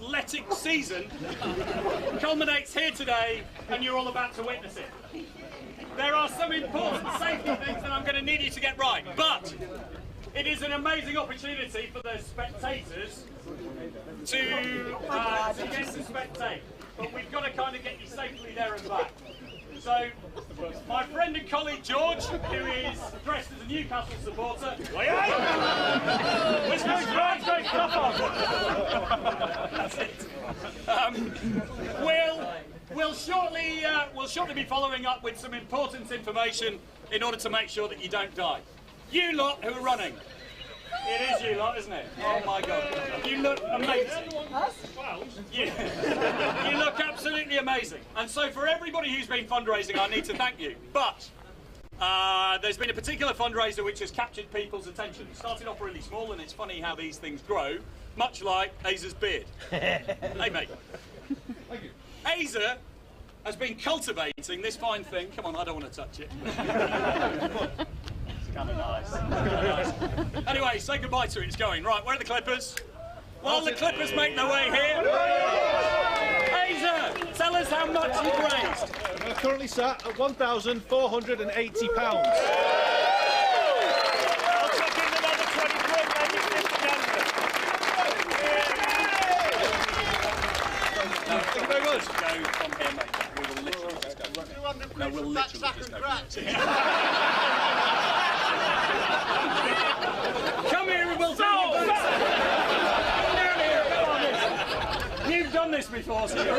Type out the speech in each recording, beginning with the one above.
athletic season culminates here today, and you're all about to witness it. There are some important safety things that I'm going to need you to get right, but it is an amazing opportunity for the spectators to get to spectate. But we've got to kind of get you safely there and back. So, my friend and colleague George, who is dressed as a Newcastle supporter, which goes right stuff on. That's it. We'll shortly be following up with some important information in order to make sure that you don't die. You lot who are running. It is you lot, isn't it? Oh my God. You look amazing. You look absolutely amazing. And so for everybody who's been fundraising, I need to thank you. But there's been a particular fundraiser which has captured people's attention. It started off really small, and it's funny how these things grow, much like Aza's beard. Hey mate. Thank you. Aza has been cultivating this fine thing. Come on, I don't want to touch it. Kind of nice. Anyway, say goodbye to it. It's going. Right, where are the clippers? While the clippers make their way here, Aza, tell us how much you've raised. We're currently sat at £1,480. I'll chuck in another 20 quid, maybe 50 Thank you very much. Go from here, mate. We will literally just go. No, we'll literally just go. Come here and we'll do You've done this before, so you're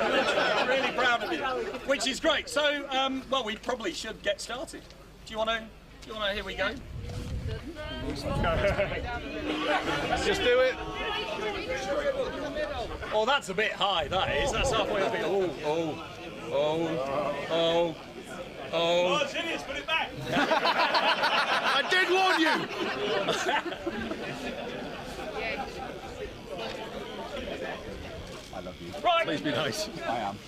really proud of you, which is great. So, well, we probably should get started. Do you want to? Here we go. Let's just do it. Oh, that's a bit high. That is. That's halfway up here. Oh, it's hideous, put it back. I did warn you. I love you. Right. Please be nice. I am.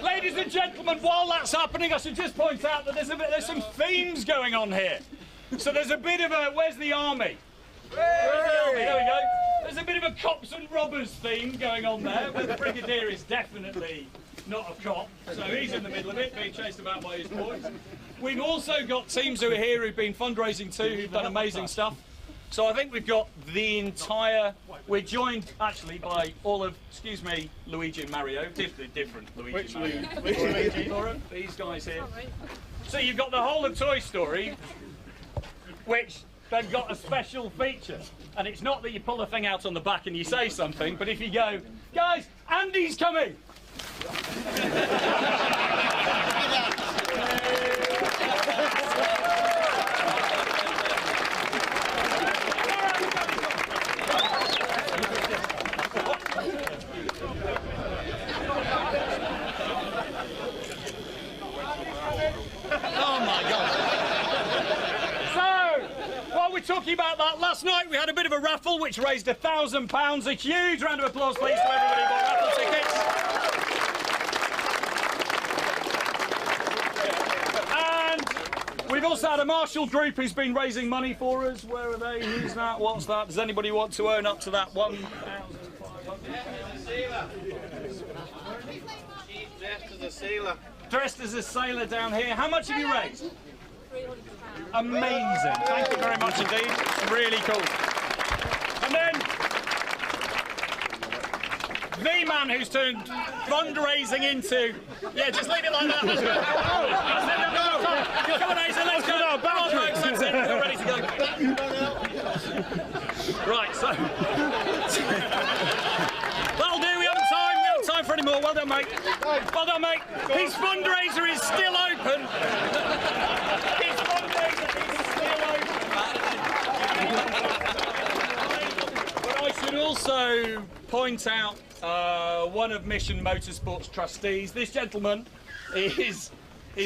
Ladies and gentlemen, while that's happening, I should just point out that there's some themes going on here. So there's a bit of a, where's the army? Where's the army? There we go. There's a bit of a cops and robbers theme going on there, where the Brigadier is definitely not a cop, so he's in the middle of it, being chased about by his boys. We've also got teams who are here who've been fundraising too, who've done amazing stuff. So I think we've got the entire... We're joined, actually, by all of, excuse me, Luigi and Mario. Different Luigi and Mario. These guys here. So you've got the whole of Toy Story, which they've got a special feature. And it's not that you pull the thing out on the back and you say something, but if you go, guys, Andy's coming! Talking about that, last night we had a bit of a raffle which raised £1,000. A huge round of applause, please, to everybody who bought raffle tickets. And we've also had a Marshall group who's been raising money for us. Where are they? Who's that? What's that? Does anybody want to own up to that Dressed as a sailor. Dressed as a sailor down here. How much have you raised? Amazing. Thank you very much indeed. Really cool. And then the man who's turned fundraising into... Yeah, just leave it like that. That's good. Come on, Aza, let's go. Come on, folks, that's it. We're ready to go. Right, so... That'll do. We haven't time for any more. Well done, mate. Well done, mate. His fundraiser is still open. His fundraiser is still open. But I should also point out one of Mission Motorsport's trustees. This gentleman is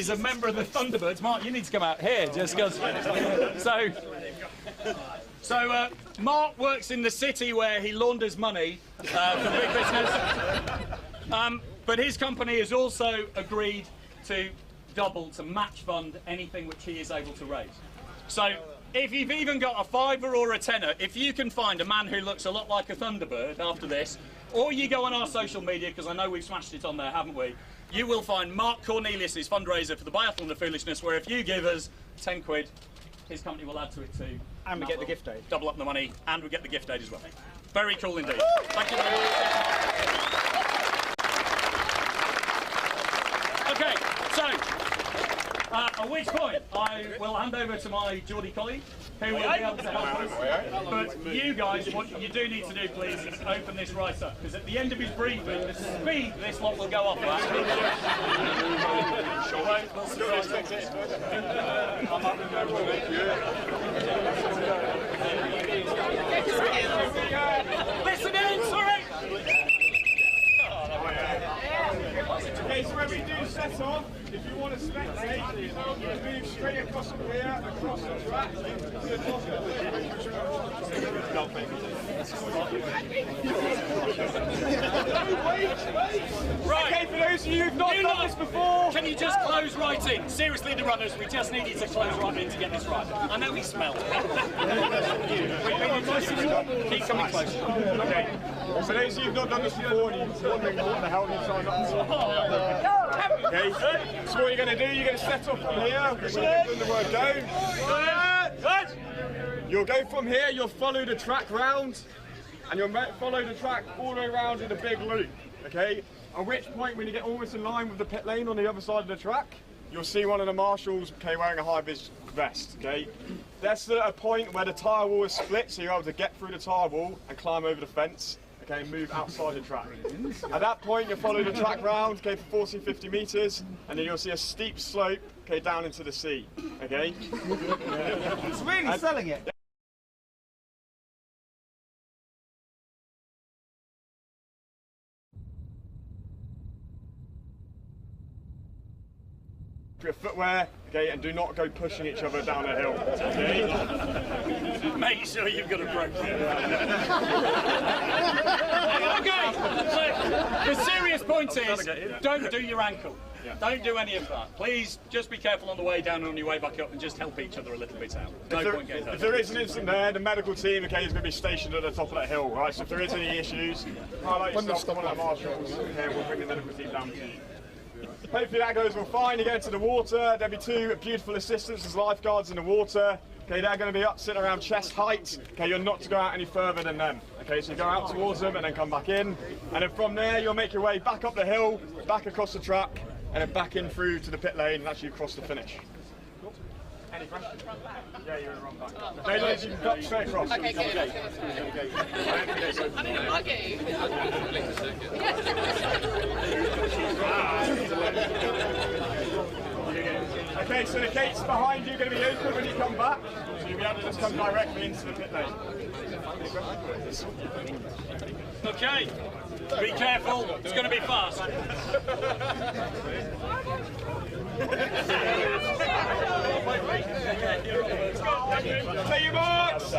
a member of the Thunderbirds. Mark, you need to come out here just because. So Mark works in the city where he launders money for big business. But his company has also agreed to match fund anything which he is able to raise. So if you've even got a fiver or a tenner, if you can find a man who looks a lot like a Thunderbird after this, or you go on our social media, because I know we've smashed it on there, haven't we? You will find Mark Cornelius's fundraiser for the Biathlon of Foolishness, where if you give us 10 quid, his company will add to it too. And we get the gift aid. Double up the money, and we get the gift aid as well. Very cool indeed. Thank you very much. Okay, so at which point I will hand over to my Geordie colleague, who will be able to help us. But you guys, what you do need to do, please, is open this right up, because at the end of his briefing, the speed this lot will go off at. Listen in, sorry! Okay, so when we do set off, if you want to spectate, you move straight across from here, across the track, to the top of Right. Okay, for those of you who've not done this before, can you just close right in? Seriously, the runners, we just need you to close right in to get this right. I know we smell. Keep coming closer. okay, for those of you who've not done this before and you're wondering what the hell you signed up for, okay, so what you're going to do, you're going to set off from here, when you're doing the word go. You'll go from here, you'll follow the track round, and you'll follow the track all the way around in a big loop, okay? At which point, when you get almost in line with the pit lane on the other side of the track, you'll see one of the marshals, okay, wearing a high-vis vest, okay? That's a point where the tyre wall is split, so you're able to get through the tyre wall and climb over the fence, okay, and move outside the track. At that point, you'll follow the track round, okay, for 40, 50 metres, and then you'll see a steep slope, okay, down into the sea, okay? It's really selling it. Your footwear, okay, and do not go pushing each other down a hill, okay? Make sure you've got a rope. Okay, so the serious point is, don't do your ankle. Don't do any of that. Please, just be careful on the way down and on your way back up, and just help each other a little bit out. No point getting hurt. If there is an incident there, the medical team, okay, is going to be stationed at the top of that hill, right? So if there is any issues, highlight yourself to one of the marshals, okay, we'll bring the medical team down to you. Hopefully that goes all fine. You get into the water, there'll be two beautiful assistants as lifeguards in the water. Okay, they're going to be up sitting around chest height. Okay, you're not to go out any further than them. Okay, so you go out towards them and then come back in. And then from there, you'll make your way back up the hill, back across the track, and then back in through to the pit lane and actually across the finish. Any questions? Yeah, you're in the wrong back. No, you can cut straight across. Okay, good. Okay, so the gates behind you are going to be open when you come back, so you'll be able to just come directly into the pit lane. Okay, be careful, it's going to be fast. Take your marks!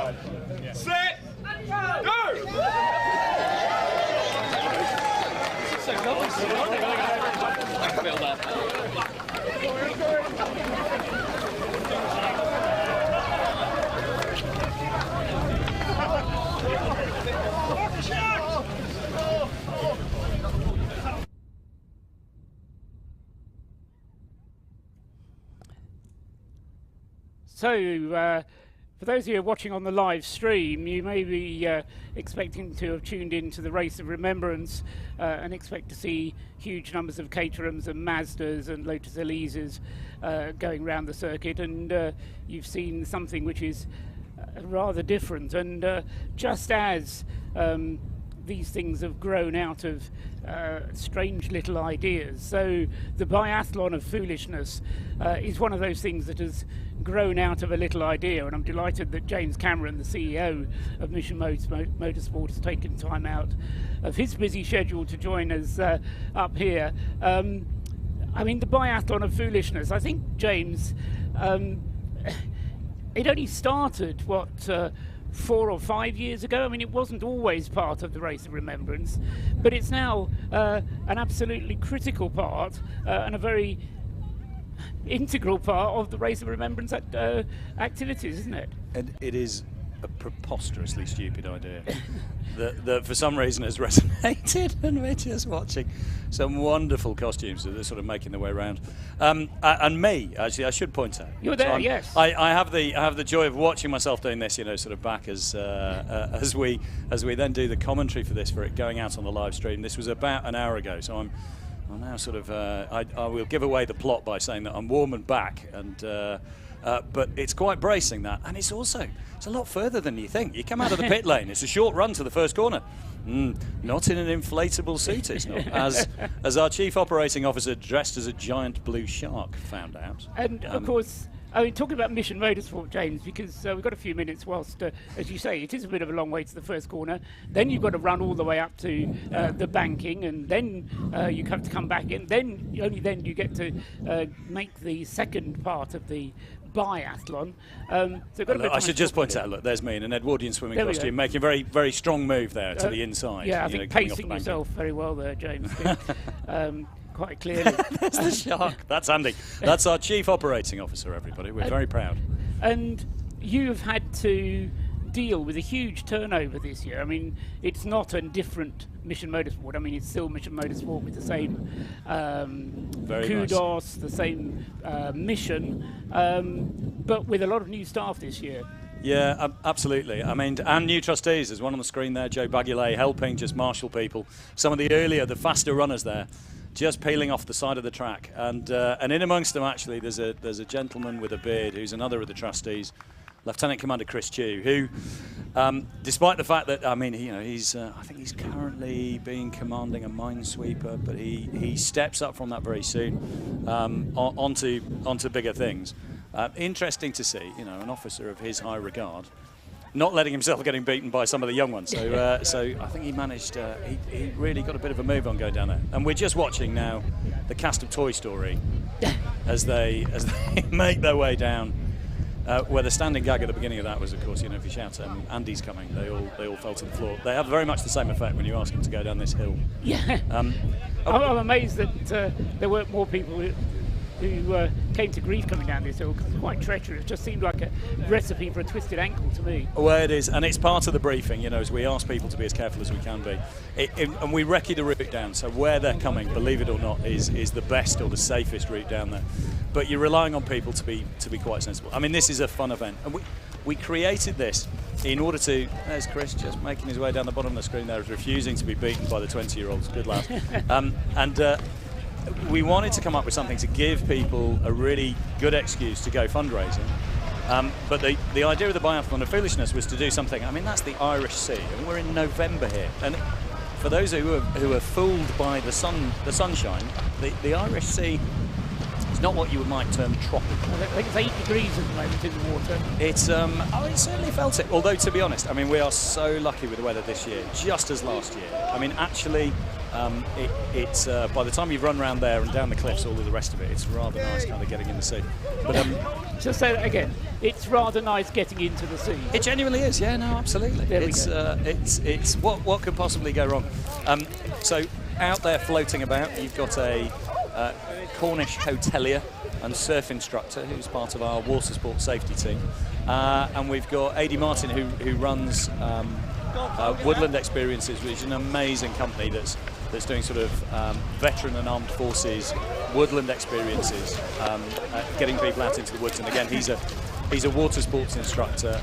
Set! Go! So, for those of you watching on the live stream, you may be expecting to have tuned into the Race of Remembrance and expect to see huge numbers of Caterhams and Mazdas and Lotus Elises going around the circuit, and you've seen something which is rather different. And just as these things have grown out of strange little ideas, so the Biathlon of Foolishness is one of those things that has grown out of a little idea, and I'm delighted that James Cameron, the CEO of Mission Motorsport, has taken time out of his busy schedule to join us up here. I mean, the Biathlon of Foolishness, I think, James, it only started, 4 or 5 years ago. I mean, it wasn't always part of the Race of Remembrance, but it's now an absolutely critical part and a very integral part of the Race of Remembrance activities, isn't it? And it is a preposterously stupid idea that for some reason has resonated, and we're just watching some wonderful costumes that are sort of making their way around. And me, actually, I should point out. You're there, so yes. I have the joy of watching myself doing this, sort of back as we then do the commentary for this, for it going out on the live stream. This was about an hour ago, so I'm now sort of I will give away the plot by saying that I'm warm and back, and but it's quite bracing, that, and it's a lot further than you think. You come out of the pit lane, it's a short run to the first corner. Not in an inflatable suit, it's not. As our chief operating officer, dressed as a giant blue shark, found out. And of course, I mean, talking about Mission Motorsport, James, because we've got a few minutes whilst, as you say, it is a bit of a long way to the first corner. Then you've got to run all the way up to the banking, and then you have to come back in. Then only then you get to make the second part of the biathlon. So look, I should just point out, look, there's me in an Edwardian swimming costume, making a very, very strong move there to the inside. Yeah, I think pacing yourself very well there, James. Quite clearly. There's the shark. That's Andy. That's our chief operating officer, everybody. We're very proud. And you've had to deal with a huge turnover this year. I mean, it's not a different Mission Motorsport. I mean, it's still Mission Motorsport with the same kudos, the same mission, but with a lot of new staff this year. Yeah, absolutely. I mean, and new trustees. There's one on the screen there, Joe Bagulay, helping just marshal people. Some of the faster runners there, just peeling off the side of the track. And in amongst them, actually, there's a gentleman with a beard who's another of the trustees, Lieutenant Commander Chris Chew, who, despite the fact that, I mean, he's I think he's currently been commanding a minesweeper, but he steps up from that very soon onto bigger things. Interesting to see, an officer of his high regard not letting himself getting beaten by some of the young ones. So I think he managed, he really got a bit of a move on going down there. And we're just watching now the cast of Toy Story as they make their way down. Where the standing gag at the beginning of that was, of course, if you shout Andy's coming, they all fell to the floor. They have very much the same effect when you ask them to go down this hill. Yeah. I'm amazed that there weren't more people who came to grief coming down this hill, because it's quite treacherous. It just seemed like a recipe for a twisted ankle to me. Well, it is, and it's part of the briefing, as we ask people to be as careful as we can be. And we recce the route down, so where they're coming, believe it or not, is the best or the safest route down there. But you're relying on people to be quite sensible. I mean, this is a fun event, and we created this in order to. There's Chris just making his way down the bottom of the screen there, refusing to be beaten by the 20-year-olds. Good lad. We wanted to come up with something to give people a really good excuse to go fundraising. But the idea of the Biathlon of Foolishness was to do something. I mean, that's the Irish Sea, and we're in November here. And for those who are fooled by the sunshine, the Irish Sea is not what you might term tropical. I think it's 8 degrees at the moment in the water. It's it certainly felt it. Although, to be honest, I mean, we are so lucky with the weather this year, just as last year. I mean, actually, it's by the time you've run around there and down the cliffs, all of the rest of it, it's rather nice kind of getting in the sea. But just say that again. It's rather nice getting into the sea. It genuinely is. Yeah, no, absolutely. It's what could possibly go wrong. So out there floating about, you've got a Cornish hotelier and surf instructor who's part of our water sport safety team, and we've got Adi Martin who runs Woodland Experiences, which is an amazing company that's doing sort of veteran and armed forces woodland experiences, getting people out into the woods. And again, he's a water sports instructor,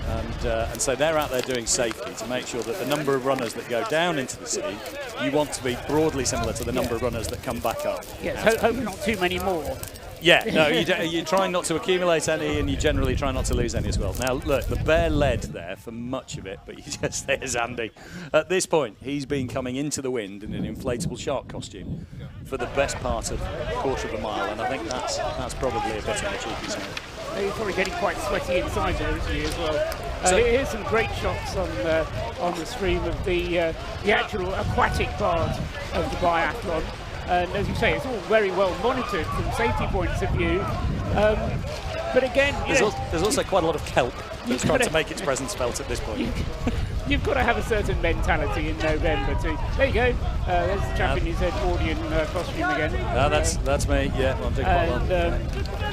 and so they're out there doing safety to make sure that the number of runners that go down into the sea, you want to be broadly similar to the number of runners that come back up. Yes, hope not too many more. Yeah, no, you're trying not to accumulate any, and you generally try not to lose any as well. Now, look, the bear led there for much of it, but there's Andy. At this point, he's been coming into the wind in an inflatable shark costume for the best part of a quarter of a mile, and I think that's probably a bit on the cheeky side. He's probably getting quite sweaty inside there, isn't he, as well? Here's some great shots on the stream of the actual aquatic part of the biathlon. And as you say, it's all very well monitored from safety points of view. But again, there's also quite a lot of kelp that's trying to make its presence felt at this point. you've got to have a certain mentality in November too. There you go. There's the chap in his Edwardian costume again. That's me. Yeah, I'm doing quite well.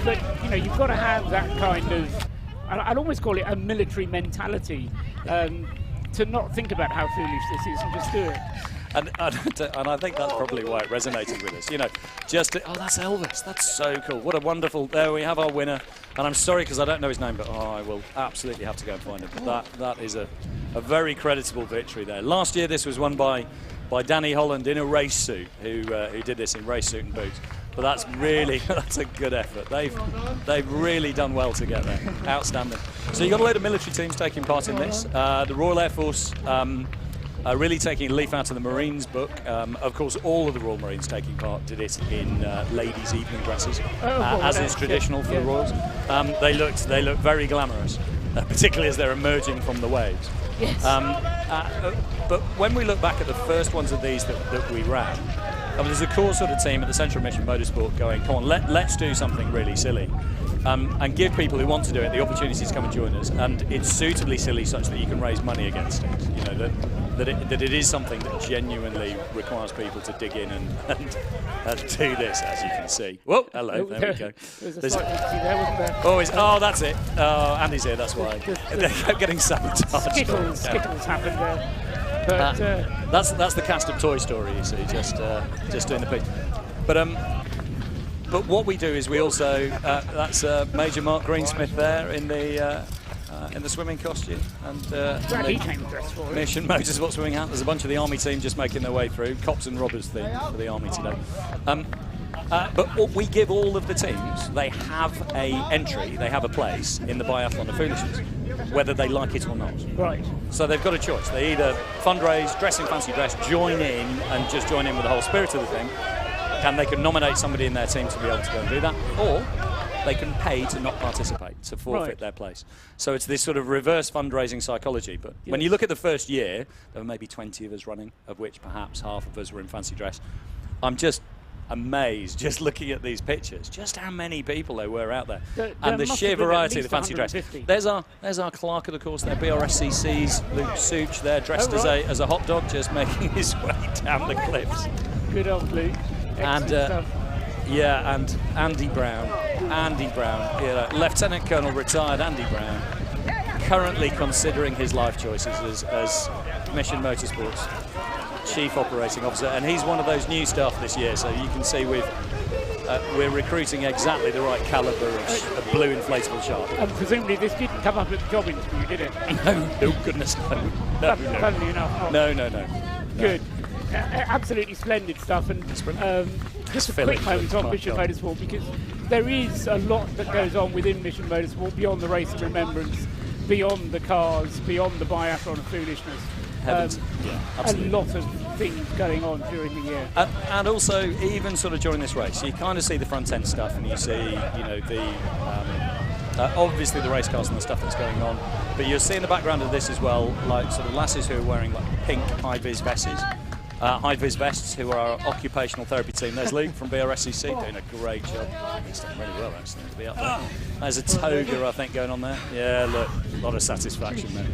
But you know, you've got to have that kind of. I'd almost call it a military mentality to not think about how foolish this is and just do it. And I think that's probably why it resonated with us. You know, oh, that's Elvis. That's so cool. What a wonderful. There we have our winner. And I'm sorry because I don't know his name, but I will absolutely have to go and find him. But that is a very creditable victory there. Last year this was won by Danny Holland in a race suit, who did this in race suit and boots. But that's a good effort. They've really done well to get there. Outstanding. So you've got a load of military teams taking part in this. The Royal Air Force. Really taking a leaf out of the Marines book. Of course, all of the Royal Marines taking part did it in ladies' evening dresses, as is traditional for the Royals. They look very glamorous, particularly as they're emerging from the waves. Yes. But when we look back at the first ones of these that we ran, there's a core sort of team at the Central Mission Motorsport going, come on, let's do something really silly. And give people who want to do it the opportunity to come and join us, and it's suitably silly such that you can raise money against it. You know that it is something that genuinely requires people to dig in and do this, as you can see. Whoa, hello, there we go. There's a there, wasn't there? Oh, that's it. Oh, Andy's here. That's why they kept getting sabotaged. Skittles happened there. But that's the cast of Toy Story. You see, just doing the piece. But what we do is we also that's Major Mark Greensmith there in the swimming costume, and he came dressed for it. Mission Motorsport swimming hat. There's a bunch of the Army team just making their way through. Cops and robbers theme for the Army today. But we give all of the teams, they have a entry, they have a place in the Biathlon of Foolishness, whether they like it or not. Right. So they've got a choice. They either fundraise, dress in fancy dress, join in and just join in with the whole spirit of the thing, and they can nominate somebody in their team to be able to go and do that, or they can pay to not participate, to forfeit their place. So it's this sort of reverse fundraising psychology. But when you look at the first year, there were maybe 20 of us running, of which perhaps half of us were in fancy dress. I'm just amazed, just looking at these pictures, just how many people there were out there. And the sheer variety of the fancy dress. There's our clerk of the course there, BRSCC's Luke Such there, dressed as a hot dog, just making his way down the cliffs. Good old Luke. And and Andy Brown, Lieutenant Colonel retired Andy Brown, currently considering his life choices as Mission Motorsports Chief Operating Officer, and he's one of those new staff this year, so you can see we're recruiting exactly the right calibre of blue inflatable shark. And presumably this didn't come up at the job interview, did it? No, goodness, no. Funnily enough. No. Good. Absolutely splendid stuff, and just a quick moment on Mission Motorsport, because there is a lot that goes on within Mission Motorsport beyond the race of remembrance, beyond the cars, beyond the Biathlon of Foolishness. A lot of things going on during the year. And also, even sort of during this race, you kind of see the front end stuff, and you see, obviously the race cars and the stuff that's going on, but you'll see in the background of this as well, like sort of lasses who are wearing like pink high-vis vests, who are our occupational therapy team. There's Luke from BRSCC doing a great job. He's done really well, actually, to be up there. There's a toga, I think, going on there. Yeah, look, a lot of satisfaction there.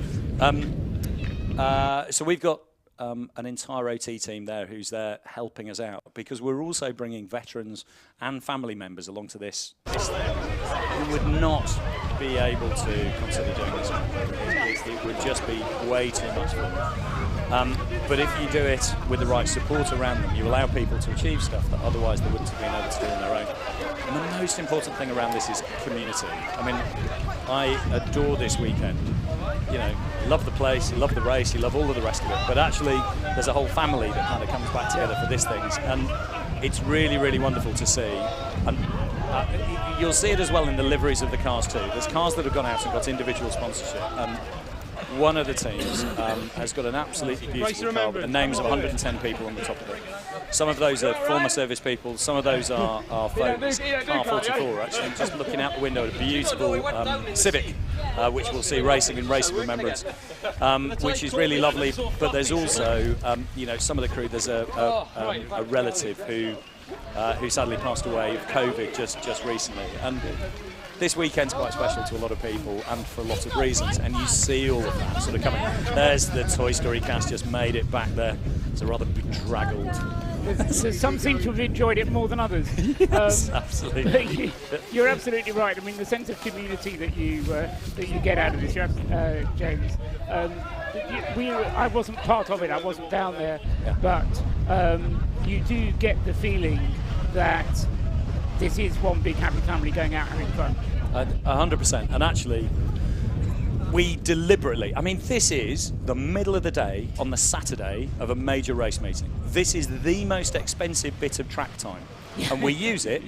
So we've got an entire OT team there who's there helping us out, because we're also bringing veterans and family members along to this who would not be able to consider doing this. It would just be way too much for them. But if you do it with the right support around them, you allow people to achieve stuff that otherwise they wouldn't have been able to do on their own. And the most important thing around this is community. I mean, I adore this weekend. You know, love the place, you love the race, you love all of the rest of it. But actually, there's a whole family that kind of comes back together for this thing. And it's really, really wonderful to see. And you'll see it as well in the liveries of the cars too. There's cars that have gone out and got individual sponsorship. One of the teams has got an absolutely beautiful car with the names of 110 people on the top of it. Some of those are former service people, some of those are folks. Car 44, actually, just looking out the window at a beautiful Civic, which we'll see racing in Race of Remembrance, which is really lovely. But there's also, some of the crew, there's a relative who sadly passed away of COVID just recently. And this weekend's quite special to a lot of people and for a lot of reasons, and you see all of that sort of coming. There's the Toy Story cast just made it back there. It's a rather bedraggled. Some seem to have enjoyed it more than others. Yes, absolutely. You're absolutely right. I mean, the sense of community that you get out of this, James. I wasn't part of it. I wasn't down there, but you do get the feeling that this is one big happy family going out having fun. 100%. And actually, we deliberately, I mean, this is the middle of the day on the Saturday of a major race meeting. This is the most expensive bit of track time. And we use it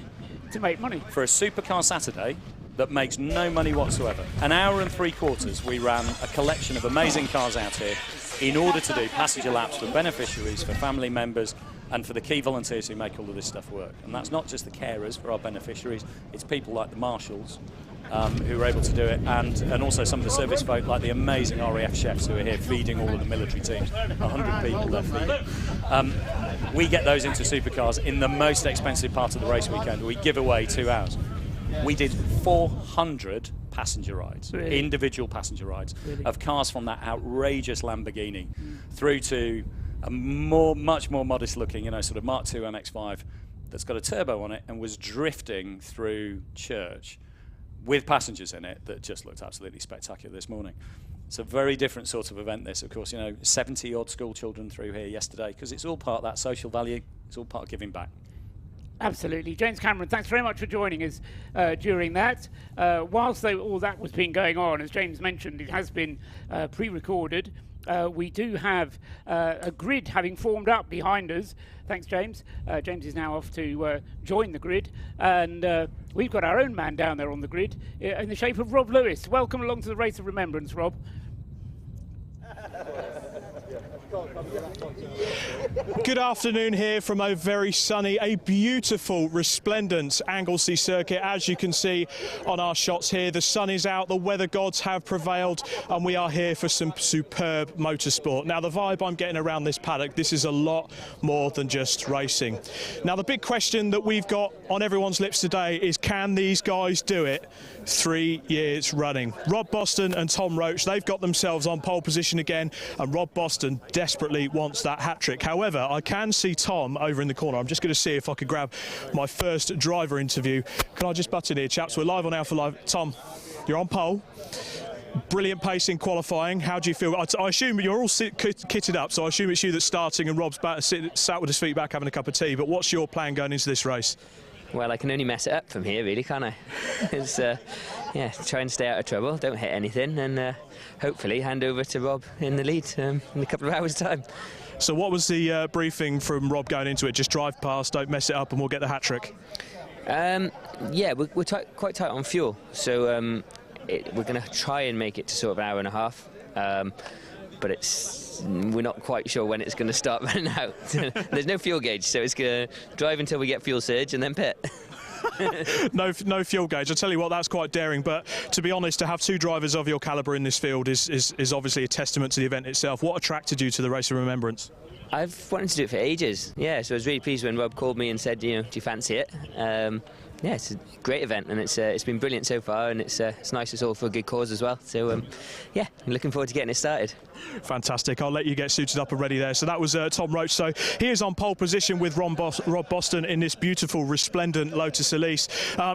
to make money. For a supercar Saturday that makes no money whatsoever. An hour and 3/4 we ran a collection of amazing cars out here in order to do passenger laps for beneficiaries, for family members, and for the key volunteers who make all of this stuff work. And that's not just the carers for our beneficiaries, it's people like the marshals who are able to do it, and also some of the service folk like the amazing RAF chefs who are here feeding all of the military teams. 100 people they're feeding. We get those into supercars in the most expensive part of the race weekend. We give away 2 hours. We did 400 passenger rides, individual passenger rides, of cars from that outrageous Lamborghini through to a much more modest looking, sort of Mark II MX5 that's got a turbo on it and was drifting through church with passengers in it that just looked absolutely spectacular this morning. It's a very different sort of event, this, of course. 70 odd school children through here yesterday, because it's all part of that social value. It's all part of giving back. Absolutely. James Cameron, thanks very much for joining us during that. Whilst all that was being going on, as James mentioned, it has been pre-recorded. We do have a grid having formed up behind us. Thanks, James. James is now off to join the grid. And we've got our own man down there on the grid in the shape of Rob Lewis. Welcome along to the Race of Remembrance, Rob. Good afternoon here from a very sunny, a beautiful, resplendent Anglesey circuit. As you can see on our shots here, the sun is out, the weather gods have prevailed, and we are here for some superb motorsport. Now, the vibe I'm getting around this paddock, this is a lot more than just racing. Now, the big question that we've got on everyone's lips today is, can these guys do it 3 years running? Rob Boston and Tom Roach, they've got themselves on pole position again, and Rob Boston desperately wants that hat-trick. However, I can see Tom over in the corner. I'm just going to see if I could grab my first driver interview. Can I just butt in here, chaps? We're live on Alpha Live. Tom, you're on pole. Brilliant pace in qualifying. How do you feel? I assume you're all kitted up, so I assume it's you that's starting and Rob's sat with his feet back having a cup of tea. But what's your plan going into this race? Well, I can only mess it up from here, really, can't I? It's, yeah, try and stay out of trouble, don't hit anything, and hopefully hand over to Rob in the lead in a couple of hours' time. So what was the briefing from Rob going into it? Just drive past, don't mess it up, and we'll get the hat-trick? Yeah, we're quite tight on fuel, so we're going to try and make it to sort of an hour and a half, but we're not quite sure when it's going to start running out. There's no fuel gauge, so it's going to drive until we get fuel surge and then pit. No fuel gauge. I tell you what, that's quite daring, but to be honest, to have two drivers of your calibre in this field is obviously a testament to the event itself. What attracted you to the Race of Remembrance? I've wanted to do it for ages, yeah, so I was really pleased when Rob called me and said, do you fancy it? Yeah, it's a great event, and it's been brilliant so far, and it's nice it's all for a good cause as well. So, yeah, I'm looking forward to getting it started. Fantastic. I'll let you get suited up and ready there. So that was Tom Roach. So he is on pole position with Rob Boston in this beautiful, resplendent Lotus Elise.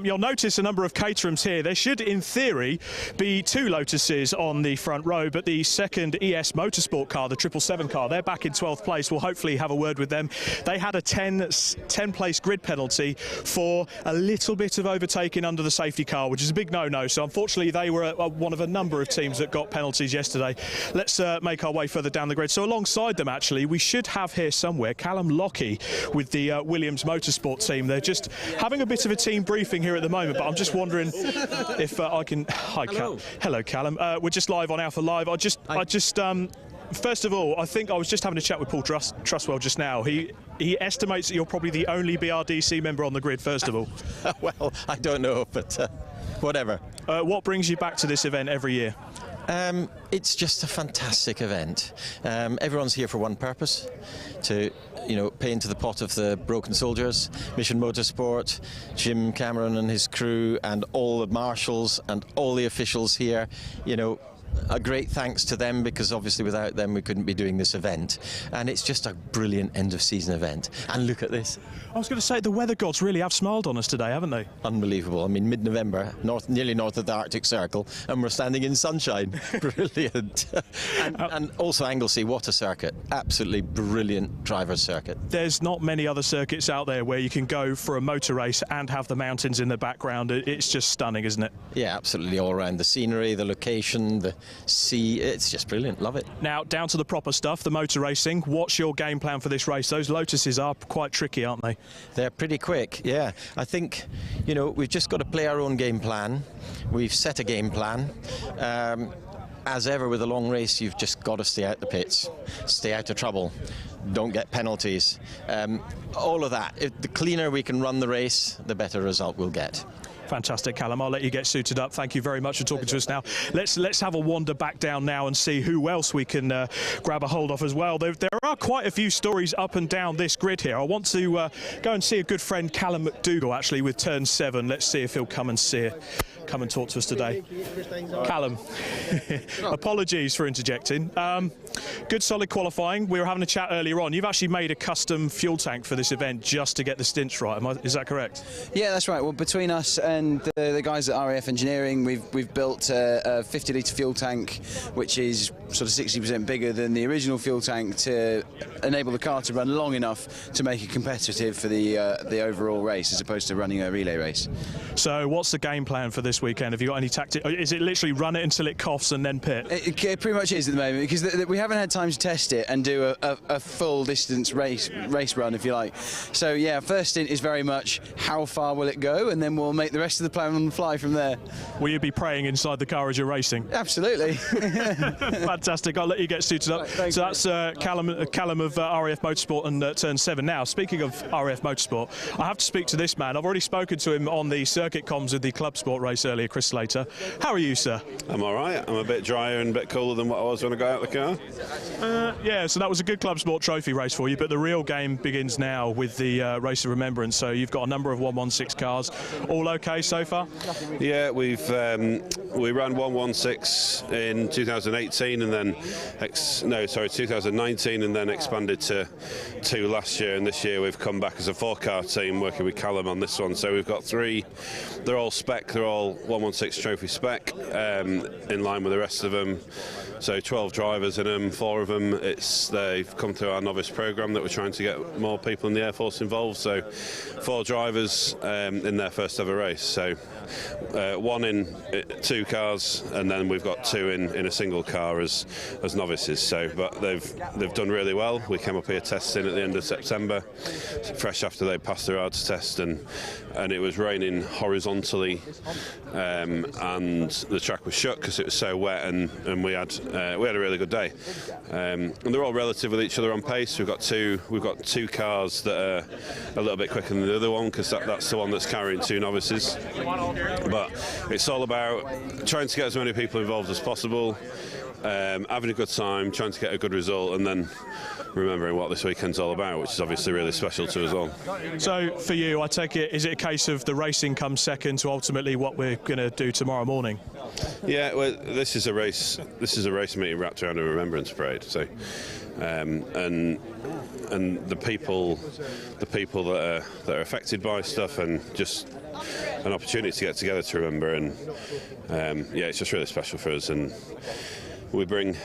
You'll notice a number of Caterhams here. There should, in theory, be two Lotuses on the front row, but the second ES Motorsport car, the 777 car, they're back in 12th place. We'll hopefully have a word with them. They had a 10-place grid penalty for a little bit of overtaking under the safety car, which is a big no-no. So unfortunately, they were one of a number of teams that got penalties yesterday. Let's make our way further down the grid. So alongside them, actually, we should have here somewhere Callum Lockie with the Williams Motorsport team. They're just having a bit of a team briefing here at the moment, but I'm just wondering if I can... Hi, Callum. Hello, Callum. We're just live on Alpha Live. First of all, I think I was just having a chat with Paul Trustwell just now. He estimates that you're probably the only BRDC member on the grid, first of all. Well, I don't know, but whatever. What brings you back to this event every year? It's just a fantastic event. Everyone's here for one purpose, to pay into the pot of the broken soldiers. Mission Motorsport, Jim Cameron and his crew, and all the marshals and all the officials here, a great thanks to them, because obviously without them we couldn't be doing this event, and it's just a brilliant end of season event. And look at this. I was going to say, the weather gods really have smiled on us today, haven't they? Unbelievable. I mean, mid-November, nearly north of the Arctic Circle, and we're standing in sunshine. Brilliant. And also Anglesey, what a circuit. Absolutely brilliant driver's circuit. There's not many other circuits out there where you can go for a motor race and have the mountains in the background. It's just stunning, isn't it? Yeah, absolutely. All around, the scenery, the location, the sea, it's just brilliant. Love it. Now, down to the proper stuff, the motor racing. What's your game plan for this race? Those Lotuses are quite tricky, aren't they? They're pretty quick, yeah. I think, we've just got to play our own game plan. We've set a game plan. As ever with a long race, you've just got to stay out the pits, stay out of trouble, don't get penalties. All of that. The cleaner we can run the race, the better result we'll get. Fantastic, Callum. I'll let you get suited up. Thank you very much for talking to us now. Let's have a wander back down now and see who else we can grab a hold of as well. There are quite a few stories up and down this grid here. I want to go and see a good friend, Callum McDougall, actually, with Turn 7. Let's see if he'll come and talk to us today. Callum, apologies for interjecting. Good solid qualifying. We were having a chat earlier on. You've actually made a custom fuel tank for this event just to get the stints right. Is that correct? Yeah, that's right. Well, between us and the guys at RAF Engineering, we've built a 50-litre fuel tank, which is sort of 60% bigger than the original fuel tank, to enable the car to run long enough to make it competitive for the overall race, as opposed to running a relay race. So what's the game plan for this weekend? Have you got any tactic? Is it literally run it until it coughs and then pit? It pretty much is at the moment, because we haven't had time to test it and do a full distance race run, if you like. So yeah, first stint is very much how far will it go, and then we'll make the rest of the plan on the fly from there. Will you be praying inside the car as you're racing? Absolutely. Fantastic. I'll let you get suited up. Right, so that's Callum of RAF Motorsport and Turn 7. Now, speaking of RAF Motorsport, I have to speak to this man. I've already spoken to him on the circuit comms of the Club Sport race earlier, Chris Slater. How are you, sir? I'm all right. I'm a bit drier and a bit cooler than what I was when I got out of the car. Yeah, so that was a good Club Sport trophy race for you, but the real game begins now with the Race of Remembrance. So you've got a number of 116 cars. All okay so far? Yeah, we ran 116 in 2018 and then 2019, and then expanded to 2 last year, and this year we've come back as a 4-car team working with Callum on this one. So we've got 3. They're all spec. They're all 116 trophy spec, in line with the rest of them. So 12 drivers in them, 4 of them they've come through our novice programme that we're trying to get more people in the Air Force involved. So 4 drivers in their first ever race. So 1 in 2 cars, and then we've got 2 in a single car as novices. So, but they've done really well. We came up here testing at the end of September, fresh after they passed their ARDS test, and it was raining horizontally, and the track was shut because it was so wet, and we had a really good day. And they're all relative with each other on pace. We've got two cars that are a little bit quicker than the other one, because that's the one that's carrying 2 novices. But it's all about trying to get as many people involved as possible, having a good time, trying to get a good result, and then remembering what this weekend's all about, which is obviously really special to us all. So for you, I take it, is it a case of the racing comes second to ultimately what we're going to do tomorrow morning? Yeah, well, this is a race meeting wrapped around a remembrance parade. So, and the people that are affected by stuff, and just an opportunity to get together to remember, and yeah, it's just really special for us. And we bring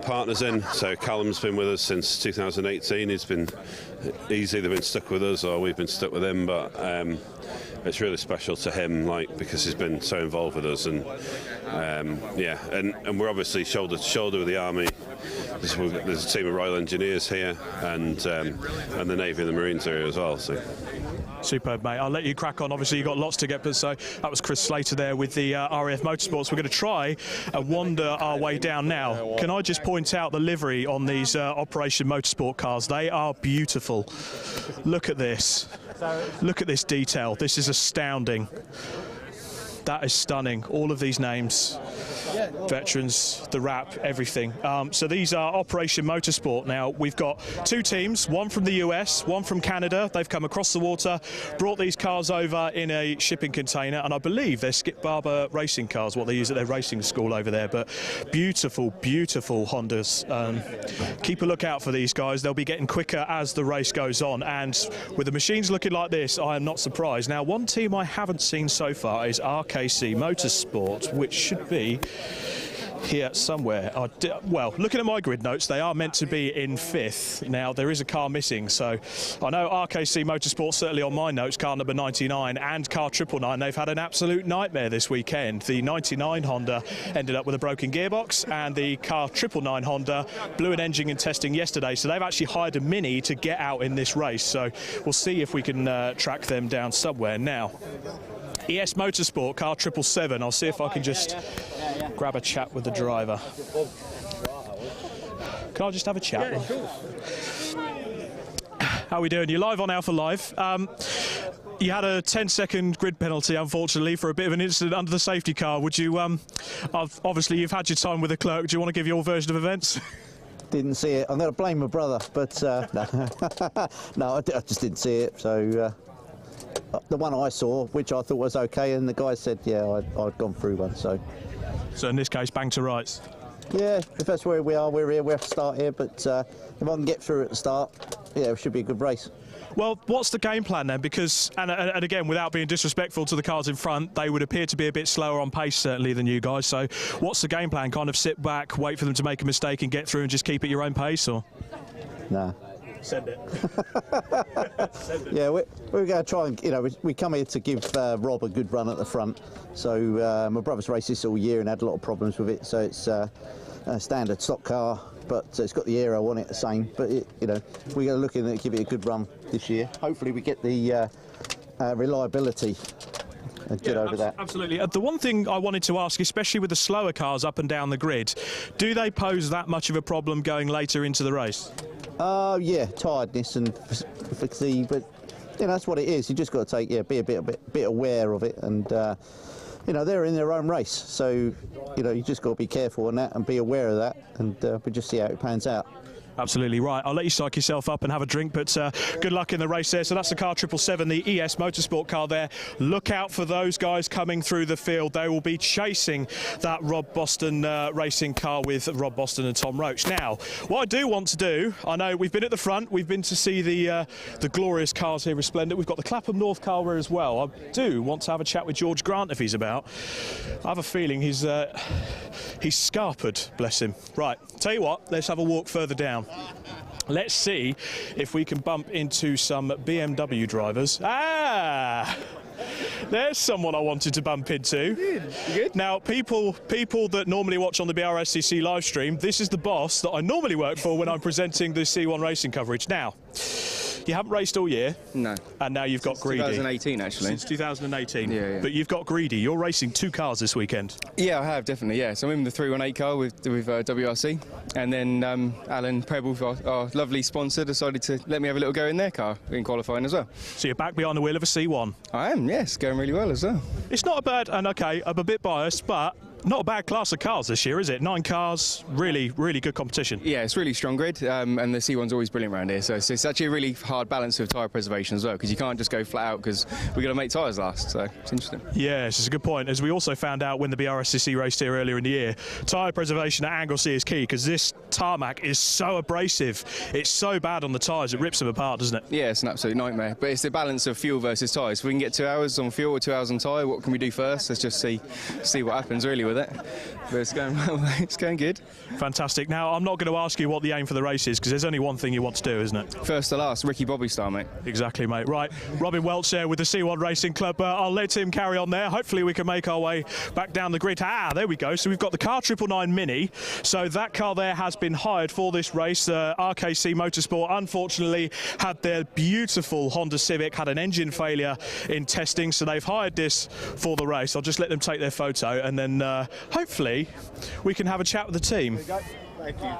partners in. So Callum's been with us since 2018. He's either been stuck with us or we've been stuck with him, but it's really special to him, because he's been so involved with us, and yeah, and we're obviously shoulder to shoulder with the Army. There's a team of Royal Engineers here, and the Navy and the Marines are here as well. So. Superb, mate. I'll let you crack on. Obviously, you've got lots to get, but so that was Chris Slater there with the RAF Motorsports. We're going to try and wander our way down now. Can I just point out the livery on these Operation Motorsport cars? They are beautiful. Look at this. Look at this detail. This is astounding. That is stunning. All of these names. veterans, the wrap, everything. So these are Operation Motorsport. Now, we've got 2 teams, one from the US, one from Canada. They've come across the water, brought these cars over in a shipping container, and I believe they're Skip Barber racing cars, what they use at their racing school over there. But beautiful, beautiful Hondas. Keep a lookout for these guys. They'll be getting quicker as the race goes on, and with the machines looking like this, I am not surprised. Now, one team I haven't seen so far is RKC Motorsport, which should be here somewhere. Well, looking at my grid notes, they are meant to be in 5th. Now, there is a car missing, so I know RKC Motorsport, certainly on my notes, car number 99 and car 999, they've had an absolute nightmare this weekend. The 99 Honda ended up with a broken gearbox, and the car 999 Honda blew an engine in testing yesterday, so they've actually hired a Mini to get out in this race, so we'll see if we can track them down somewhere. Now, ES Motorsport, car 777. I'll see if I can just grab a chat with the driver. Can I just have a chat? Yeah, sure. How are we doing? You're live on Alpha Live. You had a 10-second grid penalty, unfortunately, for a bit of an incident under the safety car. Would you, obviously you've had your time with the clerk. Do you want to give your version of events? Didn't see it. I'm going to blame my brother, but no, I just didn't see it. So the one I saw, which I thought was okay, and the guy said, yeah, I'd gone through one. So in this case, bang to rights. Yeah, if that's where we are, we're here. We have to start here. But if I can get through at the start, yeah, it should be a good race. Well, what's the game plan then? Because, and again, without being disrespectful to the cars in front, they would appear to be a bit slower on pace, certainly, than you guys. So what's the game plan? Kind of sit back, wait for them to make a mistake and get through and just keep at your own pace, or? Nah. Send it. Send it. Yeah, we're going to try and, we come here to give Rob a good run at the front. So my brother's raced this all year and had a lot of problems with it. So it's a standard stock car, but it's got the aero on it the same. But, we're going to look in and give it a good run this year. Hopefully we get the reliability and get over that. Absolutely. The one thing I wanted to ask, especially with the slower cars up and down the grid, do they pose that much of a problem going later into the race? Yeah, tiredness and fatigue, but that's what it is. You just got to be a bit aware of it, and they're in their own race, so you just got to be careful on that and be aware of that, and we just see how it pans out. Absolutely right. I'll let you psych yourself up and have a drink, but good luck in the race there. So that's the car 777, the ES Motorsport car there. Look out for those guys coming through the field. They will be chasing that Rob Boston racing car with Rob Boston and Tom Roach. Now, what I do want to do, I know we've been at the front, we've been to see the glorious cars here resplendent. We've got the Clapham North car here as well. I do want to have a chat with George Grant if he's about. I have a feeling he's scarpered, bless him. Right, tell you what, let's have a walk further down. Let's see if we can bump into some BMW drivers. There's someone I wanted to bump into. Good. Now, people that normally watch on the BRSCC live stream, this is the boss that I normally work for when I'm presenting the C1 racing coverage. Now, you haven't raced all year. No. And now you've got greedy. 2018, actually. Since 2018. Yeah. But you've got greedy. You're racing 2 cars this weekend. Yeah, I have, definitely, yeah. So I'm in the 318 car with WRC. And then Alan Pebble, our lovely sponsor, decided to let me have a little go in their car in qualifying as well. So you're back behind the wheel of a C1? I am, yes. Going really well as well. It's not a bad, and okay, I'm a bit biased, but not a bad class of cars this year, is it? 9 cars, really, really good competition. Yeah, it's really strong grid, and the C1's always brilliant around here. So it's actually a really hard balance with tyre preservation as well, because you can't just go flat out because we've got to make tyres last. So it's interesting. Yes, it's a good point. As we also found out when the BRSCC raced here earlier in the year, tyre preservation at Anglesey is key, because this tarmac is so abrasive. It's so bad on the tyres, it rips them apart, doesn't it? Yeah, it's an absolute nightmare. But it's the balance of fuel versus tyres. If we can get 2 hours on fuel or 2 hours on tyre, what can we do first? Let's just see what happens really with it. But it's going well, it's going good. Fantastic. Now, I'm not going to ask you what the aim for the race is, because there's only one thing you want to do, isn't it? First to last, Ricky Bobby style, mate. Exactly, mate. Right, Robin Welch there with the C1 Racing Club. I'll let him carry on there. Hopefully we can make our way back down the grid. There we go. So we've got the car 999 Mini. So that car there has been hired for this race. RKC Motorsport, unfortunately, had their beautiful Honda Civic, had an engine failure in testing, so they've hired this for the race. I'll just let them take their photo, and then hopefully we can have a chat with the team. Thank you.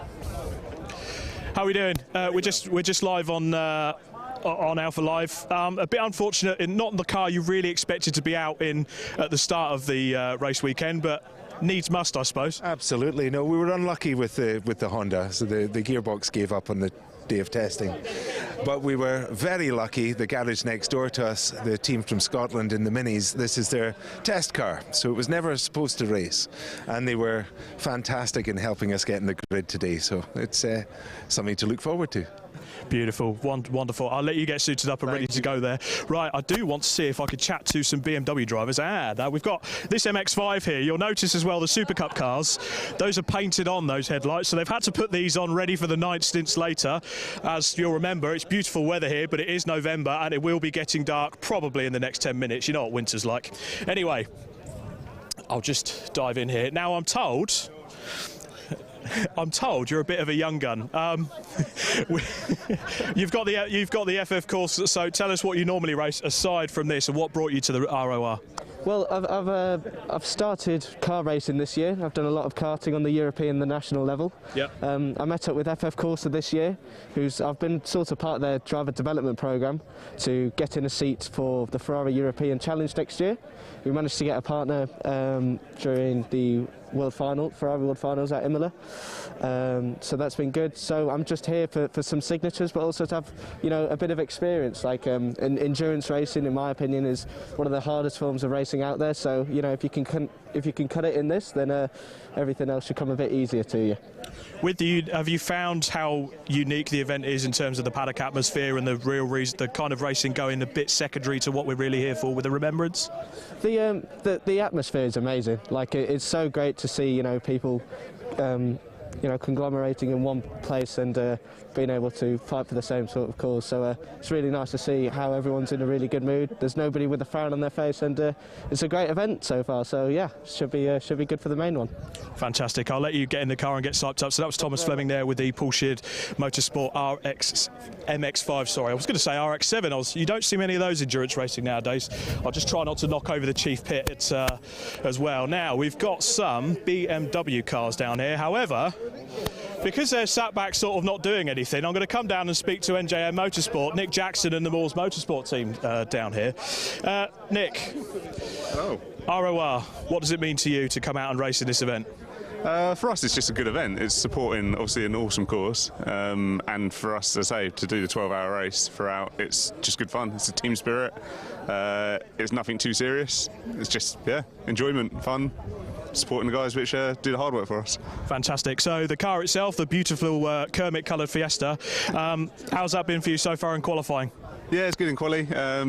How are we doing? We're just live on Alpha Live. A bit unfortunate, not in the car you really expected to be out in at the start of the race weekend, but needs must, I suppose. Absolutely. No, we were unlucky with the Honda, so the gearbox gave up on the day of testing. But we were very lucky. The garage next door to us, the team from Scotland in the Minis, this is their test car, so it was never supposed to race, and they were fantastic in helping us get in the grid today, so it's something to look forward to. Beautiful, wonderful. I'll let you get suited up and ready to go there. Right, I do want to see if I could chat to some BMW drivers. Now we've got this MX5 here. You'll notice as well the Super Cup cars. Those are painted on, those headlights, so they've had to put these on ready for the night stints later. As you'll remember, it's beautiful weather here, but it is November and it will be getting dark probably in the next 10 minutes. You know what winter's like. Anyway, I'll just dive in here. Now I'm told you're a bit of a young gun. You've got the FF course, so tell us what you normally race aside from this and what brought you to the ROR. Well, I've started car racing this year. I've done a lot of karting on the European, the national level. Yep. I met up with FF Corsa this year, I've been sort of part of their driver development programme to get in a seat for the Ferrari European Challenge next year. We managed to get a partner during the Ferrari World Finals at Imola. So that's been good. So I'm just here for some signatures, but also to have, a bit of experience. Like endurance racing, in my opinion, is one of the hardest forms of racing out there. So if you can cut it in this, then everything else should come a bit easier to you. Have you found how unique the event is in terms of the paddock atmosphere and the real reason, the kind of racing going a bit secondary to what we're really here for with the Remembrance? The atmosphere is amazing. Like it's so great to see people conglomerating in one place and being able to fight for the same sort of cause. So it's really nice to see how everyone's in a really good mood. There's nobody with a frown on their face, and it's a great event so far. So yeah, should be good for the main one. Fantastic. I'll let you get in the car and get psyched up. So that was Thomas Fleming there with the Porsche Motorsport MX5. Sorry, I was going to say RX-7. You don't see many of those endurance racing nowadays. I'll just try not to knock over the chief pit as well. Now we've got some BMW cars down here. However, because they're sat back sort of not doing anything, I'm going to come down and speak to NJM Motorsport, Nick Jackson and the Moores Motorsport team down here. Nick. Hello. ROR, what does it mean to you to come out and race in this event? For us, it's just a good event. It's supporting, obviously, an awesome course. And for us, as I say, to do the 12-hour race throughout, it's just good fun. It's a team spirit. It's nothing too serious. It's just, enjoyment, fun, supporting the guys which do the hard work for us. Fantastic. So the car itself, the beautiful Kermit-coloured Fiesta, how's that been for you so far in qualifying? Yeah, it's good in quali.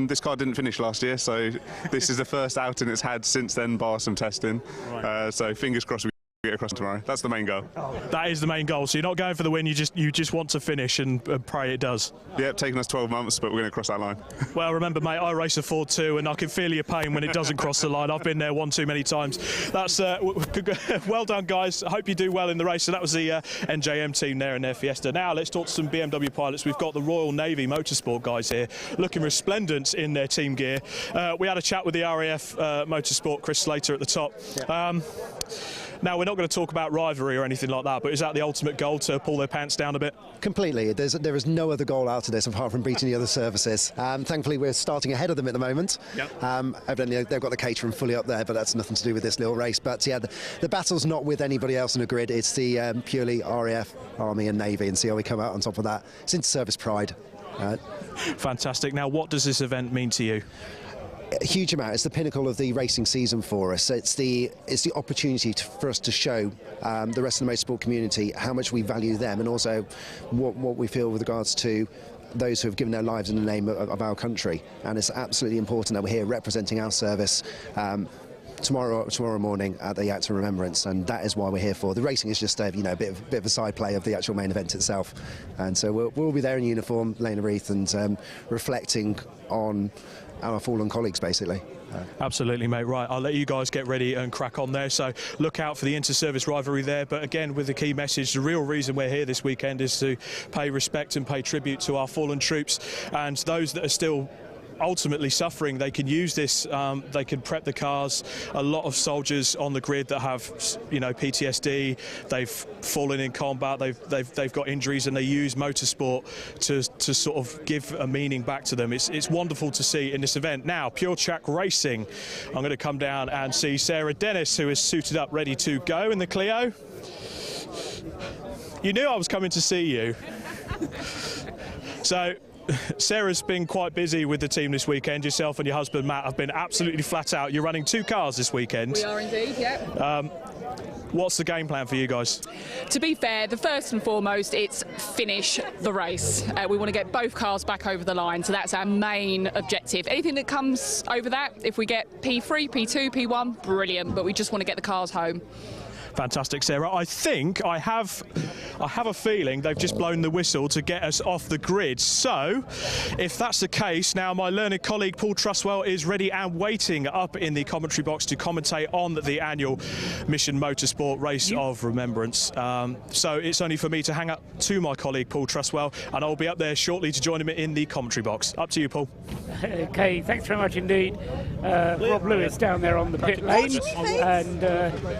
This car didn't finish last year, so this is the first outing it's had since then, bar some testing. Right. So fingers crossed we get across tomorrow. That's the main goal. That is the main goal. So you're not going for the win. You just want to finish and pray it does. Yeah, taking us 12 months, but we're going to cross that line. Well, remember, mate, I race a Ford too, and I can feel your pain when it doesn't cross the line. I've been there one too many times. That's well done, guys. I hope you do well in the race. So that was the NJM team there in their Fiesta. Now let's talk to some BMW pilots. We've got the Royal Navy Motorsport guys here, looking resplendent in their team gear. We had a chat with the RAF Motorsport, Chris Slater at the top. Yeah. Now, we're not going to talk about rivalry or anything like that, but is that the ultimate goal, to pull their pants down a bit? Completely. There is no other goal out of this apart from beating the other services. Thankfully, we're starting ahead of them at the moment. Yep. Evidently, they've got the Caterham fully up there, but that's nothing to do with this little race. But yeah, the battle's not with anybody else in the grid. It's the purely RAF, Army and Navy, and see how we come out on top of that. It's inter-service pride. Fantastic. Now, what does this event mean to you? A huge amount. It's the pinnacle of the racing season for us. It's the opportunity for us to show the rest of the motorsport community how much we value them, and also what we feel with regards to those who have given their lives in the name of our country. And it's absolutely important that we're here representing our service tomorrow morning at the Act of Remembrance, and that is why we're here for. The racing is just a bit of a side play of the actual main event itself, and so we'll be there in uniform, laying a wreath and reflecting on our fallen colleagues, basically. Absolutely, mate. Right, I'll let you guys get ready and crack on there. So look out for the inter-service rivalry there. But again, with the key message, the real reason we're here this weekend is to pay respect and pay tribute to our fallen troops and those that are still ultimately suffering. They can use this, they can prep the cars. A lot of soldiers on the grid that have, you know, PTSD, they've fallen in combat, they've got injuries, and they use motorsport to sort of give a meaning back to them. It's wonderful to see in this event. Now, Pure Track Racing, I'm going to come down and see Sarah Dennis, who is suited up, ready to go in the Clio. You knew I was coming to see you. So, Sarah's been quite busy with the team this weekend. Yourself and your husband Matt have been absolutely flat out. You're running 2 cars this weekend. We are indeed, yeah. What's the game plan for you guys? To be fair, the first and foremost, it's finish the race. We want to get both cars back over the line, so that's our main objective. Anything that comes over that, if we get P3, P2, P1, brilliant, but we just want to get the cars home. Fantastic, Sarah. I think I have a feeling they've just blown the whistle to get us off the grid. So, if that's the case, now my learned colleague Paul Truswell is ready and waiting up in the commentary box to commentate on the annual Mission Motorsport Race of Remembrance. So it's only for me to hang up to my colleague Paul Truswell, and I'll be up there shortly to join him in the commentary box. Up to you, Paul. Okay, thanks very much indeed. Rob Lewis down there on the pit lane and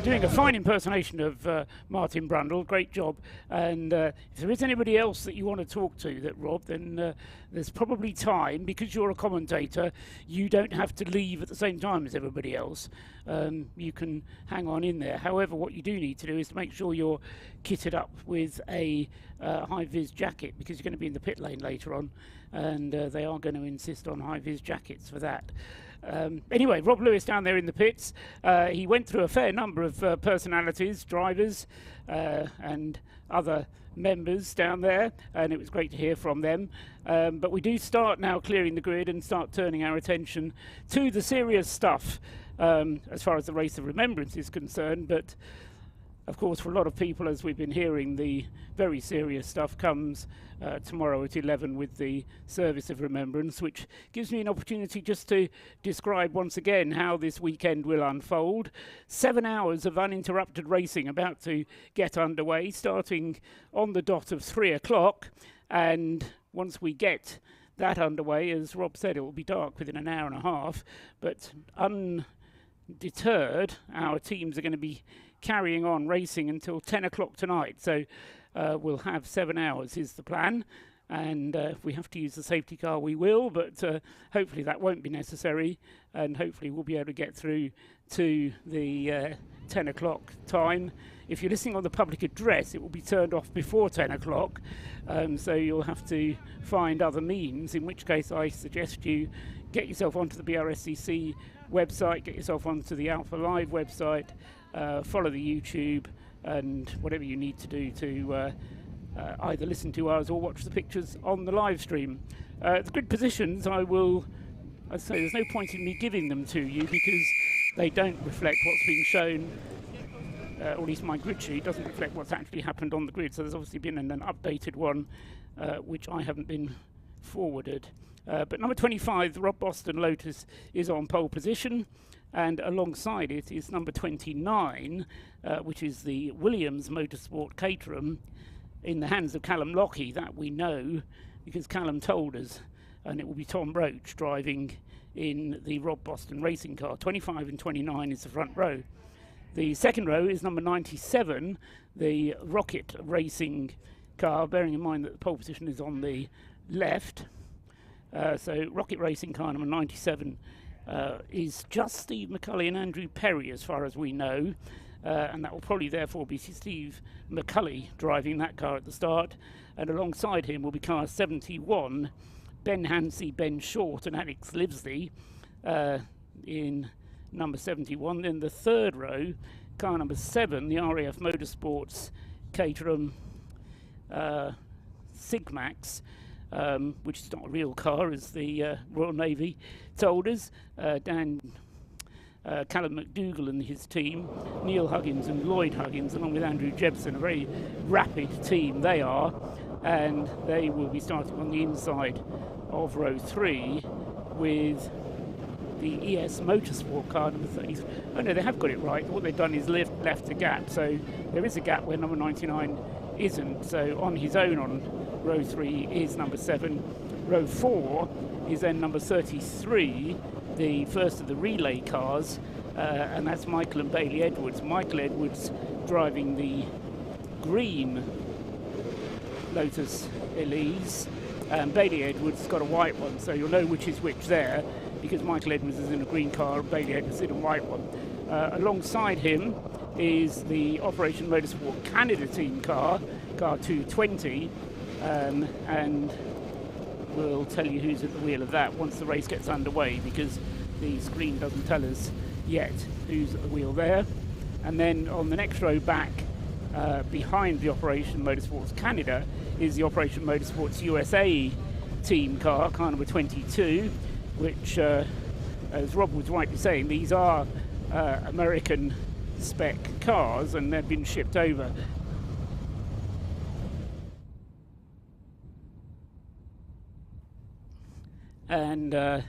doing a fine impersonation of Martin Brundle. Great job. And if there is anybody else that you want to talk to, Rob, then there's probably time, because you're a commentator. You don't have to leave at the same time as everybody else. You can hang on in there. However, what you do need to do is to make sure you're kitted up with a high-vis jacket, because you're going to be in the pit lane later on, and they are going to insist on high-vis jackets for that. Anyway, Rob Lewis down there in the pits. He went through a fair number of personalities, drivers and other members down there, and it was great to hear from them. But we do start now clearing the grid and start turning our attention to the serious stuff as far as the Race of Remembrance is concerned. But of course, for a lot of people, as we've been hearing, the very serious stuff comes tomorrow at 11 with the Service of Remembrance, which gives me an opportunity just to describe once again how this weekend will unfold. 7 hours of uninterrupted racing about to get underway, starting on the dot of 3 o'clock. And once we get that underway, as Rob said, it will be dark within an hour and a half. But undeterred, our teams are going to be carrying on racing until 10 o'clock tonight. So we'll have 7 hours is the plan, and if we have to use the safety car we will, but hopefully that won't be necessary, and hopefully we'll be able to get through to the 10 o'clock time. If you're listening on the public address, it will be turned off before 10 o'clock, so you'll have to find other means, in which case I suggest you get yourself onto the BRSCC website, get yourself onto the Alpha Live website, follow the YouTube, and whatever you need to do to either listen to us or watch the pictures on the live stream. The grid positions, I'd say there's no point in me giving them to you, because they don't reflect what's being shown, or at least my grid sheet doesn't reflect what's actually happened on the grid. So there's obviously been an updated one, which I haven't been forwarded. But number 25, the Rob Boston Lotus, is on pole position, and alongside it is number 29, which is the Williams Motorsport Caterham, in the hands of Callum Lockie. That we know, because Callum told us, and it will be Tom Roach driving in the Rob Boston racing car. 25 and 29 is the front row. The second row is number 97, the Rocket Racing car, bearing in mind that the pole position is on the left. So Rocket Racing car number 97 is just Steve McCulley and Andrew Perry, as far as we know, and that will probably therefore be Steve McCulley driving that car at the start, and alongside him will be car 71, Ben Hansey, Ben Short and Alex Livesley in number 71. Then the third row, car number 7, the RAF Motorsports Caterham Sigmax, which is not a real car, as the Royal Navy told us. Callum McDougall and his team, Neil Huggins and Lloyd Huggins, along with Andrew Jebson, a very rapid team they are, and they will be starting on the inside of row 3 with the ES Motorsport car number 30. Oh no, they have got it right. What they've done is left a gap, so there is a gap where number 99 isn't. So on his own on row 3 is number 7, row 4 is then number 33, the first of the relay cars, and that's Michael and Bailey Edwards. Michael Edwards driving the green Lotus Elise, and Bailey Edwards got a white one, so you'll know which is which there, because Michael Edwards is in a green car and Bailey Edwards in a white one. Alongside him is the Operation Motorsport Canada team car 220, and we'll tell you who's at the wheel of that once the race gets underway, because the screen doesn't tell us yet who's at the wheel there. And then on the next row back, behind the Operation Motorsports Canada, is the Operation Motorsports USA team car number 22, which, as Rob was rightly saying, these are American spec cars, and they've been shipped over. And as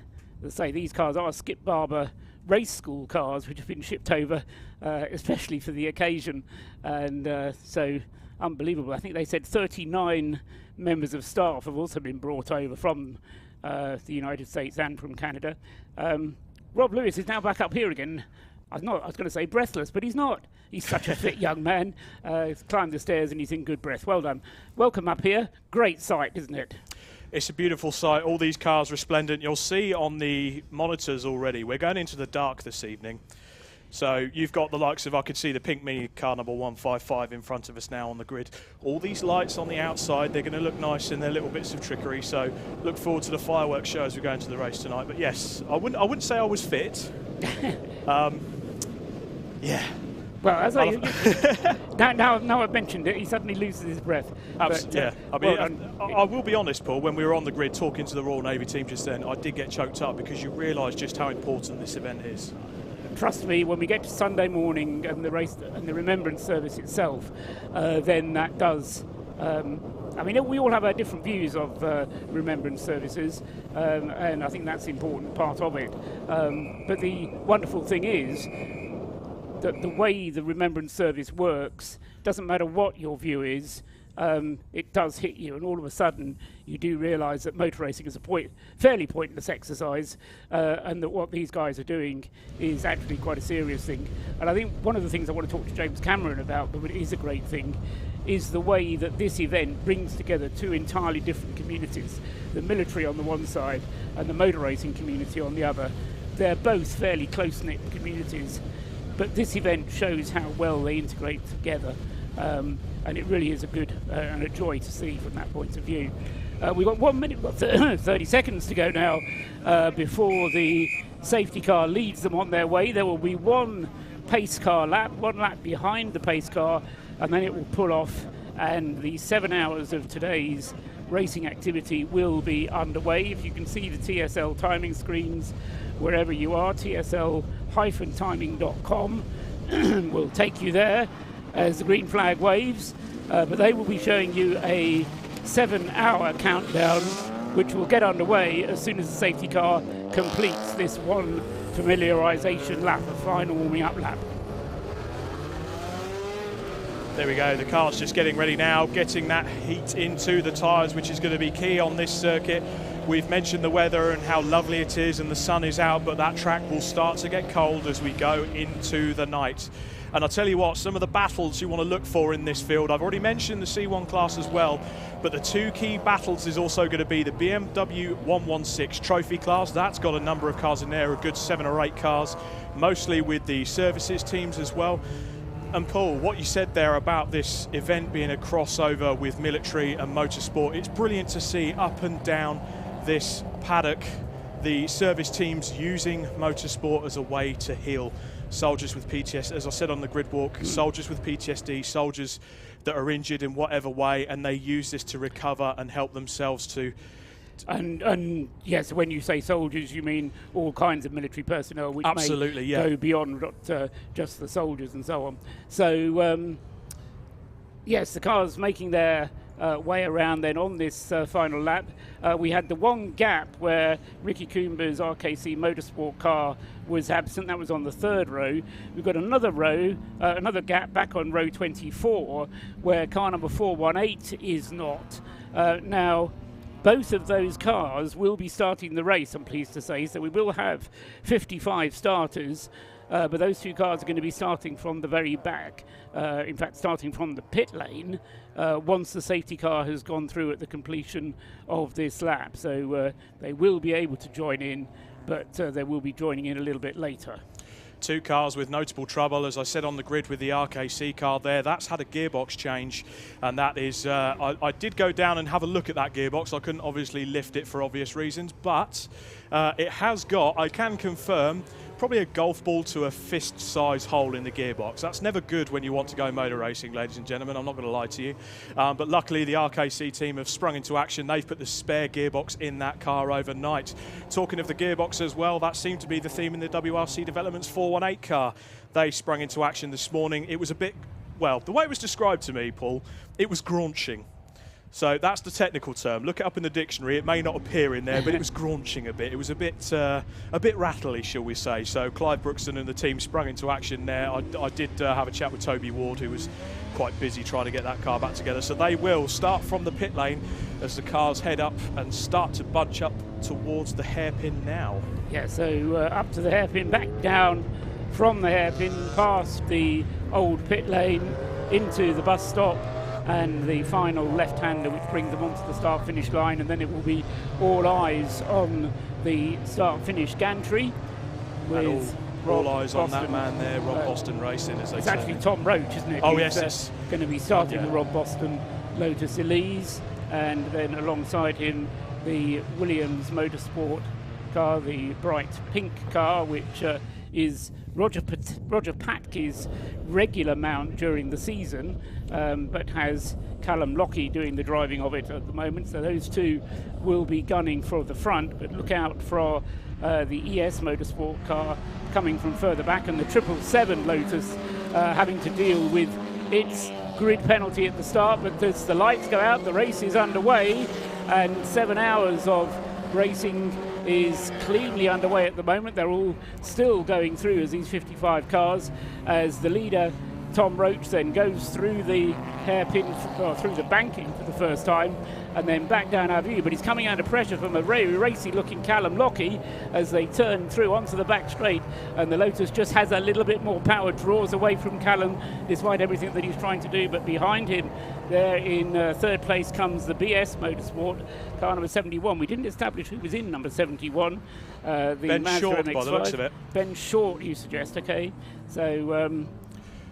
I say, these cars are Skip Barber race school cars, which have been shipped over especially for the occasion, and so unbelievable. I think they said 39 members of staff have also been brought over from the United States and from Canada. Rob Lewis is now back up here again. I was going to say breathless, but he's not. He's such a fit young man. He's climbed the stairs and he's in good breath. Well done. Welcome up here. Great sight, isn't it? It's a beautiful sight. All these cars resplendent. You'll see on the monitors already, we're going into the dark this evening. So you've got the likes of, I could see the pink Mini car number 155 in front of us now on the grid. All these lights on the outside, they're going to look nice in their little bits of trickery. So look forward to the fireworks show as we go into the race tonight. But yes, I wouldn't say I was fit. Yeah. Well, as now I've mentioned it, he suddenly loses his breath. Absolutely, yeah. I mean, I will be honest, Paul, when we were on the grid talking to the Royal Navy team just then, I did get choked up because you realise just how important this event is. Trust me, when we get to Sunday morning and the race and the Remembrance service itself, then that does. I mean, we all have our different views of Remembrance services, and I think that's an important part of it. But the wonderful thing is that the way the Remembrance service works, doesn't matter what your view is, it does hit you, and all of a sudden you do realise that motor racing is a fairly pointless exercise, and that what these guys are doing is actually quite a serious thing. And I think one of the things I want to talk to James Cameron about, but it is a great thing, is the way that this event brings together two entirely different communities, the military on the one side and the motor racing community on the other. They're both fairly close-knit communities, but this event shows how well they integrate together, and it really is a good and a joy to see from that point of view. We've got 1 minute, 30 seconds to go now before the safety car leads them on their way. There will be one pace car lap, one lap behind the pace car, and then it will pull off, and the 7 hours of today's racing activity will be underway. If you can see the TSL timing screens wherever you are, tsl-timing.com will take you there as the green flag waves, but they will be showing you a 7-hour countdown which will get underway as soon as the safety car completes this one familiarisation lap, a final warming up lap. There we go, the car's just getting ready now, getting that heat into the tyres, which is going to be key on this circuit. We've mentioned the weather and how lovely it is and the sun is out, but that track will start to get cold as we go into the night. And I'll tell you what, some of the battles you want to look for in this field, I've already mentioned the C1 class as well, but the two key battles is also going to be the BMW 116 trophy class. That's got a number of cars in there, a good 7 or 8 cars, mostly with the services teams as well. And Paul, what you said there about this event being a crossover with military and motorsport, it's brilliant to see up and down this paddock the service teams using motorsport as a way to heal soldiers with PTSD, as I said on the grid walk, soldiers with PTSD, soldiers that are injured in whatever way, and they use this to recover and help themselves to. And yes, when you say soldiers, you mean all kinds of military personnel, which absolutely, may go beyond just the soldiers and so on. So yes, the cars making their way around then on this final lap. We had the one gap where Ricky Coomber's RKC Motorsport car was absent. That was on the 3rd row. We've got another row, another gap back on row 24 where car number 418 is not. Now, both of those cars will be starting the race, I'm pleased to say. So we will have 55 starters, but those 2 cars are going to be starting from the very back. In fact, starting from the pit lane once the safety car has gone through at the completion of this lap. So they will be able to join in, but they will be joining in a little bit later. 2 cars with notable trouble, as I said on the grid with the RKC car there. That's had a gearbox change, and that is, I did go down and have a look at that gearbox. I couldn't obviously lift it for obvious reasons, but it has got, I can confirm, probably a golf ball to a fist-size hole in the gearbox. That's never good when you want to go motor racing, ladies and gentlemen. I'm not going to lie to you. But luckily, the RKC team have sprung into action. They've put the spare gearbox in that car overnight. Talking of the gearbox as well, that seemed to be the theme in the WRC Developments 418 car. They sprung into action this morning. It was a bit, well, the way it was described to me, Paul, it was graunching. So that's the technical term. Look it up in the dictionary. It may not appear in there, but it was graunching a bit. It was a bit rattly, shall we say. So Clive Brookston and the team sprung into action there. I did have a chat with Toby Ward, who was quite busy trying to get that car back together. So they will start from the pit lane as the cars head up and start to bunch up towards the hairpin now. Yeah, so up to the hairpin, back down from the hairpin, past the old pit lane, into the bus stop, and the final left-hander, which brings them onto the start-finish line, and then it will be all eyes on the start-finish gantry with all eyes on that man there, Rob Boston Racing, as they say. It's actually Tom Roach, isn't it? Oh, yes, it's going to be starting the Rob Boston Lotus Elise, and then alongside him the Williams Motorsport car, the bright pink car, which is Roger Patke's regular mount during the season, but has Callum Lockie doing the driving of it at the moment. So those 2 will be gunning for the front, but look out for the ES Motorsport car coming from further back, and the 777 Lotus having to deal with its grid penalty at the start. But as the lights go out, the race is underway, and 7 hours of racing is cleanly underway at the moment. They're all still going through as these 55 cars, as the leader Tom Roach then goes through the hairpin, or through the banking for the first time, and then back down our view. But he's coming under pressure from a very racy looking Callum Lockie as they turn through onto the back straight, and the Lotus just has a little bit more power, draws away from Callum despite everything that he's trying to do. But behind him there in third place comes the BS Motorsport car number 71. We didn't establish who was in number 71. The Ben Mazda Short, MX5. by the looks of it. Ben Short, you suggest, okay. So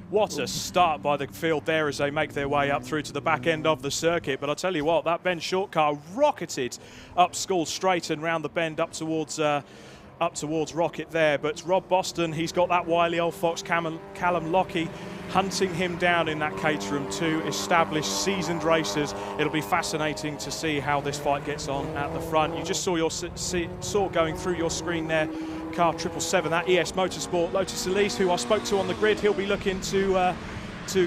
what a start by the field there as they make their way up through to the back end of the circuit. But I'll tell you what, that Ben Short car rocketed up Skull Straight and round the bend up towards Rocket there. But Rob Boston, he's got that wily old fox Callum Lockie hunting him down in that Caterham, 2 established seasoned racers. It'll be fascinating to see how this fight gets on at the front. You just saw going through your screen there, car 777, that ES Motorsport Lotus Elise, who I spoke to on the grid. He'll be looking to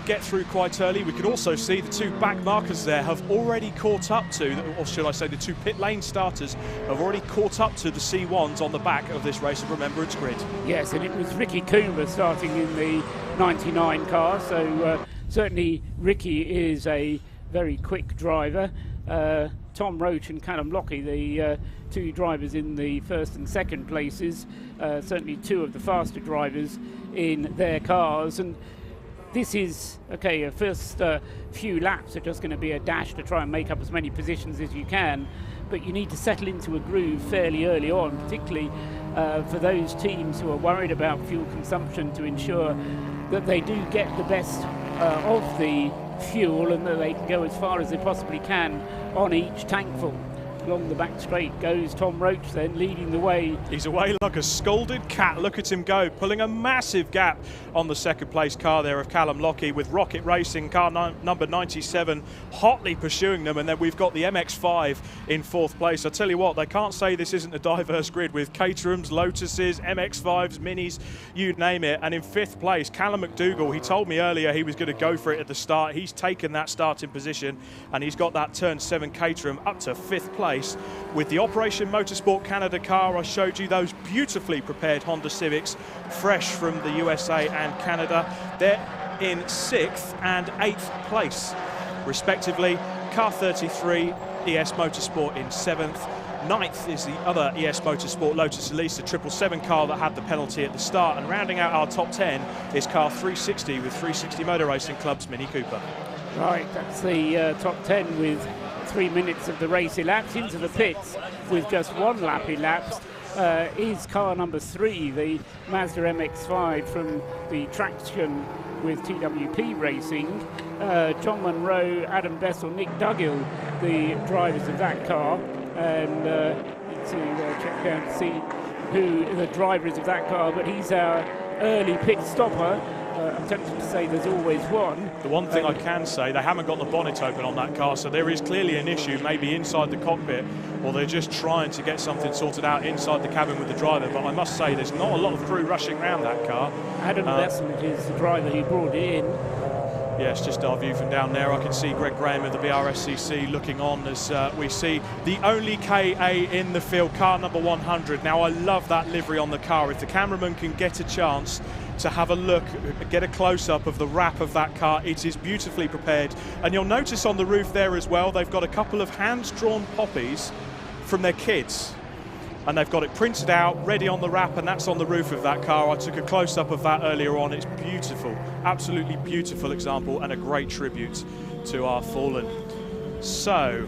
get through quite early. We could also see the 2 back markers there have already caught up to, or should I say the 2 pit lane starters have already caught up to the C1s on the back of this Race of Remembrance grid. Yes, and it was Ricky Coomer starting in the 99 car, so certainly Ricky is a very quick driver. Tom Roach and Callum Lockie, the 2 drivers in the first and second places, certainly 2 of the faster drivers in their cars. And this is, okay, a first few laps are just going to be a dash to try and make up as many positions as you can, but you need to settle into a groove fairly early on, particularly for those teams who are worried about fuel consumption, to ensure that they do get the best of the fuel and that they can go as far as they possibly can on each tankful. Along the back straight goes Tom Roach then, leading the way. He's away like a scalded cat. Look at him go, pulling a massive gap on the second place car there of Callum Lockie, with Rocket Racing car number 97 hotly pursuing them. And then we've got the MX5 in 4th place. I tell you what, they can't say this isn't a diverse grid with Caterhams, Lotuses, MX5s, Minis, you name it. And in 5th place, Callum McDougall, he told me earlier he was going to go for it at the start. He's taken that starting position and he's got that turn 7 Caterham up to 5th place. With the Operation Motorsport Canada car, I showed you those beautifully prepared Honda Civics, fresh from the USA and Canada. They're in 6th and 8th place, respectively. Car 33 ES Motorsport in 7th. 9th is the other ES Motorsport Lotus Elise, the 777 car that had the penalty at the start. And rounding out our top 10 is car 360 with 360 Motor Racing Club's Mini Cooper. Right, that's the top 10 with 3 minutes of the race elapsed. Into the pits with just 1 lap elapsed is car number 3, the Mazda MX5 from the Traction with TWP Racing. John Munro, Adam Bessel, Nick Duggill, the drivers of that car. And to check down to see who the driver is of that car, but he's our early pit stopper. I'm tempted to say there's always one. The one thing I can say, they haven't got the bonnet open on that car, so there is clearly an issue, maybe inside the cockpit, or they're just trying to get something sorted out inside the cabin with the driver. But I must say, there's not a lot of crew rushing around that car. Adam Besant is the driver who brought it in. Yes, just our view from down there. I can see Greg Graham of the BRSCC looking on as we see the only KA in the field, car number 100. Now, I love that livery on the car. If the cameraman can get a chance to have a look, get a close-up of the wrap of that car, it is beautifully prepared. And you'll notice on the roof there as well, they've got a couple of hand-drawn poppies from their kids. And they've got it printed out, ready on the wrap, and that's on the roof of that car. I took a close-up of that earlier on. It's beautiful, absolutely beautiful example, and a great tribute to our fallen. So,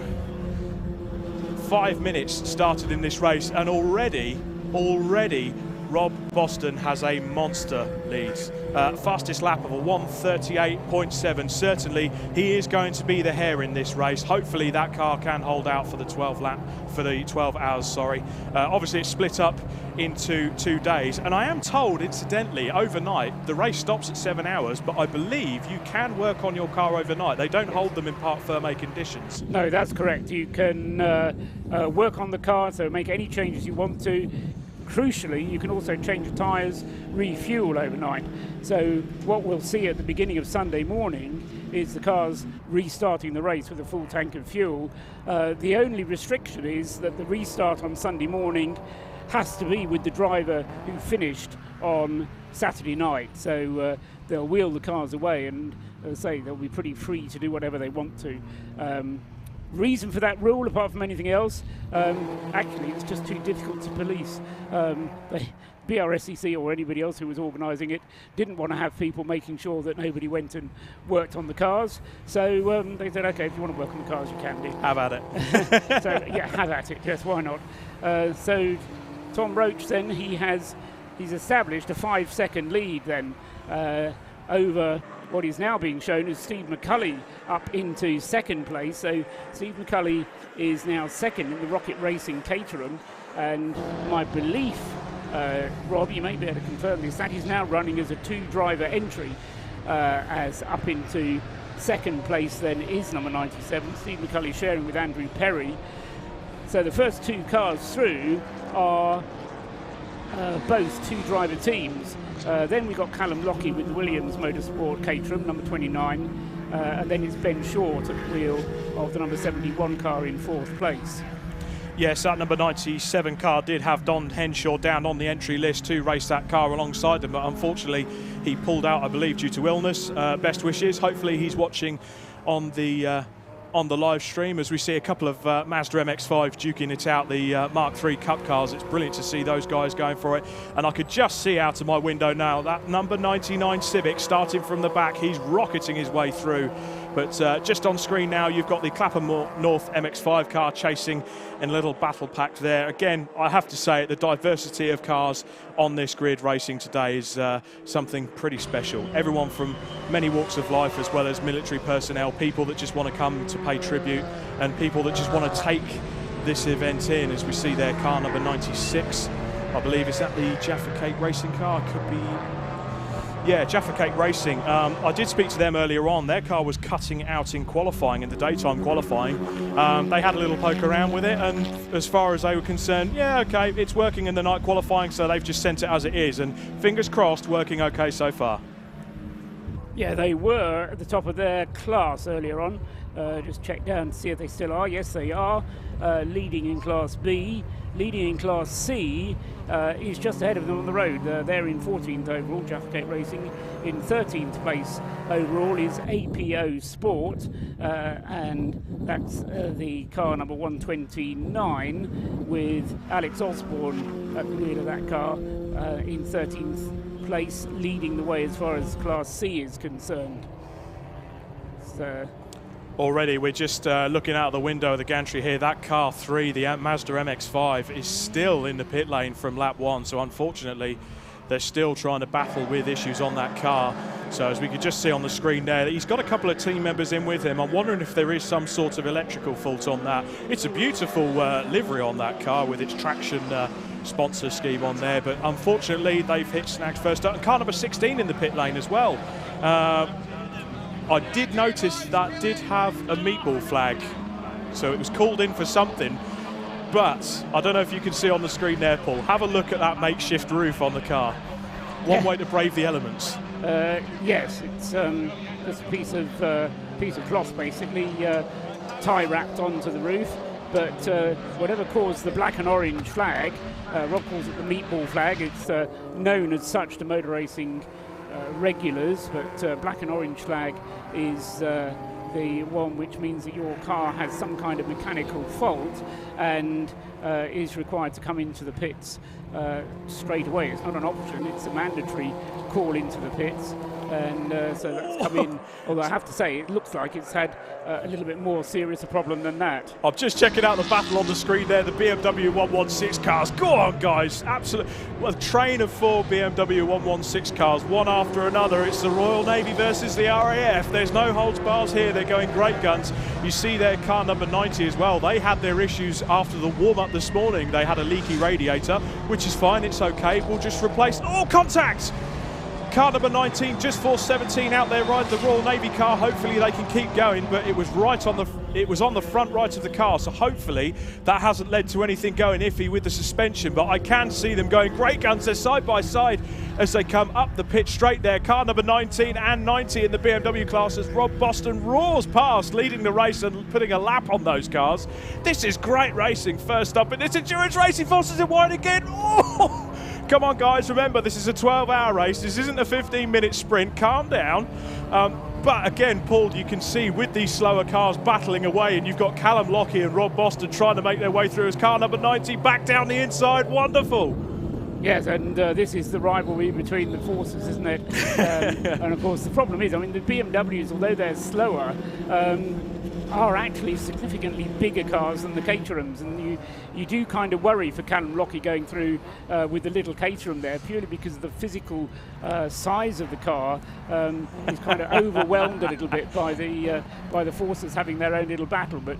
5 minutes started in this race, and already, Rob Boston has a monster lead. Fastest lap of a 1:38.7. Certainly, he is going to be the hare in this race. Hopefully, that car can hold out for the 12 hours. Obviously, it's split up into 2 days, and I am told, incidentally, overnight the race stops at 7 hours. But I believe you can work on your car overnight. They don't hold them in parc fermé conditions. No, that's correct. You can work on the car, so make any changes you want to. Crucially, you can also change the tyres, refuel overnight. So what we'll see at the beginning of Sunday morning is the cars restarting the race with a full tank of fuel. The only restriction is that the restart on Sunday morning has to be with the driver who finished on Saturday night. So they'll wheel the cars away, and as I say, they'll be pretty free to do whatever they want to. Reason for that rule, apart from anything else, actually it's just too difficult to police. BRSCC or anybody else who was organising it didn't want to have people making sure that nobody went and worked on the cars. So they said, OK, if you want to work on the cars, you can do. Have at it. So yeah, have at it. Yes, why not? So Tom Roach then, he's established a 5-second lead then over what is now being shown as Steve McCulley up into second place. So Steve McCulley is now second in the Rocket Racing Caterham, and my belief, Rob, you may be able to confirm this, that is now running as a 2-driver entry, as up into second place then is number 97, Steve McCulley sharing with Andrew Perry. So the first 2 cars through are both 2-driver teams. Then we've got Callum Lockie with the Williams Motorsport Caterham, number 29, and then it's Ben Short at the wheel of the number 71 car in 4th place. Yes, that number 97 car did have Don Henshaw down on the entry list to race that car alongside them, but unfortunately he pulled out, I believe, due to illness. Best wishes. Hopefully he's watching on the live stream as we see a couple of Mazda MX5 duking it out, the Mark III Cup cars. It's brilliant to see those guys going for it. And I could just see out of my window now that number 99 Civic starting from the back. He's rocketing his way through. But just on screen now, you've got the Clapham North MX5 car chasing in a little battle pack there. Again, I have to say, the diversity of cars on this grid racing today is something pretty special. Everyone from many walks of life, as well as military personnel, people that just want to come to pay tribute, and people that just want to take this event in, as we see there, car number 96. I believe, is that the Jaffa Cake Racing car? Could be... Yeah, Jaffa Cake Racing. I did speak to them earlier on. Their car was cutting out in qualifying, in the daytime qualifying. They had a little poke around with it, and as far as they were concerned, yeah, okay, it's working in the night qualifying, so they've just sent it as it is, and fingers crossed, working okay so far. Yeah, they were at the top of their class earlier on. Just check down to see if they still are. Yes, they are. Leading in Class B. Leading in Class C is just ahead of them on the road. They're in 14th overall. Jaffa Racing in 13th place overall is APO Sport, and that's the car number 129 with Alex Osborne at the wheel of that car in 13th place, leading the way as far as Class C is concerned. So already we're just looking out the window of the gantry here. That car 3, the Mazda MX5, is still in the pit lane from lap 1, so unfortunately they're still trying to battle with issues on that car. So as we could just see on the screen there, he's got a couple of team members in with him. I'm wondering if there is some sort of electrical fault on that. It's a beautiful livery on that car with its traction sponsor scheme on there, but unfortunately they've hit snags first up. And car number 16 in the pit lane as well. I did notice that did have a meatball flag, so it was called in for something, but I don't know if you can see on the screen there, Paul. Have a look at that makeshift roof on the car. One way to brave the elements. Yes, it's just a piece of cloth basically, tie wrapped onto the roof. But whatever caused the black and orange flag, Rob calls it the meatball flag. It's known as such to motor racing regulars, but black and orange flag is the one which means that your car has some kind of mechanical fault and is required to come into the pits straight away. It's not an option, it's a mandatory call into the pits, and so that's come in, although I have to say it looks like it's had a little bit more serious a problem than that. I'm just checking out the battle on the screen there, the BMW 116 cars. Go on, guys, absolutely. Well, a train of 4 BMW 116 cars, one after another. It's the Royal Navy versus the RAF. There's no holds bars here, they're going great guns. You see their car number 90 as well. They had their issues after the warm-up this morning. They had a leaky radiator, which is fine, it's okay. We'll just replace, oh, contact! Car number 19, just 417 out there riding the Royal Navy car. Hopefully they can keep going, but it was on the front right of the car, so hopefully that hasn't led to anything going iffy with the suspension. But I can see them going great guns. They're side by side as they come up the pitch straight there. Car number 19 and 90 in the BMW class as Rob Boston roars past, leading the race and putting a lap on those cars. This is great racing. First up in this endurance racing, forces it wide again. Oh! Come on, guys, remember, this is a 12-hour race. This isn't a 15-minute sprint. Calm down. But again, Paul, you can see with these slower cars battling away, and you've got Callum Lockie and Rob Boston trying to make their way through as car number 90 back down the inside. Wonderful. Yes, and this is the rivalry between the forces, isn't it? And of course, the problem is, I mean, the BMWs, although they're slower, are actually significantly bigger cars than the Caterhams, and you do kind of worry for Callum Lockie going through with the little Caterham there, purely because of the physical size of the car. He's kind of overwhelmed a little bit by the forces having their own little battle, but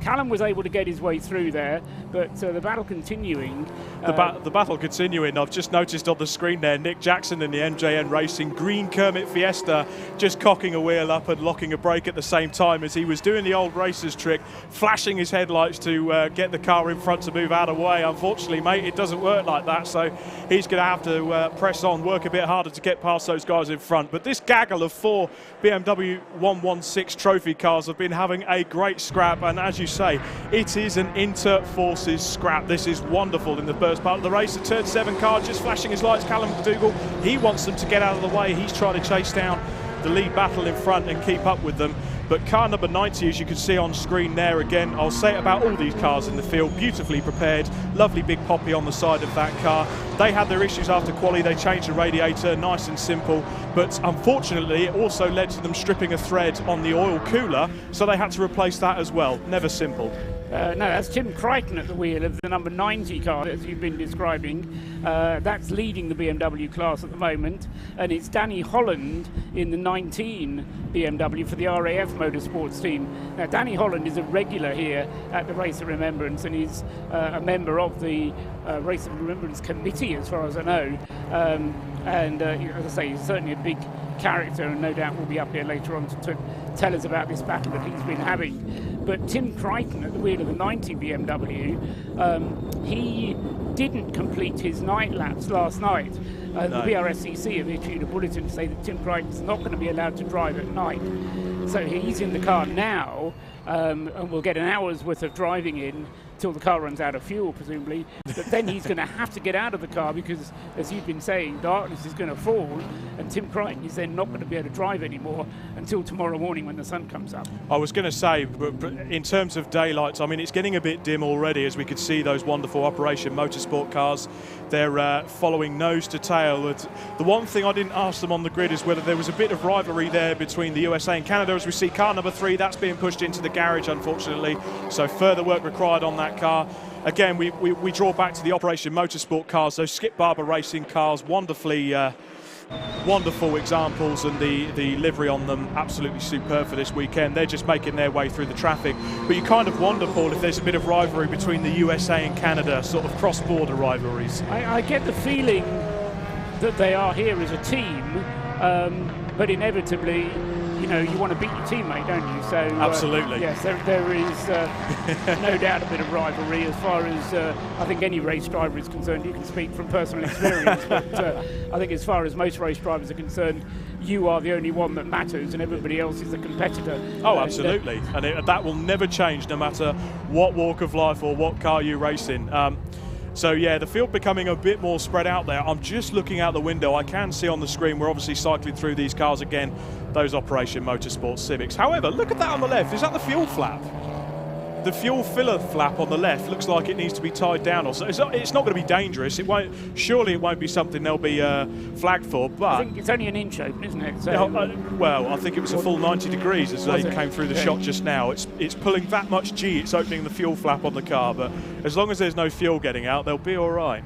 Callum was able to get his way through there, but the battle continuing. The battle continuing. I've just noticed on the screen there, Nick Jackson in the MJN Racing green Kermit Fiesta just cocking a wheel up and locking a brake at the same time as he was doing the old racer's trick, flashing his headlights to get the car in front to move out of the way. Unfortunately, mate, it doesn't work like that, so he's going to have to press on, work a bit harder to get past those guys in front. But this gaggle of 4 BMW 116 trophy cars have been having a great scrap, and as you say, it is an inter-forces scrap. This is wonderful in the first part of the race. The turn 7 car just flashing his lights. Callum Dougal, he wants them to get out of the way. He's trying to chase down the lead battle in front and keep up with them. But car number 90, as you can see on screen there again, I'll say it about all these cars in the field, beautifully prepared, lovely big poppy on the side of that car. They had their issues after quali, they changed the radiator, nice and simple, but unfortunately it also led to them stripping a thread on the oil cooler, so they had to replace that as well. Never simple. No, that's Tim Crichton at the wheel of the number 90 car, as you've been describing. That's leading the BMW class at the moment, and it's Danny Holland in the 19 BMW for the RAF Motorsports team. Now, Danny Holland is a regular here at the Race of Remembrance, and he's a member of the Race of Remembrance committee, as far as I know. And as I say, he's certainly a big character, and no doubt will be up here later on to tell us about this battle that he's been having. But Tim Crichton at the wheel of the 90 BMW, he didn't complete his night laps last night. The BRSCC have issued a bulletin to say that Tim Crichton's not going to be allowed to drive at night. So he's in the car now, and we'll get an hour's worth of driving in till the car runs out of fuel, presumably. But then he's going to have to get out of the car because, as you've been saying, darkness is going to fall, and Tim Crichton is then not going to be able to drive anymore until tomorrow morning when the sun comes up. I was going to say, but in terms of daylights, I mean, it's getting a bit dim already, as we could see those wonderful Operation Motorsport cars. They're following nose to tail. The one thing I didn't ask them on the grid is whether there was a bit of rivalry there between the USA and Canada. As we see car number 3, that's being pushed into the garage, unfortunately, so further work required on that car. Again, we draw back to the Operation Motorsport cars, those Skip Barber Racing cars, wonderfully wonderful examples, and the livery on them absolutely superb for this weekend. They're just making their way through the traffic, but you kind of wonder, Paul, if there's a bit of rivalry between the USA and Canada, sort of cross-border rivalries. I get the feeling that they are here as a team, but inevitably, you know, you want to beat your teammate, don't you? So absolutely. Yes, there is no doubt a bit of rivalry as far as I think any race driver is concerned. You can speak from personal experience, but I think as far as most race drivers are concerned, you are the only one that matters, and everybody else is a competitor. Oh, absolutely, and that will never change, no matter what walk of life or what car you race in. So yeah, the field becoming a bit more spread out there. I'm just looking out the window. I can see on the screen, we're obviously cycling through these cars again, those Operation Motorsport Civics. However, look at that on the left. Is that the fuel flap? The fuel filler flap on the left looks like it needs to be tied down, or so. It's not going to be dangerous. Surely it won't be something they'll be flagged for. But I think it's only an inch open, isn't it? So, well, I think it was a full 90 degrees as they came through the shot just now. It's pulling that much G. It's opening the fuel flap on the car. But as long as there's no fuel getting out, they'll be all right.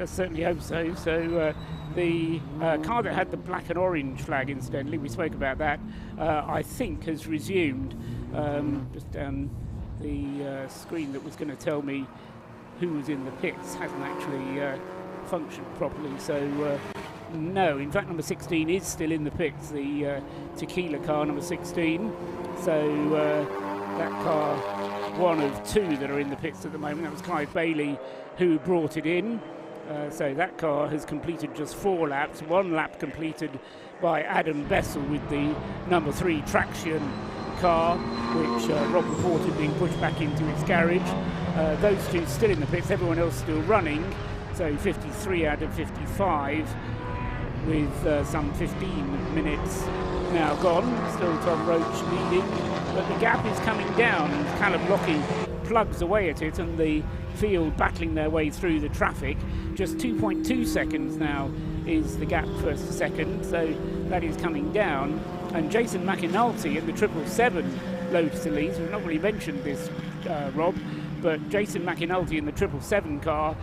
I certainly hope so. So the car that had the black and orange flag, incidentally, we spoke about that, I think has resumed. Just down the screen that was going to tell me who was in the pits hasn't actually functioned properly. So no, in fact, number 16 is still in the pits, the Tequila car, number 16. So that car, one of two that are in the pits at the moment. That was Clive Bailey who brought it in. So that car has completed just 4 laps, 1 lap completed by Adam Bessel with the number 3 traction car, which Rob reported being pushed back into its garage. Those two still in the pits, everyone else still running. So 53 out of 55 with some 15 minutes now gone. Still Tom Roach leading, but the gap is coming down, and Callum Lockie plugs away at it, and the field battling their way through the traffic. Just 2.2 seconds now is the gap first to second, so that is coming down. And Jason McAnulty in the 777 Lotus Elises, we've not really mentioned this, Rob, but Jason McAnulty in the 777 car,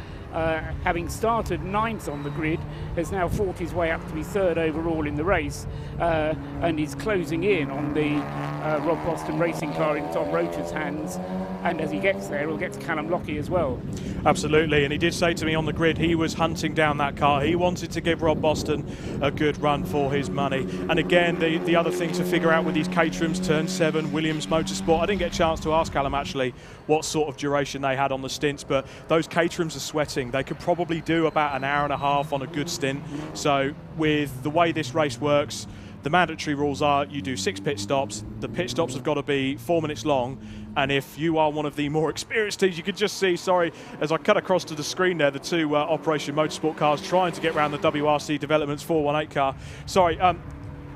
having started 9th on the grid, has now fought his way up to be 3rd overall in the race, and is closing in on the Rob Boston racing car in Tom Roach's hands. And as he gets there, he'll get to Callum Lockie as well. Absolutely, and he did say to me on the grid he was hunting down that car. He wanted to give Rob Boston a good run for his money. And again, the other thing to figure out with these Caterhams, Turn 7, Williams Motorsport, I didn't get a chance to ask Callum actually what sort of duration they had on the stints, but those Caterhams are sweating. They could probably do about an hour and a half on a good stint. So with the way this race works, the mandatory rules are you do 6 pit stops. The pit stops have got to be 4 minutes long. And if you are one of the more experienced teams, you could just see, sorry, as I cut across to the screen there, the 2 Operation Motorsport cars trying to get around the WRC Developments 418 car. Sorry,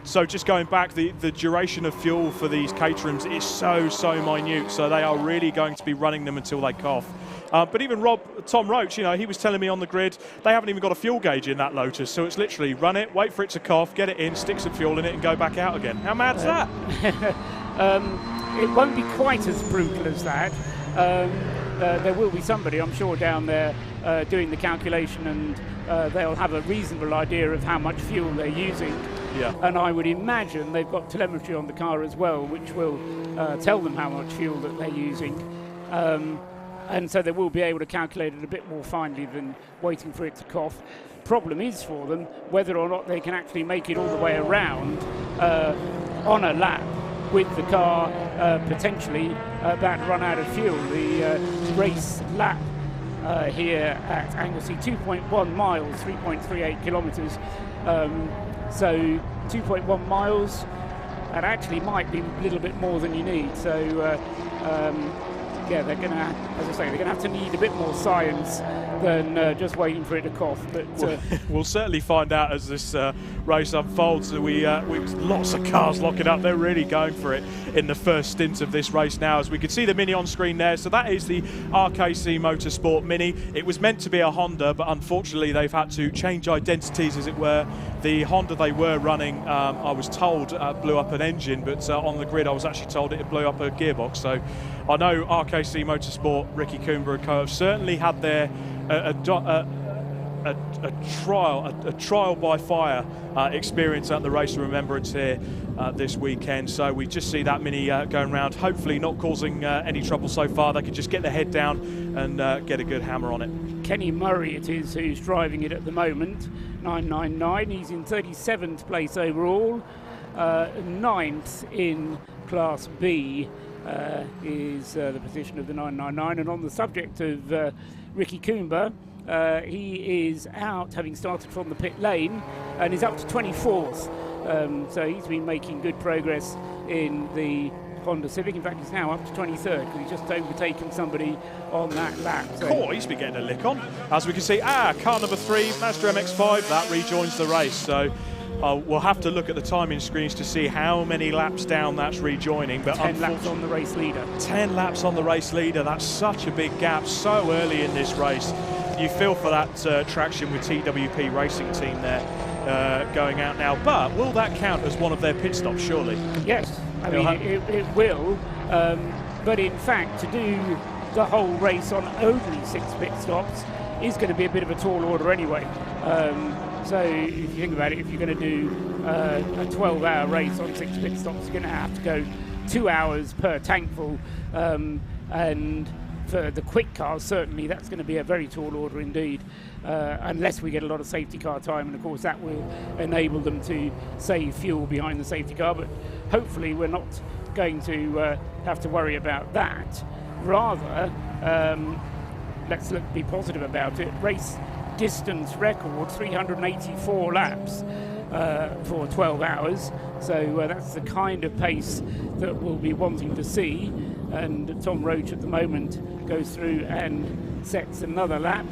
so just going back, the duration of fuel for these Caterhams is so minute, so they are really going to be running them until they cough. But even Tom Roach, you know, he was telling me on the grid, they haven't even got a fuel gauge in that Lotus, so it's literally run it, wait for it to cough, get it in, stick some fuel in it and go back out again. How mad's that? It won't be quite as brutal as that. There will be somebody, I'm sure, down there doing the calculation, and they'll have a reasonable idea of how much fuel they're using. Yeah. And I would imagine they've got telemetry on the car as well, which will tell them how much fuel that they're using. and so they will be able to calculate it a bit more finely than waiting for it to cough. Problem is for them whether or not they can actually make it all the way around on a lap with the car potentially about to run out of fuel. The race lap here at Anglesey, 2.1 miles, 3.38 kilometres. So 2.1 miles, that actually might be a little bit more than you need. So yeah, they're going to, as I say, they're going to have to need a bit more science than just waiting for it to cough. But we'll certainly find out as this race unfolds. We lots of cars locking up. They're really going for it in the first stint of this race now, as we can see the Mini on screen there. So that is the RKC Motorsport Mini. It was meant to be a Honda, but unfortunately they've had to change identities, as it were. The Honda they were running, I was told, blew up an engine, but on the grid I was actually told it blew up a gearbox. So I know RKC Motorsport, Ricky Coomber and co have certainly had their a trial by fire experience at the Race of Remembrance here this weekend. So we just see that Mini going round, hopefully not causing any trouble so far. They can just get their head down and get a good hammer on it. Kenny Murray it is who's driving it at the moment, 999. He's in 37th place overall, 9th in Class B. Is the position of the 999. And on the subject of Ricky Coomber, he is out, having started from the pit lane, and is up to 24th. So he's been making good progress in the Honda Civic. In fact, he's now up to 23rd because he's just overtaken somebody on that lap. So He's been getting a lick on. As we can see, car number 3, Mazda MX5, that rejoins the race. So we'll have to look at the timing screens to see how many laps down that's rejoining. But 10 laps on the race leader. 10 laps on the race leader. That's such a big gap so early in this race. You feel for that traction with TWP Racing Team there going out now. But will that count as one of their pit stops, surely? Yes, I mean, it will. But in fact, to do the whole race on only 6 pit stops is going to be a bit of a tall order anyway. So if you think about it, if you're going to do a 12-hour race on 6 pit stops, you're going to have to go 2 hours per tankful. And for the quick cars, certainly that's going to be a very tall order indeed, unless we get a lot of safety car time. And of course that will enable them to save fuel behind the safety car. But hopefully we're not going to have to worry about that. Rather, let's be positive about it. Race distance record, 384 laps for 12 hours. So that's the kind of pace that we'll be wanting to see. And Tom Roach at the moment goes through and sets another lap.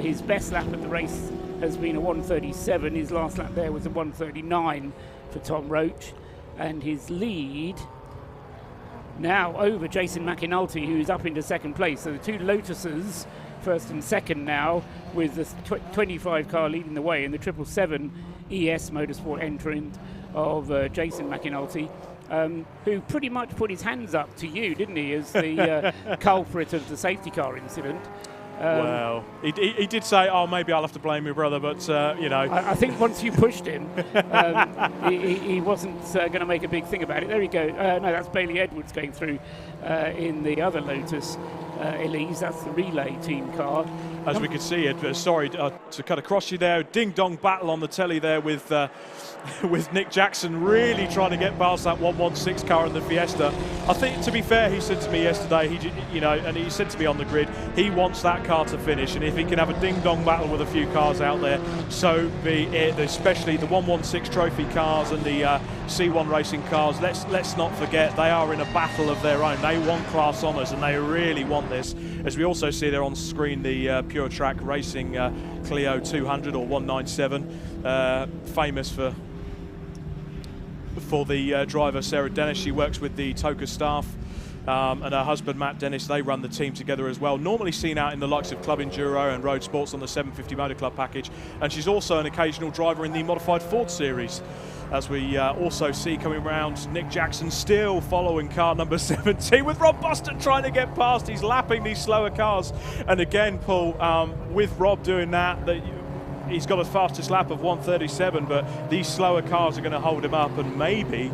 His best lap at the race has been a 1:37. His last lap there was a 1:39 for Tom Roach. And his lead now over Jason McAnulty, who's up into second place. So the two Lotuses, first and second now, with the 25 car leading the way, and the 777 ES Motorsport entrant of Jason McAnulty, who pretty much put his hands up to you, didn't he, as the culprit of the safety car incident. Well, he did say, oh, maybe I'll have to blame my brother, but, you know. I think once you pushed him, he wasn't going to make a big thing about it. There you go. No, that's Bailey Edwards going through in the other Lotus Elise. That's the relay team car. As we could see, sorry to cut across you there, ding-dong battle on the telly there with Nick Jackson really trying to get past that 116 car in the Fiesta. I think, to be fair, he said to me yesterday, and he said to me on the grid, he wants that car to finish, and if he can have a ding-dong battle with a few cars out there, so be it. Especially the 116 trophy cars and the C1 racing cars. Let's not forget, they are in a battle of their own. They want class honours, and they really want this. As we also see there on screen, the Pure Track Racing Clio 200 or 197, famous for the driver Sarah Dennis. She works with the TOCA staff, and her husband Matt Dennis. They run the team together as well, normally seen out in the likes of Club Enduro and Road Sports on the 750 Motor Club package, and she's also an occasional driver in the modified Ford series. As we also see coming around, Nick Jackson still following car number 17, with Rob Boston trying to get past. He's lapping these slower cars, and again, Paul, with Rob doing that, he's got a fastest lap of 1:37, but these slower cars are going to hold him up, and maybe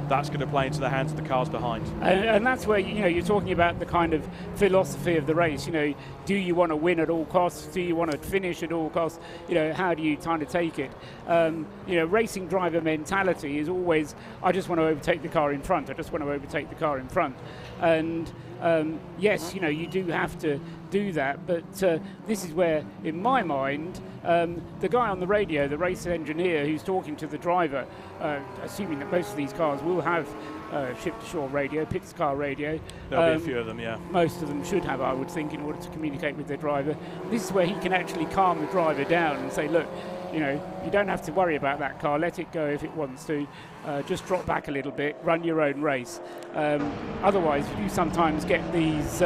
that's going to play into the hands of the cars behind. And that's where, you know, you're talking about the kind of philosophy of the race. You know, do you want to win at all costs? Do you want to finish at all costs? You know, how do you kind of take it? You know, racing driver mentality is always, I just want to overtake the car in front. I just want to overtake the car in front. And yes, you know, you do have to do that, but this is where, in my mind, the guy on the radio, the race engineer who's talking to the driver, assuming that most of these cars will have ship-to-shore radio, pits car radio. There'll be a few of them, yeah. Most of them should have, I would think, in order to communicate with their driver. This is where he can actually calm the driver down and say, look, you know, you don't have to worry about that car. Let it go if it wants to. Just drop back a little bit. Run your own race. Otherwise, you do sometimes get these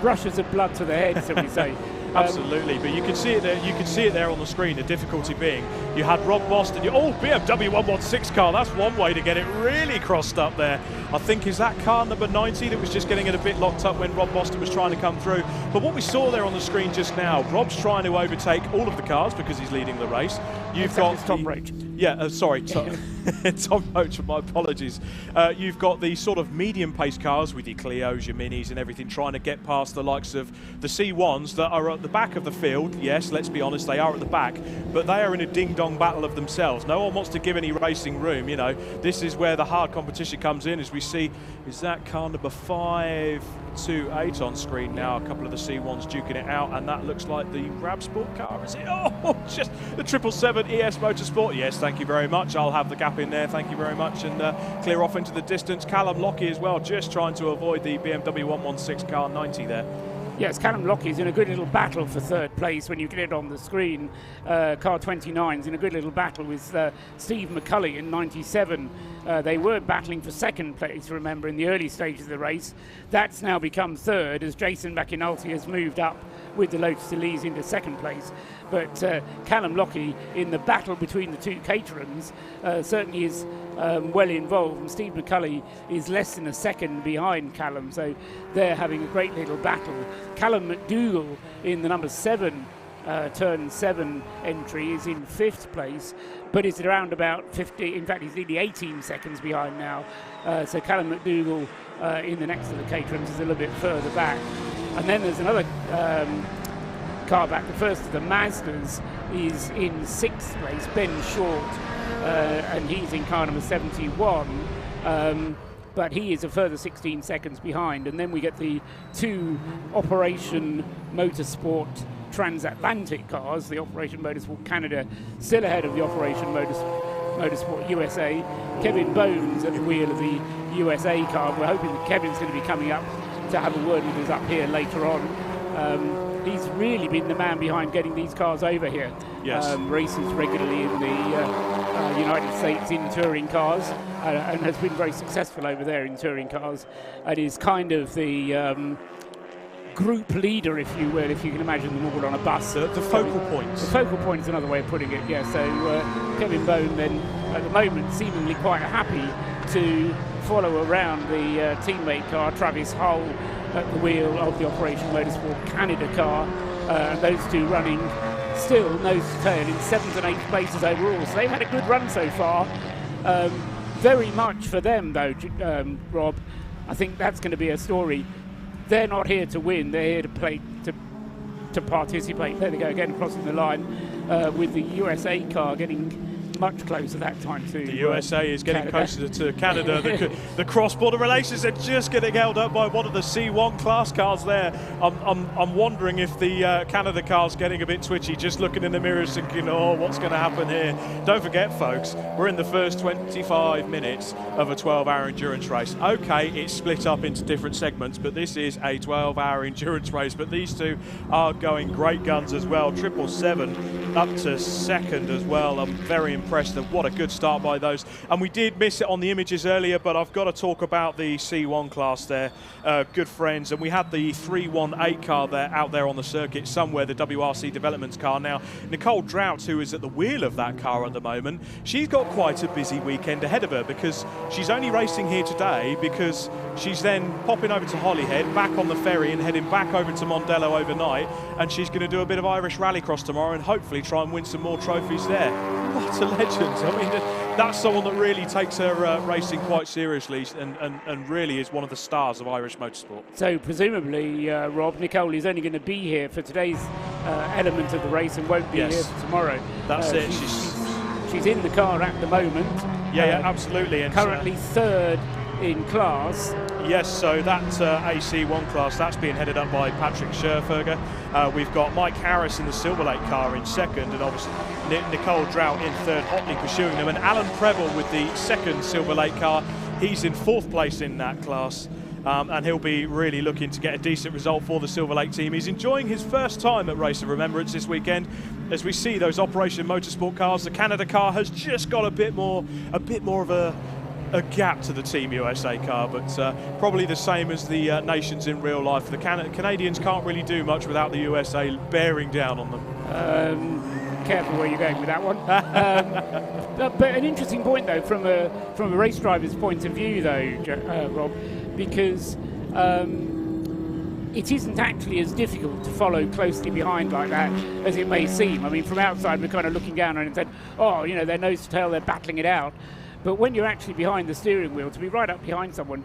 rushes of blood to the head, so we say. Absolutely, but you can see it there. You can see it there on the screen. The difficulty being, you had Rob Boston. BMW 116 car. That's one way to get it really crossed up there. I think is that car number 90 that was just getting it a bit locked up when Rob Boston was trying to come through. But what we saw there on the screen just now, Rob's trying to overtake all of the cars because he's leading the race. You've got Tom Roach. Yeah, sorry, Tom Roach, my apologies. You've got the sort of medium-paced cars with your Clios, your Minis and everything, trying to get past the likes of the C1s that are at the back of the field. Yes, let's be honest, they are at the back, but they are in a ding-dong battle of themselves. No one wants to give any racing room, you know. This is where the hard competition comes in, as we see, is that car number 528 on screen now, a couple of the C1s duking it out, and that looks like the Rab Sport car, is it? Oh, just the 777 ES Motorsport. Yes, thank you very much. I'll have the gap in there, thank you very much, and clear off into the distance. Callum Lockie as well, just trying to avoid the BMW 116 car 90 there. Yes, Callum Lockie's in a good little battle for third place when you get it on the screen. Car 29's in a good little battle with Steve McCulley in 97. They were battling for second place, remember, in the early stages of the race. That's now become third as Jason McInulty has moved up with the Lotus Elises into second place. But Callum Lockie, in the battle between the two Caterhams, certainly is well involved. And Steve McCulley is less than a second behind Callum, so they're having a great little battle. Callum McDougall in the number 7 turn 7 entry is in 5th place, but is around about 50, in fact he's nearly 18 seconds behind now. So Callum McDougall in the next to the Caterhams is a little bit further back. And then there's another car back, the first of the Mazdas is in 6th place, Ben Short, and he's in car number 71. But he is a further 16 seconds behind. And then we get the two Operation Motorsport transatlantic cars, the Operation Motorsport Canada still ahead of the Operation Motorsport USA. Kevin Bones at the wheel of the USA car. We're hoping that Kevin's going to be coming up to have a word with us up here later on. He's really been the man behind getting these cars over here. Yes. Races regularly in the United States in touring cars and has been very successful over there in touring cars, and is kind of the group leader, if you will, if you can imagine them all on a bus. The focal points. The focal point is another way of putting it, yeah. So Kevin Bone then, at the moment, seemingly quite happy to follow around the teammate car, Travis Hull, at the wheel of the Operation Motorsport Canada car, and those two running still nose to tail in 7th and 8th places overall. So they've had a good run so far. Very much for them, though, Rob. I think that's going to be a story. They're not here to win. They're here to play, to participate. There they go again, crossing the line with the USA car getting much closer that time too. The USA is getting closer to Canada. The cross-border relations are just getting held up by one of the C1 class cars there. I'm wondering if the Canada car's getting a bit twitchy, just looking in the mirrors thinking, oh, what's going to happen here? Don't forget, folks, we're in the first 25 minutes of a 12-hour endurance race. Okay, it's split up into different segments, but this is a 12-hour endurance race. But these two are going great guns as well. 777 up to second as well. I'm very impressed. What a good start by those. And we did miss it on the images earlier, but I've got to talk about the C1 class there. Good friends. And we had the 318 car there out there on the circuit somewhere, the WRC Developments car. Now, Nicole Drought, who is at the wheel of that car at the moment, she's got quite a busy weekend ahead of her because she's only racing here today because she's then popping over to Holyhead, back on the ferry and heading back over to Mondello overnight, and she's going to do a bit of Irish rallycross tomorrow and hopefully try and win some more trophies there. What a legend. I mean, that's someone that really takes her racing quite seriously and really is one of the stars of Irish motorsport. So presumably, Rob, Nicole is only going to be here for today's element of the race and won't be here for tomorrow. That's it. She's in the car at the moment. Yeah, absolutely. And currently third in class. Yes, so that AC1 class, that's being headed up by Patrick Scherferger. We've got Mike Harris in the Silver Lake car in second, and obviously Nicole Drought in third, hotly pursuing them. And Alan Preble with the second Silver Lake car, he's in fourth place in that class. And he'll be really looking to get a decent result for the Silver Lake team. He's enjoying his first time at Race of Remembrance this weekend. As we see those Operation Motorsport cars, the Canada car has just got a bit more of a gap to the Team USA car, but probably the same as the nations in real life. The Canadians can't really do much without the USA bearing down on them. Careful where you're going with that one. But an interesting point, though, from a race driver's point of view, though, Rob, because it isn't actually as difficult to follow closely behind like that as it may seem. I mean, from outside, we're kind of looking down on it and said, oh, you know, they're nose to tail, they're battling it out. But when you're actually behind the steering wheel, to be right up behind someone,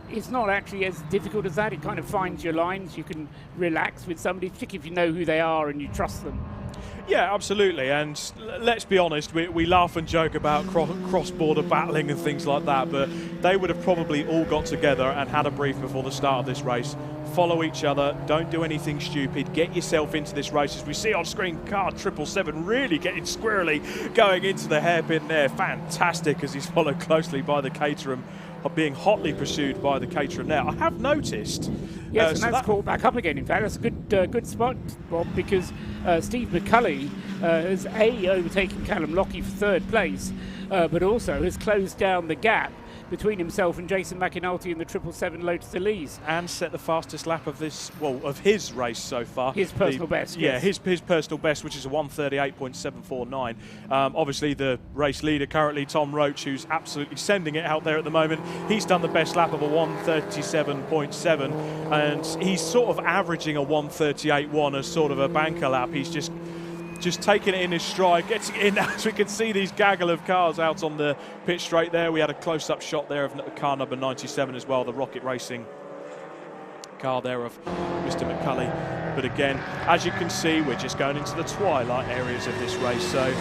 it's not actually as difficult as that. It kind of finds your lines. You can relax with somebody, particularly if you know who they are and you trust them. Yeah, absolutely. And let's be honest, we laugh and joke about cross-border battling and things like that, but they would have probably all got together and had a brief before the start of this race. Follow each other, don't do anything stupid, get yourself into this race. As we see on screen, car 777 really getting squirrely going into the hairpin there. Fantastic, as he's followed closely by the Caterham, being hotly pursued by the Caterham there. I have noticed. Yes, and that's caught back up again. In fact, that's a good spot, Bob, because Steve McCulley has overtaken Callum Lockie for third place, but also has closed down the gap between himself and Jason McInulty in the 777 Lotus Elise. And set the fastest lap of of his race so far. His personal best, yeah, yes. his personal best, which is a 1:38.749. Obviously, the race leader currently, Tom Roach, who's absolutely sending it out there at the moment. He's done the best lap of a 1:37.7, and he's sort of averaging a 1:38.1 as sort of a banker lap. He's just taking it in his stride, getting it in as we can see these gaggle of cars out on the pit straight there. We had a close-up shot there of car number 97 as well, the Rocket Racing car there of Mr. McCulley. But again, as you can see, we're just going into the twilight areas of this race, so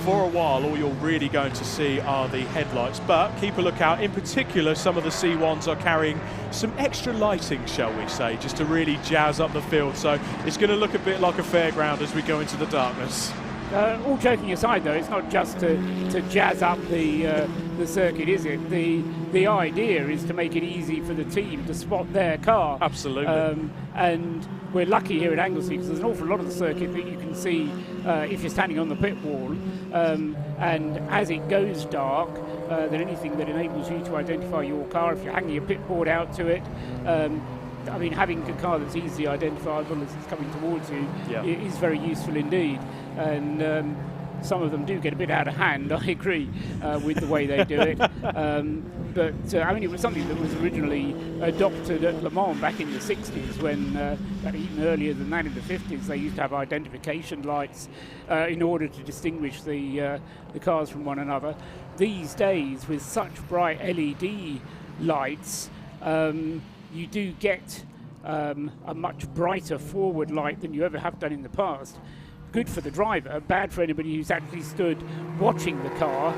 for a while all you're really going to see are the headlights, but keep a lookout. In particular, some of the C1s are carrying some extra lighting, shall we say, just to really jazz up the field, so it's going to look a bit like a fairground as we go into the darkness. All joking aside, though, it's not just to jazz up the circuit, is it? The idea is to make it easy for the team to spot their car. Absolutely. And we're lucky here at Anglesey because there's an awful lot of the circuit that you can see if you're standing on the pit wall. And as it goes dark, then anything that enables you to identify your car, if you're hanging your pit board out to it, I mean, having a car that's easily identifiable as it's coming towards you is very useful indeed. And some of them do get a bit out of hand, I agree, with the way they do it. But I mean, it was something that was originally adopted at Le Mans back in the 60s, when, even earlier than that in the 50s, they used to have identification lights in order to distinguish the cars from one another. These days, with such bright LED lights, you do get a much brighter forward light than you ever have done in the past. Good for the driver, bad for anybody who's actually stood watching the car,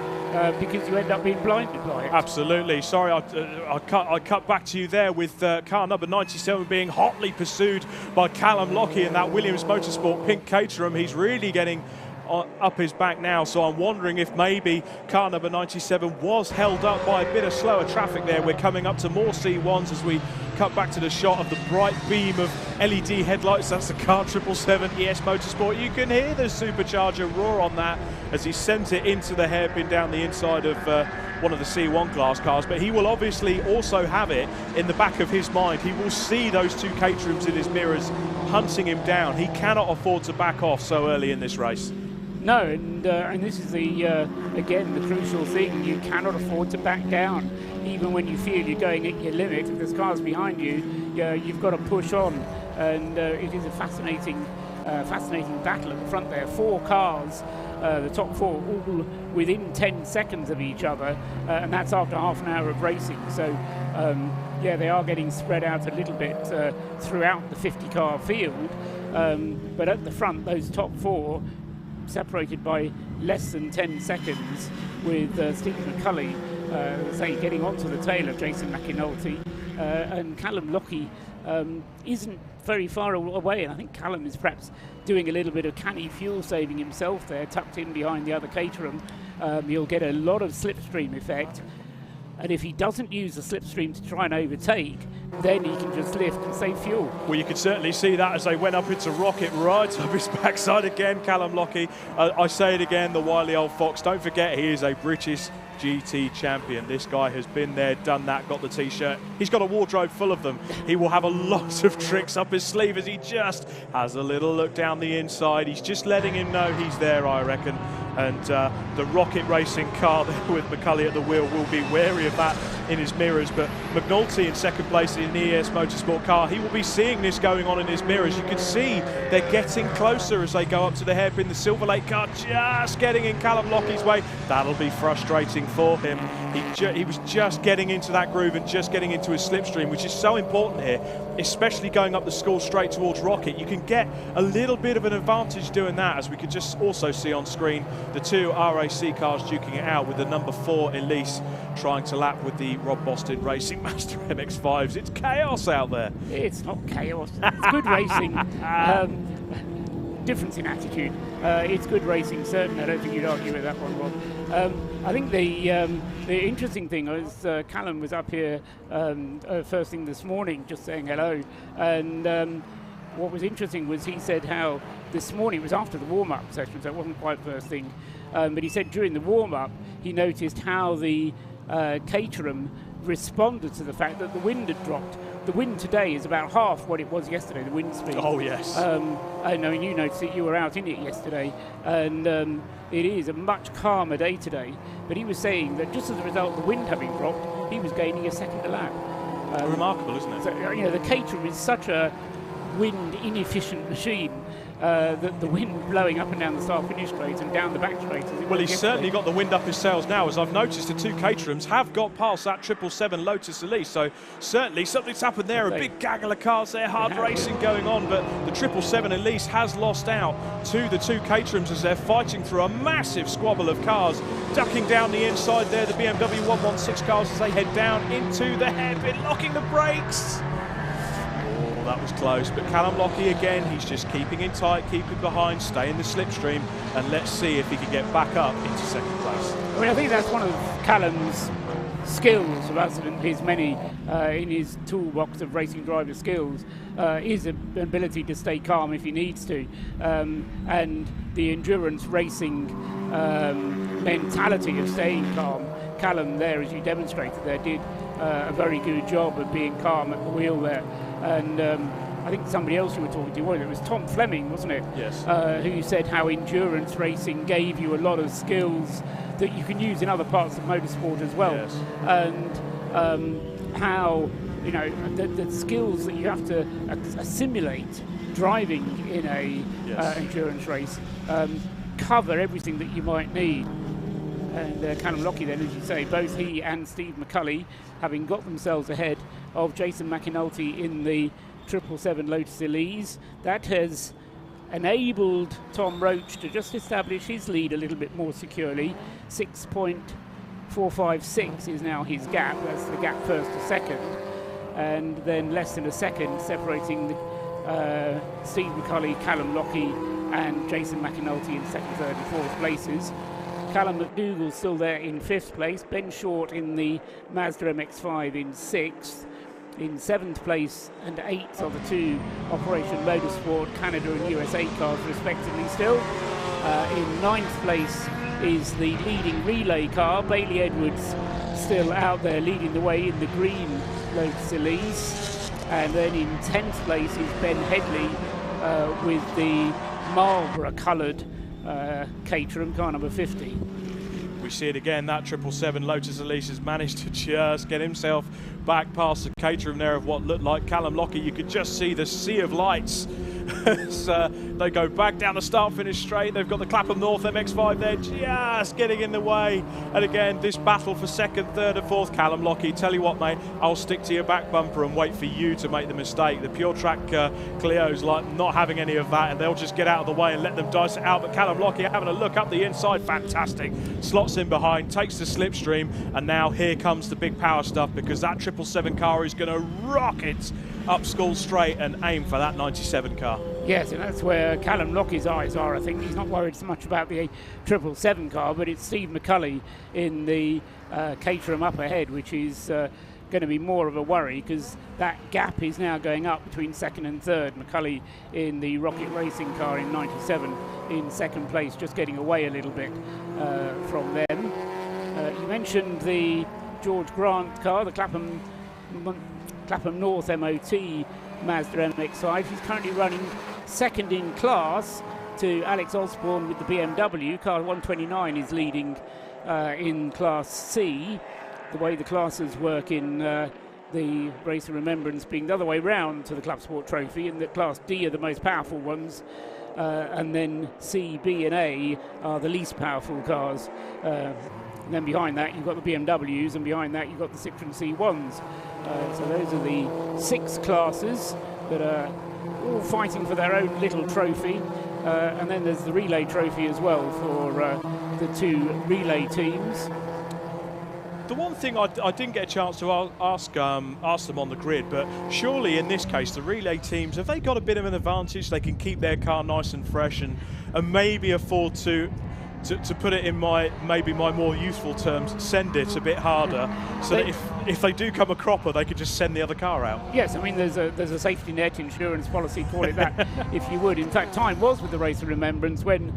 because you end up being blinded by it. Absolutely. Sorry, I cut back to you there with car number 97 being hotly pursued by Callum Lockie in that Williams Motorsport pink Caterham. He's really getting up his back now, so I'm wondering if maybe car number 97 was held up by a bit of slower traffic there. We're coming up to more C1s as we cut back to the shot of the bright beam of LED headlights. That's the car 777 ES Motorsport. You can hear the supercharger roar on that as he sent it into the hairpin down the inside of one of the C1 class cars, but he will obviously also have it in the back of his mind. He will see those two Caterhams in his mirrors hunting him down. He cannot afford to back off so early in this race. No, and this is again the crucial thing. You cannot afford to back down, even when you feel you're going at your limit. If there's cars behind you, you've got to push on, and it is a fascinating battle at the front there. 4 cars The top four all within 10 seconds of each other, and that's after half an hour of racing. So, yeah, they are getting spread out a little bit throughout the 50-car field. But at the front, those top four separated by less than 10 seconds, with Steve McCulley, say, getting onto the tail of Jason McAnulty, and Callum Lockie isn't very far away, and I think Callum is perhaps doing a little bit of canny fuel saving himself there, tucked in behind the other Caterham. He'll get a lot of slipstream effect, and if he doesn't use the slipstream to try and overtake, then he can just lift and save fuel. Well, you could certainly see that as they went up into rocket right up his backside again, Callum Lockie. I say it again, the wily old fox. Don't forget, he is a British GT champion. This guy has been there, done that, got the t-shirt. He's got a wardrobe full of them. He will have a lot of tricks up his sleeve as he just has a little look down the inside. He's just letting him know he's there, I reckon. And the rocket racing car there with McCulley at the wheel will be wary of that in his mirrors. But McNulty in second place in the ES Motorsport car, he will be seeing this going on in his mirrors. You can see they're getting closer as they go up to the hairpin. The Silver Lake car just getting in Callum Lockie's way. That'll be frustrating for him. He was just getting into that groove and just getting into his slipstream, which is so important here, especially going up the school straight towards Rocket. You can get a little bit of an advantage doing that, as we could just also see on screen the two RAC cars duking it out, with the number 4 Elise trying to lap with the Rob Boston Racing Mazda MX5s. It's chaos out there. It's not chaos. It's good racing. Difference in attitude. It's good racing, certainly. I don't think you'd argue with that one, Rob. I think the interesting thing was Callum was up here first thing this morning just saying hello, and what was interesting was he said how this morning, it was after the warm-up session, so it wasn't quite first thing, but he said during the warm-up he noticed how the Caterham responded to the fact that the wind had dropped. The wind today is about half what it was yesterday, the wind speed. Oh, yes. I know you noticed it, you were out in it yesterday, and it is a much calmer day today. But he was saying that just as a result of the wind having dropped, he was gaining a second a lap. Remarkable, isn't it? So, you know, the Caterham is such a wind inefficient machine that the wind blowing up and down the start-finish straight and down the back straight. Well, he's certainly got the wind up his sails now, as I've noticed the two Caterhams have got past that 777 Lotus Elise, so certainly something's happened there. A big gaggle of cars there, hard racing going on, but the 777 Elise has lost out to the two Caterhams as they're fighting through a massive squabble of cars, ducking down the inside there, the BMW 116 cars as they head down into the hairpin, locking the brakes. That was close, but Callum Lockie again, he's just keeping in tight, keeping behind, stay in the slipstream, and let's see if he can get back up into second place. I mean, I think that's one of Callum's skills, rather than his many in his toolbox of racing driver skills, is an ability to stay calm if he needs to, and the endurance racing mentality of staying calm. Callum there, as you demonstrated there, did a very good job of being calm at the wheel there. And I think somebody else you were talking to, it was Tom Fleming, wasn't it? Yes. Who said how endurance racing gave you a lot of skills that you can use in other parts of motorsport as well. Yes. And how, you know, the skills that you have to assimilate driving in a endurance race cover everything that you might need. And Callum Lockie then, as you say, both he and Steve McCulley, having got themselves ahead of Jason McAnulty in the 777 Lotus Elise, that has enabled Tom Roach to just establish his lead a little bit more securely. 6.456 is now his gap. That's the gap first to second. And then less than a second separating Steve McCulley, Callum Lockie and Jason McAnulty in second, third and fourth places. Callum McDougall still there in 5th place, Ben Short in the Mazda MX5 in 6th, in 7th place and 8th are the two Operation Motorsport Canada and USA cars respectively still. In 9th place is the leading relay car, Bailey Edwards still out there leading the way in the green Lotus Elise, and then in 10th place is Ben Headley with the Marlborough coloured Caterham car number 50. We see it again, that 777 Lotus Elise has managed to just get himself back past the Caterham there of what looked like Callum Lockie. You could just see the sea of lights as they go back down the start-finish straight. They've got the Clapham North MX5 there just getting in the way. And again, this battle for second, third and fourth. Callum Lockie, tell you what, mate, I'll stick to your back bumper and wait for you to make the mistake. The Pure Track Clio's like not having any of that, and they'll just get out of the way and let them dice it out. But Callum Lockie having a look up the inside, fantastic. Slots in behind, takes the slipstream, and now here comes the big power stuff, because that 777 car is going to rocket up School Straight and aim for that 97 car. Yes, and that's where Callum Lockie's eyes are, I think. He's not worried so much about the 777 car, but it's Steve McCulley in the Caterham up ahead, which is going to be more of a worry, because that gap is now going up between second and third. McCulley in the Rocket Racing car in 97 in second place, just getting away a little bit from them. You mentioned the George Grant car, the Clapham North MOT Mazda MX5. He's currently running second in class to Alex Osborne with the BMW. Car 129 is leading in Class C. The way the classes work in the Race of Remembrance being the other way round to the Club Sport Trophy, and that Class D are the most powerful ones, and then C, B and A are the least powerful cars. And then behind that you've got the BMWs, and behind that you've got the Citroen C1s. So those are the 6 classes that are all fighting for their own little trophy. And then there's the relay trophy as well for the 2 relay teams. The one thing I didn't get a chance to ask them on the grid, but surely in this case the relay teams, have they got a bit of an advantage? They can keep their car nice and fresh and maybe afford to put it in my more youthful terms, send it a bit harder, so that if they do come a cropper, they could just send the other car out. Yes, I mean there's a safety net insurance policy, call it that, if you would. In fact, time was with the Race of Remembrance when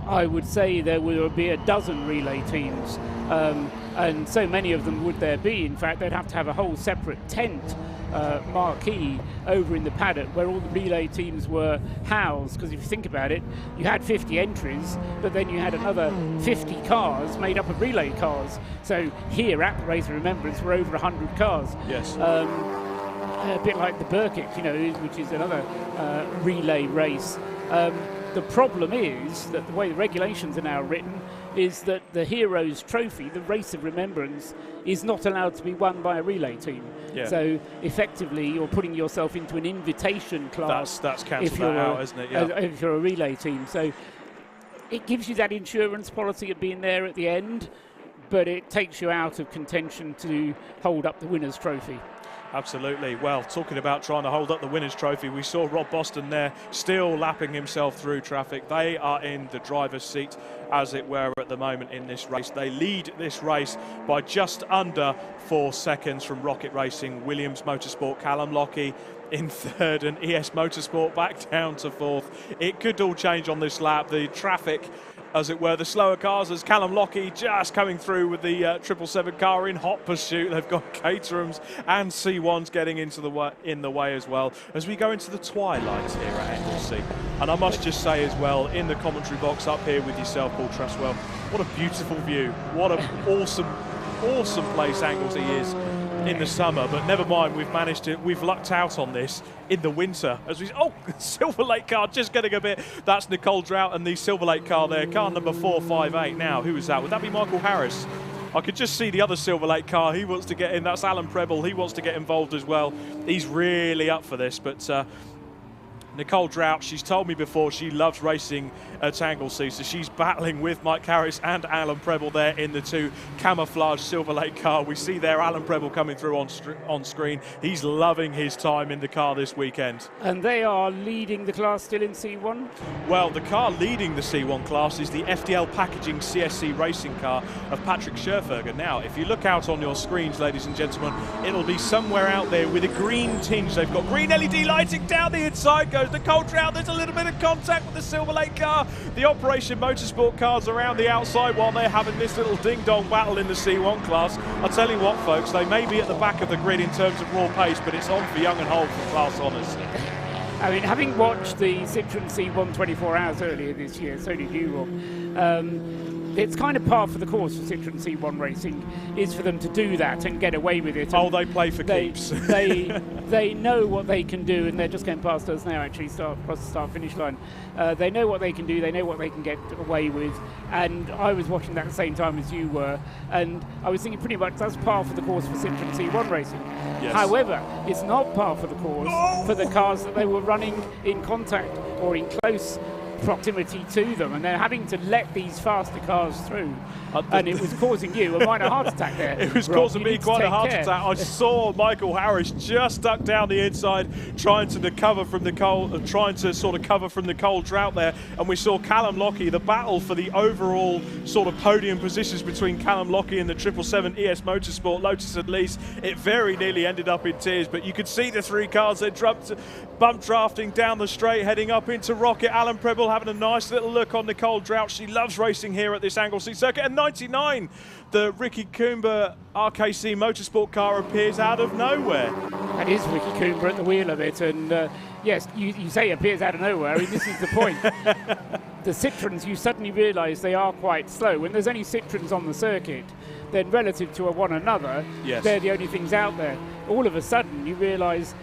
I would say there would be a dozen relay teams, and so many of them would there be. In fact, they'd have to have a whole separate tent marquee over in the paddock where all the relay teams were housed, because if you think about it, you had 50 entries, but then you had another 50 cars made up of relay cars. So here at the Race of Remembrance were over 100 cars. Yes. A bit like the Burkitt, which is another relay race. The problem is that the way the regulations are now written is that the Heroes Trophy, the Race of Remembrance, is not allowed to be won by a relay team. Yeah. So effectively you're putting yourself into an invitation class. That's cancelled that out, isn't it? Yeah. If you're a relay team. So it gives you that insurance policy of being there at the end, but it takes you out of contention to hold up the winner's trophy. Absolutely. Well, talking about trying to hold up the winner's trophy, we saw Rob Boston there still lapping himself through traffic. They are in the driver's seat, as it were, at the moment in this race. They lead this race by just under 4 seconds from Rocket Racing, Williams Motorsport, Callum Lockie in third, and ES Motorsport back down to fourth. It could all change on this lap. The traffic, as it were, the slower cars, as Callum Lockie just coming through with the 777 car in hot pursuit. They've got Caterhams and C1s getting in the way as well as we go into the twilight here at Anglesey. And I must just say as well, in the commentary box up here with yourself, Paul Trustwell, what a beautiful view. What an awesome place Anglesey is in the summer, but never mind, we've lucked out on this in the winter as Silver Lake car just getting a bit. That's Nicole Drought and the Silver Lake car there, car number 458. Now, who is that? Would that be Michael Harris? I could just see the other Silver Lake car. He wants to get in. That's Alan Preble. He wants to get involved as well. He's really up for this, but Nicole Drought, she's told me before she loves racing at Anglesey, so she's battling with Mike Harris and Alan Preble there in the 2 camouflage Silver Lake car. We see there Alan Preble coming through on screen. He's loving his time in the car this weekend. And they are leading the class still in C1? Well, the car leading the C1 class is the FDL Packaging CSC racing car of Patrick Scherferger. Now, if you look out on your screens, ladies and gentlemen, it'll be somewhere out there with a green tinge. They've got green LED lighting down the inside, goes the Nicole Drought. There's a little bit of contact with the Silver Lake car. The Operation Motorsport cars around the outside while they're having this little ding-dong battle in the C1 class. I'll tell you what, folks, they may be at the back of the grid in terms of raw pace, but it's on for Young and Holt for class honours. I mean, having watched the Citroen C1 24 hours earlier this year, so did you, Rob. it's kind of par for the course for Citroen C1 racing, is for them to do that and get away with it. Oh, they play for keeps. They know what they can do, and they're just going past us now, actually, across the start-finish line. They know what they can do, they know what they can get away with, and I was watching that at the same time as you were, and I was thinking pretty much that's par for the course for Citroen C1 racing. Yes. However, it's not par for the course for the cars that they were running in contact or in close proximity to them, and they're having to let these faster cars through, and it was causing you a minor heart attack there. It was Rob, causing me quite a heart attack. I saw Michael Harris just duck down the inside, trying to cover from the cold, trying to sort of cover from the cold drought there, and we saw Callum Lockie, the battle for the overall sort of podium positions between Callum Lockie and the 777 ES Motorsport Lotus Elises. It very nearly ended up in tears, but you could see the three cars they bump drafting down the straight, heading up into Rocket. Alan Preble having a nice little look on the cold drought. She loves racing here at this Anglesey circuit. And 99, the Ricky Coomber RKC Motorsport car appears out of nowhere. That is Ricky Coomber at the wheel of it, and yes, you say appears out of nowhere. I mean, this is the point. The Citroens, you suddenly realise they are quite slow. When there's only Citroens on the circuit, then relative to one another, yes, they're the only things out there. All of a sudden, you realise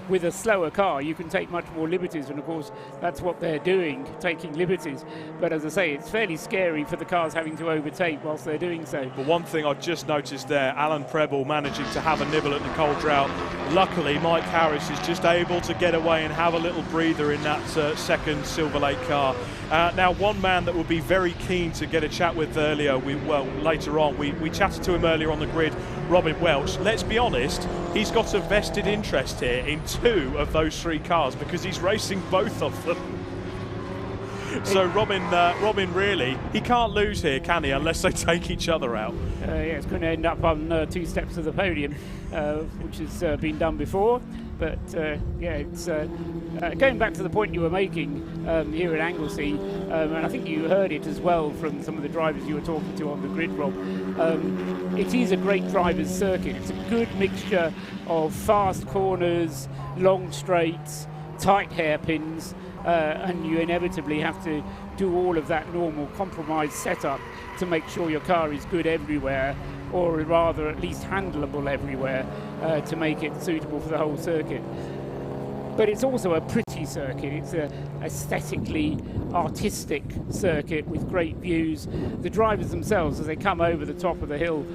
with a slower car, you can take much more liberties, and of course, that's what they're doing, taking liberties. But as I say, it's fairly scary for the cars having to overtake whilst they're doing so. But one thing I just noticed there, Alan Preble managing to have a nibble at the cold drought. Luckily, Mike Harris is just able to get away and have a little breather in that second Silver Lake car. Now, one man that would be very keen to get a chat with later on, we chatted to him earlier on the grid, Robin Welch. Let's be honest, he's got a vested interest here in two of those three cars because he's racing both of them. So Robin really, he can't lose here, can he, unless they take each other out? Yeah, it's going to end up on two steps of the podium, which has been done before. But yeah, it's going back to the point you were making here at Anglesey, and I think you heard it as well from some of the drivers you were talking to on the grid, Rob. It is a great driver's circuit. It's a good mixture of fast corners, long straights, tight hairpins, and you inevitably have to do all of that normal compromise setup to make sure your car is good everywhere, or rather at least handleable everywhere, to make it suitable for the whole circuit. But it's also a pretty circuit. It's a aesthetically artistic circuit with great views. The drivers themselves, as they come over the top of the hill,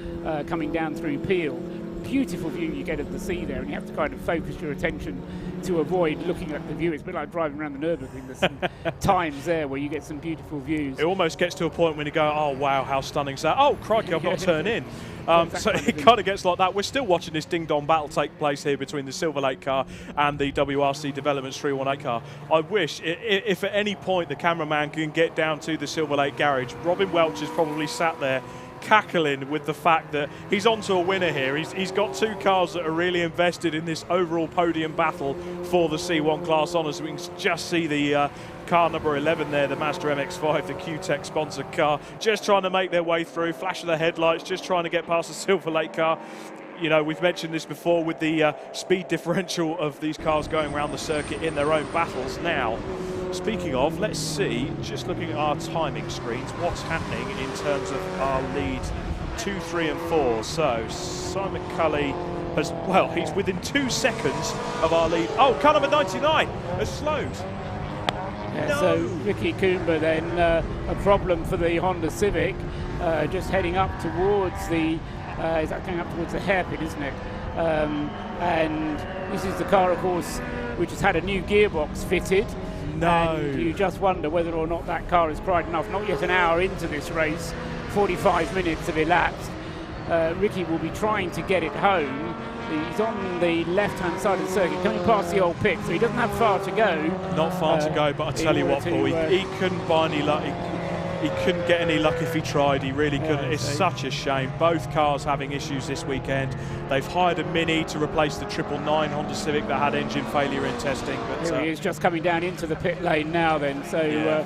coming down through Peel, beautiful view you get of the sea there, and you have to kind of focus your attention to avoid looking at the view. It's a bit like driving around the Nürburgring. There's some times there where you get some beautiful views. It almost gets to a point when you go, oh wow, how stunning is that? Oh crikey, I've got to turn in. So it kind of gets like that. We're still watching this ding-dong battle take place here between the Silver Lake car and the WRC Developments 318 car. I wish, if at any point the cameraman can get down to the Silver Lake garage, Robin Welch is probably sat there cackling with the fact that he's onto a winner here. He's got two cars that are really invested in this overall podium battle for the C1 Class Honours. We can just see the car number 11 there, the Mazda MX5, the Q-Tech sponsored car, just trying to make their way through, flash of the headlights, just trying to get past the Silver Lake car. You know, we've mentioned this before with the speed differential of these cars going around the circuit in their own battles. Now, speaking of, let's see, just looking at our timing screens, what's happening in terms of our lead 2, 3 and 4. So Simon Cully has, well, he's within 2 seconds of our lead. Oh, car number 99 has slowed. Yeah, no. So Ricky Coomber then, a problem for the Honda Civic, just heading up towards the, is that going up towards the hairpin, isn't it? And this is the car, of course, which has had a new gearbox fitted. No. And you just wonder whether or not that car is cried enough. Not yet an hour into this race, 45 minutes have elapsed. Ricky will be trying to get it home. He's on the left-hand side of the circuit, coming past the old pit, so he doesn't have far to go. Not far to go, but I tell you what, Paul, he couldn't buy any luck. He couldn't get any luck if he tried. He really couldn't. It's such a shame. Both cars having issues this weekend. They've hired a Mini to replace the 999 Honda Civic that had engine failure in testing. But here he is just coming down into the pit lane now then. So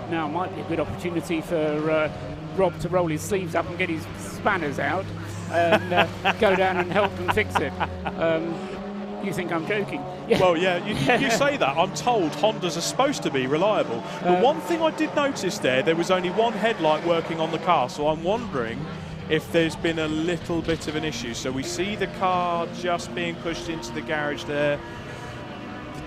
now might be a good opportunity for Rob to roll his sleeves up and get his spanners out and go down and help them fix it. You think I'm joking? Yeah. Well, yeah, you say that. I'm told Hondas are supposed to be reliable. But one thing I did notice there was only one headlight working on the car, so I'm wondering if there's been a little bit of an issue. So we see the car just being pushed into the garage there.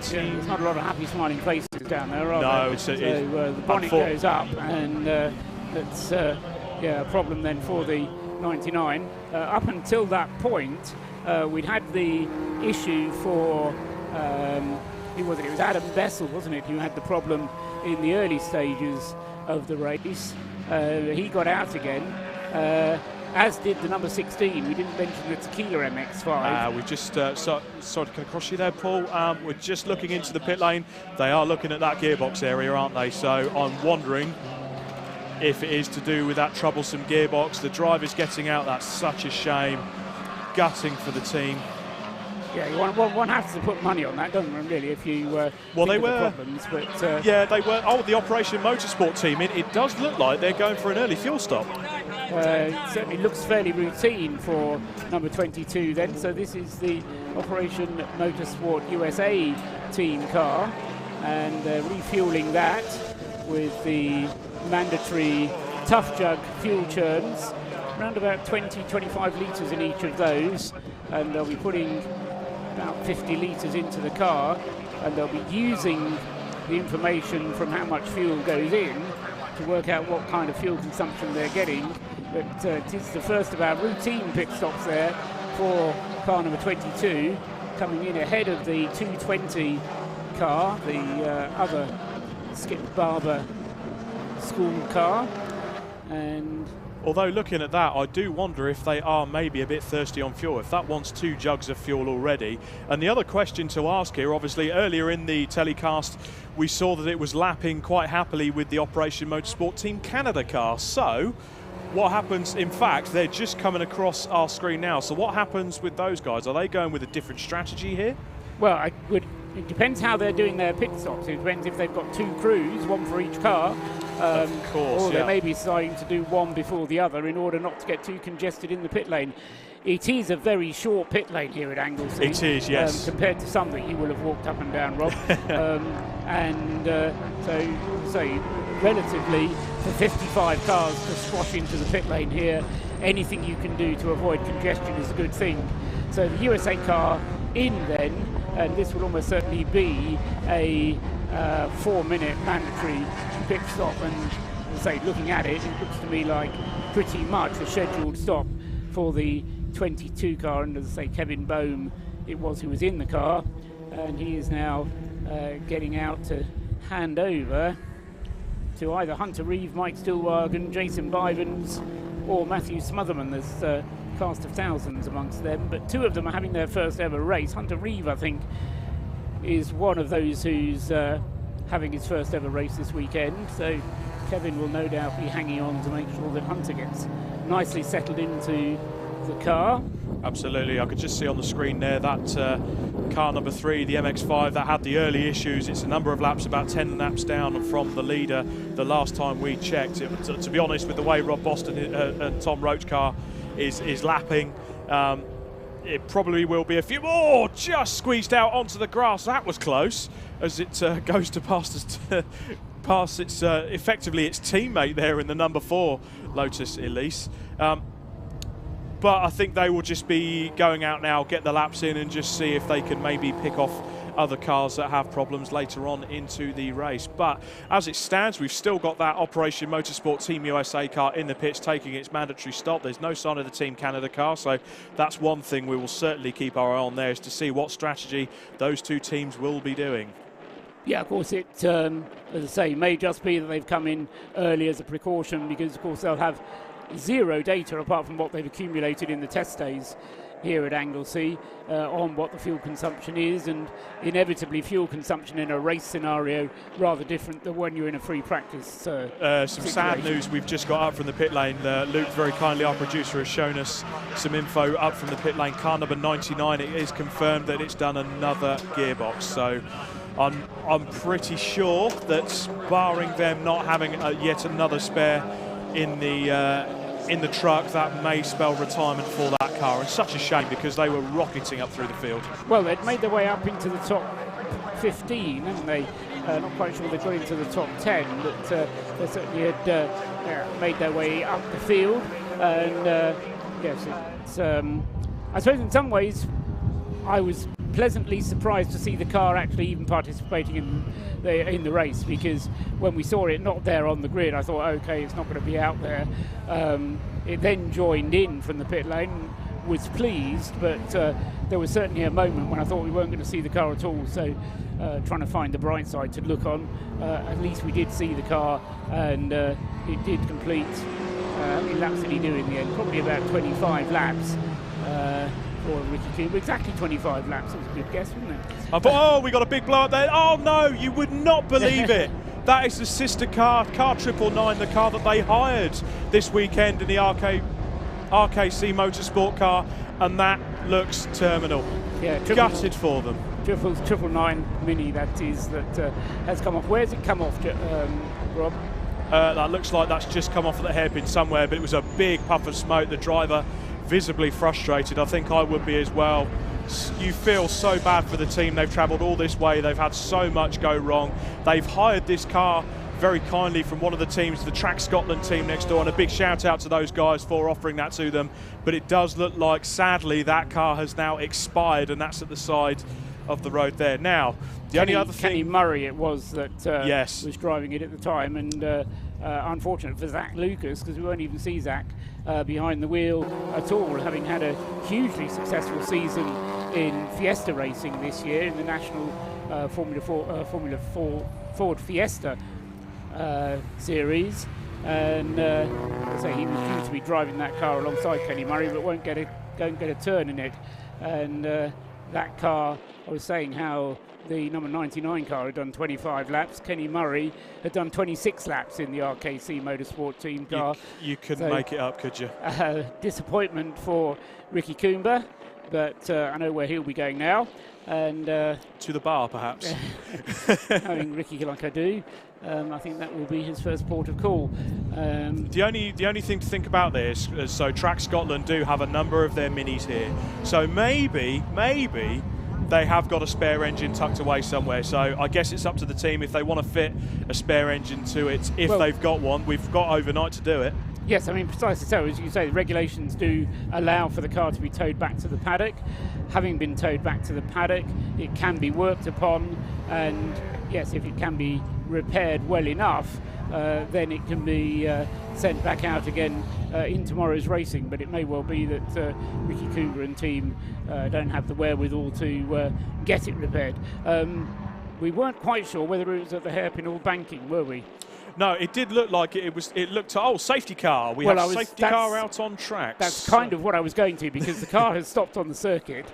There's not a lot of happy smiling faces down there, are no, there? The bonnet goes up, and that's a problem then for the 99. Up until that point, we'd had the issue for who was it? It was Adam Bessel, wasn't it, who had the problem in the early stages of the race. He got out again, as did the number 16. We didn't mention the Tequila MX5. We just sorry to cut across you there, Paul. We're just looking into the pit lane. They are looking at that gearbox area, aren't they? So I'm wondering if it is to do with that troublesome gearbox. The driver's getting out. That's such a shame. Gutting for the team. Yeah, one has to put money on that, doesn't one, really, if you well, they were problems, but yeah, they were. Oh, the Operation Motorsport team. It does look like they're going for an early fuel stop. It certainly looks fairly routine for number 22 then. So this is the Operation Motorsport USA team car, and refueling that with the mandatory tough jug fuel churns, around about 20-25 litres in each of those, and they'll be putting about 50 litres into the car, and they'll be using the information from how much fuel goes in to work out what kind of fuel consumption they're getting. But it is the first of our routine pit stops there for car number 22, coming in ahead of the 220 car, the other Skip Barber school car. And although looking at that, I do wonder if they are maybe a bit thirsty on fuel, if that wants 2 jugs of fuel already. And the other question to ask here, obviously earlier in the telecast we saw that it was lapping quite happily with the Operation Motorsport Team Canada car. So what happens, in fact, they're just coming across our screen now. So what happens with those guys? Are they going with a different strategy here? Well, it depends how they're doing their pit stops. It depends if they've got 2 crews, one for each car. Of course, or they may be deciding to do one before the other in order not to get too congested in the pit lane. It is a very short pit lane here at Anglesey. It is, yes. Compared to some that you will have walked up and down, Rob. So relatively, for 55 cars to squash into the pit lane here, anything you can do to avoid congestion is a good thing. So the USA car in then, and this will almost certainly be a 4-minute mandatory pit stop, and as I say, looking at it, it looks to me like pretty much a scheduled stop for the 22 car, and as I say, Kevin Bohm it was who was in the car, and he is now getting out to hand over to either Hunter Reeve, Mike Stillwagon, Jason Bivens or Matthew Smotherman. There's a cast of thousands amongst them, but 2 of them are having their first ever race. Hunter Reeve, I think, is one of those who's having his first ever race this weekend, so Kevin will no doubt be hanging on to make sure that Hunter gets nicely settled into the car. Absolutely, I could just see on the screen there that car number 3, the MX5, that had the early issues. It's a number of laps, about 10 laps down from the leader the last time we checked. To be honest, with the way Rob Boston and Tom Roach car is lapping, it probably will be a few more. Just squeezed out onto the grass. That was close as it goes to pass its effectively its teammate there in the number 4 Lotus Elise. But I think they will just be going out now, get the laps in, and just see if they can maybe pick off other cars that have problems later on into the race. But as it stands, we've still got that Operation Motorsport Team USA car in the pits taking its mandatory stop. There's no sign of the Team Canada car, so that's one thing we will certainly keep our eye on there, is to see what strategy those 2 teams will be doing. Yeah, of course, it, as I say, may just be that they've come in early as a precaution, because, of course, they'll have 0 data apart from what they've accumulated in the test days here at Anglesey on what the fuel consumption is, and inevitably fuel consumption in a race scenario rather different than when you're in a free practice some sad news we've just got up from the pit lane. Luke, very kindly, our producer, has shown us some info up from the pit lane. Car number 99, it is confirmed that it's done another gearbox, so I'm pretty sure that, barring them not having yet another spare in the in the truck, that may spell retirement for that car, and such a shame because they were rocketing up through the field. Well, they'd made their way up into the top 15, haven't they? Not quite sure they got into the top 10, but they certainly had made their way up the field. And yes, it's, I suppose in some ways I was pleasantly surprised to see the car actually even participating in the race, because when we saw it not there on the grid, I thought, okay, it's not going to be out there. It then joined in from the pit lane, was pleased, but there was certainly a moment when I thought we weren't going to see the car at all. So trying to find the bright side to look on, at least we did see the car, and it did complete. How many laps did he do in the end? Probably about 25 laps. For Ricky Coomber, exactly 25 laps. It was a good guess, wasn't it? Oh, we got a big blow up there. Oh no, you would not believe it. That is the sister car 999, the car that they hired this weekend in the RKC Motorsport car, and that looks terminal. Yeah, gutted for them. 999 Mini, that is, that has come off. Where's it come off, Rob? That looks like that's just come off at the hairpin somewhere, but it was a big puff of smoke. The driver visibly frustrated. I think I would be as well. You feel so bad for the team. They've travelled all this way. They've had so much go wrong. They've hired this car very kindly from one of the teams, the Track Scotland team next door, and a big shout out to those guys for offering that to them. But it does look like, sadly, that car has now expired, and that's at the side of the road there. Now, the only other thing... Kenny Murray it was that was driving it at the time, and unfortunate for Zach Lucas, because we won't even see Zach behind the wheel at all, having had a hugely successful season in Fiesta racing this year in the National Formula Ford Fiesta series, and so he was due to be driving that car alongside Kenny Murray, but don't get a turn in it. And that car, I was saying how the number 99 car had done 25 laps. Kenny Murray had done 26 laps in the RKC Motorsport team car. You couldn't make it up, could you? Disappointment for Ricky Coomber, but I know where he'll be going now. And to the bar, perhaps. Knowing Ricky like I do, I think that will be his first port of call. The only thing to think about this is, so Track Scotland do have a number of their minis here, so maybe they have got a spare engine tucked away somewhere. So I guess it's up to the team if they want to fit a spare engine to it, if they've got one. We've got overnight to do it. Yes, I mean, precisely so. As you say, the regulations do allow for the car to be towed back to the paddock. Having been towed back to the paddock, it can be worked upon, and yes, if it can be repaired well enough, then it can be sent back out again in tomorrow's racing. But it may well be that Ricky Coomber and team don't have the wherewithal to get it repaired. We weren't quite sure whether it was at the hairpin or banking, were we? No, it did look like it was. It looked, safety car. We have a safety car out on tracks. That's kind of what I was going to, because the car has stopped on the circuit,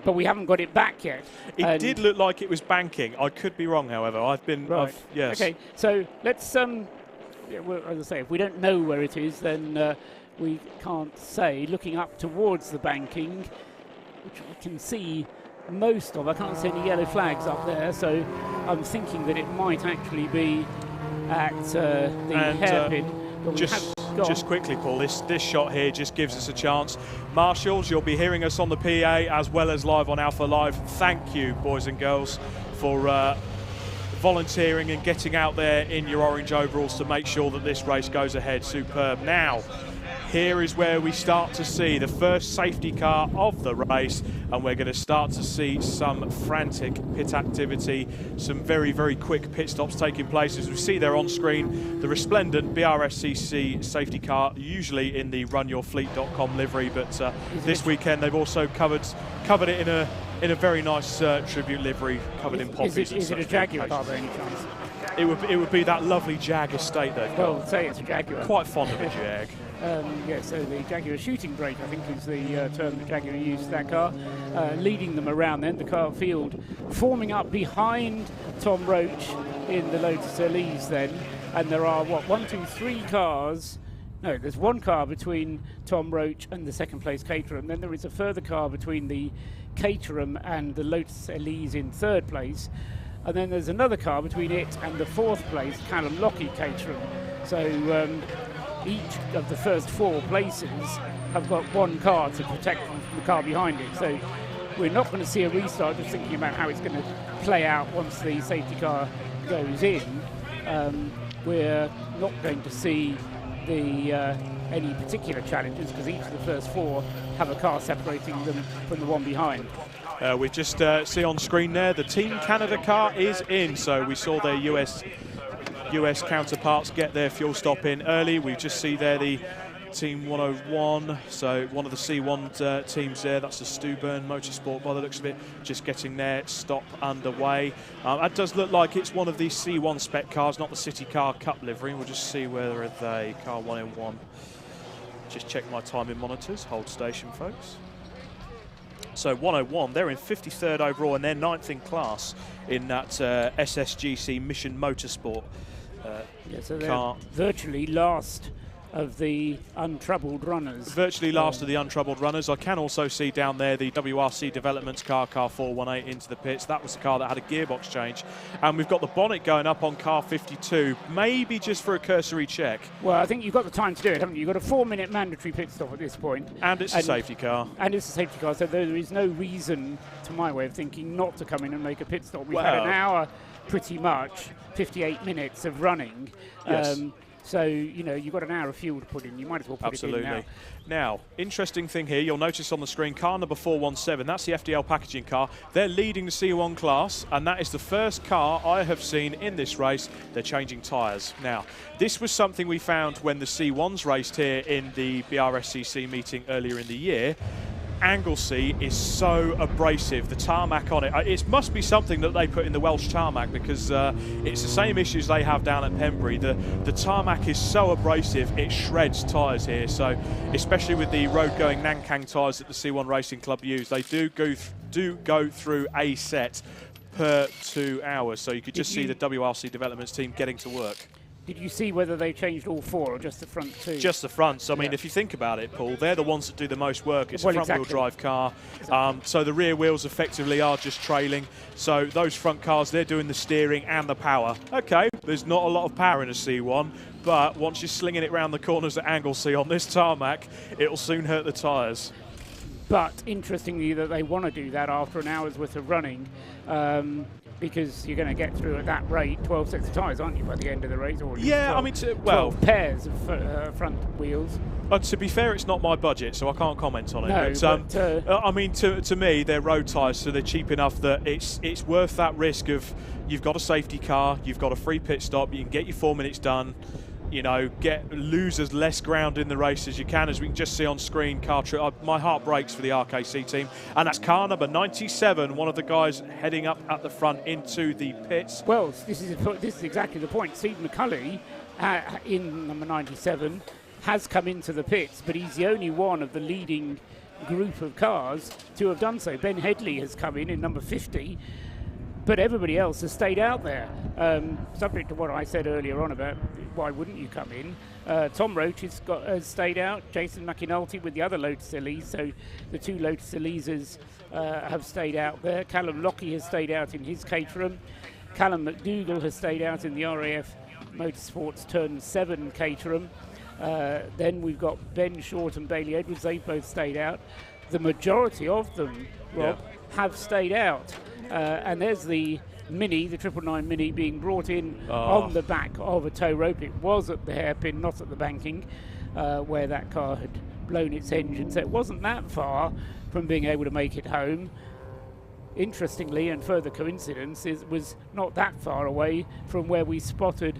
but we haven't got it back yet. It did look like it was banking. I could be wrong, however. I've been. Right. Yes. Okay, so let's. Well, as I say, if we don't know where it is, then we can't say. Looking up towards the banking, which we can see most of. I can't see any yellow flags up there, so I'm thinking that it might actually be at the hairpin. But just quickly, Paul, this shot here just gives us a chance. Marshals, you'll be hearing us on the PA as well as live on Alpha Live. Thank you, boys and girls, for volunteering and getting out there in your orange overalls to make sure that this race goes ahead. Superb. Now, here is where we start to see the first safety car of the race, and we're going to start to see some frantic pit activity, some very, very quick pit stops taking place. As we see there on screen, the resplendent BRSCC safety car, usually in the runyourfleet.com livery, but this weekend they've also covered it in a very nice tribute livery, covered in poppies. Is it a Jaguar car by any chance? It would be that lovely Jag estate they've got. Well, say it's a Jaguar. Quite fond of a Jag. Yeah, so the Jaguar shooting brake, I think, is the term that Jaguar used for that car, leading them around then, the car field, forming up behind Tom Roach in the Lotus Elises then, and there are, 3 cars. No, there's one car between Tom Roach and the second place Caterham, then there is a further car between the Caterham and the Lotus Elises in third place, and then there's another car between it and the fourth place Callum Lockie Caterham. So each of the first 4 places have got one car to protect them from the car behind it. So we're not going to see a restart, just thinking about how it's going to play out once the safety car goes in. We're not going to see any particular challenges because each of the first 4 have a car separating them from the one behind. We just see on screen there the Team Canada car is in, so we saw their US counterparts get their fuel stop in early. We just see there the Team 101, so one of the C1 teams there, that's the Stubborn Motorsport by the looks of it, just getting their stop underway. That does look like it's one of these C1 spec cars, not the City Car Cup livery. We'll just see whether they car 101. Just check my timing monitors, hold station folks. So 101, they're in 53rd overall and they're 9th in class in that SSGC Mission Motorsport So they're car. virtually last of the untroubled runners. Virtually last of the untroubled runners. I can also see down there the WRC Developments car 418 into the pits. That was the car that had a gearbox change. And we've got the bonnet going up on car 52, maybe just for a cursory check. Well, I think you've got the time to do it, haven't you? You've got a 4-minute mandatory pit stop at this point. And it's a safety car. And it's a safety car, so there is no reason, to my way of thinking, not to come in and make a pit stop. We've had an hour, pretty much, 58 minutes of running. Yes. So, you know, you've got an hour of fuel to put in. You might as well put it in now. Now, interesting thing here, you'll notice on the screen, car number 417, that's the FDL packaging car. They're leading the C1 class, and that is the first car I have seen in this race. They're changing tyres. Now, this was something we found when the C1s raced here in the BRSCC meeting earlier in the year. Anglesey is so abrasive, the tarmac on it. It must be something that they put in the Welsh tarmac because it's the same issues they have down at Pembury. The tarmac is so abrasive, it shreds tyres here. So, especially with the road-going Nankang tyres that the C1 Racing Club use, they do go through a set per 2 hours. So you could just see the WRC Developments team getting to work. Did you see whether they changed all 4 or just the front 2? Just the fronts. I mean, if you think about it, Paul, they're the ones that do the most work. It's a front-wheel drive car. So the rear wheels effectively are just trailing. So those front cars, they're doing the steering and the power. Okay, there's not a lot of power in a C1, but once you're slinging it round the corners at Anglesey on this tarmac, it'll soon hurt the tyres. But interestingly that they want to do that after an hour's worth of running, because you're going to get through at that rate 12 sets of tyres, aren't you, by the end of the race? Or yeah, 12, I mean, 12 pairs of front wheels. To be fair, it's not my budget, so I can't comment on it. No, but I mean, to me, they're road tyres, so they're cheap enough that it's worth that risk of you've got a safety car, you've got a free pit stop, you can get your 4 minutes done. You know, lose as less ground in the race as you can, as we can just see on screen. My heart breaks for the RKC team, and that's car number 97, one of the guys heading up at the front into the pits. Well, this is exactly the point. Steve McCulley, in number 97, has come into the pits, but he's the only one of the leading group of cars to have done so. Ben Headley has come in number 50. But everybody else has stayed out there. Subject to what I said earlier on about why wouldn't you come in. Tom Roach has stayed out. Jason McInulty with the other Lotus Elises. So the 2 Lotus Elises have stayed out there. Callum Lockie has stayed out in his Caterham. Callum McDougall has stayed out in the RAF Motorsports Turn 7 Caterham. Then we've got Ben Short and Bailey Edwards. They've both stayed out. The majority of them, Rob, have stayed out. And there's the Mini, the 999 Mini, being brought in on the back of a tow rope. It was at the hairpin, not at the banking, where that car had blown its engine. So it wasn't that far from being able to make it home. Interestingly, and further coincidence, it was not that far away from where we spotted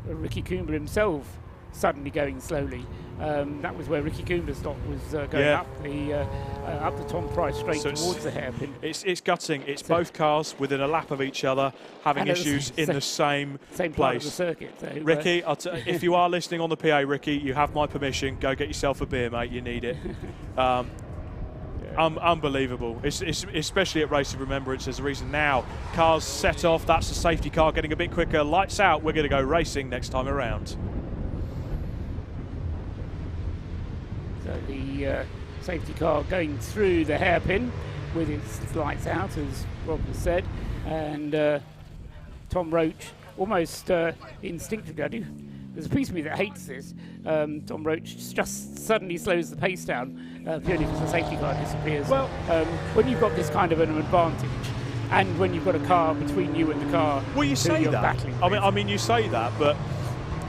Ricky Coomber himself suddenly going slowly. That was where Ricky Coomber's stop was going up the Tom Price straight towards the hairpin. It's gutting. It's both cars within a lap of each other having issues in the same place. Part of the circuit. So, Ricky, if you are listening on the PA, Ricky, you have my permission. Go get yourself a beer, mate. You need it. Unbelievable, especially at Race of Remembrance. There's a reason now. Cars set off. That's the safety car getting a bit quicker. Lights out. We're going to go racing next time around. So the safety car going through the hairpin with its lights out, as Rob has said, and Tom Roach almost instinctively, there's a piece of me that hates this. Tom Roach just suddenly slows the pace down purely because the safety car disappears. Well, when you've got this kind of an advantage, and when you've got a car between you and the car, well, you say you're that. battling I mean, you say that, but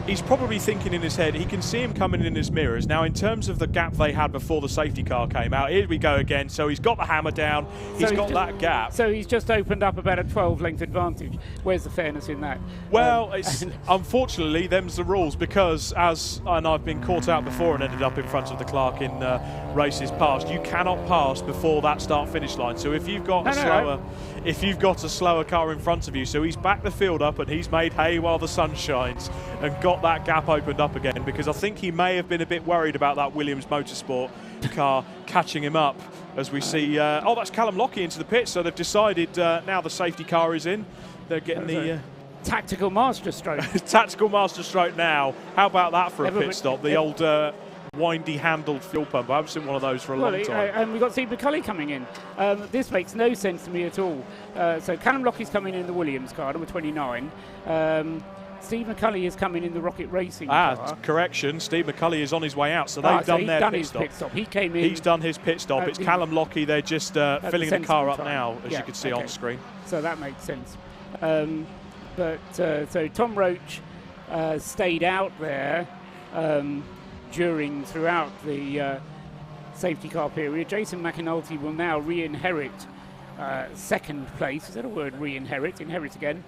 he's probably thinking in his head, he can see him coming in his mirrors. Now, in terms of the gap they had before the safety car came out, here we go again. So he's got the hammer down, he's got that gap. So he's just opened up about a 12-length advantage. Where's the fairness in that? Well, unfortunately, them's the rules, because and I've been caught out before and ended up in front of the clerk in races past, you cannot pass before that start-finish line. So if you've got if you've got a slower car in front of you, so he's backed the field up and he's made hay while the sun shines and got that gap opened up again, because I think he may have been a bit worried about that Williams Motorsport car catching him up, as we see. Oh, that's Callum Lockie into the pit, so they've decided now the safety car is in. They're getting the tactical master stroke. Tactical master stroke now. How about that for a pit stop? The old windy-handled fuel pump. I haven't seen one of those for a long time. And we've got Steve McCulley coming in. This makes no sense to me at all. So Callum Lockie's coming in the Williams car, number 29. Steve McCulley is coming in the Rocket Racing car. Correction, Steve McCulley is on his way out, so they've done their pit stop. He came in. He's done his pit stop. It's Callum Lockie. They're just filling the car up now, as you can see on the screen. So that makes sense. So Tom Roach stayed out there throughout the safety car period. Jason McAnulty will now re-inherit second place. Is that a word, re-inherit? Inherit again.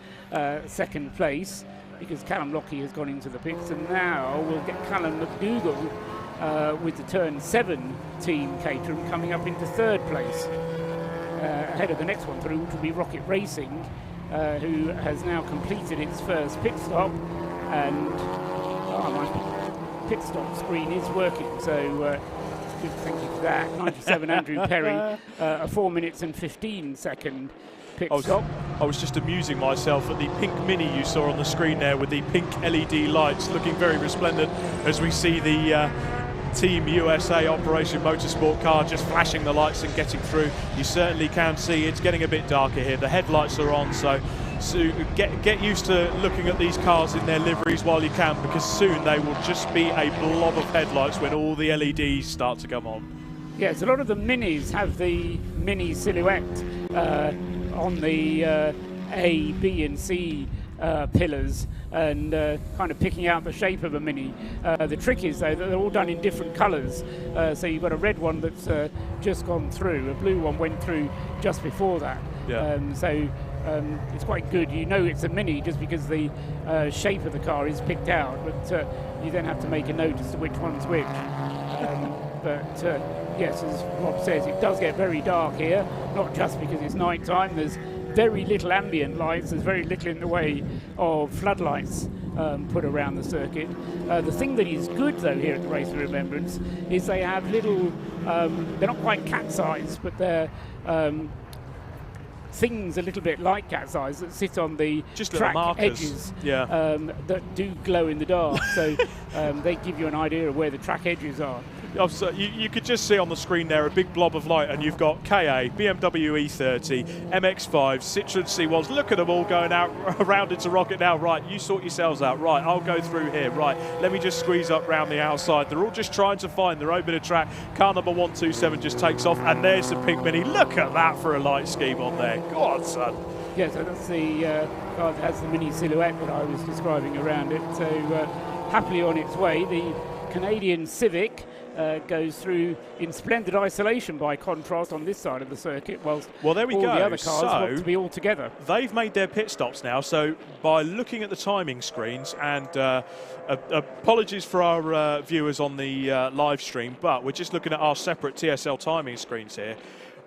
Second place, because Callum Lockie has gone into the pits, and now we'll get Callum McDougall with the Turn 7 team Caterham coming up into third place. Ahead of the next one through, which will be Rocket Racing, who has now completed its first pit stop, and my pit stop screen is working, so good, thank you for that. 97 Andrew Perry, a 4 minutes and 15 second pit stop. I was just amusing myself at the pink Mini you saw on the screen there, with the pink LED lights looking very resplendent, as we see the Team USA Operation Motorsport car just flashing the lights and getting through. You certainly can see it's getting a bit darker here. The headlights are on, so get used to looking at these cars in their liveries while you can, because soon they will just be a blob of headlights when all the LEDs start to come on. Yes, a lot of the Minis have the Mini silhouette on the A, B and C pillars, and kind of picking out the shape of a Mini. The trick is, though, that they're all done in different colours. So you've got a red one that's just gone through, a blue one went through just before that. Yeah. It's quite good. You know it's a Mini just because the shape of the car is picked out, but you then have to make a note as to which one's which. Yes, as Rob says, it does get very dark here, not just because it's night time. There's very little ambient lights, there's very little in the way of floodlights put around the circuit. The thing that is good, though, here at the Race of Remembrance is they have little, they're not quite cat's eyes, but they're things a little bit like cat's eyes that sit on the track edges, that do glow in the dark. So they give you an idea of where the track edges are. You could just see on the screen there a big blob of light, and you've got KA, BMW E30, MX5, Citroen C1s. Look at them all going out around into Rocket now. Right, you sort yourselves out. Right, I'll go through here. Right, let me just squeeze up round the outside. They're all just trying to find their own bit of track. Car number 127 just takes off, and there's the pink Mini. Look at that for a light scheme on there. Go on, son. Yeah, so that's the car that has the Mini silhouette that I was describing around it. So happily on its way. The Canadian Civic goes through in splendid isolation, by contrast, on this side of the circuit, whilst there we all go. The other cars want to be all together. They've made their pit stops now, so by looking at the timing screens, and apologies for our viewers on the live stream, but we're just looking at our separate TSL timing screens here.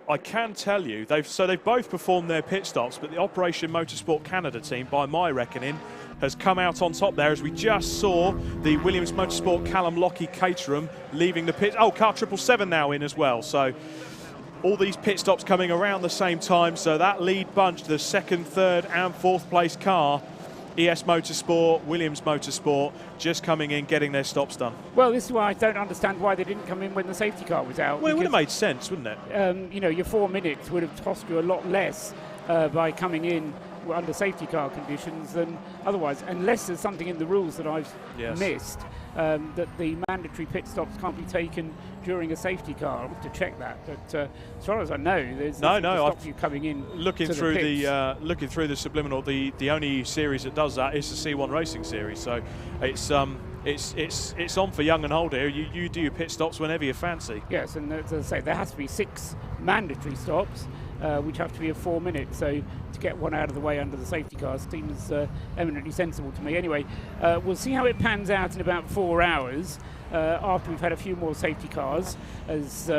I can tell you, they've both performed their pit stops, but the Operation Motorsport Canada team, by my reckoning, has come out on top there, as we just saw the Williams Motorsport Callum Lockie Caterham leaving the pit. Oh, car 777 now in as well. So all these pit stops coming around the same time. So that lead bunch, the second, third and fourth place car, ES Motorsport, Williams Motorsport, just coming in, getting their stops done. Well, this is why I don't understand why they didn't come in when the safety car was out. Well, it would have made sense, wouldn't it? You know, your 4 minutes would have cost you a lot less by coming in under safety car conditions than otherwise, unless there's something in the rules that I've missed, that the mandatory pit stops can't be taken during a safety car. I'll have to check that, but as far as I know, there's nothing to stop you coming in. Looking to through the looking through the subliminal, the only series that does that is the C1 Racing series. So it's on for young and old here. You do your pit stops whenever you fancy. Yes, and as I say, there has to be 6 mandatory stops, which have to be of 4 minutes. So to get one out of the way under the safety car seems eminently sensible to me. Anyway, we'll see how it pans out in about 4 hours after we've had a few more safety cars, as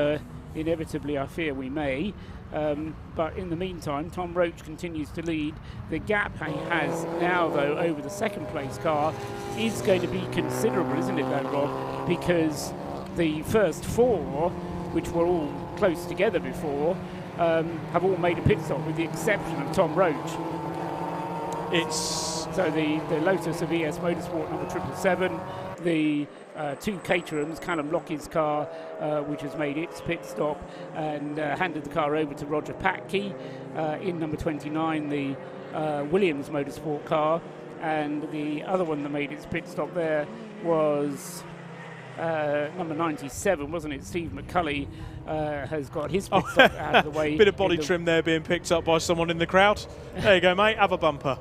inevitably I fear we may. But in the meantime, Tom Roach continues to lead. The gap he has now, though, over the second place car is going to be considerable, isn't it, though, Rob? Because the first 4, which were all close together before, have all made a pit stop, with the exception of Tom Roach. So the Lotus of ES Motorsport number 777, the 2 Caterhams, Callum Lockie's car, which has made its pit stop and handed the car over to Roger Patke. In number 29, the Williams Motorsport car, and the other one that made its pit stop there was number 97, wasn't it? Steve McCulley has got his pit stop out of the way. Bit of body trim there being picked up by someone in the crowd. There you go, mate. Have a bumper.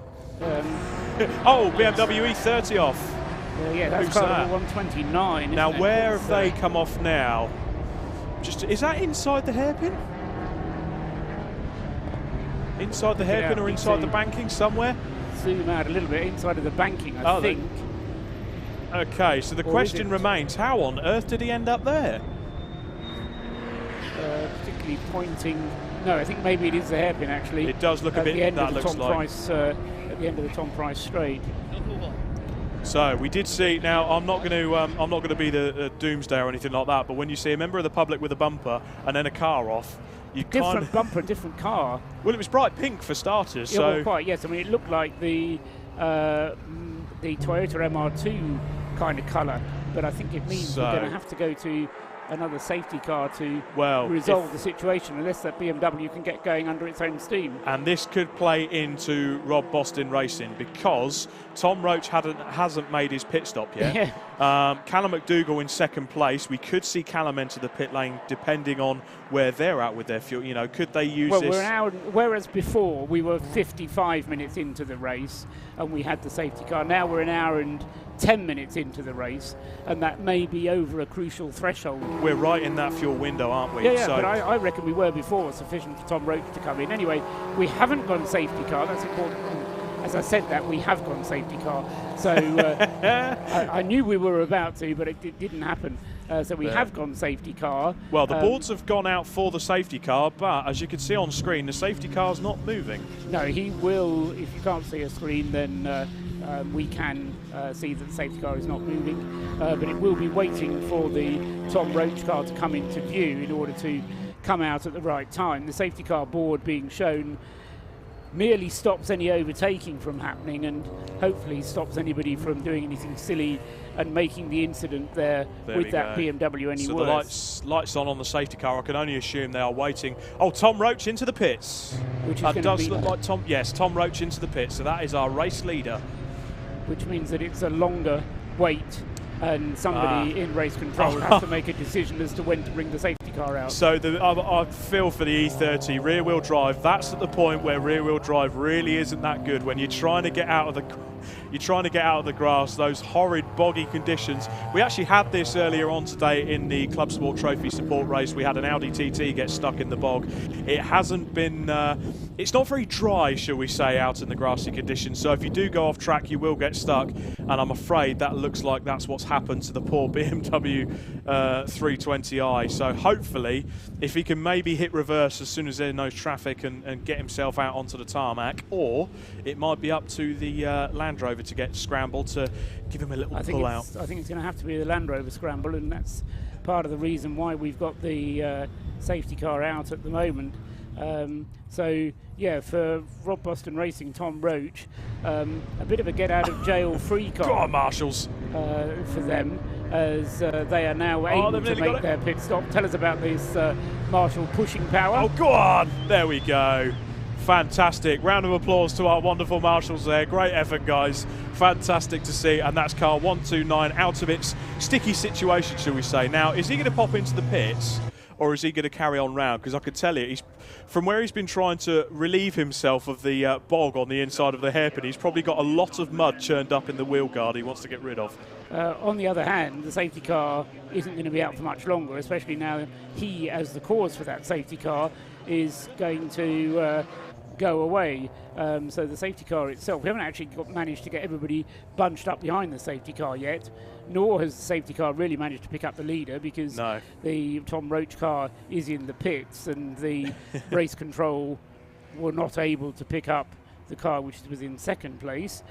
Oh, BMW E30 off. Yeah, that's car number 129. Now, where have they come off now? Is that inside the hairpin? Inside the hairpin or inside the banking somewhere? Zoom out a little bit, inside of the banking, I think. Okay, so the question remains, how on earth did he end up there? Particularly pointing... No, I think maybe it is the hairpin, actually. It does look a bit... At the end of the Tom Price straight. So we did see. Now I'm not going to be the doomsday or anything like that. But when you see a member of the public with a bumper and then a car off, you different bumper, different car. Well, it was bright pink for starters. Yeah, so well, quite. Yes, I mean it looked like the Toyota MR2 kind of colour, but I think it means we're going to have to go to another safety car to resolve the situation, unless that BMW can get going under its own steam. And this could play into Rob Boston Racing, because Tom Roach hasn't made his pit stop yet. Callum McDougall in second place. We could see Callum enter the pit lane depending on where they're at with their fuel. You know, could they use this? We're an hour, whereas before we were 55 minutes into the race and we had the safety car. Now we're an hour and 10 minutes into the race, and that may be over a crucial threshold. We're right in that fuel window, aren't we? Yeah, but I reckon we were before, sufficient for Tom Roach to come in. Anyway, we haven't gone safety car, that's important. As I said that, we have gone safety car. So I knew we were about to, but it didn't happen. So we have gone safety car. Well, the boards have gone out for the safety car, but as you can see on screen, the safety car's not moving. No, he will. If you can't see a screen, then we can see that the safety car is not moving. But it will be waiting for the Tom Roach car to come into view in order to come out at the right time. The safety car board being shown merely stops any overtaking from happening, and hopefully stops anybody from doing anything silly and making the incident there with that BMW any worse. So the lights on the safety car. I can only assume they are waiting. Oh, Tom Roach into the pits. Which does look like Tom. Yes, Tom Roach into the pits. So that is our race leader. Which means that it's a longer wait, and somebody in race control has to make a decision as to when to bring the safety car out. So I feel for the E30 rear-wheel drive. That's at the point where rear-wheel drive really isn't that good when you're trying to get out of the grass, those horrid boggy conditions. We actually had this earlier on today in the Club Sport Trophy support race. We had an Audi TT get stuck in the bog. It hasn't been, it's not very dry, shall we say, out in the grassy conditions. So if you do go off track, you will get stuck. And I'm afraid that looks like that's what's happened to the poor BMW 320i. So hopefully, if he can maybe hit reverse as soon as there's no traffic and get himself out onto the tarmac, or it might be up to the Land Rover to get scrambled to give him a little pull out. I think it's going to have to be the Land Rover scramble, and that's part of the reason why we've got the safety car out at the moment. So yeah, for Rob Boston Racing, Tom Roach, a bit of a get out of jail free car. Go on, Marshals. For them, as they are now able to make their pit stop. Tell us about this Marshall pushing power. Oh, go on! There we go. Fantastic. Round of applause to our wonderful marshals there. Great effort, guys. Fantastic to see. And that's car 129 out of its sticky situation, shall we say. Now, is he going to pop into the pits, or is he going to carry on round? Because I could tell you, from where he's been trying to relieve himself of the bog on the inside of the hairpin, he's probably got a lot of mud churned up in the wheel guard he wants to get rid of. On the other hand, the safety car isn't going to be out for much longer, especially now he, as the cause for that safety car, is going to go away. So the safety car itself, we haven't actually managed to get everybody bunched up behind the safety car yet, nor has the safety car really managed to pick up the leader, because the Tom Roach car is in the pits and the race control were not able to pick up the car which was in second place.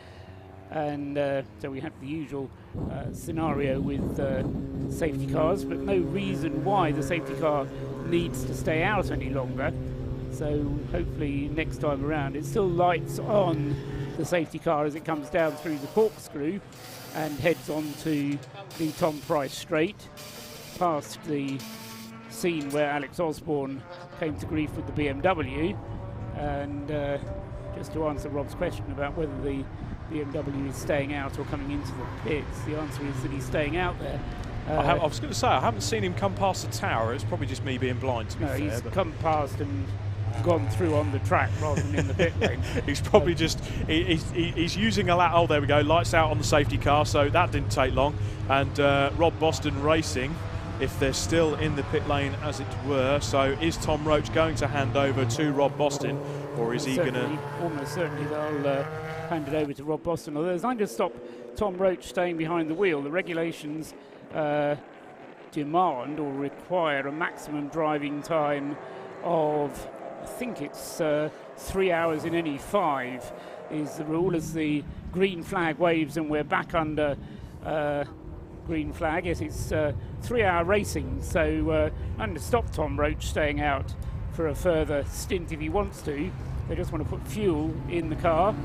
And so we have the usual scenario with safety cars, but no reason why the safety car needs to stay out any longer. So hopefully next time around it still lights on the safety car as it comes down through the corkscrew and heads on to the Tom Price straight, past the scene where Alex Osborne came to grief with the BMW. And just to answer Rob's question about whether the BMW is staying out or coming into the pits, the answer is that he's staying out there. I was going to say, I haven't seen him come past the tower. It's probably just me being blind, to be fair. He's come past and gone through on the track rather than in the pit lane. He's probably just, he's using a oh, there we go, lights out on the safety car, so that didn't take long. And Rob Boston Racing, if they're still in the pit lane, as it were. So is Tom Roach going to hand over to Rob Boston, or is he going to... Almost certainly they'll hand it over to Rob Boston. Although there's nothing to stop Tom Roach staying behind the wheel. The regulations demand or require a maximum driving time of, I think it's 3 hours in any 5 is the rule, as the green flag waves and we're back under green flag. Yes, it's 3-hour racing, so nothing to stop Tom Roach staying out for a further stint if he wants to. They just want to put fuel in the car.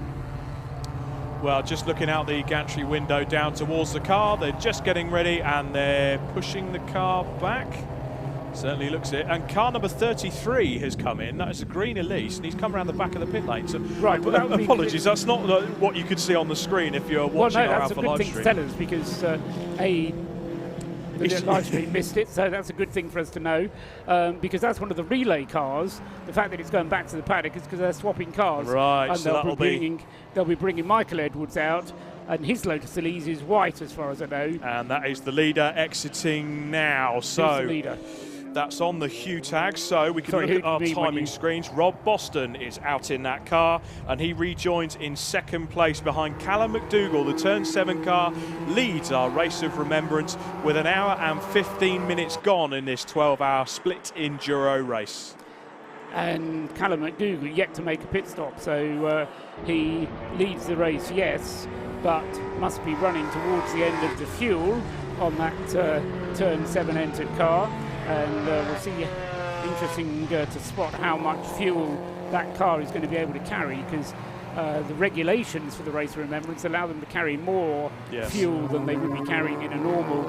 Well, just looking out the gantry window down towards the car, they're just getting ready and they're pushing the car back. Certainly looks it. And car number 33 has come in. That is a green Elise, and he's come around the back of the pit lane. So, right, well, that apologies, that's not what you could see on the screen if you're watching our Alpha live stream. Well, no, that's a good thing to tell us, because the live stream missed it, so that's a good thing for us to know, because that's one of the relay cars. The fact that it's going back to the paddock is because they're swapping cars. Right, and so they'll be bringing Michael Edwards out, and his Lotus Elise is white, as far as I know. And that is the leader exiting now. So who's the leader? That's on the Hugh tag, so we can look at our timing screens. Rob Boston is out in that car, and he rejoins in second place behind Callum McDougall. The Turn 7 car leads our Race of Remembrance with 1 hour and 15 minutes gone in this 12-hour split enduro race. And Callum McDougall yet to make a pit stop, so he leads the race, yes, but must be running towards the end of the fuel on that Turn 7 entered car. And we'll see, interesting to spot how much fuel that car is going to be able to carry, because the regulations for the Race of Remembrance allow them to carry more fuel than they would be carrying in a normal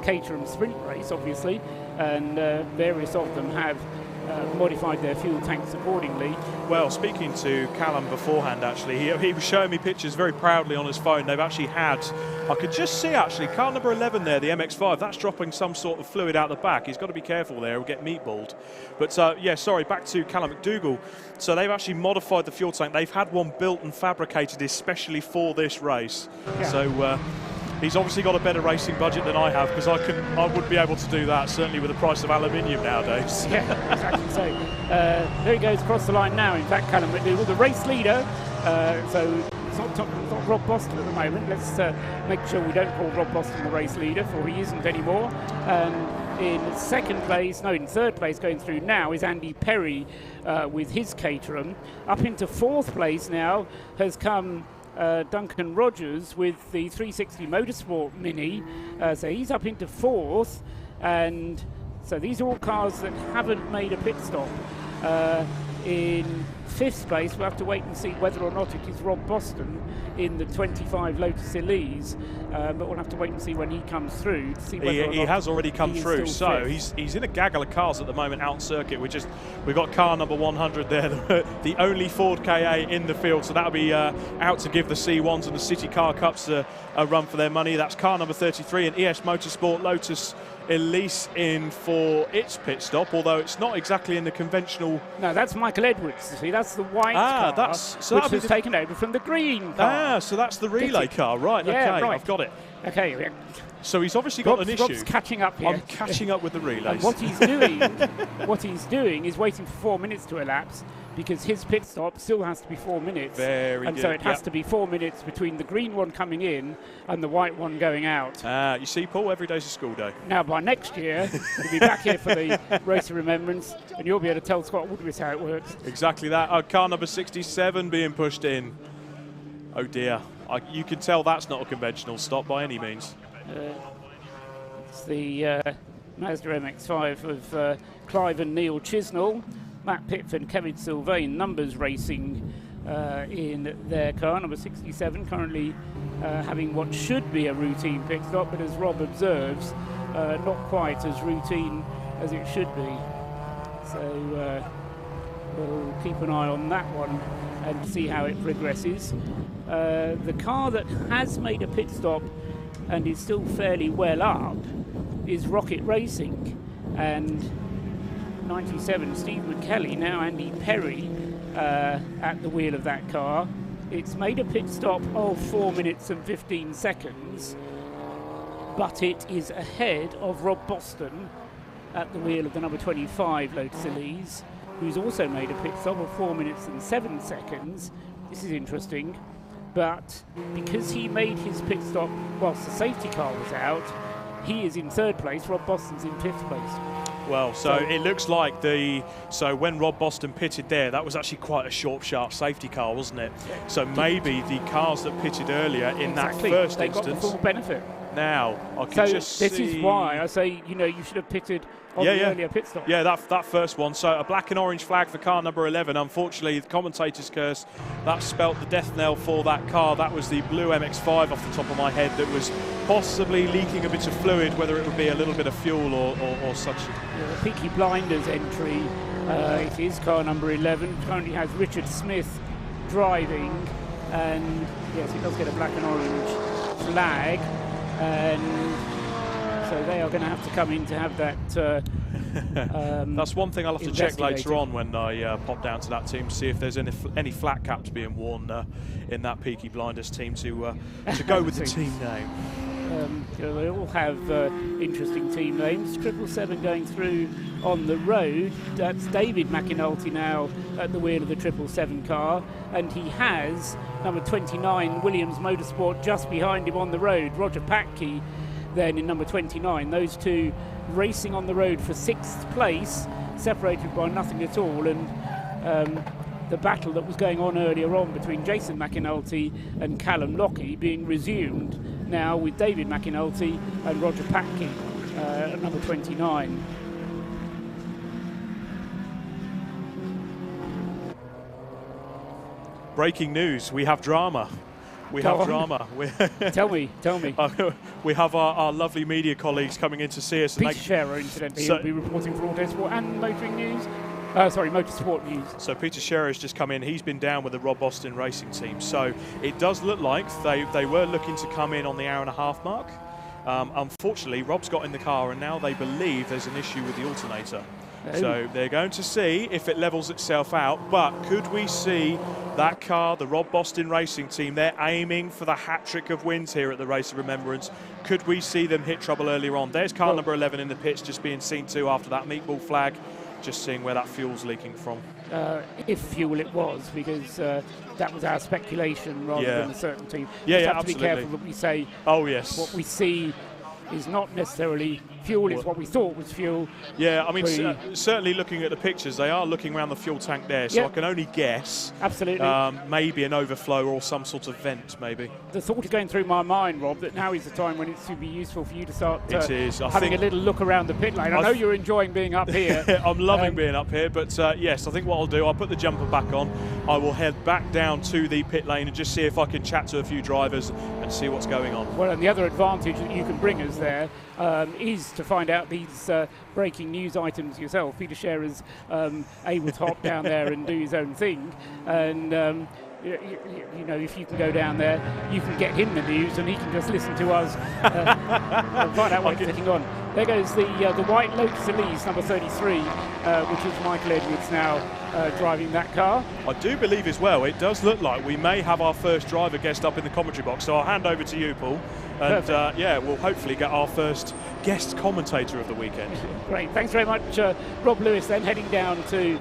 Caterham sprint race, obviously, and various of them have modified their fuel tanks accordingly. Well, speaking to Callum beforehand, actually, he was showing me pictures very proudly on his phone. They've actually had, I could just see actually, car number 11 there, the MX5, that's dropping some sort of fluid out the back. He's got to be careful there, he'll get meatballed. But yeah, sorry, back to Callum McDougall. So they've actually modified the fuel tank. They've had one built and fabricated especially for this race. Yeah. So he's obviously got a better racing budget than I have, because I wouldn't be able to do that, certainly with the price of aluminium nowadays. Yeah, exactly. So there he goes across the line now. In fact, Callum McDougall, the race leader. So it's not Rob Boston at the moment. Let's make sure we don't call Rob Boston the race leader, for he isn't anymore. And in third place going through now is Andy Perry with his Caterham. Up into fourth place now has come Duncan Rogers with the 360 Motorsport Mini, so he's up into fourth, and so these are all cars that haven't made a pit stop. In fifth place, we'll have to wait and see whether or not it is Rob Boston in the 25 Lotus Elises, but we'll have to wait and see when he comes through to see whether or not he has already come through, so he's in a gaggle of cars at the moment out on circuit. We've got car number 100 there, the only Ford KA in the field, so that'll be out to give the C1s and the City Car Cups a run for their money. That's car number 33, and ES Motorsport Lotus Elise in for its pit stop, although it's not exactly in the conventional. No, that's Michael Edwards. See, that's the white car, which was taken over from the green car. So that's the relay car, right? Yeah, okay, right. I've got it. Okay. So he's obviously got an issue. Rob's catching up here. I'm catching up with the relays. And what he's doing is waiting for 4 minutes to elapse, because his pit stop still has to be 4 minutes. Very and good. so it has to be 4 minutes between the green one coming in and the white one going out. You see, Paul, every day's a school day. Now, by next year, we'll be back here for the Race of Remembrance, and you'll be able to tell Scott Woodward how it works. Exactly that. Car number 67 being pushed in. Oh dear. You can tell that's not a conventional stop by any means. It's the Mazda MX5 of Clive and Neil Chisnell, Matt Pitford, Kevin Sylvain, Numbers Racing in their car, number 67, currently having what should be a routine pit stop, but as Rob observes, not quite as routine as it should be. So we'll keep an eye on that one and see how it progresses. The car that has made a pit stop and is still fairly well up is Rocket Racing, and 97 Steve McKelly, now Andy Perry at the wheel of that car. It's made a pit stop of 4 minutes and 15 seconds, but it is ahead of Rob Boston at the wheel of the number 25 Lotus Elise, who's also made a pit stop of 4 minutes and 7 seconds. This is interesting, but because he made his pit stop whilst the safety car was out, he is in third place. Rob Boston's in fifth place. Well, so it looks like so when Rob Boston pitted there, that was actually quite a short, sharp safety car, wasn't it? So maybe the cars that pitted earlier in that first they instance got the full benefit. Now I can just see. This is why I say, you should have pitted on the earlier pit stop. Yeah, that first one. So a black and orange flag for car number 11. Unfortunately, the commentator's curse, that spelt the death knell for that car. That was the blue MX5 off the top of my head that was possibly leaking a bit of fluid, whether it would be a little bit of fuel or such. Yeah, the Peaky Blinders entry, it is car number 11. Currently has Richard Smith driving, and yes, it does get a black and orange flag. And so they are going to have to come in to have that. That's one thing I'll have to check later on when I pop down to that team to see if there's any flat caps being worn in that Peaky Blinders team to go with the team name. They all have interesting team names. 777 going through on the road. That's David McAnulty now at the wheel of the 777 car, and he has number 29 Williams Motorsport just behind him on the road. Roger Patke then in number 29. Those two racing on the road for 6th place, separated by nothing at all, and the battle that was going on earlier on between Jason McAnulty and Callum Lockie being resumed now with David McAnulty and Roger Patke at number 29. Breaking news, we have drama. We have drama. Tell me. We have our lovely media colleagues coming in to see us. Peter Scherer, incidentally, will be reporting for Autosport and Motoring News. Motorsport News. So Peter Scherer has just come in. He's been down with the Rob Boston racing team. So it does look like they were looking to come in on the hour-and-a-half mark. Unfortunately, Rob's got in the car, and now they believe there's an issue with the alternator. So they're going to see if it levels itself out. But could we see that car, the Rob Boston racing team, they're aiming for the hat-trick of wins here at the Race of Remembrance. Could we see them hit trouble earlier on? There's car number 11 in the pits just being seen to after that meatball flag. Just seeing where that fuel's leaking from. If fuel it was, because that was our speculation rather than a certainty. Yeah, we have absolutely. to be careful that we say oh yes, what we see is not necessarily fuel is what we thought was fuel. Yeah, I mean, certainly looking at the pictures, they are looking around the fuel tank there, so I can only guess. Absolutely. Maybe an overflow or some sort of vent, maybe. The thought is going through my mind, Rob, that now is the time when it's to be useful for you to start having a little look around the pit lane. I know you're enjoying being up here. I'm loving being up here, but yes, I think what I'll do, I'll put the jumper back on. I will head back down to the pit lane and just see if I can chat to a few drivers and see what's going on. Well, and the other advantage that you can bring us there is to find out these breaking news items yourself. Peter Scherer's able to hop down there and do his own thing, and you know, if you can go down there, you can get him the news and he can just listen to us and find out what's getting on. There goes the white Lotus Elise, number 33, which is Michael Edwards now driving that car. I do believe as well, it does look like we may have our first driver guest up in the commentary box, so I'll hand over to you, Paul. And yeah, we'll hopefully get our first guest commentator of the weekend. Great, thanks very much, Rob Lewis, then heading down to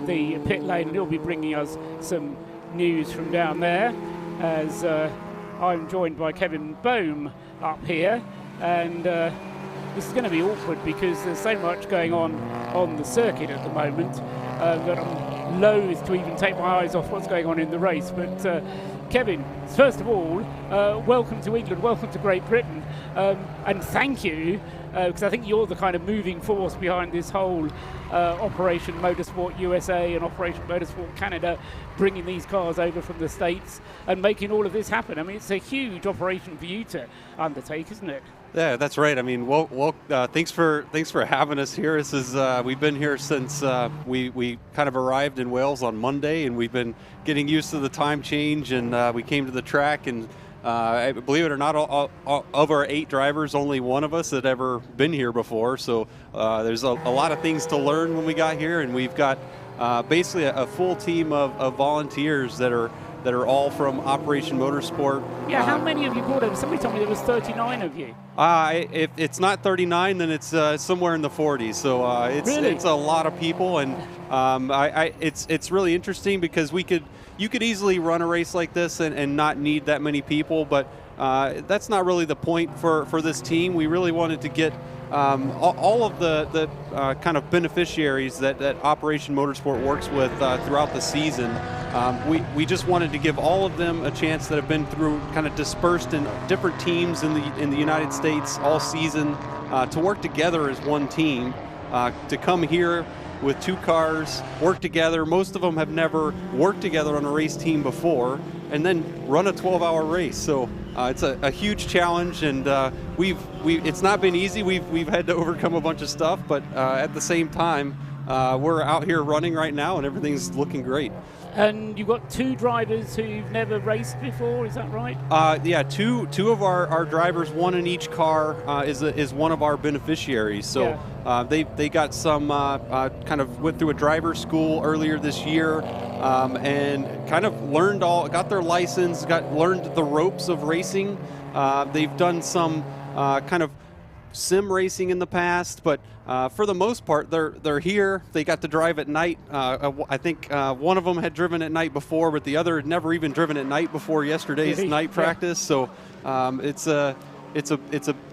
the pit lane, and he'll be bringing us some news from down there, as I'm joined by Kevin Bohm up here, and this is going to be awkward because there's so much going on the circuit at the moment that I'm loath to even take my eyes off what's going on in the race. But Kevin, first of all, welcome to England, welcome to Great Britain, and thank you, because I think you're the kind of moving force behind this whole Operation Motorsport USA and Operation Motorsport Canada, bringing these cars over from the States and making all of this happen. I mean, it's a huge operation for you to undertake, isn't it? Yeah, that's right. I mean, thanks for having us here. This is we've been here since we kind of arrived in Wales on Monday, and we've been getting used to the time change. And we came to the track, and believe it or not, of our 8 drivers, only one of us had ever been here before. So there's a lot of things to learn when we got here, and we've got basically a full team of volunteers that are all from Operation Motorsport. Yeah, how many of you brought over? Somebody told me there was 39 of you. If it's not 39, then it's somewhere in the 40s. So it's a lot of people, and it's really interesting because you could easily run a race like this and not need that many people, but that's not really the point for this team. We really wanted to get all of the kind of beneficiaries that Operation Motorsport works with throughout the season. We just wanted to give all of them a chance that have been through kind of dispersed in different teams in the United States all season to work together as one team, to come here with 2 cars, work together. Most of them have never worked together on a race team before, and then run a 12-hour race. So it's a huge challenge, and it's not been easy. We've had to overcome a bunch of stuff, but at the same time, we're out here running right now, and everything's looking great. And you've got 2 drivers who've never raced before, is that right? Yeah, two of our drivers, one in each car, is one of our beneficiaries. So they got some kind of went through a driver's school earlier this year, and kind of got their license, learned the ropes of racing. They've done some kind of sim racing in the past, but for the most part, they're here. They got to drive at night. I think one of them had driven at night before, but the other had never even driven at night before yesterday's night practice. So it's a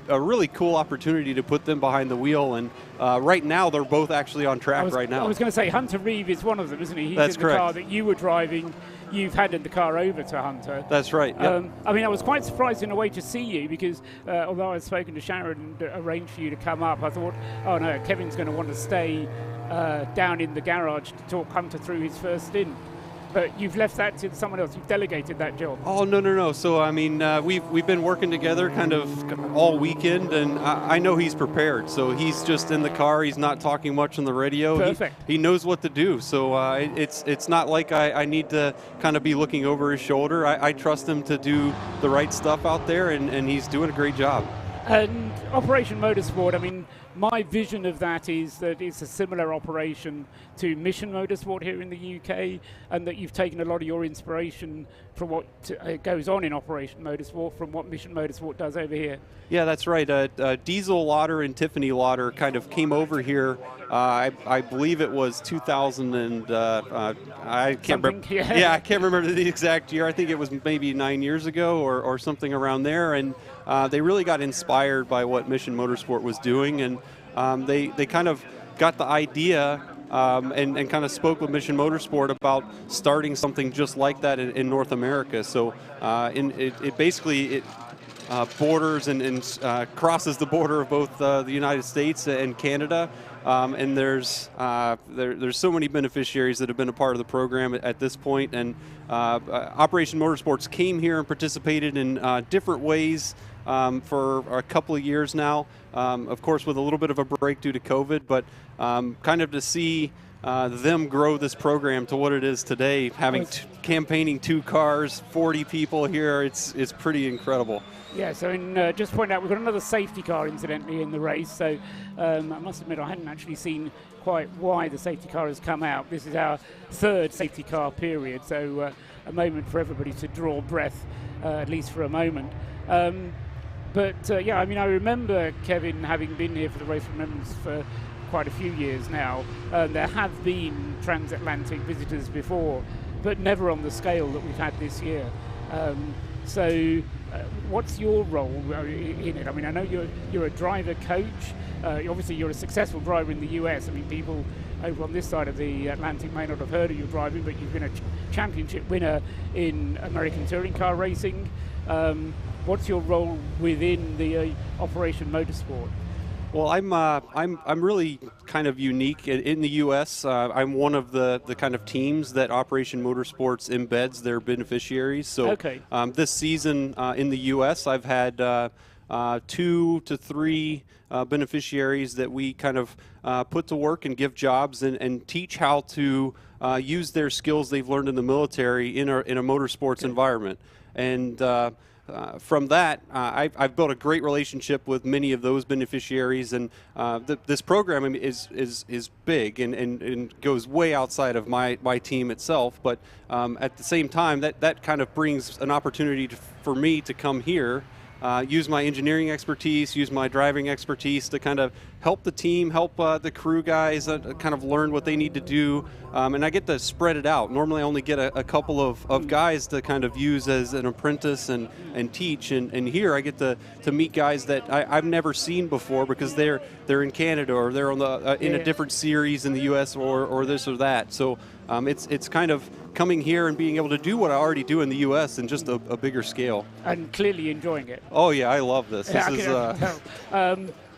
really cool opportunity to put them behind the wheel. And right now, they're both actually on track right now. I was going to say Hunter Reeve is one of them, isn't he? He's That's in correct. The car that you were driving. You've handed the car over to Hunter. That's right. Yep. I mean, I was quite surprised in a way to see you because although I'd spoken to Sharon and arranged for you to come up, I thought, oh no, Kevin's going to want to stay down in the garage to talk Hunter through his first stint. But you've left that to someone else. You've delegated that job. Oh, no. So, I mean, we've been working together kind of all weekend, and I know he's prepared. So he's just in the car. He's not talking much on the radio. Perfect. He knows what to do. So it's not like I need to kind of be looking over his shoulder. I trust him to do the right stuff out there, and he's doing a great job. And Operation Motorsport, I mean, my vision of that is that it's a similar operation to Mission Motorsport here in the UK, and that you've taken a lot of your inspiration from what goes on in Operation Motorsport from what Mission Motorsport does over here. Yeah, that's right. Diesel Lauder and Tiffany Lauder kind of came over here. I believe it was 2000 and I can't remember. Yeah, I can't remember the exact year. I think it was maybe 9 years ago or something around there. And they really got inspired by what Mission Motorsport was doing, and they kind of got the idea and kind of spoke with Mission Motorsport about starting something just like that in North America. So it basically borders and crosses the border of both the United States and Canada. And there's so many beneficiaries that have been a part of the program at this point. And Operation Motorsports came here and participated in different ways for a couple of years now. Of course, with a little bit of a break due to COVID, but kind of to see them grow this program to what it is today, having campaigning 2 cars, 40 people here, it's pretty incredible. Yeah, so just to point out, we've got another safety car, incidentally, in the race. So I must admit, I hadn't actually seen quite why the safety car has come out. This is our 3rd safety car period, so a moment for everybody to draw breath, at least for a moment. Yeah, I mean, I remember, Kevin, having been here for the Race of Remembrance for quite a few years now. There have been transatlantic visitors before, but never on the scale that we've had this year. What's your role in it? I mean, I know you're a driver coach. Obviously, you're a successful driver in the US. I mean, people over on this side of the Atlantic may not have heard of you driving, but you've been a championship winner in American touring car racing. What's your role within the Operation Motorsport? Well, I'm really kind of unique in the U.S. I'm one of the kind of teams that Operation Motorsports embeds their beneficiaries. So this season in the U.S., I've had 2 to 3 beneficiaries that we kind of put to work and give jobs and teach how to use their skills they've learned in the military in a motorsports environment. And from that, I've built a great relationship with many of those beneficiaries, and this program is big and goes way outside of my team itself. But at the same time, that kind of brings an opportunity for me to come here, use my engineering expertise, use my driving expertise to kind of help the team, help the crew guys kind of learn what they need to do, and I get to spread it out. Normally I only get a couple of guys to kind of use as an apprentice and teach, and here I get to meet guys that I've never seen before because they're in Canada or they're on in a different series in the US or this or that. So it's kind of coming here and being able to do what I already do in the US in just a bigger scale. And clearly enjoying it. Oh yeah, I love this.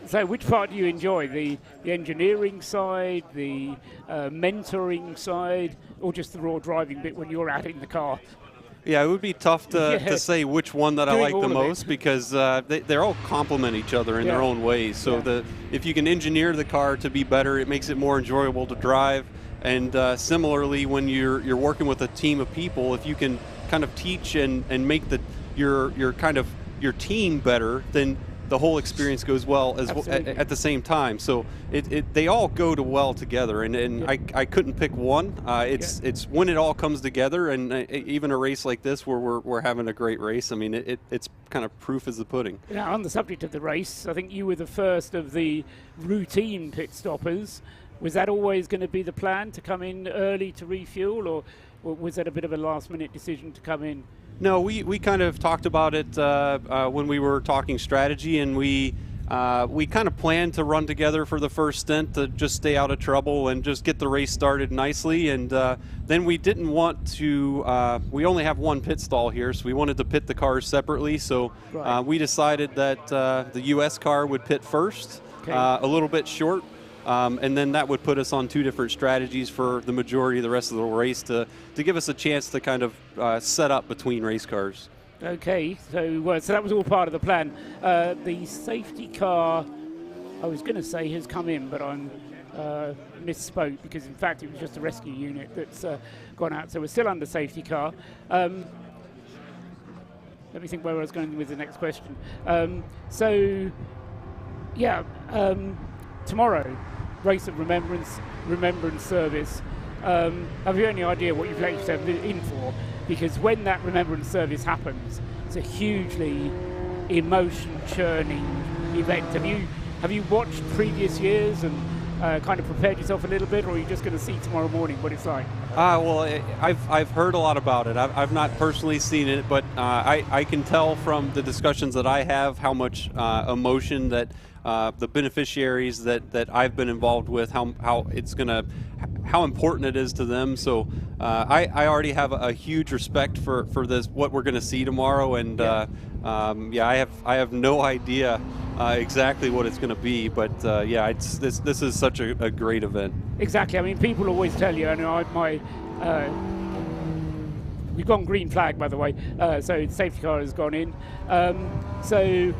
So which part do you enjoy? The engineering side, the mentoring side, or just the raw driving bit when you're out in the car? Yeah, it would be tough to say which one that I like the most because they're all complement each other in their own ways. So if you can engineer the car to be better, it makes it more enjoyable to drive. And similarly, when you're working with a team of people, if you can kind of teach and make your team better, then the whole experience goes well at the same time. So they all go well together, and I couldn't pick one. It's when it all comes together, and even a race like this where we're having a great race. I mean, it's kind of proof is the pudding. Now, on the subject of the race, I think you were the first of the routine pit stoppers. Was that always going to be the plan, to come in early to refuel, or was that a bit of a last-minute decision to come in? No, we kind of talked about it when we were talking strategy, and we kind of planned to run together for the first stint to just stay out of trouble and just get the race started nicely. And then we didn't want to, we only have one pit stall here, so we wanted to pit the cars separately. So we decided that the US car would pit first, a little bit short. And then that would put us on 2 different strategies for the majority of the rest of the race to give us a chance to kind of set up between race cars. Okay, so that was all part of the plan. The safety car, I was going to say, has come in, but I misspoke because, in fact, it was just a rescue unit that's gone out. So we're still under safety car. Let me think where I was going with the next question. Tomorrow, Race of Remembrance service. Have you any idea what you've let yourself in for? Because when that Remembrance service happens, it's a hugely emotion-churning event. Have you watched previous years, and kind of prepared yourself a little bit, or are you just going to see tomorrow morning what it's like? Well, I've heard a lot about it. I've not personally seen it, but I can tell from the discussions that I have how much emotion that the beneficiaries that I've been involved with, how important it is to them. So I already have a huge respect for this, what we're going to see tomorrow, and I have no idea exactly what it's going to be, but this is such a great event. Exactly. I mean, people always tell you, we've gone green flag, by the way, so the safety car has gone in. So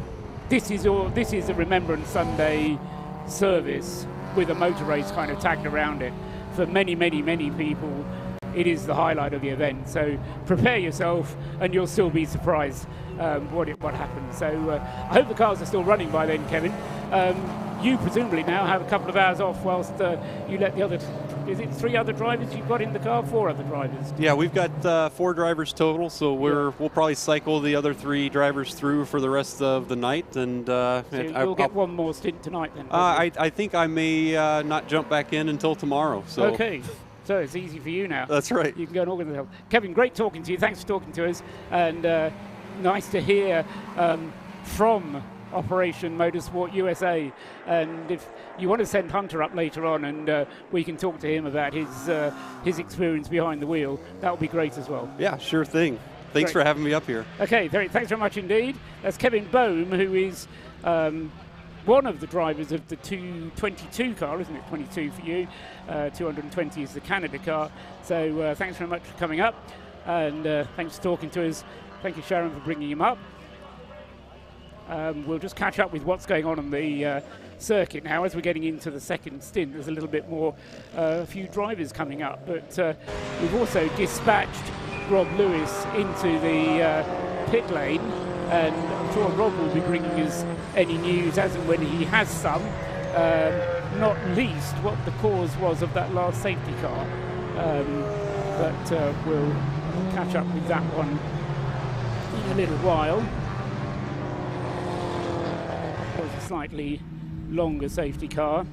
this is a Remembrance Sunday service with a motor race kind of tagged around it. For many, many, many people, it is the highlight of the event. So prepare yourself, and you'll still be surprised what happens. So I hope the cars are still running by then, Kevin. You presumably now have a couple of hours off whilst you let the other, is it 3 other drivers you've got in the car? 4 other drivers? Yeah, we've got 4 drivers total, so we'll probably cycle the other 3 drivers through for the rest of the night. And so you'll get one more stint tonight then? I think I may not jump back in until tomorrow. So. Okay. So it's easy for you now. That's right. You can go and organise it. Kevin, great talking to you. Thanks for talking to us. And nice to hear from Operation Motorsport USA. And if you want to send Hunter up later on, and we can talk to him about his experience behind the wheel, that would be great as well. Yeah, sure thing. Thanks for having me up here. Okay, thanks very much indeed. That's Kevin Boehm, who is one of the drivers of the 222 car, isn't it? 22 for you. 220 is the Canada car. So thanks very much for coming up, and thanks for talking to us. Thank you, Sharon, for bringing him up. We'll just catch up with what's going on the circuit now. As we're getting into the second stint, there's a little bit more, a few drivers coming up, but we've also dispatched Rob Lewis into the pit lane, and I'm sure Rob will be bringing us any news as and when he has some, not least what the cause was of that last safety car, but we'll catch up with that one in a little while. It was a slightly longer safety car.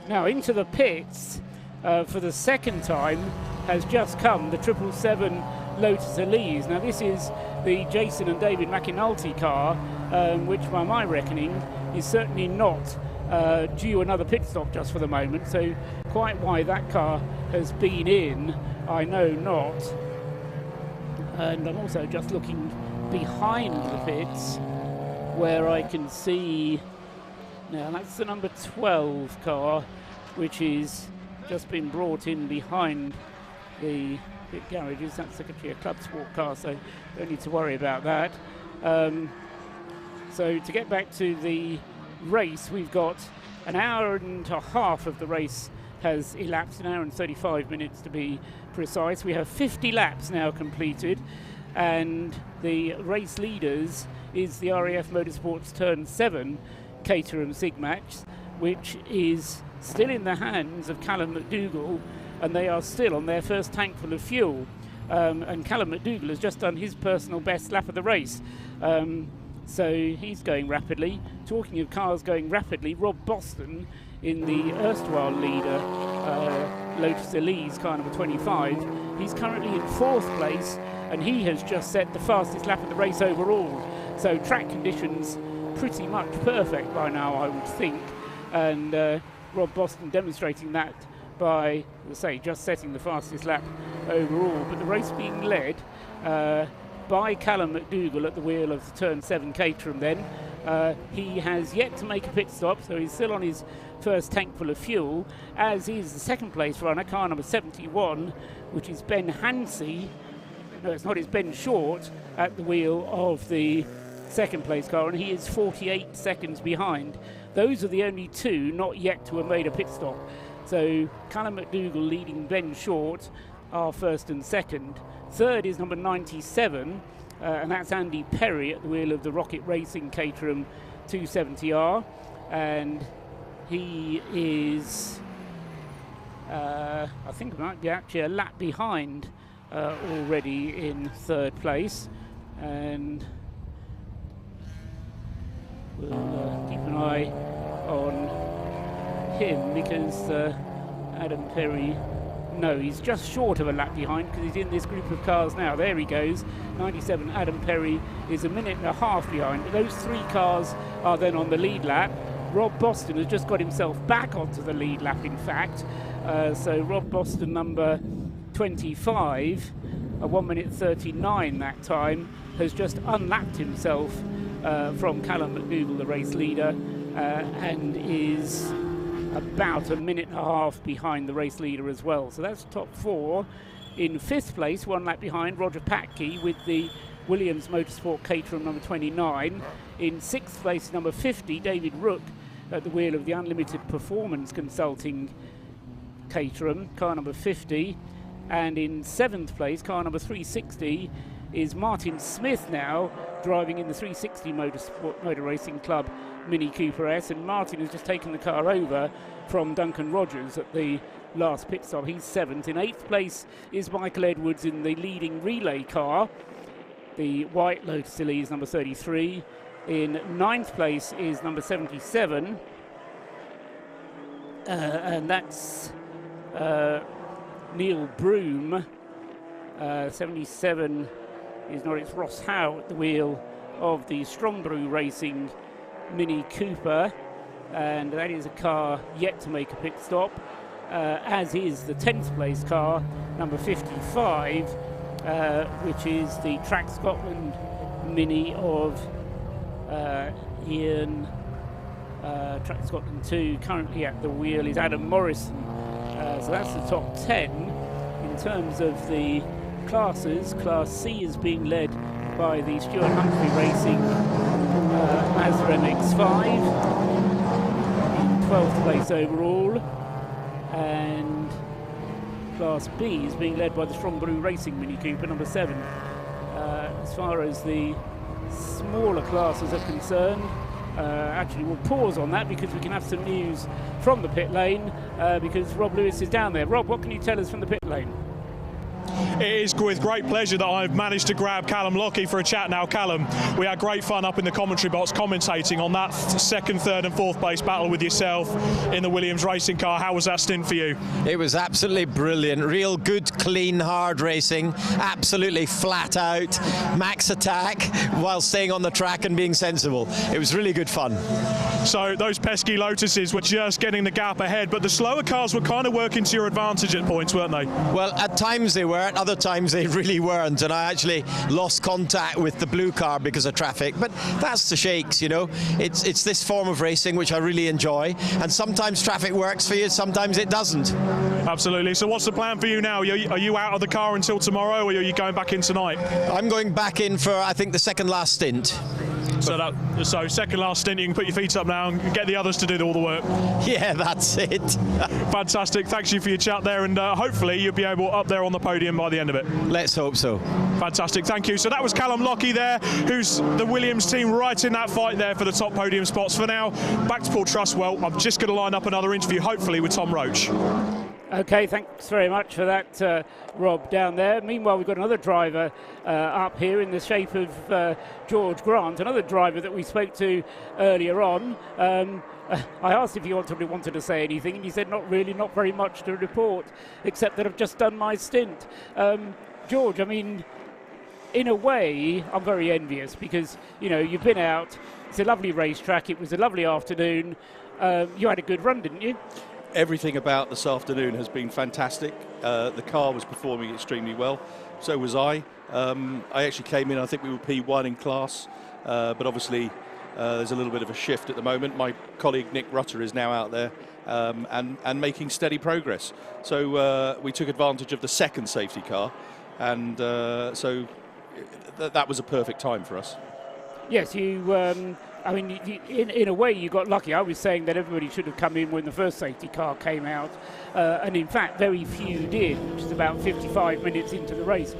Now into the pits for the second time has just come the 777 Lotus Elises. Now this is the Jason and David McAnulty car, which by my reckoning is certainly not due another pit stop just for the moment. So quite why that car has been in, I know not. And I'm also just looking behind the pits where I can see, now that's the number 12 car, which is just been brought in behind the pit garages. That's actually a club sport car, so don't need to worry about that. So to get back to the race, we've got an hour and a half of the race has elapsed, an hour and 35 minutes to be precise. We have 50 laps now completed, and the race leaders is the RAF Motorsports Turn 7 Caterham Sigmax, which is still in the hands of Callum McDougall, and they are still on their first tank full of fuel. And Callum McDougall has just done his personal best lap of the race. So he's going rapidly. Talking of cars going rapidly, Rob Boston in the erstwhile leader, Lotus Elises car number 25, he's currently in 4th place, and he has just set the fastest lap of the race overall. So track conditions pretty much perfect by now, I would think. And Rob Boston demonstrating that by, as I say, just setting the fastest lap overall. But the race being led by Callum McDougall at the wheel of the Turn 7 Caterham then. He has yet to make a pit stop, so he's still on his first tank full of fuel, as is the second place runner, car number 71, which is Ben Hansey. No, it's not, it's Ben Short at the wheel of the second place car, and he is 48 seconds behind. Those are the only 2 not yet to have made a pit stop. So Callum McDougall leading Ben Short are first and second. Third is number 97, and that's Andy Perry at the wheel of the Rocket Racing Caterham 270R, and he is, I think it might be actually a lap behind already in third place, and we'll keep an eye on him because Adam Perry, no, he's just short of a lap behind because he's in this group of cars now. There he goes, 97. Adam Perry is a minute and a half behind. Those 3 cars are then on the lead lap. Rob Boston has just got himself back onto the lead lap, in fact. So Rob Boston, number 25, a 1 minute 39 that time, has just unlapped himself from Callum McDougall, the race leader, and is about a minute and a half behind the race leader as well. So that's top 4. In 5th place, 1 lap behind, Roger Patke with the Williams Motorsport Caterham number 29. In 6th place, number 50, David Rook at the wheel of the Unlimited Performance Consulting Caterham, car number 50. And in 7th place, car number 360, is Martin Smith now, driving in the 360 Motor Racing Club Mini Cooper S, and Martin has just taken the car over from Duncan Rogers at the last pit stop. He's 7th. In 8th place is Michael Edwards in the leading relay car, the white Lotus Elises number 33. In 9th place is number 77, and that's Neil Broom. 77 is Norris Ross Howe at the wheel of the Strongbrew Racing Mini Cooper, and that is a car yet to make a pit stop, as is the 10th place car, number 55, which is the Track Scotland Mini of Ian. Track Scotland 2, currently at the wheel is Adam Morrison. So that's the top 10. In terms of the classes, Class C is being led by the Stuart Humphrey Racing Mazda MX5 in 12th place overall, and Class B is being led by the Strongbrew Racing Mini Cooper number 7. As far as the smaller classes are concerned, actually we'll pause on that because we can have some news from the pit lane, because Rob Lewis is down there. Rob, what can you tell us from the pit lane? It is with great pleasure that I've managed to grab Callum Lockie for a chat now. Callum, we had great fun up in the commentary box commentating on that 2nd, 3rd and 4th place battle with yourself in the Williams racing car. How was that stint for you? It was absolutely brilliant. Real good, clean, hard racing. Absolutely flat out. Max attack while staying on the track and being sensible. It was really good fun. So those pesky Lotuses were just getting the gap ahead, but the slower cars were kind of working to your advantage at points, weren't they? Well, at times they were, at other times they really weren't, and I actually lost contact with the blue car because of traffic, but that's the shakes, you know. It's this form of racing which I really enjoy, and sometimes traffic works for you, sometimes it doesn't. Absolutely. So what's the plan for you now? Are you out of the car until tomorrow, or are you going back in tonight? I'm going back in for, I think, the second last stint. So second last stint, you can put your feet up now and get the others to do all the work. Yeah, that's it. Fantastic. Thanks you for your chat there, and hopefully you'll be able up there on the podium by the end of it. Let's hope so. Fantastic. Thank you. So that was Callum Lockie there, who's the Williams team right in that fight there for the top podium spots. For now, back to Paul Trustwell. I'm just going to line up another interview, hopefully with Tom Roach. Okay, thanks very much for that, Rob, down there. Meanwhile, we've got another driver up here in the shape of George Grant, another driver that we spoke to earlier on. I asked if he wanted to say anything, and he said not really, not very much to report, except that I've just done my stint. George, I mean, in a way, I'm very envious because, you know, you've been out, it's a lovely racetrack, it was a lovely afternoon, you had a good run, didn't you? Everything about this afternoon has been fantastic. The car was performing extremely well. So was I. I actually came in, I think we were P1 in class, but obviously there's a little bit of a shift at the moment. My colleague Nick Rutter is now out there and making steady progress. So we took advantage of the second safety car, and so that was a perfect time for us. Yes, you... I mean, in a way, you got lucky. I was saying that everybody should have come in when the first safety car came out, and in fact, very few did, which is about 55 minutes into the race.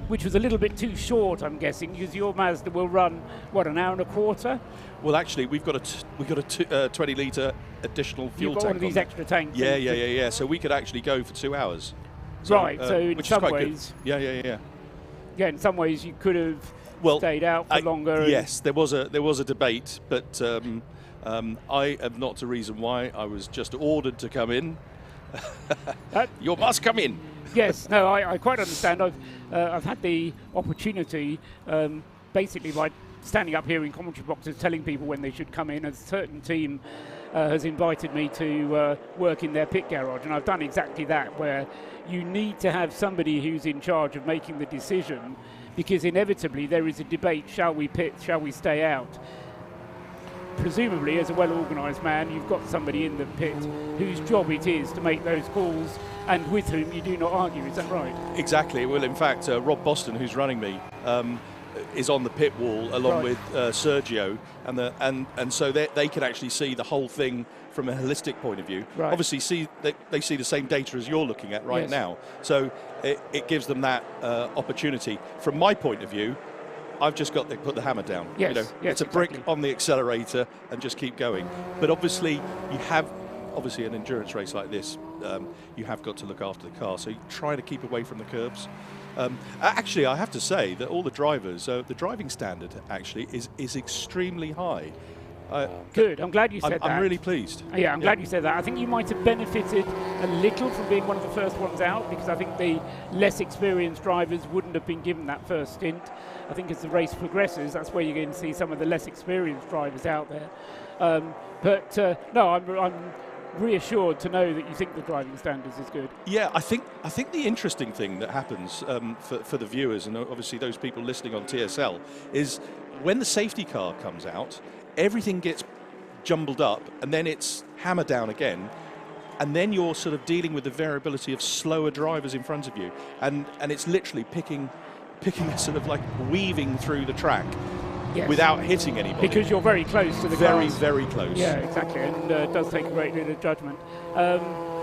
which was a little bit too short, I'm guessing, because your Mazda will run, what, an hour and a quarter? Well, actually, we've got a 20-litre additional fuel You've got tank. one of these extra tanks. Yeah. So we could actually go for 2 hours. Right, so in some ways... Yeah. Yeah, in some ways you could have stayed out for longer. Yes, there was a debate, but I have not a reason why. I was just ordered to come in. You must come in. Yes, no, I quite understand. I've had the opportunity, basically by standing up here in commentary boxes, telling people when they should come in. A certain team has invited me to work in their pit garage, and I've done exactly that, where you need to have somebody who's in charge of making the decision, because inevitably there is a debate: shall we pit, shall we stay out? Presumably, as a well-organised man, you've got somebody in the pit whose job it is to make those calls, and with whom you do not argue. Is that right? Exactly. Well, in fact, Rob Boston, who's running me, is on the pit wall along with Sergio, and so they can actually see the whole thing from a holistic point of view. Right. Obviously, they see the same data as you're looking at right now, so it gives them that opportunity. From my point of view, I've just got to put the hammer down. Yes, yes, it's a brick on the accelerator and just keep going. But obviously, an endurance race like this, you have got to look after the car. So you try to keep away from the curbs. Actually, I have to say that all the drivers, the driving standard actually is extremely high. Good. I'm glad you said that. I'm really pleased. Yeah, I'm glad you said that. I think you might have benefited a little from being one of the first ones out, because I think the less experienced drivers wouldn't have been given that first stint. I think as the race progresses, that's where you're going to see some of the less experienced drivers out there. No, I'm reassured to know that you think the driving standards is good. Yeah, I think the interesting thing that happens for the viewers, and obviously those people listening on TSL, is when the safety car comes out, everything gets jumbled up and then it's hammered down again, and then you're sort of dealing with the variability of slower drivers in front of you, and it's literally picking sort of like weaving through the track. Yes. Without hitting anybody. Because you're very close to the cars. cars. Very close. Yeah, exactly, and it does take a great deal of judgment.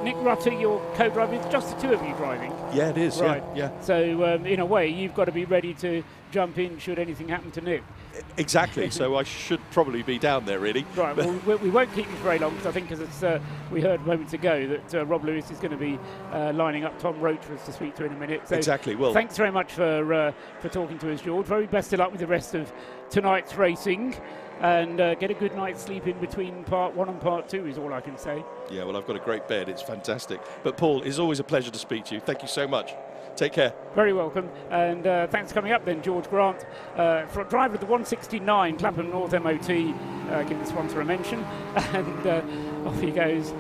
Nick Rutter, your co-driver, it's just the two of you driving? Yeah, it is, right. Yeah. So, in a way, you've got to be ready to jump in should anything happen to Nick. Exactly, so I should probably be down there, really. Right, well, we won't keep you for very long, because I think, as we heard moments ago, that Rob Lewis is going to be lining up Tom Roach for us to speak to in a minute. So exactly, well, thanks very much for talking to us, George. Very best of luck with the rest of tonight's racing, and get a good night's sleep in between part 1 and part 2 is all I can say. Yeah, well, I've got a great bed. It's fantastic. But Paul, it's always a pleasure to speak to you. Thank you so much. Take care. Very welcome. And thanks for coming up then, George Grant, for a driver of the 169 Clapham North MOT. Give this one for a mention. And off he goes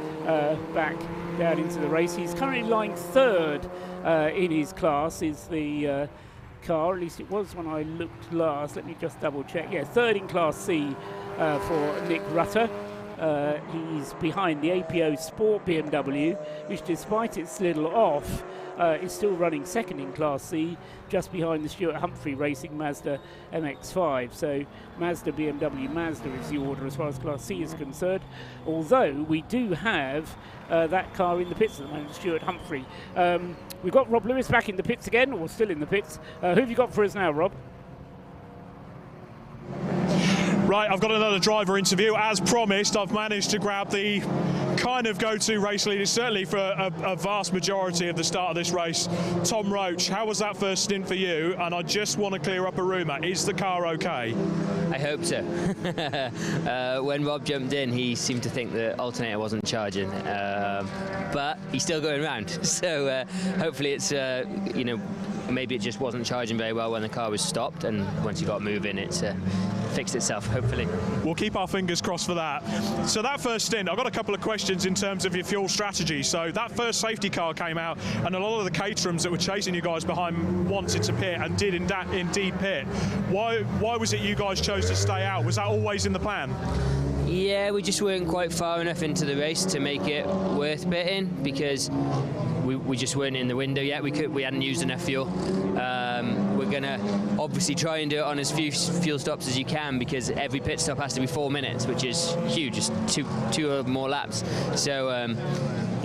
back down into the race. He's currently lying third in his class, is the car, at least it was when I looked last. Let me just double check. Yeah, third in Class C for Nick Rutter. He's behind the APO Sport BMW, which, despite its little off, is still running second in Class C, just behind the Stuart Humphrey Racing Mazda MX5. So Mazda, BMW, Mazda is the order as far as Class C is concerned, although we do have that car in the pits at the moment, Stuart Humphrey. We've got Rob Lewis back in the pits again, or still in the pits. Who have you got for us now, Rob? Right, I've got another driver interview. As promised, I've managed to grab the kind of go-to race leader, certainly for a vast majority of the start of this race. Tom Roach, how was that first stint for you? And I just want to clear up a rumour. Is the car okay? I hope so. When Rob jumped in, he seemed to think the alternator wasn't charging, but he's still going round. So hopefully it's, maybe it just wasn't charging very well when the car was stopped, and once you got moving, it's fixed itself, hopefully. We'll keep our fingers crossed for that. So that first stint, I've got a couple of questions in terms of your fuel strategy. So that first safety car came out, and a lot of the Caterhams that were chasing you guys behind wanted to pit and did indeed pit. Why was it you guys chose to stay out? Was that always in the plan? Yeah, we just weren't quite far enough into the race to make it worth pitting, because we just weren't in the window yet. We hadn't used enough fuel. We're gonna obviously try and do it on as few fuel stops as you can, because every pit stop has to be 4 minutes, which is huge, just two or more laps. So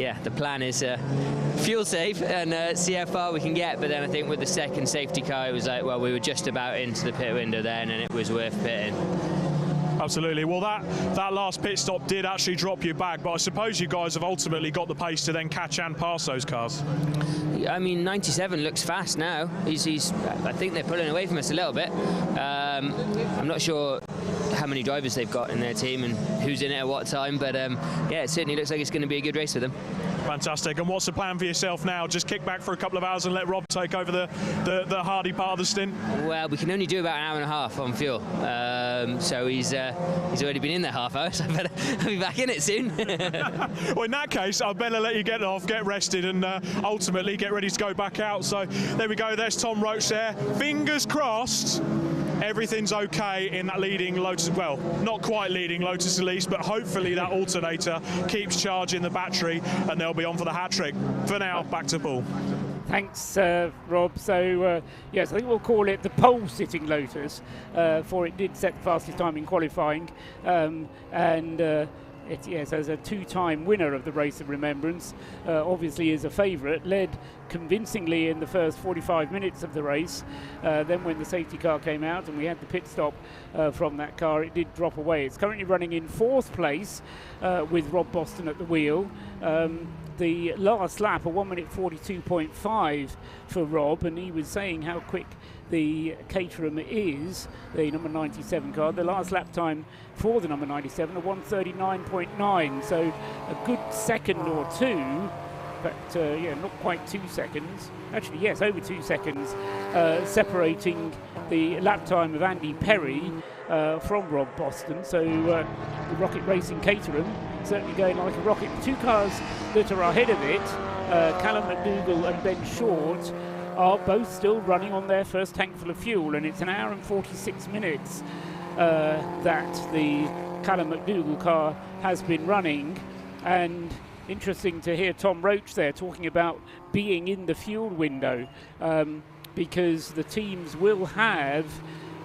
yeah, the plan is fuel safe and see how far we can get. But then I think with the second safety car, it was like, well, we were just about into the pit window then, and it was worth pitting. Absolutely. Well, that last pit stop did actually drop you back, but I suppose you guys have ultimately got the pace to then catch and pass those cars. I mean, 97 looks fast now. I think they're pulling away from us a little bit. I'm not sure how many drivers they've got in their team and who's in it at what time, but yeah, it certainly looks like it's going to be a good race for them. Fantastic. And what's the plan for yourself now? Just kick back for a couple of hours and let Rob take over the hardy part of the stint? Well, we can only do about an hour and a half on fuel. So he's already been in there half hour, so I better be back in it soon. Well, in that case, I better let you get off, get rested, and ultimately get ready to go back out. So there we go. There's Tom Roach there. Fingers crossed everything's okay in that leading Lotus, well, not quite leading Lotus Elise, but hopefully that alternator keeps charging the battery and they'll be on for the hat-trick. For now, back to Paul. Thanks, Rob. So, yes, I think we'll call it the pole-sitting Lotus, for it did set the fastest time in qualifying, it, yes, as a two-time winner of the Race of Remembrance, obviously is a favourite, led convincingly in the first 45 minutes of the race. Then when the safety car came out and we had the pit stop from that car, it did drop away. It's currently running in 4th place with Rob Boston at the wheel. The last lap, a 1 minute 42.5 for Rob, and he was saying how quick the Caterham is, the number 97 car. The last lap time for the number 97, a 1:39.9, so a good second or two, but yeah, not quite 2 seconds. Actually, yes, over 2 seconds, separating the lap time of Andy Perry from Rob Boston. So the Rocket Racing Caterham certainly going like a rocket. The two cars that are ahead of it, Callum McDougall and Ben Short, are both still running on their first tankful of fuel, and it's an hour and 46 minutes that the Callum McDougall car has been running. And interesting to hear Tom Roach there talking about being in the fuel window, because the teams will have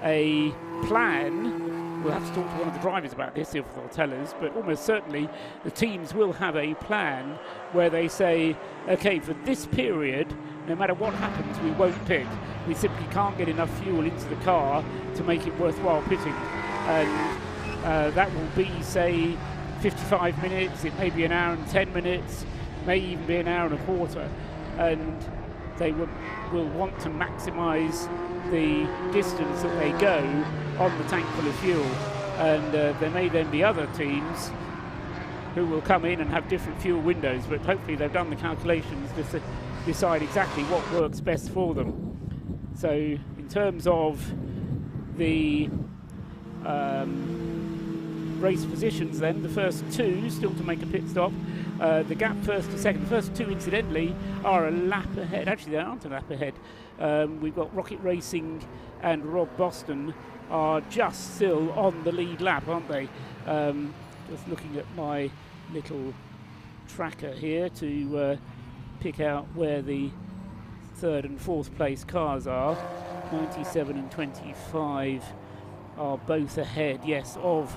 a plan. We'll have to talk to one of the drivers about this if they'll tell us, but almost certainly the teams will have a plan where they say, okay, for this period, no matter what happens, we won't pit. We simply can't get enough fuel into the car to make it worthwhile pitting. And that will be, say, 55 minutes, it may be an hour and 10 minutes, may even be an hour and a quarter. And they will want to maximise the distance that they go on the tank full of fuel. And there may then be other teams who will come in and have different fuel windows, but hopefully they've done the calculations to decide exactly what works best for them. So in terms of the race positions then, the first two still to make a pit stop. The gap first to second, the first two incidentally are a lap ahead. Actually they aren't a lap ahead. We've got Rocket Racing and Rob Boston are just still on the lead lap, aren't they? Just looking at my little tracker here to pick out where the 3rd and 4th place cars are. 97 and 25 are both ahead, yes, of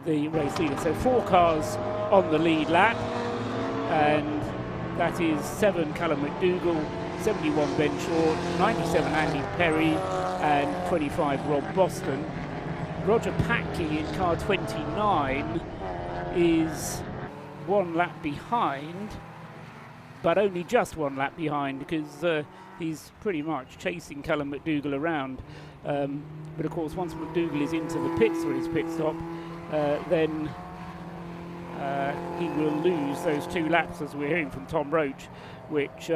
the race leader. So 4 cars on the lead lap, and that is 7 Callum McDougall, 71 Ben Short, 97 Andy Perry, and 25 Rob Boston. Roger Packey in car 29 is 1 lap behind, but only just 1 lap behind, because he's pretty much chasing Callum McDougall around. But of course, once McDougall is into the pits for his pit stop, then he will lose those 2 laps, as we're hearing from Tom Roach, which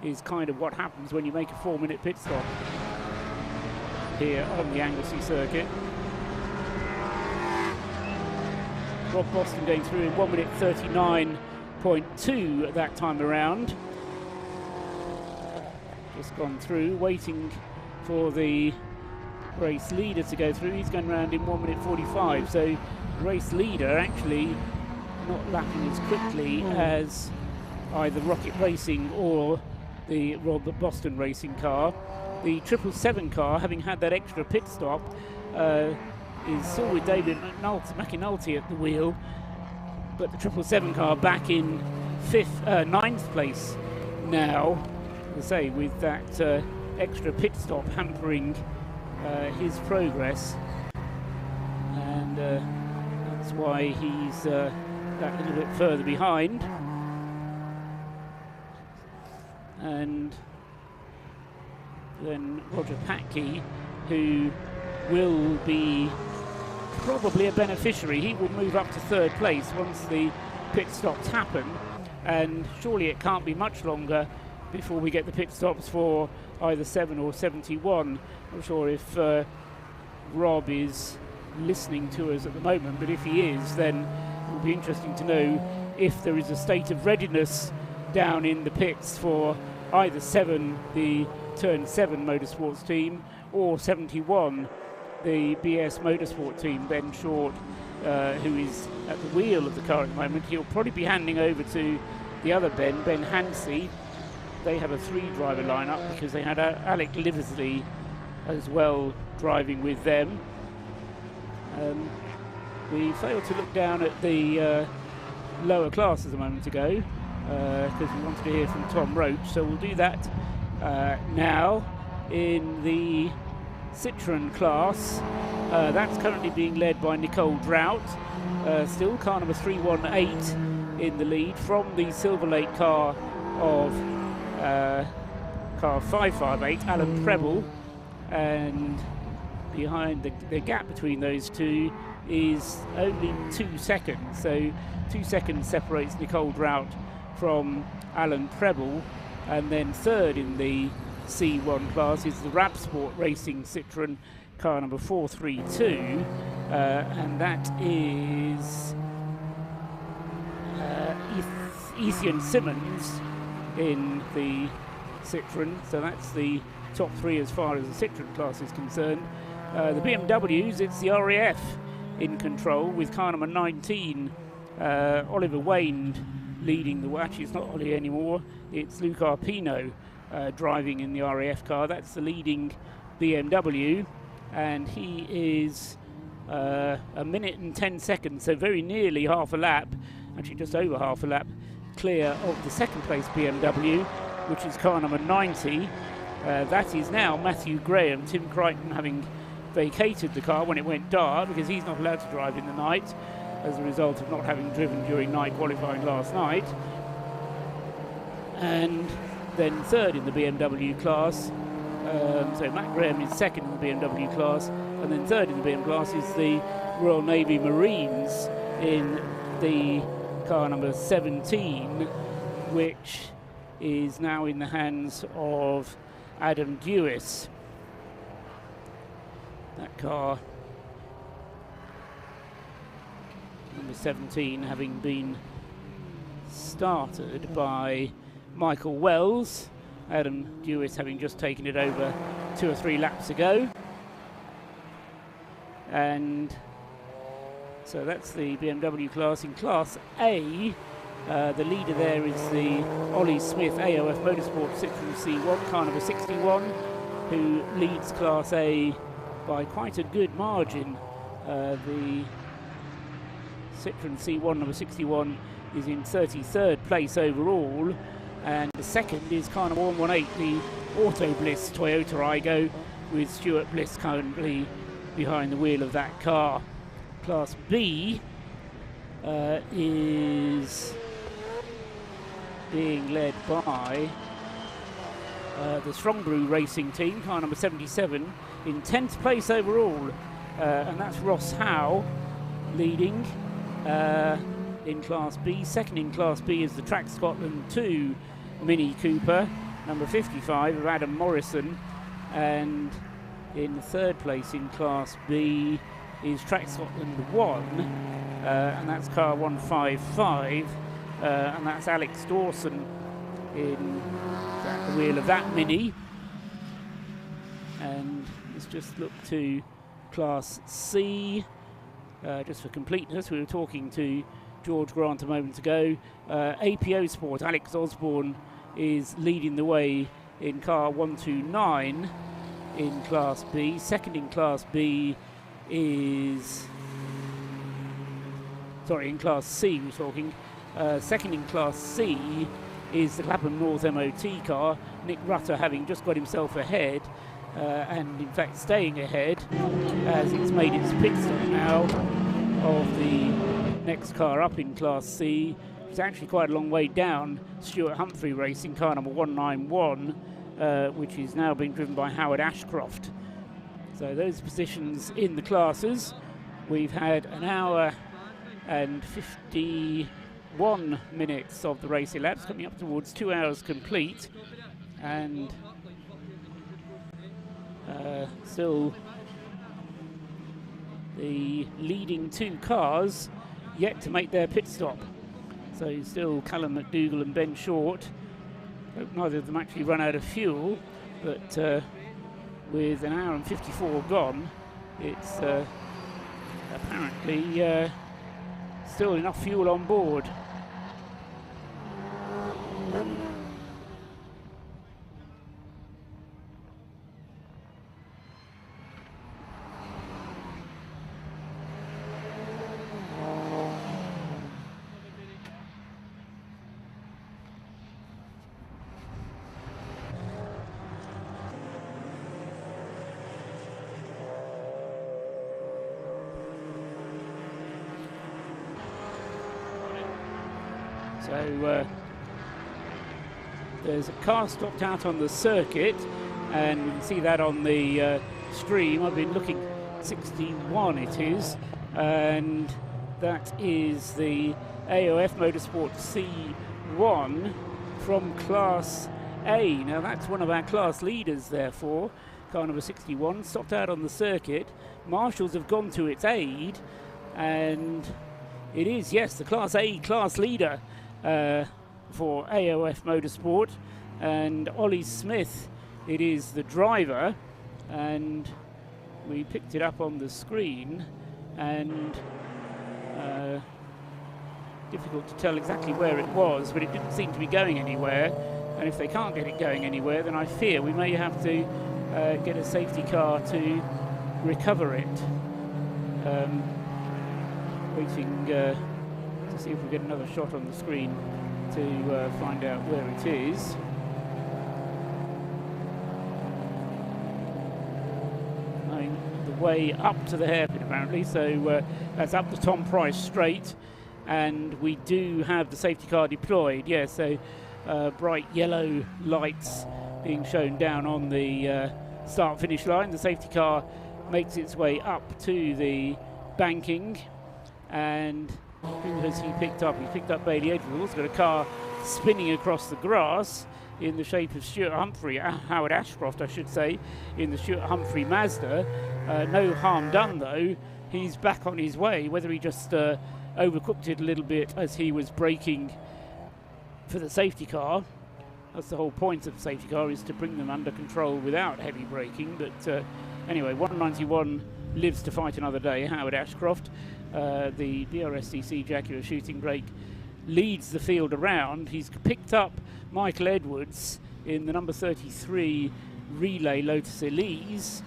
is kind of what happens when you make a 4-minute pit stop here on the Anglesey circuit. Rob Boston going through in 1 minute 39.2 at that time around. Just gone through, waiting for the race leader to go through. He's going around in 1 minute 45, so race leader actually not lapping as quickly as either Rocket Racing or the Rob Boston Racing car. The 777 car, having had that extra pit stop, is still with David McNulty at the wheel, but the 777 car back in ninth place now, as I say, with that extra pit stop hampering his progress, and that's why he's that little bit further behind. And then Roger Patke, who will be probably a beneficiary. He will move up to third place once the pit stops happen, and surely it can't be much longer before we get the pit stops for either 7 or 71. I'm not sure if Rob is listening to us at the moment, but if he is, then it will be interesting to know if there is a state of readiness down in the pits for either 7, the Turn 7 motorsports team, or 71, the BS motorsport team. Ben Short, who is at the wheel of the car at the moment, he'll probably be handing over to the other Ben Hansey. They have a 3-driver lineup because they had Alec Liversley as well driving with them. We failed to look down at the lower classes a moment ago because we wanted to hear from Tom Roach, so we'll do that now. In the Citroen class, that's currently being led by Nicole Drought, still car number 318 in the lead from the Silver Lake car of car 558, Alan Preble, and behind the gap between those two is only 2 seconds, so 2 seconds separates Nicole Drought from Alan Preble. And then third in the C1 class is the Rapsport Racing Citroen car number 432, and that is Ethan Simmons in the Citroen. So that's the top 3 as far as the Citroen class is concerned. The BMWs, it's the RAF in control with car number 19, Oliver Wayne, leading the way. Actually, it's not Ollie anymore, it's Luke Arpino driving in the RAF car. That's the leading BMW, and he is 1 minute and 10 seconds, so very nearly half a lap, actually just over half a lap, clear of the second place BMW, which is car number 90. That is now Matthew Graham, Tim Crichton having vacated the car when it went dark because he's not allowed to drive in the night as a result of not having driven during night qualifying last night. And then third in the BMW class, so Matt Graham is second in the BMW class, and then third in the BMW class is the Royal Navy Marines in the car number 17, which is now in the hands of Adam Dewis. That car, number 17, having been started by Michael Wells, Adam Dewis having just taken it over 2 or 3 laps ago. And so that's the BMW class. In Class A, the leader there is the Ollie Smith AOF Motorsport Citroen C1, car number 61, who leads Class A by quite a good margin. The Citroen C1 number 61 is in 33rd place overall, and the second is car number 118, the Auto Bliss Toyota Aygo, with Stuart Bliss currently behind the wheel of that car. Class B is being led by the Strongbrew Racing team, car number 77, in 10th place overall, and that's Ross Howe leading in Class B. Second in Class B is the Track Scotland 2 Mini Cooper, number 55, of Adam Morrison, and in third place in Class B is Track Scotland 1, and that's car 155, and that's Alex Dawson in the wheel of that Mini. And let's just look to Class C, just for completeness. We were talking to George Grant a moment ago. APO Sport, Alex Osborne is leading the way in car 129 in Class B. Second in Class B is, sorry, in Class C we're talking, Second in Class C is the Clapham North MOT car, Nick Rutter having just got himself ahead, and in fact staying ahead as it's made its pit stop now of the next car up in Class C. It's actually quite a long way down. Stuart Humphrey Racing, car number 191, which is now being driven by Howard Ashcroft. So those positions in the classes. We've had an hour and 51 minutes of the race elapsed, coming up towards 2 hours complete, and still the leading 2 cars yet to make their pit stop. So still Callum McDougall and Ben Short. Hope neither of them actually run out of fuel, but with an hour and 54 gone, it's apparently still enough fuel on board. So there's a car stopped out on the circuit, and you can see that on the stream. I've been looking, 61 it is, and that is the AOF Motorsport C1 from Class A. Now that's one of our class leaders, therefore, car number 61, stopped out on the circuit. Marshals have gone to its aid, and it is, yes, the Class A class leader for AOF Motorsport, and Ollie Smith, it is the driver, and we picked it up on the screen, and difficult to tell exactly where it was, but it didn't seem to be going anywhere, and if they can't get it going anywhere, then I fear we may have to get a safety car to recover it. Waiting to see if we get another shot on the screen to find out where it is. Going the way up to the hairpin apparently, so that's up the Tom Price straight, and we do have the safety car deployed. Yeah, so bright yellow lights being shown down on the start-finish line. The safety car makes its way up to the banking, and who has he picked up? He picked up Bailey Edwards. We've also got a car spinning across the grass in the shape of Stuart Humphrey, Howard Ashcroft, I should say, in the Stuart Humphrey Mazda. No harm done, though. He's back on his way. Whether he just overcooked it a little bit as he was braking for the safety car. That's the whole point of the safety car, is to bring them under control without heavy braking. But anyway, 191 lives to fight another day. Howard Ashcroft, the DRSTC Jaguar shooting brake, leads the field around. He's picked up Michael Edwards in the number 33 relay Lotus Elise.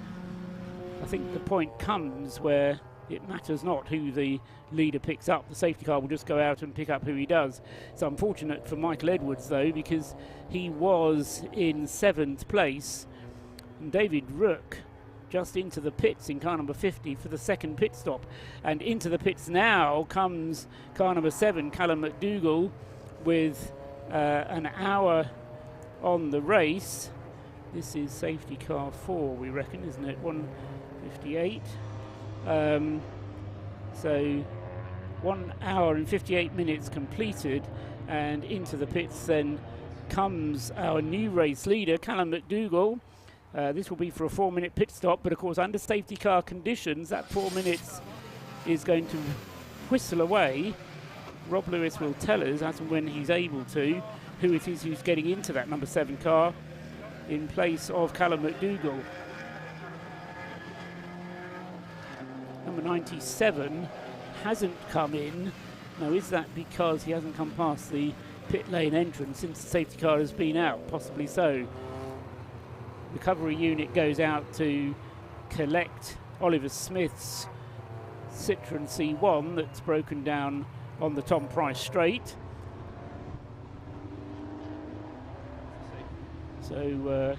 I think the point comes where it matters not who the leader picks up. The safety car will just go out and pick up who he does. It's unfortunate for Michael Edwards, though, because he was in 7th place. And David Rook just into the pits in car number 50 for the second pit stop. And into the pits now comes car number 7, Callum McDougall, with an hour on the race. This is safety car 4, we reckon, isn't it? 1:58. So 1 hour and 58 minutes completed, and into the pits then comes our new race leader, Callum McDougall. This will be for a 4-minute pit stop, but of course under safety car conditions that 4 minutes is going to whistle away. Rob Lewis will tell us, as and when he's able to, who it is who's getting into that number 7 car in place of Callum McDougall. Number 97 hasn't come in. Now, is that because he hasn't come past the pit lane entrance since the safety car has been out? Possibly so. Recovery unit goes out to collect Oliver Smith's Citroen C1 that's broken down on the Tom Price straight. So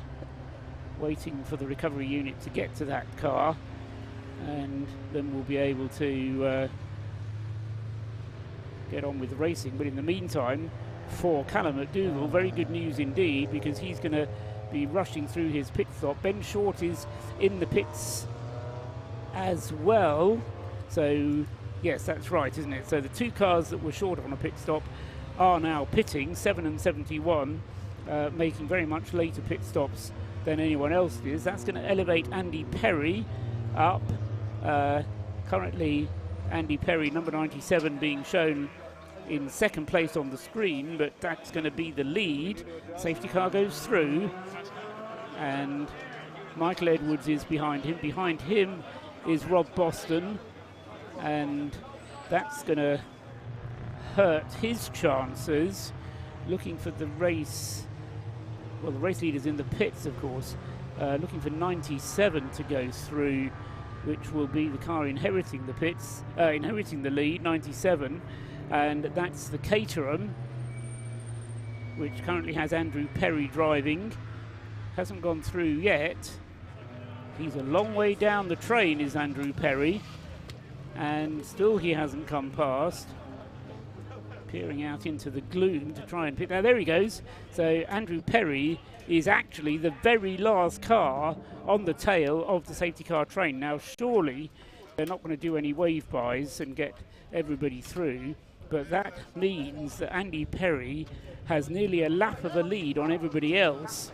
waiting for the recovery unit to get to that car, and then we'll be able to get on with the racing. But in the meantime, for Callum McDougall, very good news indeed, because he's going to be rushing through his pit stop. Ben Short is in the pits as well. So yes, that's right, isn't it? So the two cars that were short on a pit stop are now pitting, 7 and 71, making very much later pit stops than anyone else is. That's going to elevate Andy Perry up. Currently, Andy Perry, number 97, being shown in second place on the screen, but that's going to be the lead. Safety car goes through, and Michael Edwards is behind him. Behind him is Rob Boston, and that's going to hurt his chances. Looking for the race, well, the race leader's in the pits, of course, looking for 97 to go through, which will be the car inheriting the pits, inheriting the lead, 97, and that's the Caterham, which currently has Andrew Perry driving. Hasn't gone through yet. He's a long way down the train, is Andrew Perry, and still he hasn't come past. Peering out into the gloom to try and pick. Now there he goes. So Andrew Perry is actually the very last car on the tail of the safety car train. Now surely they're not going to do any wave-bys and get everybody through, but that means that Andy Perry has nearly a lap of a lead on everybody else,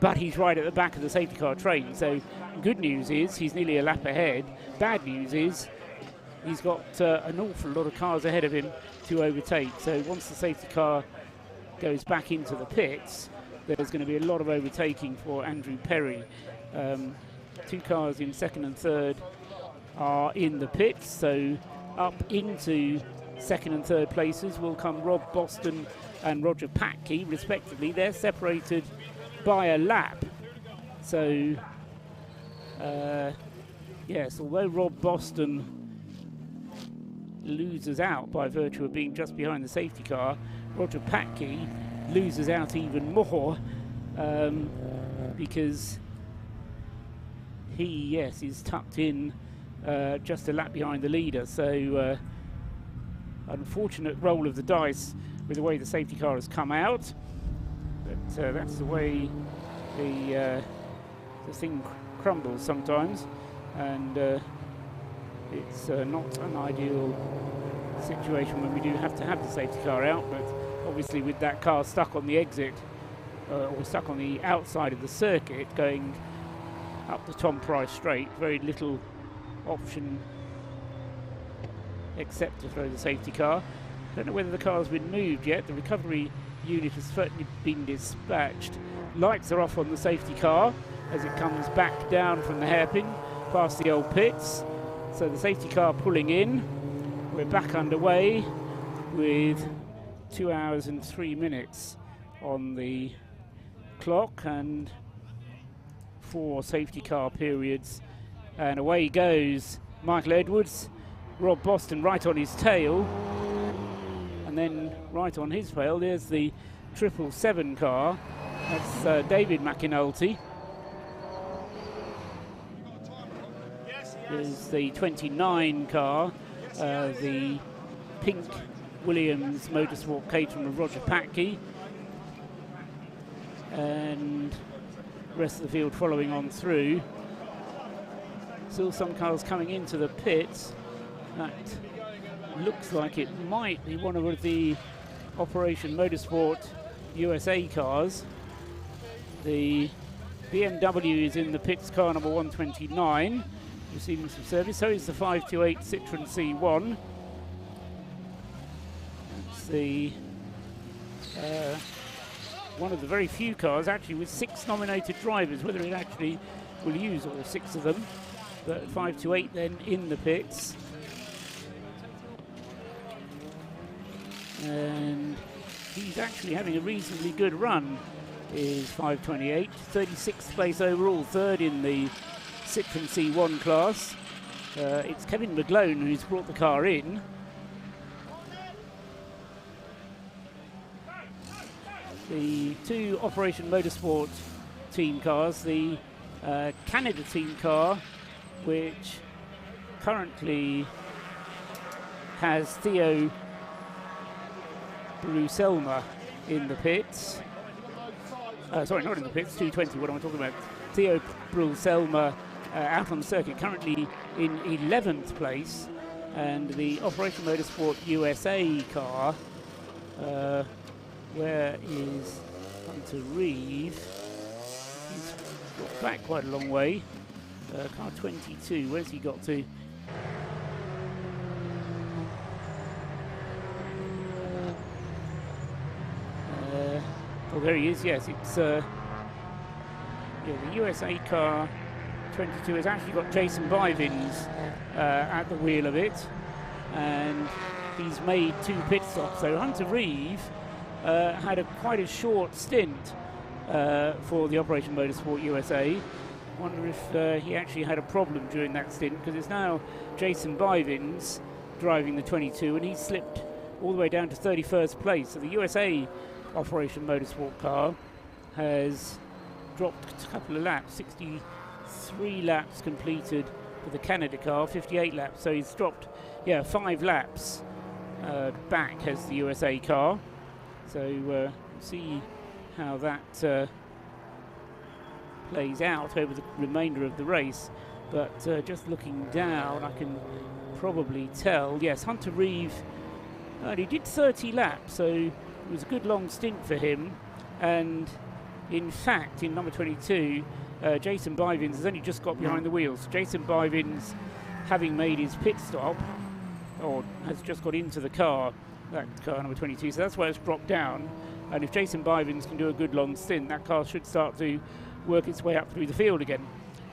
but he's right at the back of the safety car train. So good news is he's nearly a lap ahead. Bad news is he's got an awful lot of cars ahead of him to overtake. So once the safety car goes back into the pits, there's going to be a lot of overtaking for Andrew Perry. Two cars in second and third are in the pits, so up into second and third places will come Rob Boston and Roger Patke, respectively. They're separated by a lap. So, yes, although Rob Boston loses out by virtue of being just behind the safety car, Roger Patke loses out even more because he, yes, is tucked in just a lap behind the leader. So unfortunate roll of the dice with the way the safety car has come out, but that's the way the thing crumbles sometimes, and it's not an ideal situation when we do have to have the safety car out, but obviously with that car stuck on the exit or stuck on the outside of the circuit going up the Tom Price straight, very little option except to throw the safety car. Don't know whether the car's been moved yet. The recovery unit has certainly been dispatched. Lights are off on the safety car as it comes back down from the hairpin past the old pits. So the safety car pulling in. We're back underway with 2 hours and 3 minutes on the clock and 4 safety car periods. And away goes Michael Edwards. Rob Boston right on his tail. And then right on his tail, there's the 777 car. That's David McAnulty. There's the 29 car, the pink Williams Motorsport Caterham of Roger Patke, and the rest of the field following on through. Still some cars coming into the pits. That looks like it might be one of the Operation Motorsport USA cars. The BMW is in the pits, car number 129, receiving some service. So is the 528 Citroen C1. It's the one of the very few cars actually with 6 nominated drivers, whether it actually will use all 6 of them. But 528 then in the pits. And he's actually having a reasonably good run, is 528. 36th place overall, 3rd in the Citroen C1 class. It's Kevin McGlone who's brought the car in. the two Operation Motorsport team cars, the Canada team car, which currently has Theo Bruselma in the pits. Sorry, not in the pits, 220, what am I talking about? Theo Bruselma out on the circuit, currently in 11th place. And the Operation Motorsport USA car, where is Hunter Reeve? He's got back quite a long way. Car 22, where's he got to? Oh, there he is, yes, it's the USA car 22 has actually got Jason Bivins at the wheel of it, and he's made 2 pit stops. So Hunter Reeve had quite a short stint for the Operation Motorsport USA. Wonder if he actually had a problem during that stint, because it's now Jason Bivins driving the 22, and he's slipped all the way down to 31st place. So the USA Operation Motorsport car has dropped a couple of laps, 63 laps completed for the Canada car, 58 laps. So he's dropped, 5 laps back as the USA car. So see how that plays out over the remainder of the race. But just looking down, I can probably tell, yes, Hunter Reeve, he did 30 laps, so it was a good long stint for him. And in fact, in number 22, Jason Bivins has only just got behind the wheels. Jason Bivins, having made his pit stop, or has just got into the car, that car number 22, so that's why it's dropped down. And if Jason Bivins can do a good long stint, that car should start to work its way up through the field again.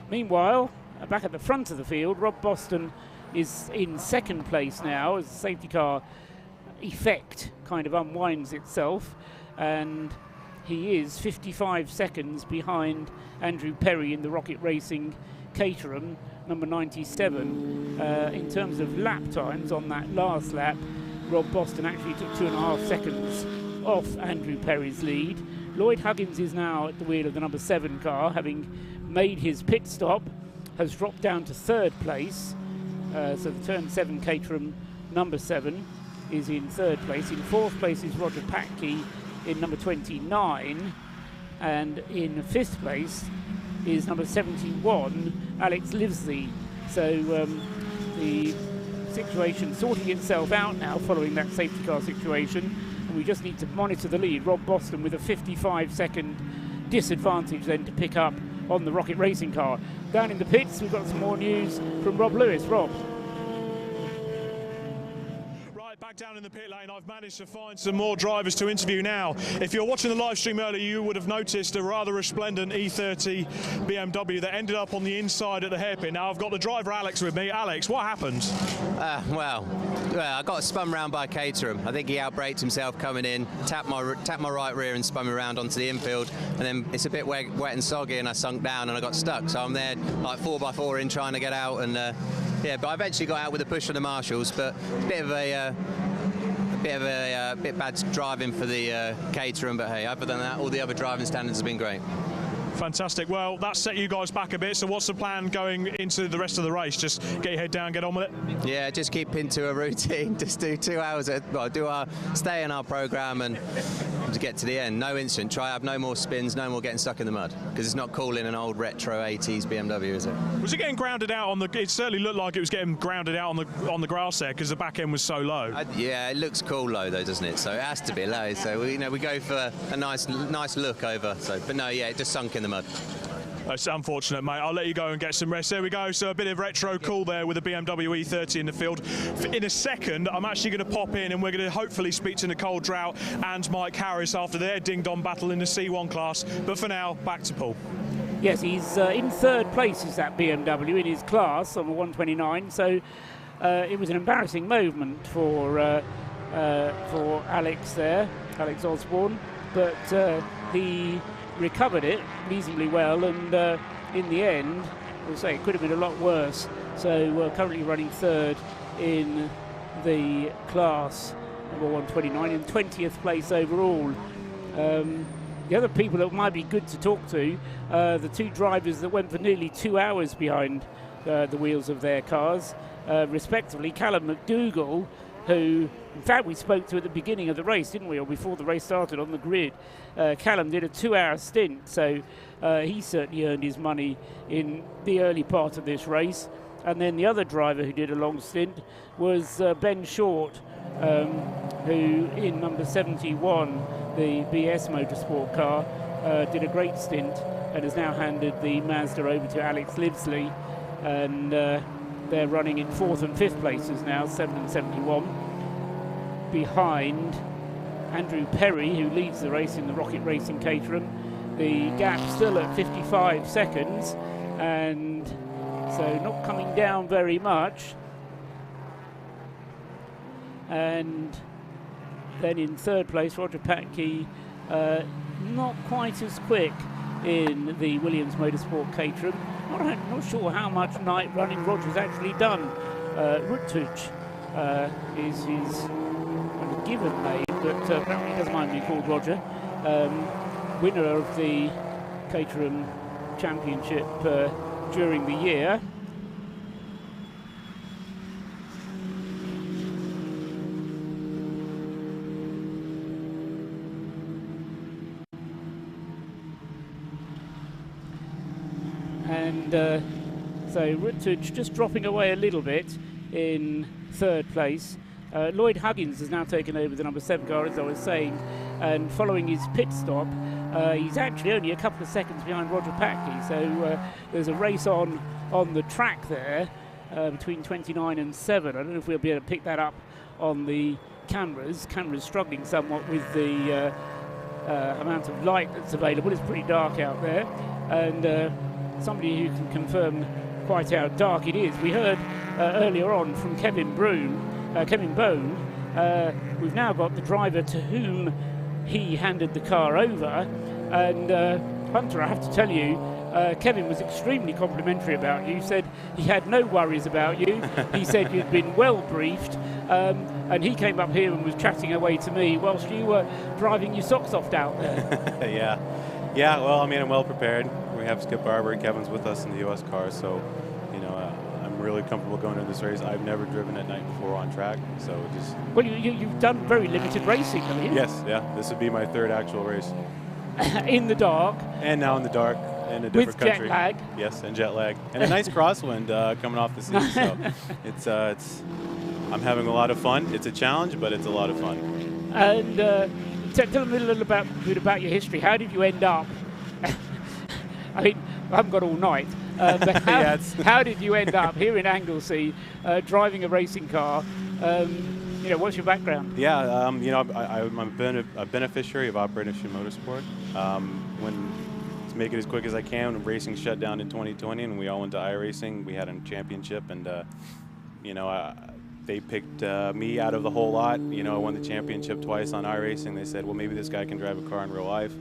Meanwhile, back at the front of the field, Rob Boston is in second place now as the safety car effect kind of unwinds itself, and he is 55 seconds behind Andrew Perry in the Rocket Racing Caterham, number 97. In terms of lap times on that last lap, Rob Boston actually took 2.5 seconds off Andrew Perry's lead. Lloyd Huggins is now at the wheel of the number 7 car, having made his pit stop, has dropped down to 3rd place. So the turn 7 Caterham number 7 is in 3rd place. In 4th place is Roger Packey in number 29, and in 5th place is number 71 Alex Livesey. So the situation sorting itself out now following that safety car situation, and we just need to monitor the lead. Rob Boston with a 55-second disadvantage then to pick up on the Rocket Racing car. Down in the pits, we've got some more news from Rob Lewis. Rob. Back down in the pit lane, I've managed to find some more drivers to interview now. If you're watching the live stream earlier, you would have noticed a rather resplendent E30 BMW that ended up on the inside at the hairpin. Now I've got the driver Alex with me. Alex, what happened? Well, I got spun round by Caterham. I think he outbraked himself coming in, tapped my right rear and spun me around onto the infield, and then it's a bit wet and soggy, and I sunk down and I got stuck. So I'm there like 4x4 in trying to get out, and but I eventually got out with a push of the marshals, but a bit bad driving for the Caterham, but hey, other than that, all the other driving standards have been great. Fantastic. Well, that set you guys back a bit. So what's the plan going into the rest of the race? Just get your head down, get on with it? Yeah, just keep into a routine. Just do 2 hours, stay in our programme and to get to the end. No incident. Try have no more spins, no more getting stuck in the mud, because it's not cool in an old retro 80s BMW, is it? Was it getting grounded out on the? It certainly looked like it was getting grounded out on the grass there, because the back end was so low. Yeah, it looks cool low though, doesn't it? So it has to be low. So we go for a nice look over. So, but no, yeah, it just sunk in the mud. It's unfortunate, mate. I'll let you go and get some rest. There we go. So a bit of retro cool there with the BMW E30 in the field. In a second, I'm actually going to pop in and we're going to hopefully speak to Nicole Drought and Mike Harris after their ding-dong battle in the C1 class. But for now, back to Paul. Yes, he's in 3rd place, is that BMW in his class on the 129. So it was an embarrassing moment for Alex there, Alex Osborne. But he recovered it reasonably well, and in the end, we'll say it could have been a lot worse. So we're currently running 3rd in the class number 129, in 20th place overall. The other people that might be good to talk to, the two drivers that went for nearly 2 hours behind the wheels of their cars, respectively, Callum McDougall, who, in fact, we spoke to at the beginning of the race, didn't we, or before the race started on the grid. Callum did a 2-hour stint, so he certainly earned his money in the early part of this race. And then the other driver who did a long stint was Ben Short, who in number 71, the BS Motorsport car, did a great stint and has now handed the Mazda over to Alex Livesley, and they're running in 4th and 5th places now, 7 and 71, behind Andrew Perry, who leads the race in the Rocket Racing Caterham. The gap still at 55 seconds, and so not coming down very much. And then in 3rd place, Roger Patke, not quite as quick in the Williams Motorsport Caterham. Not sure how much night running Roger's actually done. Ruttuch is his given name, but apparently he doesn't mind being called Roger. Winner of the Caterham Championship during the year. And so Ruttuch just dropping away a little bit in 3rd place. Lloyd Huggins has now taken over the number 7 car, as I was saying, and following his pit stop, he's actually only a couple of seconds behind Roger Patke. So there's a race on the track there between 29 and 7. I don't know if we'll be able to pick that up on the cameras. Cameras struggling somewhat with the amount of light that's available. It's pretty dark out there, and somebody who can confirm quite how dark it is. We heard earlier on from Kevin Bone. We've now got the driver to whom he handed the car over, and Hunter, I have to tell you, Kevin was extremely complimentary about you. He said he had no worries about you. He said you'd been well briefed, and he came up here and was chatting away to me whilst you were driving your socks off out there. Yeah, well, I mean, I'm well prepared. We have Skip Barber and Kevin's with us in the US car, so, you know, I'm really comfortable going into this race. I've never driven at night before on track, so just... Well, you've done very limited racing, haven't you? Yes, yeah. This would be my 3rd actual race. In the dark. And now in the dark, in a different country. With jet lag. Yes, and jet lag. And a nice crosswind coming off the sea, so it's I'm having a lot of fun. It's a challenge, but it's a lot of fun. And tell me a little bit about your history. How did you end up... I mean, I haven't got all night, but how did you end up here in Anglesey driving a racing car? You know, what's your background? Yeah, you know, I've been a beneficiary of Operation Motorsport. To make it as quick as I can, when racing shut down in 2020 and we all went to iRacing, we had a championship, and you know, they picked me out of the whole lot. You know, I won the championship twice on iRacing. They said, well, maybe this guy can drive a car in real life.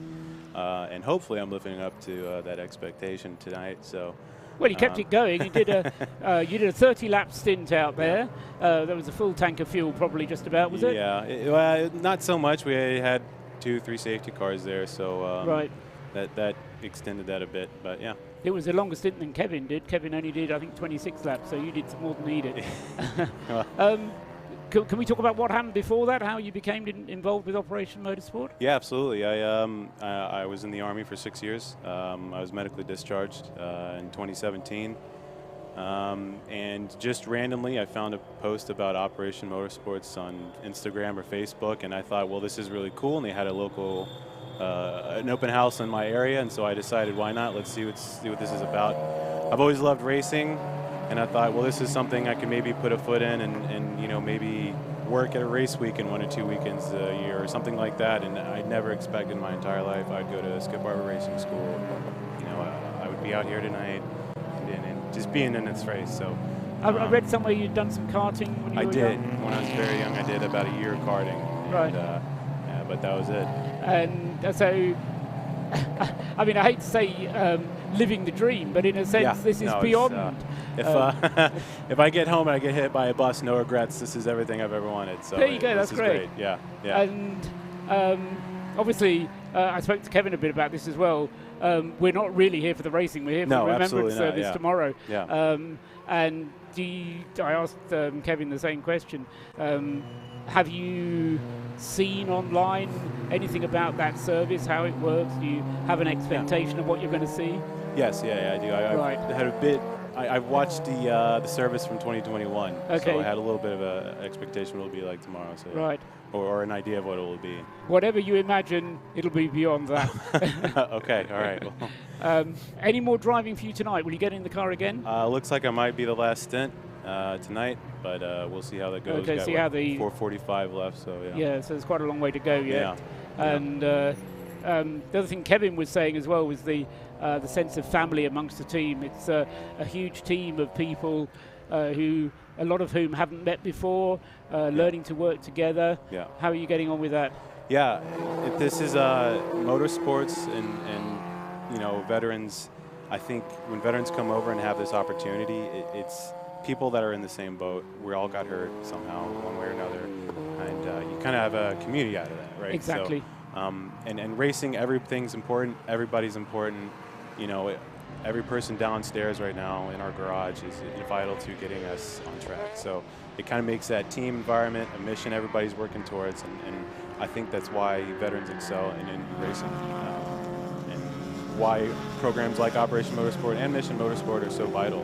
And hopefully I'm living up to that expectation tonight. So, well, you kept it going. You did a 30-lap stint out there. There was a full tank of fuel, probably just about, was it? Yeah, well, not so much. We had 2-3 safety cars there, so right. That extended that a bit. But yeah, it was a longer stint than Kevin did. Kevin only did, I think, 26 laps, so you did some more than he did. Can we talk about what happened before that, how you became involved with Operation Motorsport? Yeah, absolutely. I was in the Army for 6 years. I was medically discharged in 2017. And just randomly, I found a post about Operation Motorsports on Instagram or Facebook, and I thought, well, this is really cool. And they had a local, an open house in my area, and so I decided, why not? Let's see what this is about. I've always loved racing. And I thought, well, this is something I can maybe put a foot in and you know, maybe work at a race weekend 1 or 2 weekends a year or something like that. And I never expected in my entire life I'd go to Skip Barber Racing School. You know, I would be out here tonight and just being in this race. So I read somewhere you'd done some karting when you were young. I did. When I was very young, I did about a year of karting. Right. Yeah, but that was it. And so, I mean, I hate to say living the dream, but in a sense, this is beyond. If I get home and I get hit by a bus, no regrets. This is everything I've ever wanted. So there you go. That's great. Yeah. And obviously, I spoke to Kevin a bit about this as well. We're not really here for the racing. We're here for the Remembrance service tomorrow. Yeah. And I asked Kevin the same question. Have you seen online anything about that service, how it works? Do you have an expectation of what you're going to see? Yes, I do. I had a bit. I've watched the service from 2021, okay. So I had a little bit of an expectation what it'll be like tomorrow. So right. Or an idea of what it will be. Whatever you imagine, it'll be beyond that. Okay, all right. Well. Any more driving for you tonight? Will you get in the car again? Looks like I might be the last stint tonight, but we'll see how that goes. Okay, see how the 4:45 left, so yeah. Yeah, so there's quite a long way to go yet. Yeah. And the other thing Kevin was saying as well was the sense of family amongst the team. It's a huge team of people who, a lot of whom haven't met before, learning to work together. Yeah. How are you getting on with that? Yeah, this is motorsports and veterans. I think when veterans come over and have this opportunity, it's people that are in the same boat. We all got hurt somehow, one way or another, and you kind of have a community out of that, right? Exactly. So, and racing, everything's important. Everybody's important. Every person downstairs right now in our garage is vital to getting us on track. So it kind of makes that team environment, a mission everybody's working towards, and I think that's why veterans excel in racing, and why programs like Operation Motorsport and Mission Motorsport are so vital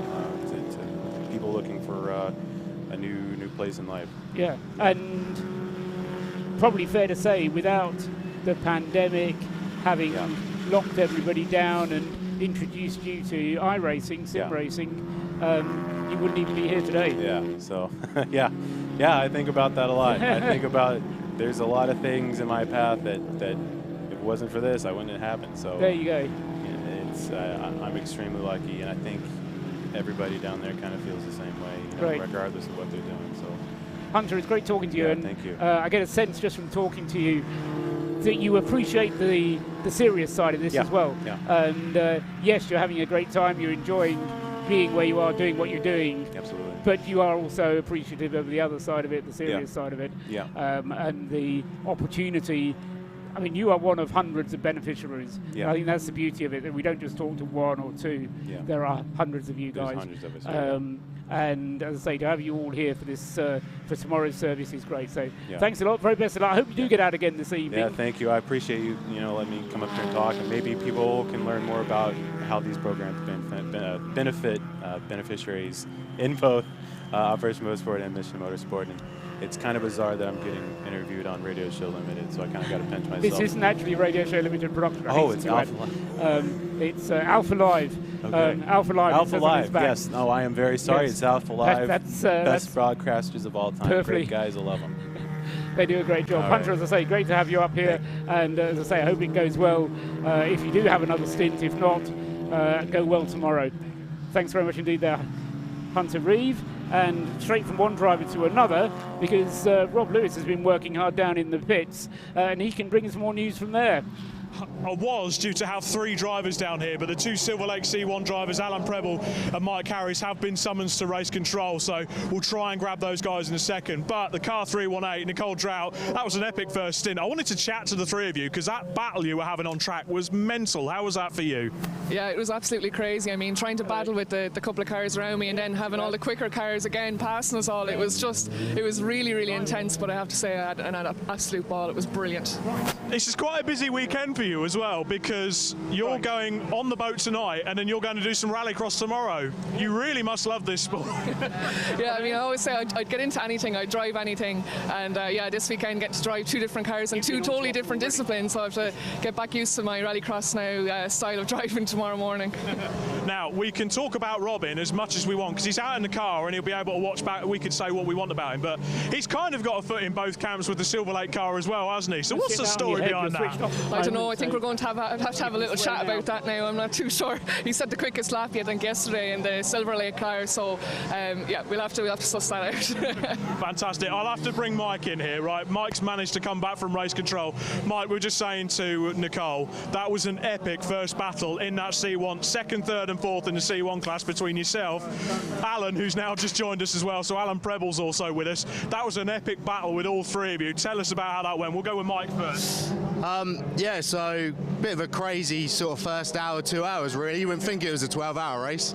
to people looking for a new place in life. Yeah, and probably fair to say, without the pandemic having locked everybody down and introduced you to iRacing, sim racing, you wouldn't even be here today. Yeah, so, yeah, I think about that a lot. I think about there's a lot of things in my path that if it wasn't for this, I wouldn't have happened. So there you go. It's I'm extremely lucky, and I think everybody down there kind of feels the same way, regardless of what they're doing. So, Hunter, it's great talking to you. Yeah, and thank you. I get a sense just from talking to you that you appreciate the serious side of this as well. Yeah. And yes, you're having a great time. You're enjoying being where you are, doing what you're doing. Absolutely. But you are also appreciative of the other side of it, the serious side of it. Yeah. And the opportunity. I mean, you are one of hundreds of beneficiaries. Yeah. I think that's the beauty of it, that we don't just talk to one or two. Yeah. There are hundreds of you There's guys. hundreds of us. And as I say, to have you all here for this for tomorrow's service is great. So thanks a lot. Very best of luck. I hope you do get out again this evening. Yeah, thank you. I appreciate you. Letting me come up here and talk, and maybe people can learn more about how these programs benefit beneficiaries in both Operation Motorsport and Mission Motorsport. And it's kind of bizarre that I'm getting interviewed on Radio Show Limited, so I kind of got to pinch myself. This isn't actually Radio Show Limited production. Oh, it's Alpha Live. It's Alpha Live. Okay. Alpha Live. Alpha Live, yes. No, I am very sorry. Yes. It's Alpha Live. That's best broadcasters of all time. Perfectly. Great guys, I love them. They do a great job. All Hunter, right. as I say, great to have you up here. And as I say, I hope it goes well. If you do have another stint, if not, go well tomorrow. Thanks very much indeed there, Hunter Reeve. And straight from one driver to another, because Rob Lewis has been working hard down in the pits, and he can bring us more news from there. I was due to have 3 drivers down here, but the 2 Silver Lake C1 drivers, Alan Preble and Mike Harris, have been summoned to race control, so we'll try and grab those guys in a second. But the car 318, Nicole Drought, that was an epic first stint. I wanted to chat to the 3 of you, because that battle you were having on track was mental. How was that for you? Yeah, it was absolutely crazy. I mean, trying to battle with the couple of cars around me and then having all the quicker cars again passing us all, it was really, really intense, but I have to say I had an absolute ball. It was brilliant. This is quite a busy weekend for you as well, because you're going on the boat tonight and then you're going to do some rallycross tomorrow. You really must love this sport. Yeah, I mean, I always say I'd get into anything, I'd drive anything, and this weekend get to drive 2 different cars and 2 totally different disciplines, so I have to get back used to my rallycross now style of driving tomorrow morning. Now, we can talk about Robin as much as we want, because he's out in the car and he'll be able to watch back. We could say what we want about him, but he's kind of got a foot in both camps with the Silver Lake car as well, hasn't he? So what's the story behind that? I don't know. I think we're going to have to have a little chat about that now. I'm not too sure. He said the quickest lap, I think, yesterday in the Silver Lake car. So we'll have to suss that out. Fantastic. I'll have to bring Mike in here, right? Mike's managed to come back from race control. Mike, we were just saying to Nicole, that was an epic first battle in that C1. 2nd, 3rd and fourth in the C1 class between yourself, Alan, who's now just joined us as well. So Alan Preble's also with us. That was an epic battle with all three of you. Tell us about how that went. We'll go with Mike first. Yeah, so bit of a crazy sort of first hour, 2 hours really. You wouldn't think it was a 12-hour race.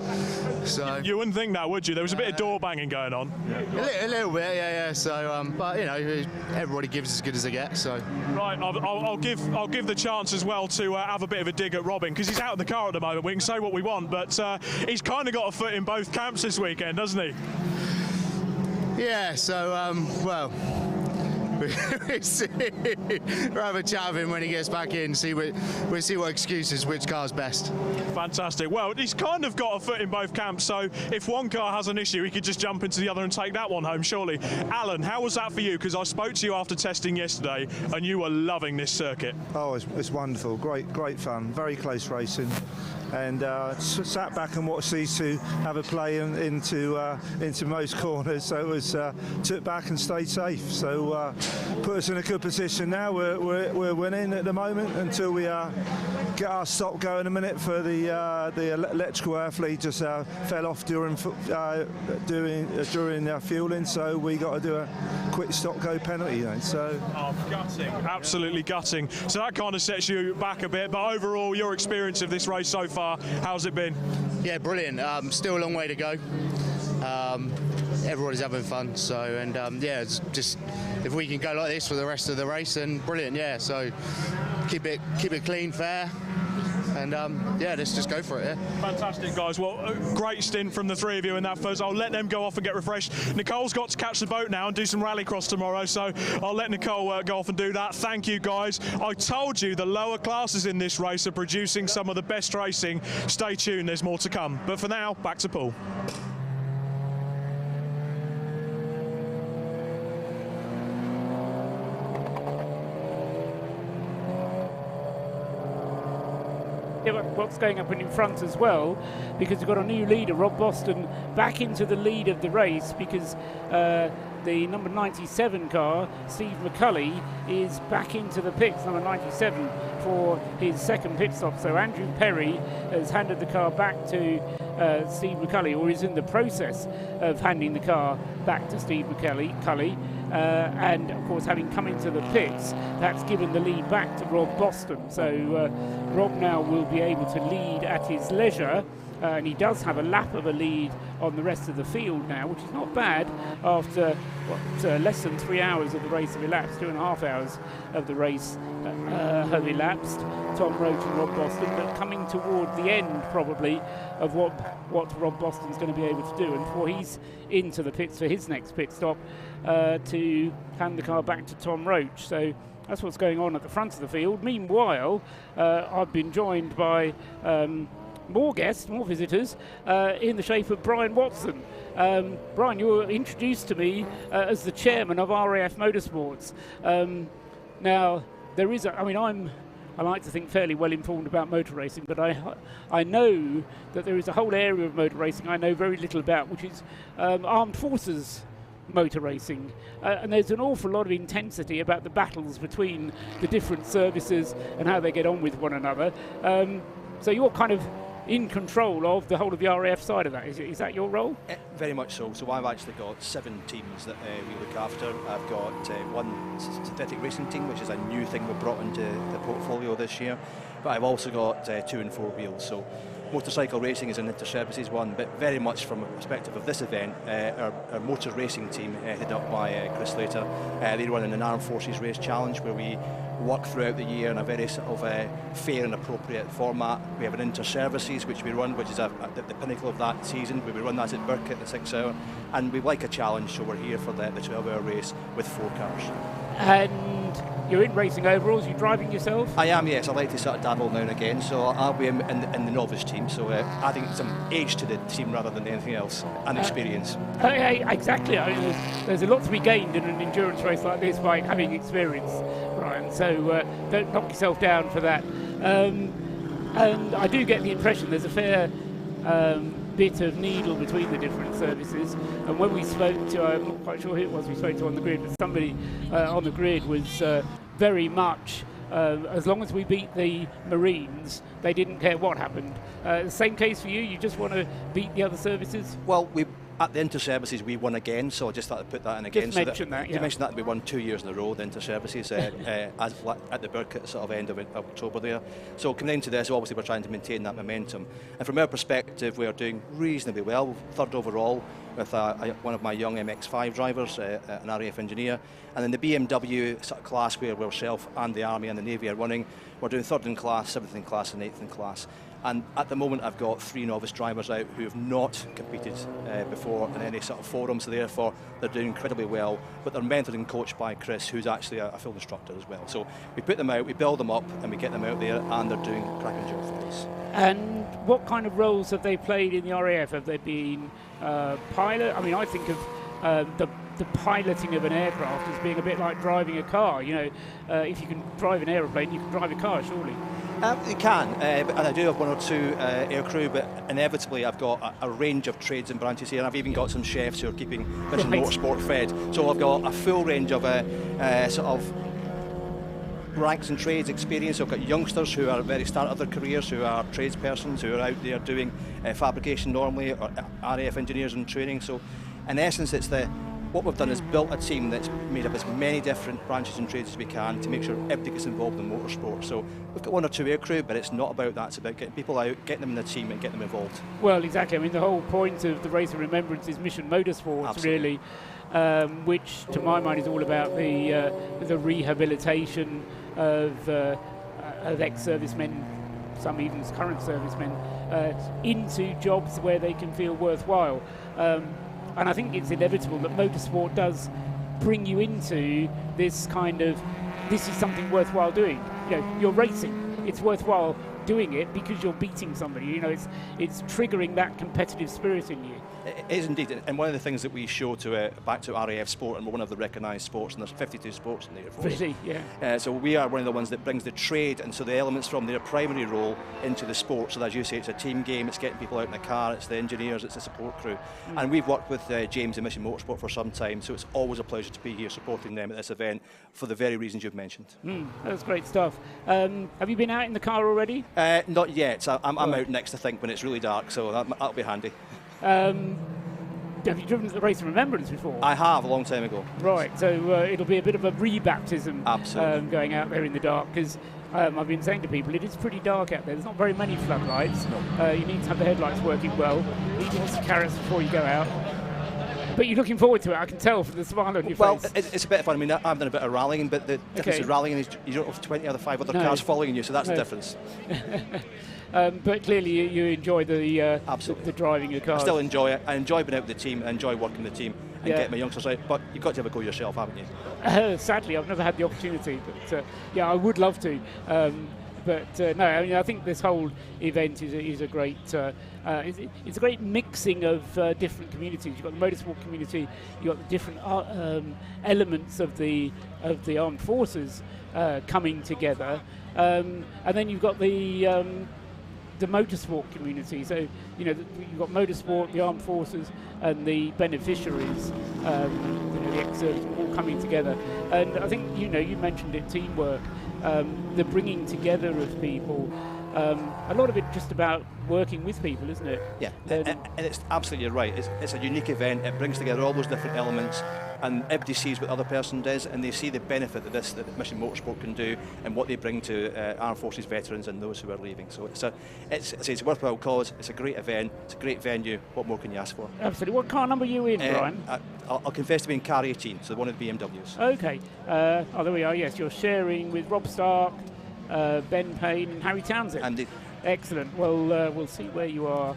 So you wouldn't think that, would you? There was a bit of door banging going on. A little bit, yeah. So, but you know, everybody gives as good as they get. So right, I'll give the chance as well to have a bit of a dig at Robin, because he's out in the car at the moment. We can say what we want, but he's kind of got a foot in both camps this weekend, doesn't he? Yeah. So well. We'll have a chat with him when he gets back in. We'll see what excuses, which car's best. Fantastic. Well, he's kind of got a foot in both camps, so if one car has an issue, he could just jump into the other and take that one home, surely. Alan, how was that for you? Because I spoke to you after testing yesterday, and you were loving this circuit. Oh, it's wonderful. Great fun. Very close racing. And sat back and watched these two have a play into most corners. So it was took back and stayed safe. So put us in a good position now. We're winning at the moment until we get our stop going a minute for the electrical athlete just fell off during fueling. So we got to do a quick stop go penalty. You know, so gutting, absolutely gutting. So that kind of sets you back a bit. But overall, your experience of this race so far, how's it been? Yeah, brilliant. Still a long way to go. Everybody's having fun. So yeah, it's just if we can go like this for the rest of the race, then brilliant. Yeah. So keep it clean, fair. And yeah, let's just go for it. Yeah. Fantastic, guys. Well, great stint from the three of you in that first. I'll let them go off and get refreshed. Nicole's got to catch the boat now and do some rallycross tomorrow, so I'll let Nicole go off and do that. Thank you, guys. I told you the lower classes in this race are producing some of the best racing. Stay tuned, there's more to come. But for now, back to Paul. Yeah, what's going up in front as well, because we've got a new leader, Rob Boston, back into the lead of the race, because the number 97 car, Steve McCulley, is back into the pits, number 97, for his second pit stop. So Andrew Perry has handed the car back to Steve McCulley, or is in the process of handing the car back to Steve McCulley. And of course, having come into the pits, that's given the lead back to Rob Boston. So Rob now will be able to lead at his leisure, and he does have a lap of a lead on the rest of the field now, which is not bad after less than 3 hours of the race have elapsed. 2.5 hours of the race have elapsed. Tom Roach and Rob Boston, but coming toward the end probably of what Rob Boston's going to be able to do, and before he's into the pits for his next pit stop to hand the car back to Tom Roach. So that's what's going on at the front of the field. Meanwhile, I've been joined by more guests, more visitors, in the shape of Brian Watson. Brian, you were introduced to me as the chairman of RAF Motorsports. Now, there is I like to think fairly well informed about motor racing, but I know that there is a whole area of motor racing I know very little about, which is armed forces motor racing, and there's an awful lot of intensity about the battles between the different services and how they get on with one another. So you're kind of in control of the whole of the RAF side of that. Is that your role? Very much so. So I've actually got 7 teams that we look after. I've got one synthetic racing team, which is a new thing we've brought into the portfolio this year. But I've also got 2 and 4 wheels. So motorcycle racing is an inter-services one, but very much from a perspective of this event, our motor racing team, headed up by Chris Slater, they run an Armed Forces Race Challenge where we work throughout the year in a very sort of fair and appropriate format. We have an inter-services which we run, which is the pinnacle of that season, where we run that at Burkett, the 6 hour, and we like a challenge, so we're here for the 12-hour race with 4 cars. And you're in racing overalls, you're driving yourself? I am, yes. I like to sort of dabble now and again, so I'll be in the novice team, so adding some age to the team rather than anything else, and experience. Exactly. There's a lot to be gained in an endurance race like this by having experience, Brian, so don't knock yourself down for that. And I do get the impression there's a fair bit of needle between the different services, and when we spoke to, I'm not quite sure who it was we spoke to on the grid, but somebody on the grid was very much as long as we beat the Marines, they didn't care what happened. Same case for you. You just want to beat the other services. Well, at the inter-services we won again, so I just thought to put that in again. Just mention that, yeah. You mentioned that we won 2 years in a row, the inter-services, at the Burkett sort of end of October there. So coming into this, obviously we're trying to maintain that momentum. And from our perspective, we're doing reasonably well, third overall, with one of my young MX5 drivers, an RAF engineer. And in the BMW sort of class where myself and the Army and the Navy are running, we're doing third in class, seventh in class and eighth in class. And at the moment I've got 3 novice drivers out who have not competed before in any sort of forum, so therefore they're doing incredibly well, but they're mentored and coached by Chris, who's actually a field instructor as well. So we put them out, we build them up and we get them out there, and they're doing a cracking job for us. And what kind of roles have they played in the RAF? Have they been pilot? I mean, I think of the piloting of an aircraft as being a bit like driving a car. You know, if you can drive an aeroplane, you can drive a car, surely. You can, and I do have 1 or 2 aircrew, but inevitably I've got a range of trades and branches here, and I've even got some chefs who are keeping Mission Motorsport fed. So I've got a full range of sort of ranks and trades experience. I've got youngsters who are at the very start of their careers, who are tradespersons, who are out there doing fabrication normally, or RAF engineers in training. So in essence, what we've done is built a team that's made up as many different branches and trades as we can to make sure everybody gets involved in motorsport. So we've got 1 or 2 aircrew, but it's not about that. It's about getting people out, getting them in the team and getting them involved. Well, exactly. I mean, the whole point of the Race of Remembrance is Mission Motorsports, absolutely. Really, which to my mind is all about the rehabilitation of ex-servicemen, some even current servicemen, into jobs where they can feel worthwhile. And I think it's inevitable that motorsport does bring you into this kind of, this is something worthwhile doing. You know, you're racing. It's worthwhile doing it because you're beating somebody. You know, it's triggering that competitive spirit in you. It is indeed, and one of the things that we show back to RAF Sport, and we're one of the recognised sports, and there's 52 sports in the Air Force. Really, yeah. So we are one of the ones that brings the trade, and so the elements from their primary role into the sport. So as you say, it's a team game, it's getting people out in the car, it's the engineers, it's the support crew. And we've worked with James and Mission Motorsport for some time, so it's always a pleasure to be here supporting them at this event for the very reasons you've mentioned. That's great stuff. Have you been out in the car already? Not yet. I'm out next to think when it's really dark, so that'll be handy. Have you driven the Race of Remembrance before? I have, a long time ago. Right, so it'll be a bit of a rebaptism. Absolutely. Going out there in the dark, because I've been saying to people, it is pretty dark out there. There's not very many floodlights. No. You need to have the headlights working well. Eat lots of carrots before you go out. But you're looking forward to it, I can tell from the smile on your face. Well, it's a bit of fun. I mean, I've done a bit of rallying, but the difference is rallying is you don't have 20 or 5 other cars following you, so that's the difference. But clearly you enjoy the driving your car. I still enjoy it. I enjoy being out with the team. I enjoy working with the tean and getting my youngsters out. But you've got to have a go yourself, haven't you? Sadly, I've never had the opportunity. But yeah, I would love to. No, I mean, I think this whole event is a great. It's a great mixing of different communities. You've got the motorsport community. You've got the different elements of the armed forces coming together, and then you've got the motorsport community. So you know you've got motorsport, the armed forces, and the beneficiaries. The ex-service all coming together. And I think you mentioned it, teamwork. The bringing together of people, a lot of it just about working with people, isn't it? Yeah, and it's absolutely right. It's a unique event. It brings together all those different elements, and everybody sees what the other person does, and they see the benefit that Mission Motorsport can do and what they bring to Armed Forces veterans and those who are leaving. So it's a worthwhile cause. It's a great event. It's a great venue. What more can you ask for? Absolutely. What car number are you in, Brian? I'll confess to being car 18, so one of the BMWs. Okay. There we are. Yes, you're sharing with Rob Stark, Ben Payne, and Harry Townsend. Indeed. Excellent. Well, we'll see where you are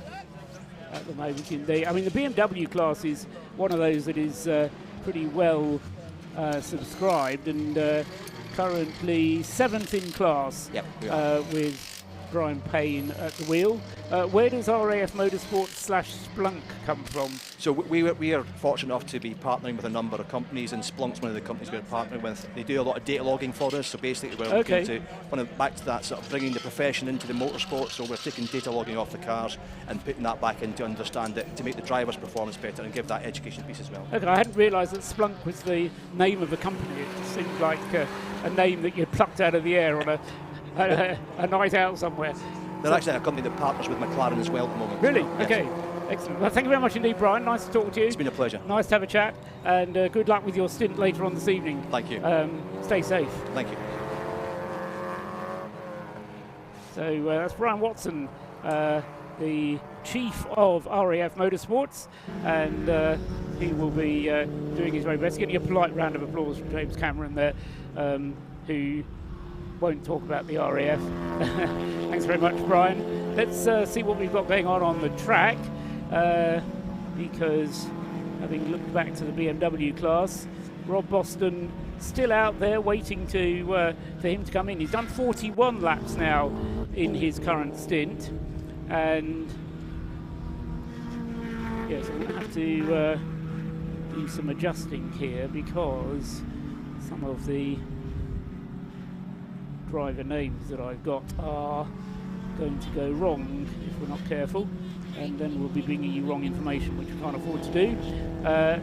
at the moment. The BMW class is one of those that is pretty well subscribed, and currently 7th in class. Yep, with Brian Payne at the wheel. Where does RAF Motorsport / Splunk come from? So we are fortunate enough to be partnering with a number of companies, and Splunk's one of the companies we're partnering with. They do a lot of data logging for us, so basically we're looking to back to that sort of bringing the profession into the motorsport. So we're taking data logging off the cars and putting that back in to understand it, to make the driver's performance better and give that education piece as well. Okay, I hadn't realised that Splunk was the name of the company. It just seemed like a name that you plucked out of the air on a night out somewhere. They're actually a company that partners with McLaren as well at the moment. Really? So, yes. Okay. Excellent. Well, thank you very much indeed, Brian. Nice to talk to you. It's been a pleasure. Nice to have a chat, and good luck with your stint later on this evening. Thank you. Stay safe. Thank you. So that's Brian Watson, the chief of RAF Motorsports, and he will be doing his very best. Getting a polite round of applause from James Cameron there, who won't talk about the RAF. Thanks very much, Brian. Let's see what we've got going on the track, because having looked back to the BMW class, Rob Boston still out there waiting for him to come in. He's done 41 laps now in his current stint, and yes, I'm going to have to do some adjusting here because some of the driver names that I've got are going to go wrong if we're not careful, and then we'll be bringing you wrong information, which we can't afford to do.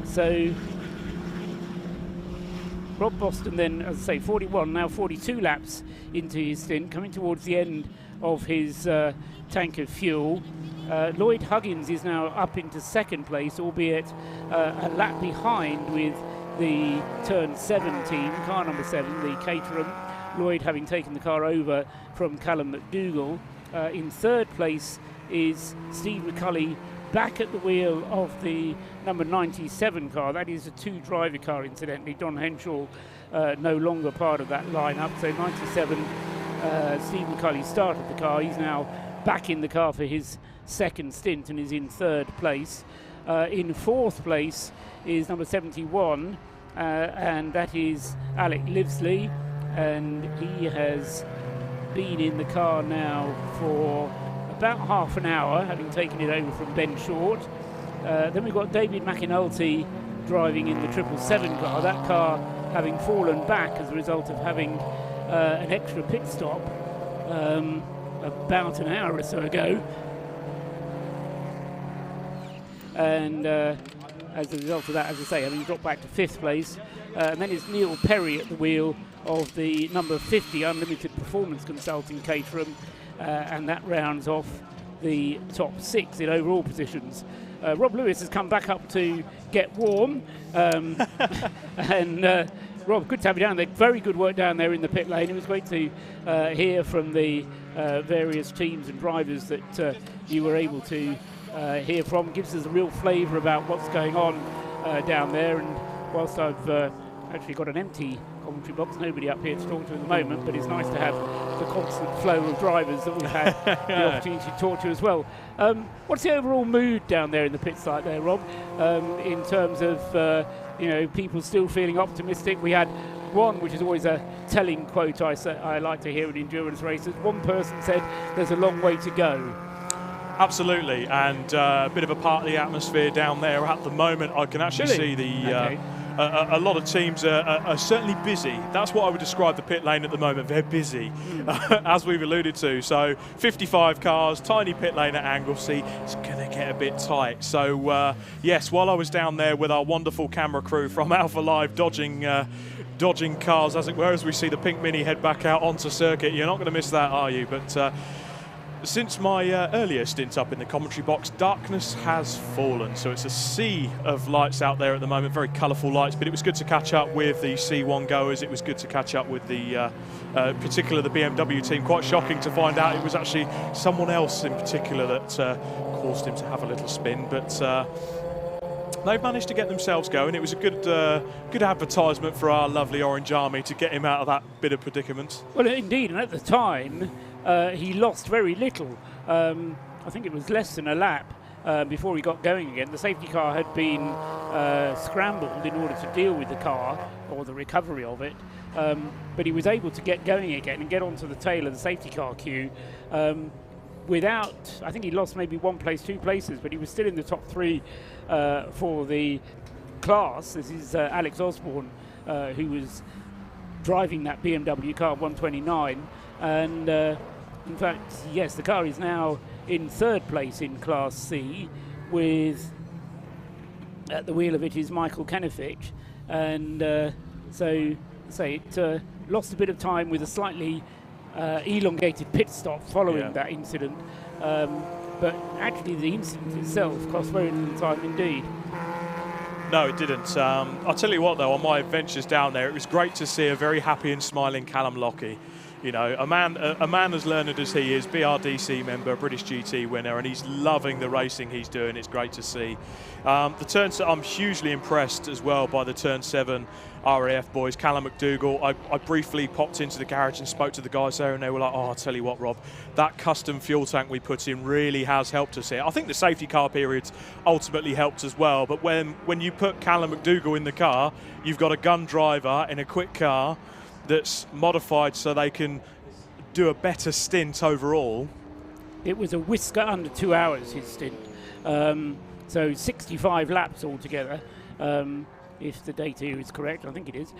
So Rob Boston then, as I say, 41, now 42 laps into his stint, coming towards the end of his tank of fuel. Lloyd Huggins is now up into second place, albeit a lap behind with the Turn 7 team, car number 7, the Caterham. Lloyd having taken the car over from Callum McDougall. In third place is Steve McCulley, back at the wheel of the number 97 car. That is a two-driver car, incidentally. Don Henshaw no longer part of that lineup. So 97, Steve McCulley started the car. He's now back in the car for his second stint and is in third place. In fourth place is number 71, and that is Alec Livesley, and he has been in the car now for about half an hour, having taken it over from Ben Short. Then we've got David McAnulty driving in the 777 car, that car having fallen back as a result of having an extra pit stop about an hour or so ago. And as a result of that, as I say, having dropped back to fifth place. And then it's Neil Perry at the wheel of the number 50 Unlimited Performance Consulting Caterham, and that rounds off the top 6 in overall positions. Rob Lewis has come back up to get warm, and Rob, good to have you down there. Very good work down there in the pit lane. It was great to hear from the various teams and drivers that you were able to hear from. Gives us a real flavour about what's going on down there, and whilst I've actually got an empty commentary box, nobody up here to talk to at the moment, but it's nice to have the constant flow of drivers that we've had the opportunity to talk to as well. What's the overall mood down there in the pit site there, Rob, in terms of people still feeling optimistic? We had one, which is always a telling quote I like to hear in endurance races. One person said there's a long way to go. Absolutely, and a bit of a party atmosphere down there at the moment. I can actually see the a lot of teams are certainly busy. That's what I would describe the pit lane at the moment. They're busy, as we've alluded to. So 55 cars, tiny pit lane at Anglesey. It's going to get a bit tight. So yes, while I was down there with our wonderful camera crew from Alpha Live dodging cars, as it were, as we see the pink Mini head back out onto circuit. You're not going to miss that, are you? But since my earlier stint up in the commentary box, darkness has fallen, so it's a sea of lights out there at the moment, very colourful lights, but it was good to catch up with the C1 goers. It was good to catch up with the particular the BMW team. Quite shocking to find out it was actually someone else in particular that caused him to have a little spin, but they've managed to get themselves going. It was a good advertisement for our lovely Orange Army to get him out of that bit of predicament. Well, indeed, and at the time he lost very little. I think it was less than a lap before he got going again. The safety car had been scrambled in order to deal with the car, or the recovery of it, but he was able to get going again and get onto the tail of the safety car queue without, I think he lost maybe 1 place, 2 places, but he was still in the top 3 for the class. This is Alex Osborne, who was driving that BMW car 129, and in fact, yes, the car is now in 3rd place in Class C, with at the wheel of it is Michael Kennefic, and so it lost a bit of time with a slightly elongated pit stop following that incident, but actually the incident itself cost very little time indeed. No, it didn't. I'll tell you what, though, on my adventures down there, it was great to see a very happy and smiling Callum Lockie. You know, a man as learned as he is, BRDC member, British GT winner, and he's loving the racing he's doing. It's great to see. I'm hugely impressed as well by the Turn 7 RAF boys. Callum McDougall, I briefly popped into the garage and spoke to the guys there, and they were like, oh, I'll tell you what, Rob, that custom fuel tank we put in really has helped us here. I think the safety car periods ultimately helped as well, but when you put Callum McDougall in the car, you've got a gun driver in a quick car that's modified so they can do a better stint overall. It was a whisker under 2 hours, his stint. So 65 laps altogether, if the data here is correct. I think it is.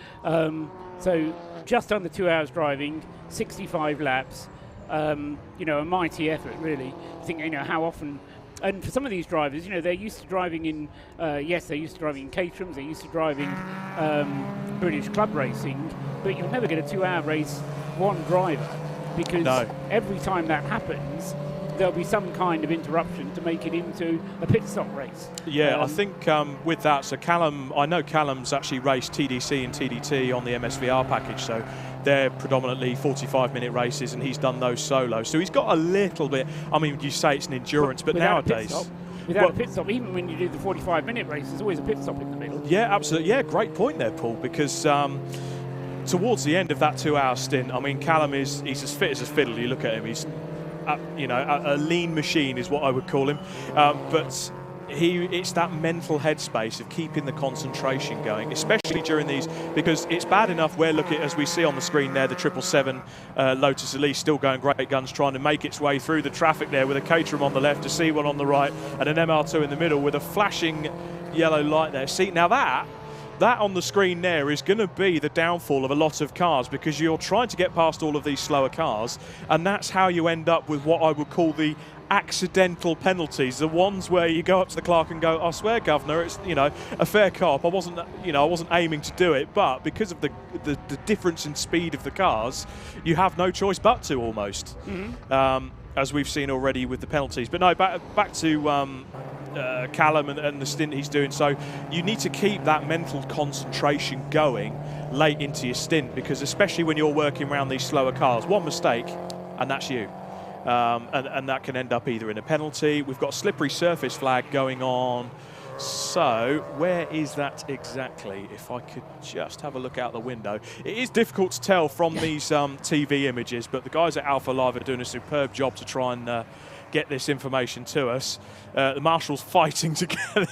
So just under 2 hours driving, 65 laps. You know, a mighty effort, really. I think, you know, how often... And for some of these drivers, you know, they're used to driving in, yes, they're used to driving in Caterhams, they're used to driving British club racing, but you'll never get a 2 hour race, one driver, because every time that happens, there'll be some kind of interruption to make it into a pit stop race. Yeah, I think with that, so Callum, I know Callum's actually raced TDC and TDT on the MSVR package, so they're predominantly 45-minute races, and he's done those solo. So he's got a little bit, I mean, you say it's an endurance, but nowadays... Without a pit stop, even when you do the 45-minute race, there's always a pit stop in the middle. Yeah, absolutely. Yeah, great point there, Paul, because towards the end of that 2 hour stint, I mean, Callum he's as fit as a fiddle. You look at him, he's, you know, a lean machine is what I would call him. But it's that mental headspace of keeping the concentration going, especially during these, because it's bad enough we're looking, as we see on the screen there, the 777 Lotus Elise still going great guns, trying to make its way through the traffic there with a Caterham on the left, a C1 on the right, and an MR2 in the middle with a flashing yellow light there. See, now that on the screen there is going to be the downfall of a lot of cars, because you're trying to get past all of these slower cars, and that's how you end up with what I would call the accidental penalties, the ones where you go up to the clerk and go, I swear, Governor, it's, you know, a fair cop. I wasn't aiming to do it, but because of the difference in speed of the cars, you have no choice but to, almost. As we've seen already with the penalties. But no, back to Callum and the stint he's doing. So you need to keep that mental concentration going late into your stint, because especially when you're working around these slower cars, one mistake and that's you. And that can end up either in a penalty. We've got a slippery surface flag going on. So where is that exactly? If I could just have a look out the window. It is difficult to tell from these TV images, but the guys at Alpha Live are doing a superb job to try and get this information to us. The marshals fighting together.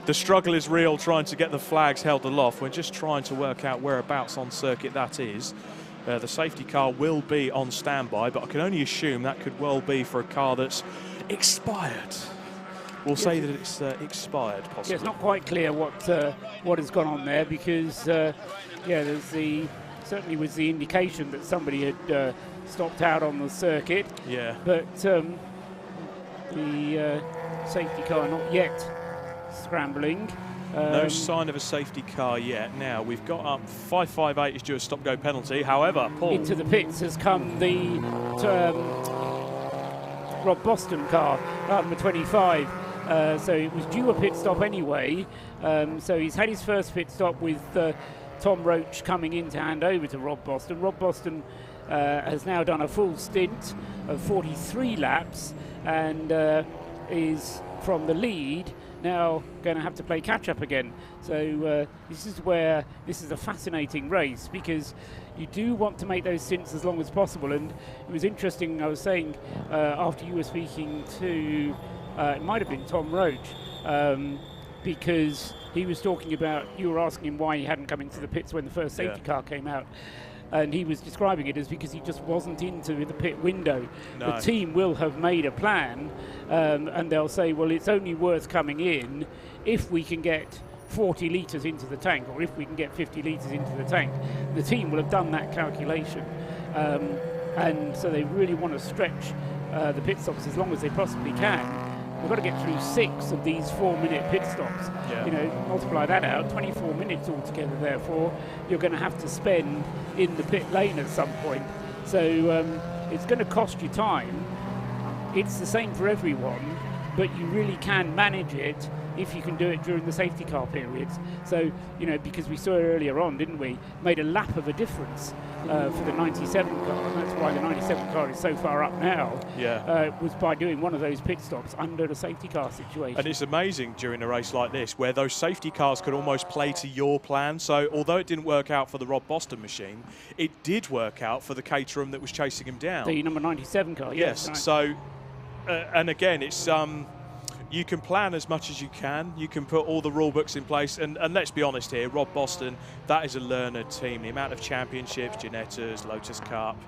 The struggle is real, trying to get the flags held aloft. We're just trying to work out whereabouts on circuit that is. The safety car will be on standby, but I can only assume that could well be for a car that's expired. We'll say that it's expired, possibly. Yeah, it's not quite clear what has gone on there, because there's certainly was the indication that somebody had stopped out on the circuit. Yeah. But the safety car not yet scrambling. No sign of a safety car yet. Now we've got up 558 is due a stop-go penalty. However, Paul, into the pits has come the Rob Boston car, number 25. So it was due a pit stop anyway. So he's had his first pit stop with Tom Roach coming in to hand over to Rob Boston. Rob Boston has now done a full stint of 43 laps and is from the lead. Now going to have to play catch-up again. So this is a fascinating race, because you do want to make those stints as long as possible. And it was interesting, I was saying after you were speaking to, it might have been Tom Roach, because he was talking about, you were asking him why he hadn't come into the pits when the first safety car came out. And he was describing it as because he just wasn't into the pit window. No. The team will have made a plan, and they'll say, well, it's only worth coming in if we can get 40 litres into the tank, or if we can get 50 litres into the tank. The team will have done that calculation. And so they really want to stretch the pit stops as long as they possibly can. We've got to get through 6 of these 4-minute pit stops. Yeah. You know, multiply that out, 24 minutes altogether, therefore, you're going to have to spend in the pit lane at some point. So it's going to cost you time. It's the same for everyone, but you really can manage it if you can do it during the safety car periods. So, you know, because we saw earlier on, didn't we, made a lap of a difference for the 97 car, and that's why the 97 car is so far up now, was by doing one of those pit stops under a safety car situation. And it's amazing during a race like this where those safety cars could almost play to your plan. So although it didn't work out for the Rob Boston machine, it did work out for the Caterham that was chasing him down. The number 97 car, yes. Right. So, and again, it's you can plan as much as you can. You can put all the rule books in place. And let's be honest here, Rob Boston, that is a learner team. The amount of championships, Ginettas, Lotus Cup,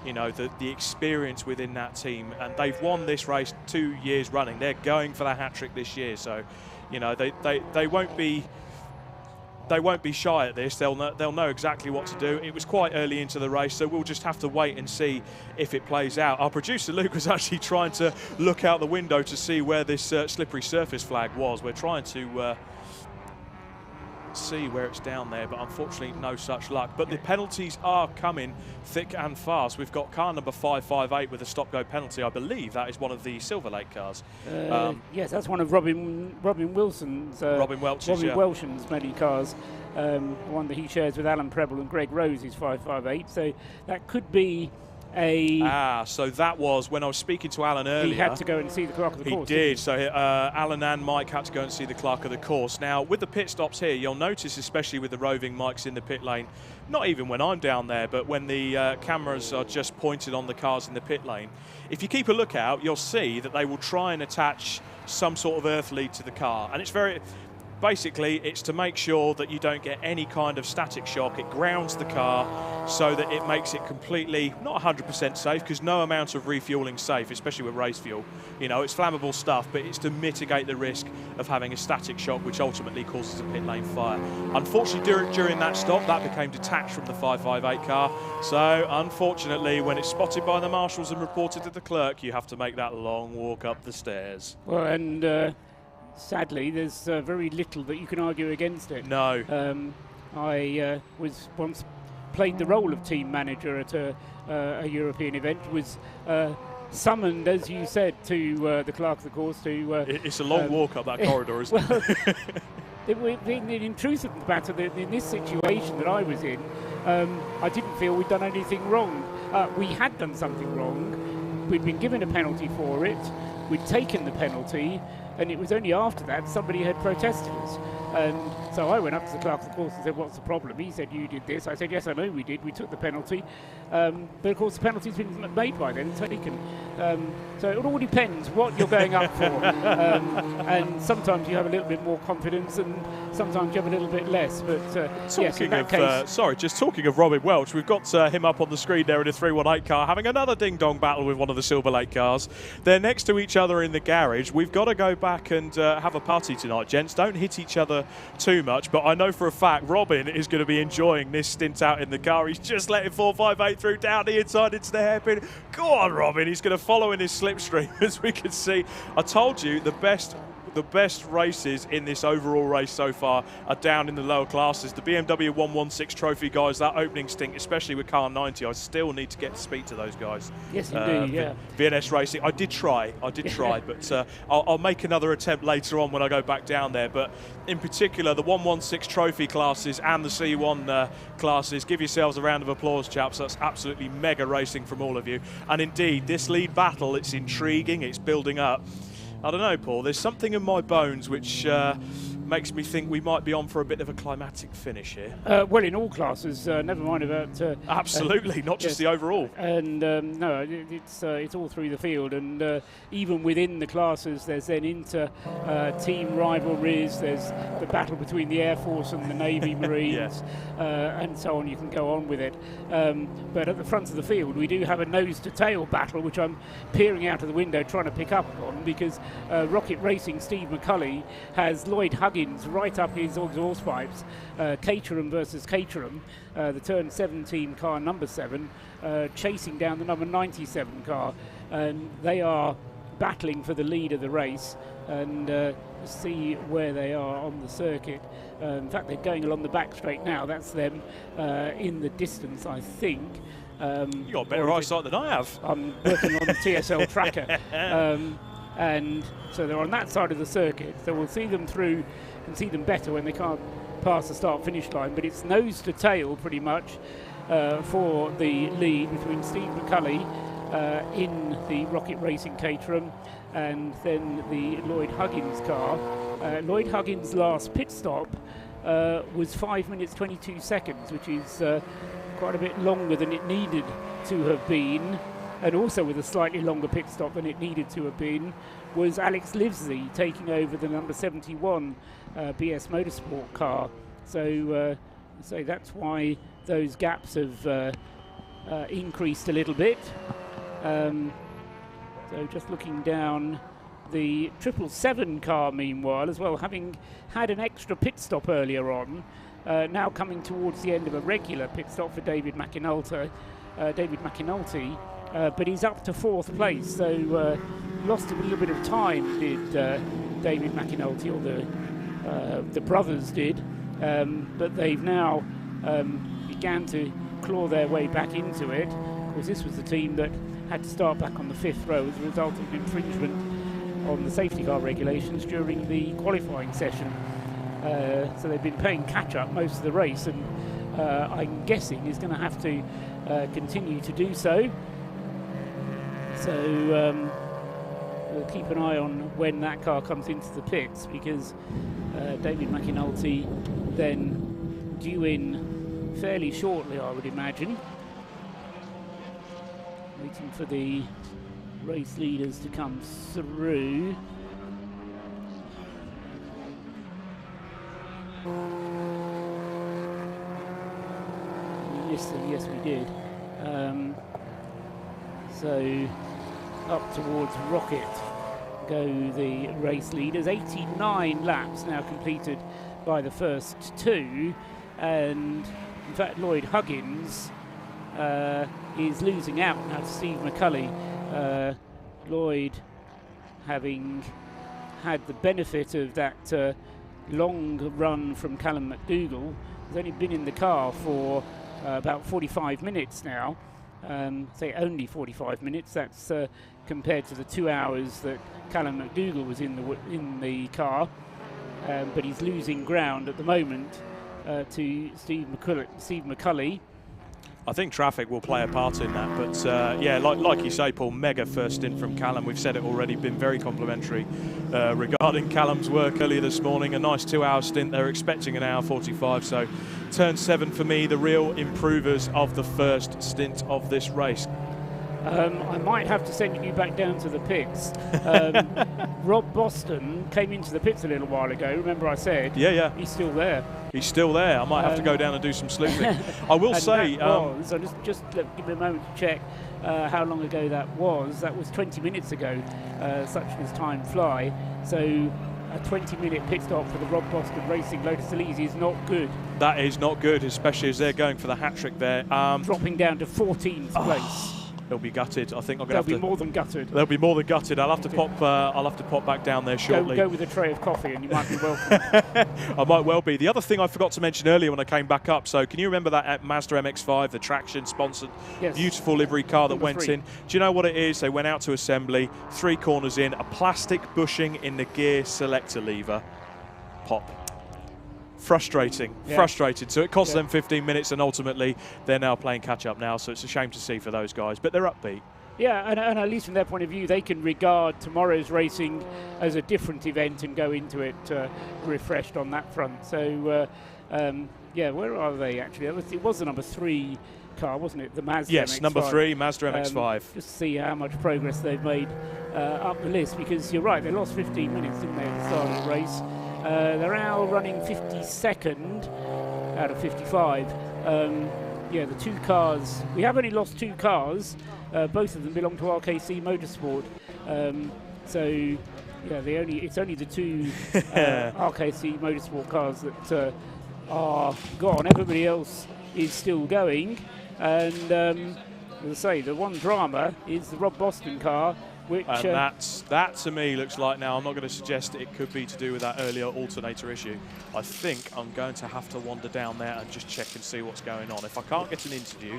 you know, the experience within that team. And they've won this race 2 years running. They're going for the hat-trick this year. So, you know, they won't be... They won't be shy at this. They'll know exactly what to do. It was quite early into the race, so we'll just have to wait and see if it plays out. Our producer Luke was actually trying to look out the window to see where this slippery surface flag was. We're trying to see where it's down there, but unfortunately no such luck. But the penalties are coming thick and fast. We've got car number 558 with a stop-go penalty. I believe that is one of the Silver Lake cars. Yes, that's one of Robin Wilson's. Robin Welsham's many cars. One that he shares with Alan Preble and Greg Rose is 558. So that could be so that was when I was speaking to Alan earlier. He had to go and see the clerk of the course. He did. So Alan and Mike had to go and see the clerk of the course. Now, with the pit stops here, you'll notice, especially with the roving mics in the pit lane, not even when I'm down there, but when the cameras are just pointed on the cars in the pit lane, if you keep a look out, you'll see that they will try and attach some sort of earth lead to the car. And it's very... Basically, it's to make sure that you don't get any kind of static shock. It grounds the car so that it makes it completely, not 100% safe, because no amount of refueling is safe, especially with race fuel. You know, it's flammable stuff, but it's to mitigate the risk of having a static shock, which ultimately causes a pit lane fire. Unfortunately, during that stop, that became detached from the 558 car. So, unfortunately, when it's spotted by the marshals and reported to the clerk, you have to make that long walk up the stairs. Well, and... sadly, there's very little that you can argue against it. No. I was once played the role of team manager at a European event, was summoned, as you said, to the clerk of the course to... it's a long walk up that corridor, isn't it? The intrusive matter, in this situation that I was in, I didn't feel we'd done anything wrong. We had done something wrong. We'd been given a penalty for it. We'd taken the penalty, and it was only after that somebody had protested us. And so I went up to the clerk of the course and said, what's the problem? He said, you did this. I said, yes, I know we did. We took the penalty. But of course, the penalty's been made by then, taken. So it all depends what you're going up for. And sometimes you have a little bit more confidence, and sometimes you have a little bit less. But yes, in that case... just talking of Robin Welch, we've got him up on the screen there in a 318 car, having another ding-dong battle with one of the Silver Lake cars. They're next to each other in the garage. We've got to go back and have a party tonight, gents. Don't hit each other too much, but I know for a fact Robin is going to be enjoying this stint out in the car. He's just letting 458 through down the inside into the hairpin. Go on, Robin. He's going to follow in his slipstream, as we can see. I told you the best races in this overall race so far are down in the lower classes. The BMW 116 trophy guys, that opening stint, especially with car 90, I still need to get to speak to those guys. Yes, indeed, yeah. VNS Racing, I did try, but I'll make another attempt later on when I go back down there. But in particular, the 116 trophy classes and the C1 classes, give yourselves a round of applause, chaps. That's absolutely mega racing from all of you. And indeed, this lead battle, it's intriguing, it's building up. I don't know, Paul, there's something in my bones which makes me think we might be on for a bit of a climatic finish here. Well, in all classes, never mind about... Absolutely, not just the overall. And no, it's all through the field, and even within the classes, there's then inter-team rivalries, there's the battle between the Air Force and the Navy Marines, and so on. You can go on with it. But at the front of the field, we do have a nose-to-tail battle, which I'm peering out of the window trying to pick up on, because Rocket Racing Steve McCulley has Lloyd Huggins right up his exhaust pipes. Caterham versus Caterham, the turn 17 car number 7, chasing down the number 97 car, and they are battling for the lead of the race, and see where they are on the circuit. In fact, they're going along the back straight now. That's them in the distance, I think. You got better eyesight than I have. I'm working on the TSL tracker. And so they're on that side of the circuit, so we'll see them through and see them better when they can't pass the start-finish line. But it's nose to tail pretty much for the lead between Steve McCulley in the Rocket Racing Caterham and then the Lloyd Huggins car. Lloyd Huggins' last pit stop was 5 minutes 22 seconds, which is quite a bit longer than it needed to have been. And also with a slightly longer pit stop than it needed to have been was Alex Livesey taking over the number 71 BS Motorsport car. So that's why those gaps have increased a little bit. So just looking down the 777 car, meanwhile, as well, having had an extra pit stop earlier on, now coming towards the end of a regular pit stop for David McAnulty. But he's up to 4th place, so lost a little bit of time, did David McAnulty, or the brothers did, but they've now began to claw their way back into it. Of course, this was the team that had to start back on the 5th row as a result of an infringement on the safety car regulations during the qualifying session. So they've been playing catch-up most of the race, and I'm guessing is going to have to continue to do so. So we'll keep an eye on when that car comes into the pits, because David McAnulty then due in fairly shortly, I would imagine. Waiting for the race leaders to come through. Yes, we did. So up towards Rocket go the race leaders. 89 laps now completed by the first two, and in fact Lloyd Huggins is losing out now to Steve McCulley. Lloyd, having had the benefit of that long run from Callum McDougall, has only been in the car for about 45 minutes now. Say only 45 minutes. That's compared to the 2 hours that Callum McDougall was in the car. But he's losing ground at the moment to Steve McCulley. I think traffic will play a part in that, but yeah, like you say, Paul, mega first stint from Callum. We've said it already, been very complimentary regarding Callum's work earlier this morning. A nice 2 hour stint. They're expecting an hour 45, so turn 7 for me, the real improvers of the first stint of this race. I might have to send you back down to the pits. Rob Boston came into the pits a little while ago. Remember I said? Yeah. He's still there. He's still there. I might have to go down and do some sleuthing. I will say... so just give me a moment to check how long ago that was. That was 20 minutes ago. Such does time fly. So a 20-minute pit stop for the Rob Boston Racing Lotus Elises is not good. That is not good, especially as they're going for the hat-trick there. Dropping down to 14th place. They'll be gutted. I think I'm going to have to... They'll be more than gutted. They'll be more than gutted. I'll have to pop. I'll have to pop back down there shortly. Go with a tray of coffee, and you might be welcome. I might well be. The other thing I forgot to mention earlier when I came back up. So, can you remember that Mazda MX5, the traction-sponsored, beautiful livery car that went in? Do you know what it is? They went out to assembly, 3 corners in, a plastic bushing in the gear selector lever. Pop. Frustrating. So it cost them 15 minutes, and ultimately they're now playing catch up now, so it's a shame to see for those guys, but they're upbeat. Yeah, and at least from their point of view, they can regard tomorrow's racing as a different event and go into it refreshed on that front. So, yeah, where are they actually? It was the number 3 car, wasn't it? The Mazda Yes, MX5. number 3, Mazda MX5. Just to see how much progress they've made up the list, because you're right, they lost 15 minutes, didn't they, at the start of the race? They're now running 52nd out of 55. Yeah, the 2 cars, we have only lost 2 cars. Both of them belong to RKC Motorsport. So, yeah, it's only the 2 RKC Motorsport cars that are gone. Everybody else is still going. And as I say, the one drama is the Rob Boston car, which... And that to me looks like, now I'm not going to suggest it could be to do with that earlier alternator issue. I think I'm going to have to wander down there and just check and see what's going on. If I can't get an interview...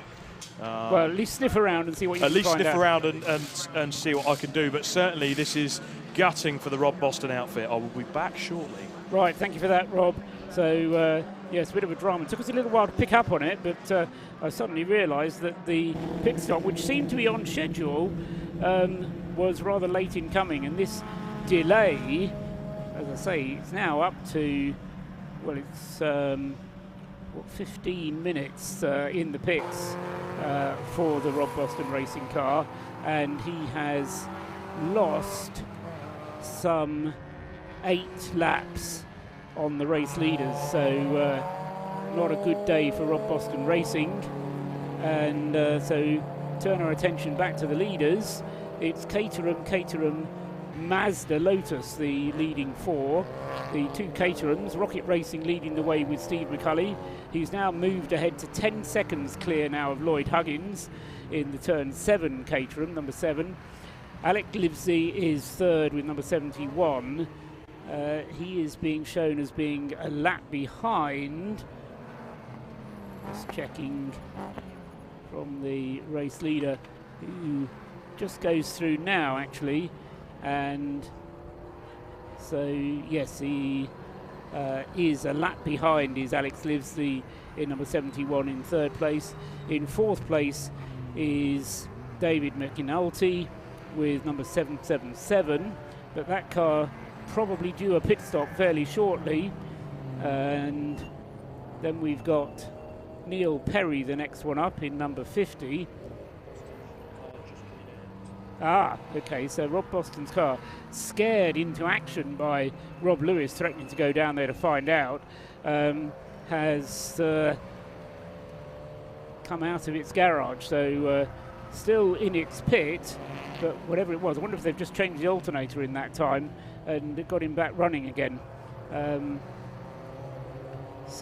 well, at least sniff around and see what you can find out. At least sniff around and see what I can do. But certainly this is gutting for the Rob Boston outfit. I will be back shortly. Right, thank you for that, Rob. So, yeah, it's a bit of a drama. It took us a little while to pick up on it, but I suddenly realised that the pit stop, which seemed to be on schedule, was rather late in coming. And this delay, as I say, it's now up to, well, it's 15 minutes in the pits for the Rob Boston racing car, and he has lost some 8 laps on the race leaders, so not a good day for Rob Boston Racing. And so turn our attention back to the leaders. It's Caterham, Mazda, Lotus, the leading 4. The 2 Caterhams, Rocket Racing leading the way with Steve McCulley. He's now moved ahead to 10 seconds clear now of Lloyd Huggins in the turn 7 Caterham, number 7. Alec Livesey is 3rd with number 71. He is being shown as being a lap behind. Just checking from the race leader, who just goes through now actually. And so, yes, he is a lap behind is Alex Livesey in number 71 in 3rd place. In 4th place is David McInulty with number 777, but that car probably due a pit stop fairly shortly. And then we've got Neil Perry, the next one up, in number 50. Okay, so Rob Boston's car scared into action by Rob Lewis, threatening to go down there to find out, has come out of its garage. So still in its pit, but whatever it was, I wonder if they've just changed the alternator in that time and got him back running again. As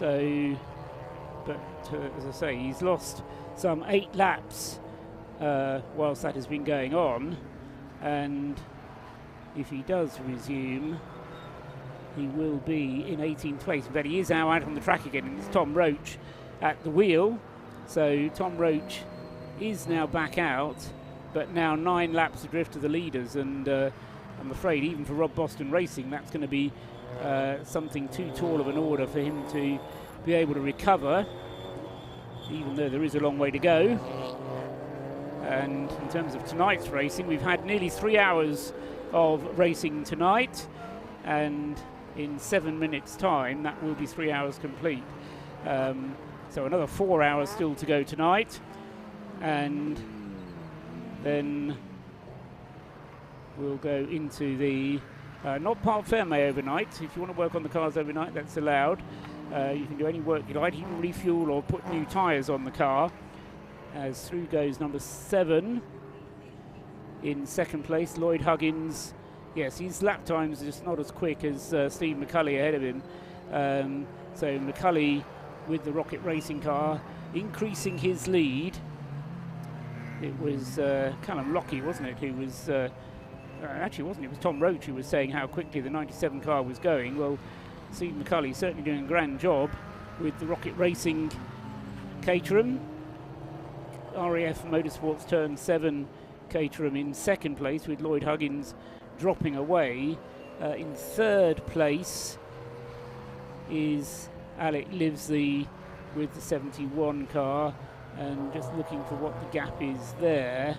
I say, he's lost some 8 laps whilst that has been going on, and if he does resume, he will be in 18th place. But he is now out on the track again, and it's Tom Roach at the wheel. So Tom Roach is now back out, but now 9 laps adrift of the leaders, and I'm afraid even for Rob Boston Racing, that's going to be something too tall of an order for him to be able to recover, even though there is a long way to go. And in terms of tonight's racing, we've had nearly 3 hours of racing tonight, and in 7 minutes' time, that will be 3 hours complete. So another 4 hours still to go tonight, and then we'll go into the not Parc Ferme overnight. If you want to work on the cars overnight, that's allowed. You can do any work you like. You can refuel or put new tyres on the car. As through goes number 7 in 2nd place, Lloyd Huggins. Yes, his lap times are just not as quick as Steve McCulley ahead of him. So McCulley with the Rocket Racing car increasing his lead. It was Callum Lockie, wasn't it, who was actually wasn't it? It was Tom Roach who was saying how quickly the 97 car was going. Well, Steve McCulley certainly doing a grand job with the Rocket Racing Caterham. RAF Motorsports turn 7 Caterham in 2nd place, with Lloyd Huggins dropping away. In 3rd place is Alec Livesey with the 71 car, and just looking for what the gap is there.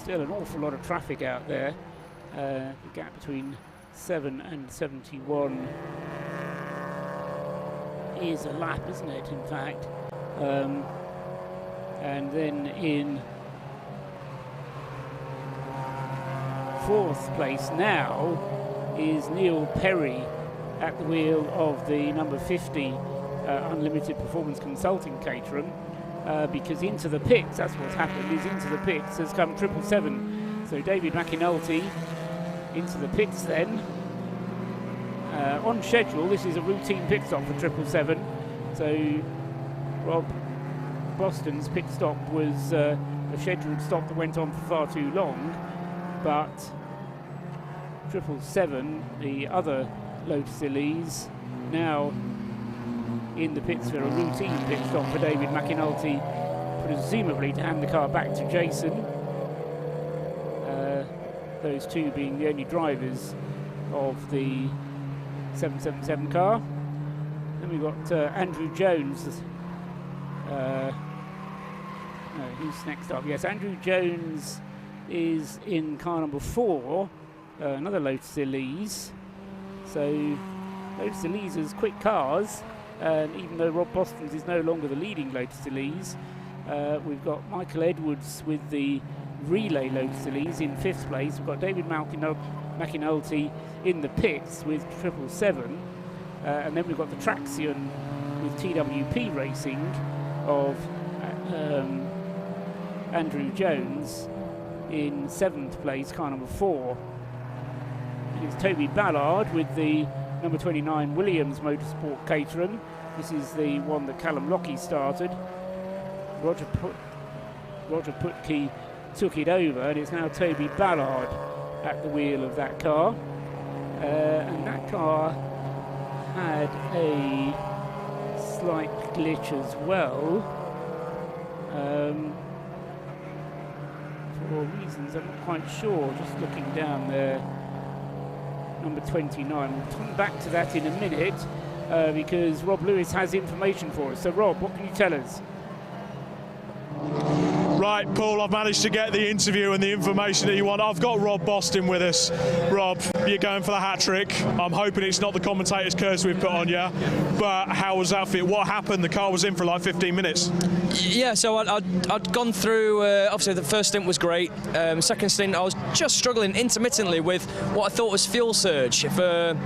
Still an awful lot of traffic out there. The gap between 7 and 71 is a lap, isn't it, in fact? And then in 4th place now is Neil Perry at the wheel of the number 50 Unlimited Performance Consulting Caterham, because into the pits, that's what's happened, is into the pits has come 777. So David McAnulty into the pits then. On schedule, this is a routine pit stop for 777. So Rob Boston's pit stop was a scheduled stop that went on for far too long, but 777, the other Lotus Elise, now in the pits for a routine pit stop for David McAnulty, presumably to hand the car back to Jason. Those two being the only drivers of the 777 car. Then we've got Andrew Jones. No, who's next up? Yes, Andrew Jones is in car number 4, another Lotus Elise. So Lotus Elises, quick cars, and even though Rob Boston's is no longer the leading Lotus Elise, we've got Michael Edwards with the relay Lotus Elise in 5th place. We've got David McAnulty in the pits with 777, and then we've got the Traxion with TWP Racing of Andrew Jones in 7th place, car number 4. It's Toby Ballard with the number 29 Williams Motorsport Caterham. This is the one that Callum Lockie started. Roger Putke took it over, and it's now Toby Ballard at the wheel of that car. And that car had a slight glitch as well. For reasons I'm not quite sure, just looking down there. Number 29. We'll come back to that in a minute because Rob Lewis has information for us. So Rob, what can you tell us? Right, Paul, I've managed to get the interview and the information that you want. I've got Rob Boston with us. Rob, you're going for the hat-trick. I'm hoping it's not the commentator's curse we've put on you. But how was that for you? What happened? The car was in for like 15 minutes. Yeah, so I'd gone through, obviously the first stint was great. Second stint, I was just struggling intermittently with what I thought was fuel surge for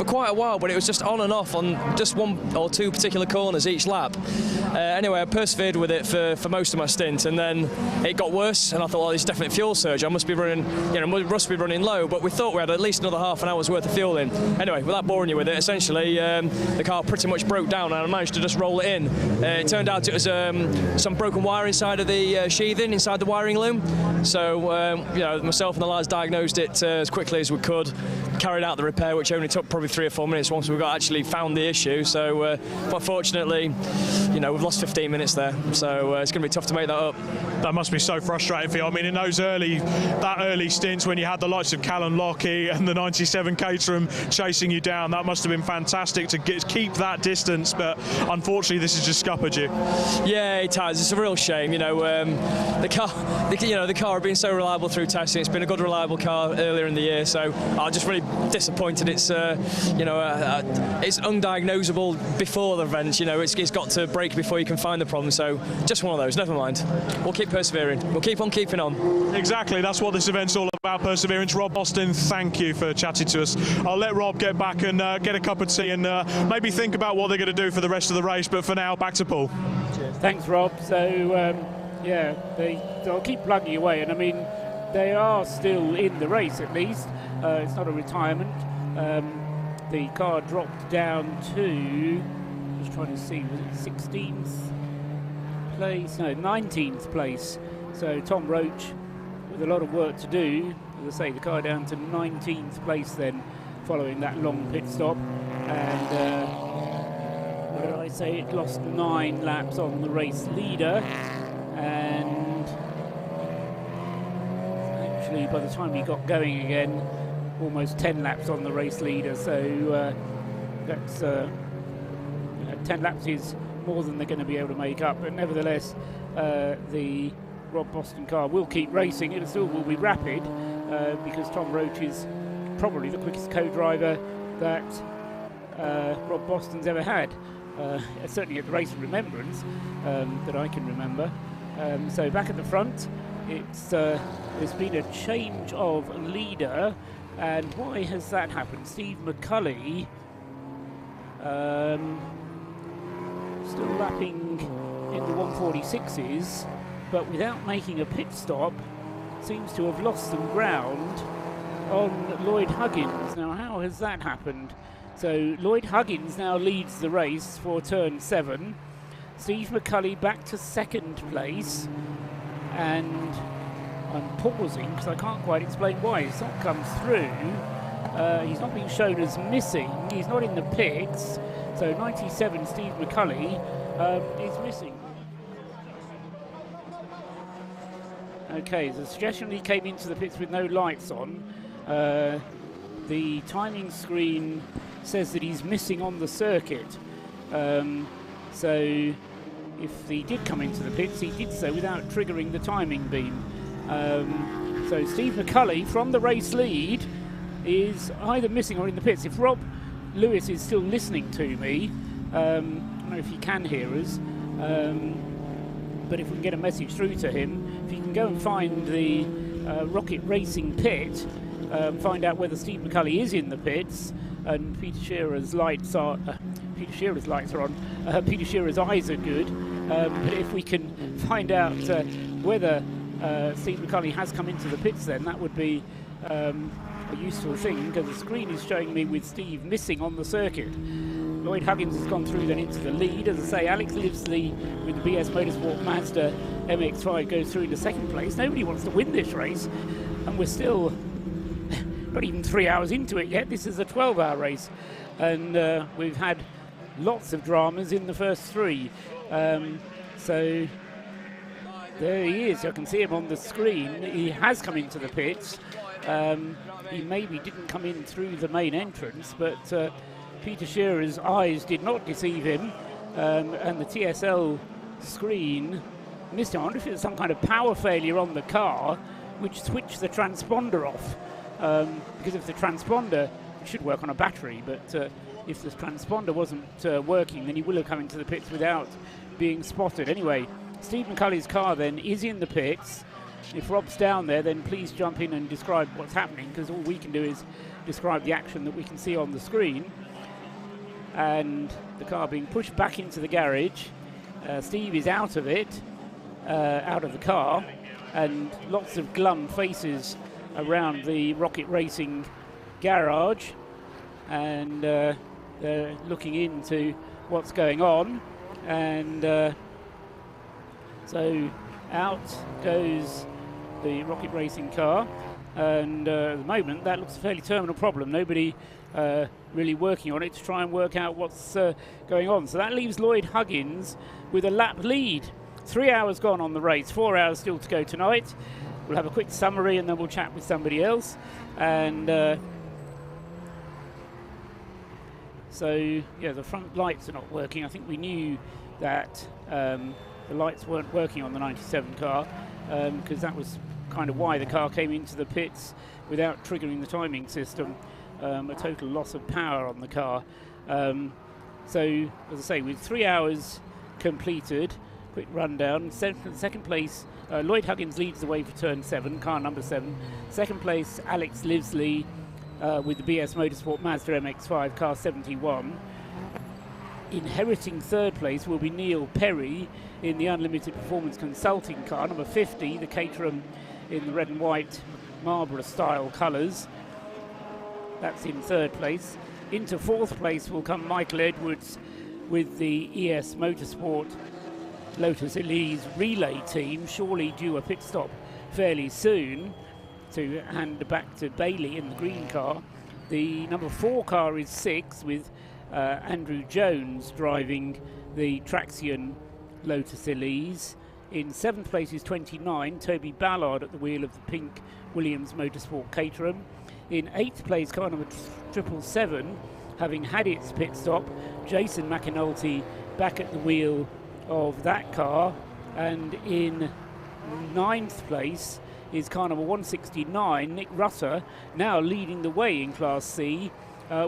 quite a while, but it was just on and off on just 1 or 2 particular corners each lap. Anyway, I persevered with it for most of my stint, and then it got worse, and I thought, well, it's definitely fuel surge. I must be running, must be running low, but we thought we had at least another half an hour's worth of fuel in. Anyway, without boring you with it, essentially the car pretty much broke down, and I managed to just roll it in. It turned out it was some broken wire inside of the sheathing, inside the wiring loom. So, myself and the lads diagnosed it as quickly as we could, carried out the repair, which only took probably 3 or 4 minutes once we actually found the issue. So, but fortunately, we've lost 15 minutes there, so it's going to be tough to make that up. That must be so frustrating for you. I mean, in those early stints when you had the likes of Callum Lockie and the 97 Caterham chasing you down, that must have been fantastic to keep that distance. But unfortunately, this has just scuppered you. Yeah, it has. It's a real shame. The car had been so reliable through testing. It's been a good, reliable car earlier in the year. So I'm just really disappointed. It's it's undiagnosable before the event. It's got to break before you can find the problem. So just one of those. Never mind. We'll keep persevering. We'll keep on keeping on. Exactly. That's what this event's all about, perseverance. Rob Boston, thank you for chatting to us. I'll let Rob get back and get a cup of tea and maybe think about what they're going to do for the rest of the race. But for now, back to Paul. Cheers. Thanks, Rob. So, they'll keep plugging away. And, I mean, they are still in the race, at least. It's not a retirement. The car dropped down to, just trying to see, was it 16th place? No, 19th place. So Tom Roach with a lot of work to do. As I say, the car down to 19th place then, following that long pit stop. And what did I say? It lost 9 laps on the race leader. And actually, by the time he got going again, almost 10 laps on the race leader. So that's 10 laps is more than they're going to be able to make up. But nevertheless, the Rob Boston car will keep racing. It still will be rapid because Tom Roach is probably the quickest co-driver that Rob Boston's ever had. Certainly at the race of Remembrance that I can remember. So back at the front, there's been a change of leader, and why has that happened? Steve McCulley still lapping in the 146s, but without making a pit stop, seems to have lost some ground on Lloyd Huggins. Now, how has that happened? So Lloyd Huggins now leads the race for turn 7. Steve McCulley back to second place, and I'm pausing because I can't quite explain why. He's not come through. He's not being shown as missing. He's not in the pits. So 97 Steve McCulley is missing. Okay, the suggestion he came into the pits with no lights on. The timing screen says that he's missing on the circuit. So if he did come into the pits, he did so without triggering the timing beam. So Steve McCulley from the race lead is either missing or in the pits. If Rob Lewis is still listening to me, I don't know if he can hear us, but if we can get a message through to him, if you can go and find the Rocket Racing pit, find out whether Steve McCulley is in the pits, and Peter Shearer's lights are on. Peter Shearer's eyes are good, but if we can find out whether Steve McCulley has come into the pits, then that would be a useful thing, because the screen is showing me with Steve missing on the circuit. Lloyd Huggins has gone through then into the lead. As I say, Alex Livesley with the BS Motorsport Mazda MX5 goes through into second place. Nobody wants to win this race, and we're still not even 3 hours into it yet. This is a 12-hour race, and we've had lots of dramas in the first 3. So there he is. I can see him on the screen. He has come into the pits. He maybe didn't come in through the main entrance, but Peter Shearer's eyes did not deceive him, and the TSL screen missed him. I wonder if it was some kind of power failure on the car which switched the transponder off, because if the transponder, it should work on a battery, but if the transponder wasn't working, then he will have come into the pits without being spotted. Anyway, Steve McCulley's car then is in the pits. If Rob's down there, then please jump in and describe what's happening, because all we can do is describe the action that we can see on the screen. And the car being pushed back into the garage. Steve is out of it, out of the car, and lots of glum faces around the Rocket Racing garage, and they're looking into what's going on. And so out goes the Rocket Racing car, and at the moment that looks a fairly terminal problem. Nobody really working on it to try and work out what's going on. So that leaves Lloyd Huggins with a lap lead. 3 hours gone on the race, 4 hours still to go tonight. We'll have a quick summary and then we'll chat with somebody else. And so yeah, the front lights are not working. I think we knew that the lights weren't working on the 97 car, because that was kind of why the car came into the pits without triggering the timing system. A total loss of power on the car. So, as I say, with 3 hours completed, quick rundown. Second place, Lloyd Huggins leads the way for turn 7, car number 7. Second place, Alex Livesley with the BS Motorsport Mazda MX5, car 71. Inheriting third place will be Neil Perry in the Unlimited Performance Consulting car, number 50, the Caterham in the red and white Marlborough style colours. That's in third place. Into fourth place will come Michael Edwards with the ES Motorsport Lotus Elises relay team, surely due a pit stop fairly soon to hand back to Bailey in the green car. The number 4 car is 6 with Andrew Jones driving the Traxion Lotus Elise. In 7th place is 29, Toby Ballard at the wheel of the pink Williams Motorsport Caterham. In 8th place, car number 777, having had its pit stop, Jason McAnulty back at the wheel of that car. And in 9th place is car number 169, Nick Rutter, now leading the way in Class C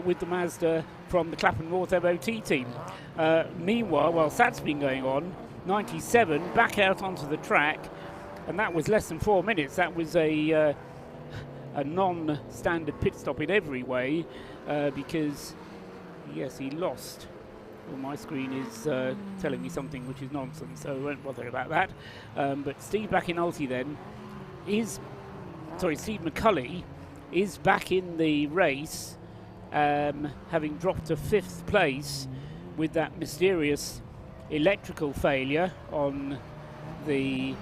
with the Mazda from the Clapham North MOT team. Meanwhile, whilst that's been going on, 97 back out onto the track, and that was less than 4 minutes. That was a non-standard pit stop in every way because, yes, he lost. Well, my screen is telling me something which is nonsense, so I won't bother about that. But Steve McAnulty then Steve McCulley is back in the race, having dropped to 5th place with that mysterious electrical failure on the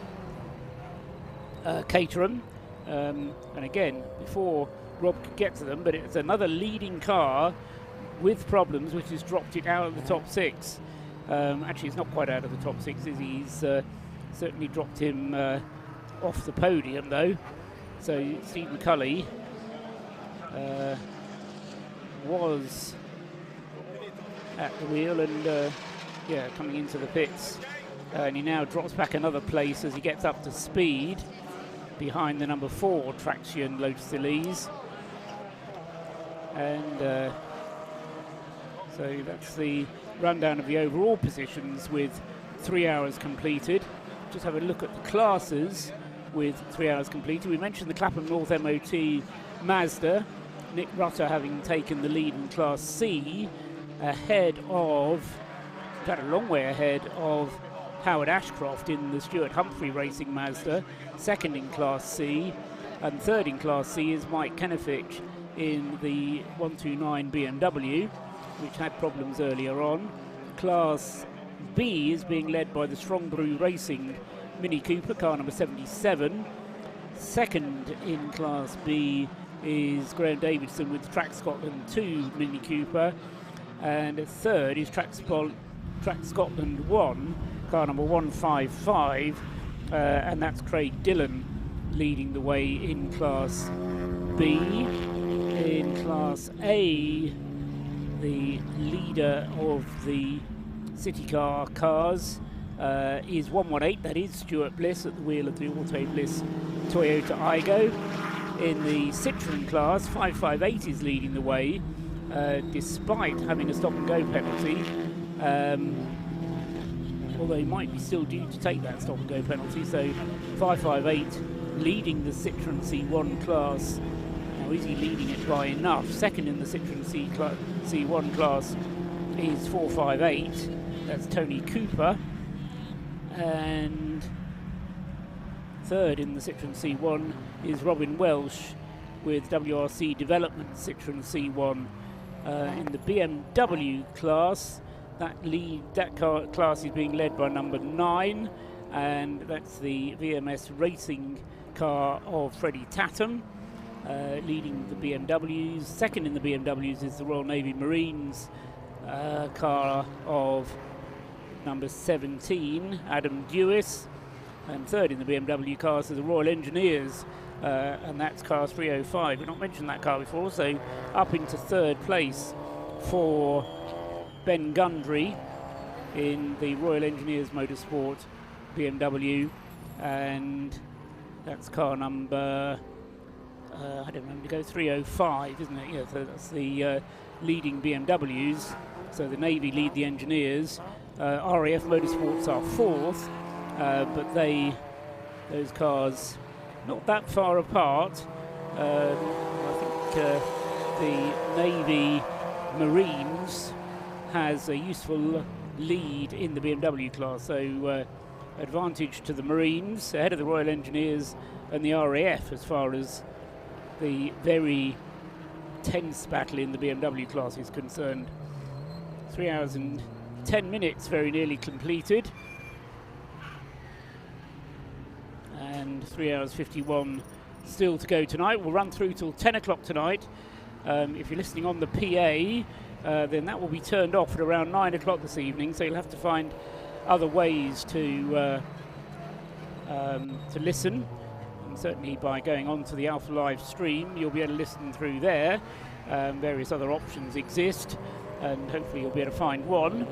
Caterham. And again, before Rob could get to them, but it's another leading car with problems which has dropped it out of the top 6. Actually, it's not quite out of the top 6, he's certainly dropped him off the podium though. So Steve McCulley was at the wheel and coming into the pits, and he now drops back another place as he gets up to speed behind the number 4 traction Lotus Elise. And so that's the rundown of the overall positions with 3 hours completed. Just have a look at the classes with 3 hours completed. We mentioned the Clapham North MOT Mazda, Nick Rutter having taken the lead in Class C, ahead of, in fact, a long way ahead of Howard Ashcroft in the Stuart Humphrey Racing Mazda, second in Class C, and third in Class C is Mike Kennefic in the 129 BMW, which had problems earlier on. Class B is being led by the Strong Brew Racing Mini Cooper, car number 77. Second in Class B is Graham Davidson with Track Scotland 2 Mini Cooper, and third is Track Scotland 1, car number 155, and that's Craig Dillon leading the way in Class B. In Class A, the leader of the City Car cars is 118, that is Stuart Bliss at the wheel of the Auto Bliss Toyota Aygo. In the Citroen class, 558 is leading the way, despite having a stop and go penalty, although he might be still due to take that stop and go penalty. So 558 leading the Citroen C1 class. Now, is he leading it by enough? Second in the Citroen C1 class is 458, that's Tony Cooper, and third in the Citroen C1 is Robin Welsh with WRC Development Citroen C1. In the BMW class, that class is being led by number 9, and that's the VMS Racing car of Freddie Tatham, leading the BMWs. Second in the BMWs is the Royal Navy Marines car of number 17, Adam Dewis. And third in the BMW cars is the Royal Engineers, and that's car 305. We've not mentioned that car before, so up into third place for Ben Gundry in the Royal Engineers Motorsport BMW, and that's car number, I don't remember to go, 305, isn't it? Yeah, so that's the leading BMWs. So the Navy lead the Engineers. RAF Motorsports are fourth. But those cars not that far apart. I think the Navy Marines has a useful lead in the BMW class, so advantage to the Marines ahead of the Royal Engineers and the RAF as far as the very tense battle in the BMW class is concerned. 3 hours and 10 minutes very nearly completed. And 3 hours 51 still to go tonight. We'll run through till 10 o'clock tonight. If you're listening on the PA, then that will be turned off at around 9 o'clock this evening, so you'll have to find other ways to listen. And certainly by going on to the Alpha Live stream, you'll be able to listen through there. Various other options exist, and hopefully you'll be able to find one,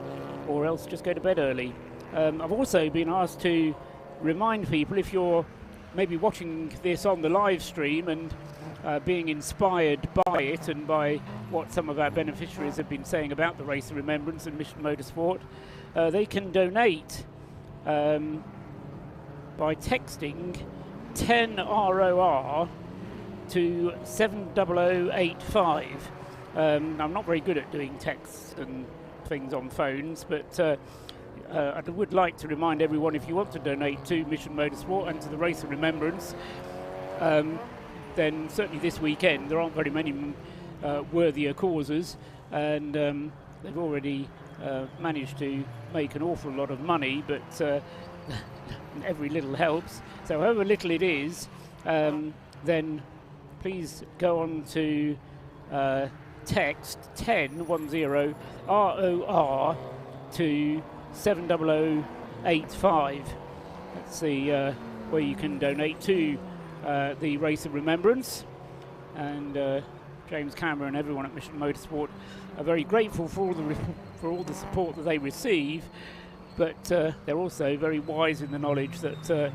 or else just go to bed early. I've also been asked to remind people, if you're maybe watching this on the live stream and being inspired by it and by what some of our beneficiaries have been saying about the Race of Remembrance and Mission Motorsport, they can donate by texting 10 ROR to 70085. I'm not very good at doing texts and things on phones, but I would like to remind everyone, if you want to donate to Mission Motorsport and to the Race of Remembrance, then certainly this weekend there aren't very many worthier causes, and they've already managed to make an awful lot of money, but every little helps. So however little it is, then please go on to text 10 ROR to 70085. That's the where you can donate to the Race of Remembrance, and James Cameron and everyone at Mission Motorsport are very grateful for all the support that they receive, but they're also very wise in the knowledge that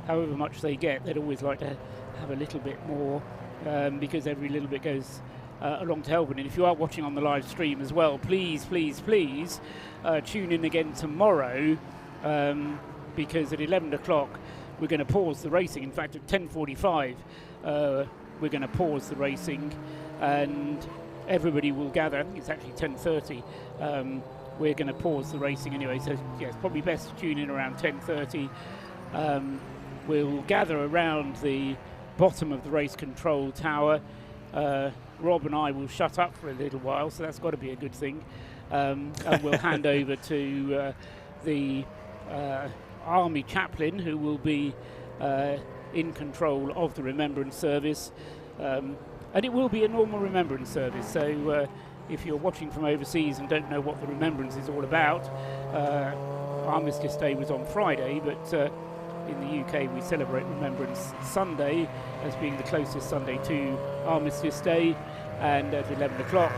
however much they get, they'd always like to have a little bit more, because every little bit goes along to help. And if you are watching on the live stream as well, please tune in again tomorrow, because at 11 o'clock we're going to pause the racing. In fact, at 10:45 we're going to pause the racing, and everybody will gather. I think it's actually 10:30. We're going to pause the racing anyway, so yeah, it's probably best to tune in around 10:30. We'll gather around the bottom of the race control tower. Rob and I will shut up for a little while, so that's got to be a good thing. And we'll hand over to the Army chaplain, who will be in control of the Remembrance service. And it will be a normal Remembrance service, so if you're watching from overseas and don't know what the Remembrance is all about, Armistice Day was on Friday, but in the UK we celebrate Remembrance Sunday as being the closest Sunday to Armistice Day, and at 11 o'clock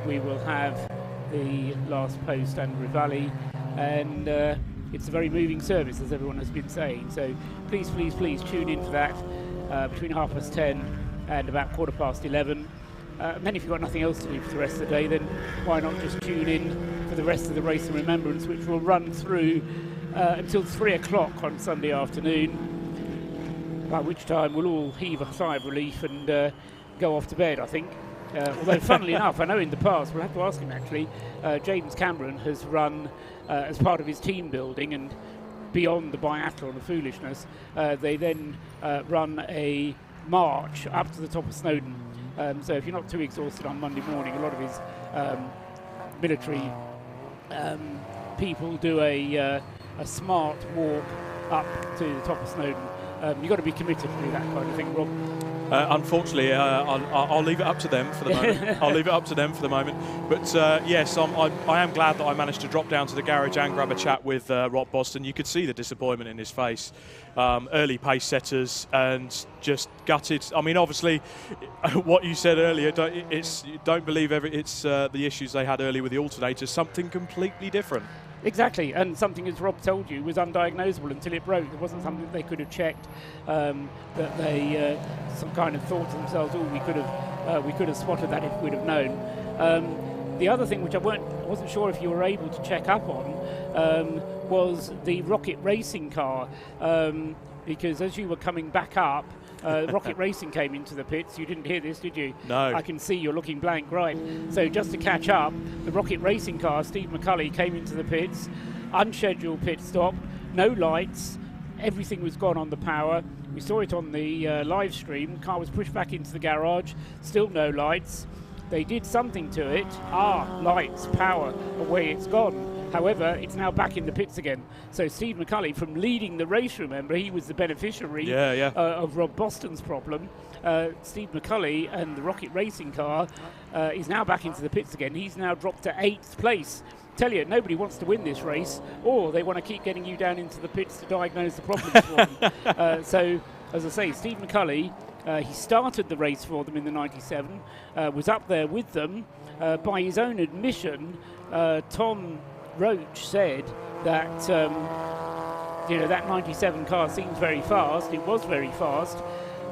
we will have the last post and reveille, and it's a very moving service, as everyone has been saying, so please tune in for that between 10:30 and about 11:15. And then if you've got nothing else to do for the rest of the day, then why not just tune in for the rest of the Race of Remembrance, which will run through until 3 o'clock on Sunday afternoon, by which time we'll all heave a sigh of relief and go off to bed, I think. Although, funnily enough, I know in the past, we'll have to ask him actually, James Cameron has run, as part of his team building and beyond the Biathlon of Foolishness, they then run a march up to the top of Snowdon. So if you're not too exhausted on Monday morning, a lot of his military people do a smart walk up to the top of Snowdon. You've got to be committed to do that kind of thing, Rob. Unfortunately, I'll leave it up to them for the moment. I'll leave it up to them for the moment. But yes, I am glad that I managed to drop down to the garage and grab a chat with Rob Boston. You could see the disappointment in his face. Early pace setters and just gutted. I mean, obviously, what you said earlier, don't believe it's the issues they had earlier with the alternators. Something completely different. Exactly, and something, as Rob told you, was undiagnosable until it broke. There wasn't something they could have checked, that they some kind of thought to themselves, oh, we could have spotted that if we'd have known. The other thing which I wasn't sure if you were able to check up on was the Rocket Racing car, because as you were coming back up, Rocket Racing came into the pits. You didn't hear this, did you? No. I can see you're looking blank, right. So just to catch up, the Rocket Racing car, Steve McCulley, came into the pits, unscheduled pit stop, no lights, everything was gone on the power. We saw it on the live stream. The car was pushed back into the garage, still no lights. They did something to it. Lights, power, away it's gone. However, it's now back in the pits again. So Steve McCulley, from leading the race, remember, he was the beneficiary of Rob Boston's problem. Steve McCulley and the Rocket Racing car is now back into the pits again. He's now dropped to 8th place. Tell you, nobody wants to win this race, or they want to keep getting you down into the pits to diagnose the problems for them. So, as I say, Steve McCulley, he started the race for them in the 97, was up there with them. By his own admission, Tom Roach said that you know, that 97 car seems very fast. It was very fast,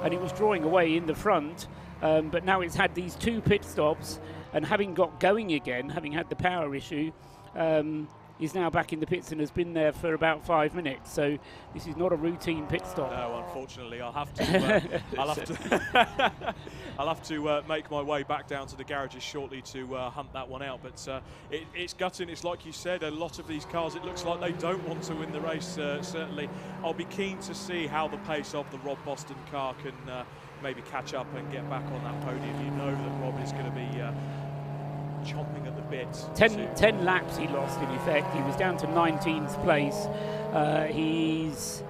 and it was drawing away in the front. But now it's had these 2 pit stops, and having got going again, having had the power issue, is now back in the pits and has been there for about 5 minutes. So this is not a routine pit stop. No, unfortunately, I'll have to. I'll have to make my way back down to the garages shortly to hunt that one out. But it's gutting. It's like you said, a lot of these cars, it looks like they don't want to win the race. Certainly, I'll be keen to see how the pace of the Rob Boston car can maybe catch up and get back on that podium. You know that Rob is going to be chomping at the bit. 10 laps he lost in effect. He was down to 19th place. He's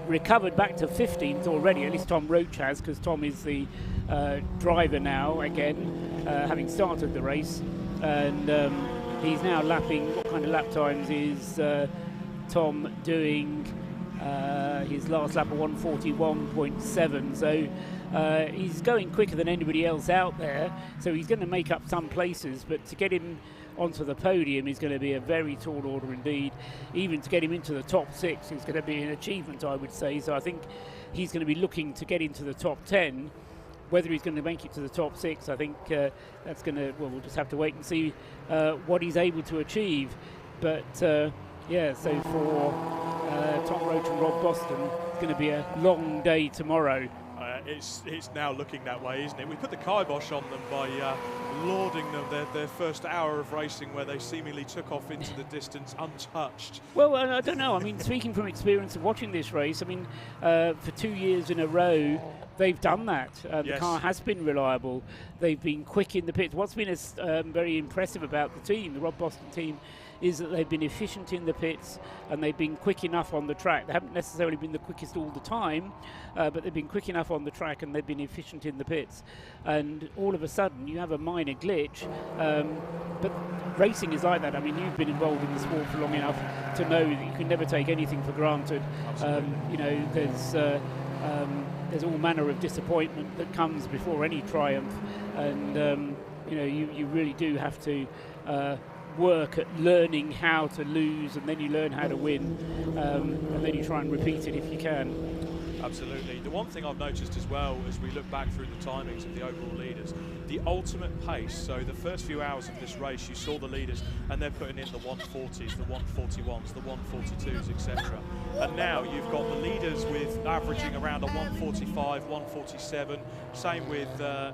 recovered back to 15th already, at least Tom Roach has, because Tom is the driver now again, having started the race. And he's now lapping. What kind of lap times is Tom doing? His last lap of 1:41.7, so he's going quicker than anybody else out there, so he's going to make up some places, but to get him onto the podium is going to be a very tall order indeed. Even to get him into the top 6 is going to be an achievement, I would say. So I think he's going to be looking to get into the top 10. Whether he's going to make it to the top 6, I think that's going to, well, we'll just have to wait and see what he's able to achieve. But yeah, so for Tom Roach and Rob Boston, it's going to be a long day tomorrow. It's now looking that way, isn't it? We put the kibosh on them by lauding them their first hour of racing, where they seemingly took off into the distance untouched. Well, I don't know. I mean, speaking from experience of watching this race, I mean, for 2 years in a row, they've done that. Yes. The car has been reliable. They've been quick in the pits. What's been very impressive about the team, the Rob Boston team, is that they've been efficient in the pits and they've been quick enough on the track. They haven't necessarily been the quickest all the time, but they've been quick enough on the track and they've been efficient in the pits. And all of a sudden you have a minor glitch, but racing is like that. I mean, you've been involved in the sport for long enough to know that you can never take anything for granted. You know, there's all manner of disappointment that comes before any triumph, and you know, you really do have to work at learning how to lose, and then you learn how to win, and then you try and repeat it if you can. Absolutely. The one thing I've noticed as well as we look back through the timings of the overall leaders, the ultimate pace. So the first few hours of this race, you saw the leaders and they're putting in the 140s, the 141s, the 142s, etc. And now you've got the leaders with averaging around a 145, 147. Same with the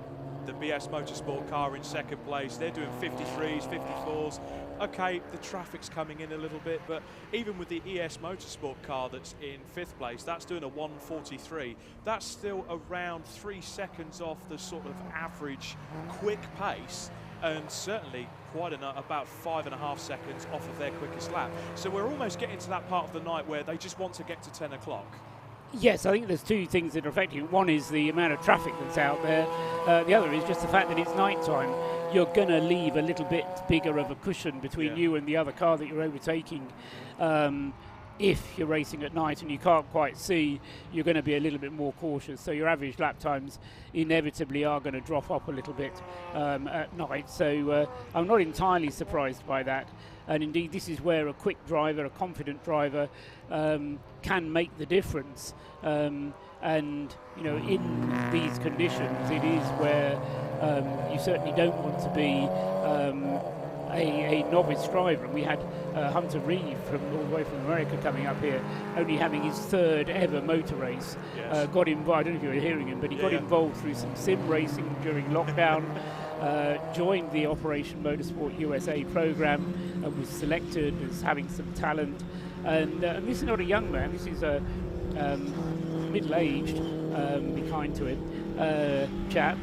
BS Motorsport car in second place. They're doing 53s, 54s. Okay, the traffic's coming in a little bit, but even with the ES Motorsport car that's in 5th place, that's doing a 143. That's still around 3 seconds off the sort of average quick pace, and certainly quite about 5.5 seconds off of their quickest lap. So we're almost getting to that part of the night where they just want to get to 10 o'clock. Yes, I think there's 2 things that are affecting it. One is the amount of traffic that's out there. The other is just the fact that it's night time. You're going to leave a little bit bigger of a cushion between you and the other car that you're overtaking. If you're racing at night and you can't quite see, you're going to be a little bit more cautious. So your average lap times inevitably are going to drop off a little bit at night. So I'm not entirely surprised by that. And indeed, this is where a quick driver, a confident driver, can make the difference. And you know, in these conditions, it is where you certainly don't want to be a novice driver. And we had Hunter Reeve from all the way from America coming up here, only having his 3rd ever motor race. Yes. Got involved, I don't know if you were hearing him, but he got involved through some sim racing during lockdown. Joined the Operation Motorsport USA program and was selected as having some talent. And this is not a young man, this is a middle-aged, be kind to him, chap,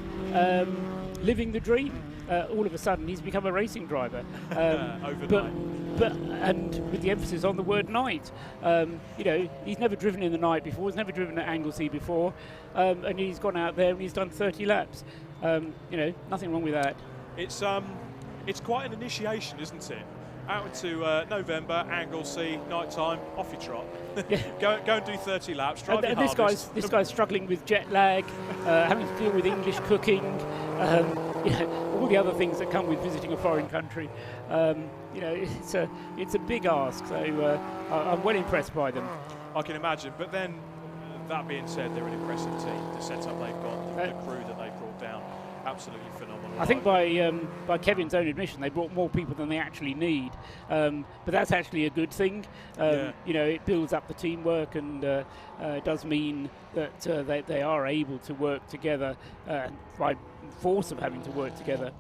living the dream. All of a sudden he's become a racing driver. But and with the emphasis on the word night. You know, he's never driven in the night before, he's never driven at Anglesey before, and he's gone out there and he's done 30 laps. You know, nothing wrong with that. It's quite an initiation, isn't it? Out into November, Anglesey, night time, off you trot. go and do 30 laps. Drive and this guy's struggling with jet lag, having to deal with English cooking, you know, all the other things that come with visiting a foreign country. You know, it's a big ask. So I'm well impressed by them. I can imagine. But then, that being said, they're an impressive team. The setup they've got, the crew that they've brought down, absolutely phenomenal. I think by Kevin's own admission, they brought more people than they actually need. But that's actually a good thing. You know, it builds up the teamwork, and it does mean that they are able to work together by force of having to work together.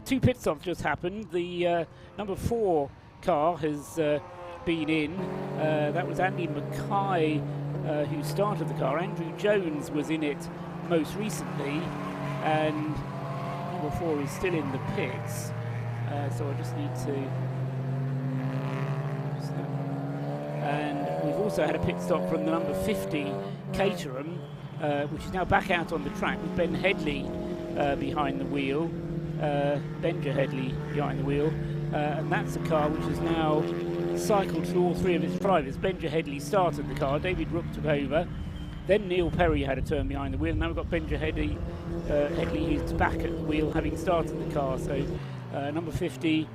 2 pit stops just happened. The number 4 car has been in. That was Andy Mackay who started the car. Andrew Jones was in it most recently, and number 4 is still in the pits. So I just need to... And we've also had a pit stop from the number 50 Caterham, which is now back out on the track with Ben Headley behind the wheel. Benja Headley behind the wheel, and that's a car which has now cycled through all 3 of its drivers. Benja Headley started the car, David Rook took over, then Neil Perry had a turn behind the wheel, and now we've got Benja Headley who's back at the wheel having started the car. So number 50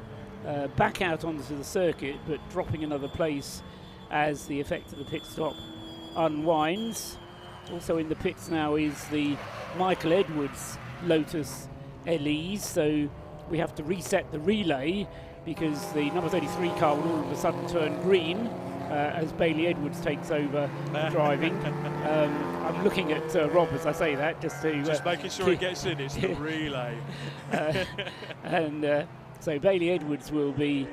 back out onto the circuit, but dropping another place as the effect of the pit stop unwinds. Also in the pits now is the Michael Edwards Lotus Elise, so we have to reset the relay because the number 33 car will all of a sudden turn green as Bailey Edwards takes over driving. I'm looking at Rob as I say that, just making sure he gets in. It's the relay. So Bailey Edwards will be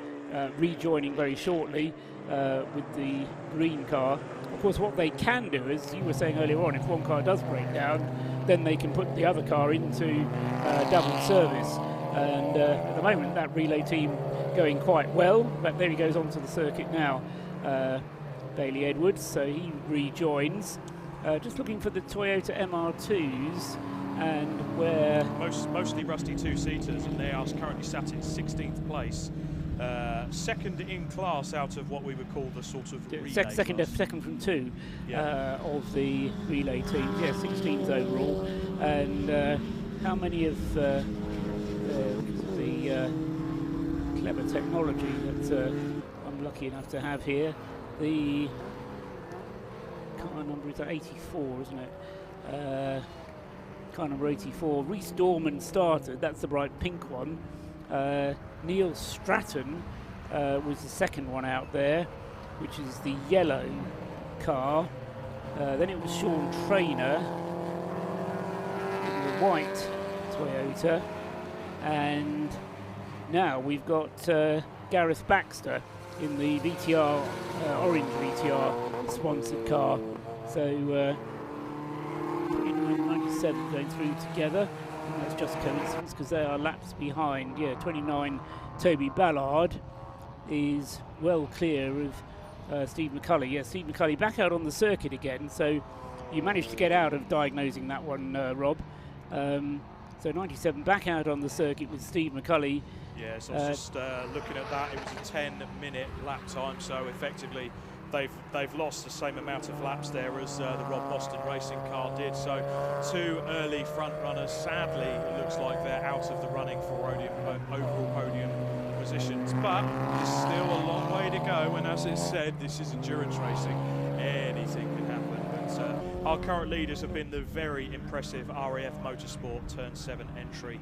rejoining very shortly with the green car. Of course, what they can do, as you were saying earlier on, if one car does break down, then they can put the other car into double service. And at the moment, that relay team going quite well. But there he goes onto the circuit now, Bailey Edwards. So he rejoins. Just looking for the Toyota MR2s, and where mostly rusty 2-seaters, and they are currently sat in 16th place. Second in class out of what we would call the sort of relay second from 2 of the relay teams. Yeah, 16th overall. And how many of the clever technology that I'm lucky enough to have here? The car number is 84, isn't it? Car number 84. Rhys Dorman started. That's the bright pink one. Neil Stratton was the second one out there, which is the yellow car. Then it was Sean Traynor in the white Toyota, and now we've got Gareth Baxter in the VTR, orange VTR sponsored car. So 29.97 going through together. And that's just coincidence because they are laps behind. Yeah, 29 Toby Ballard is well clear of Steve McCulley. Yeah, Steve McCulley back out on the circuit again. So you managed to get out of diagnosing that one, Rob. So 97 back out on the circuit with Steve McCulley. Yeah, so I was just looking at that. It was a 10-minute lap time, so effectively they've lost the same amount of laps there as the Rob Boston racing car did. So 2 early front runners. Sadly, it looks like they're out of the running for overall podium positions, but there's still a long way to go. And as it's said, this is endurance racing. Anything can happen. But our current leaders have been the very impressive RAF Motorsport Turn 7 entry.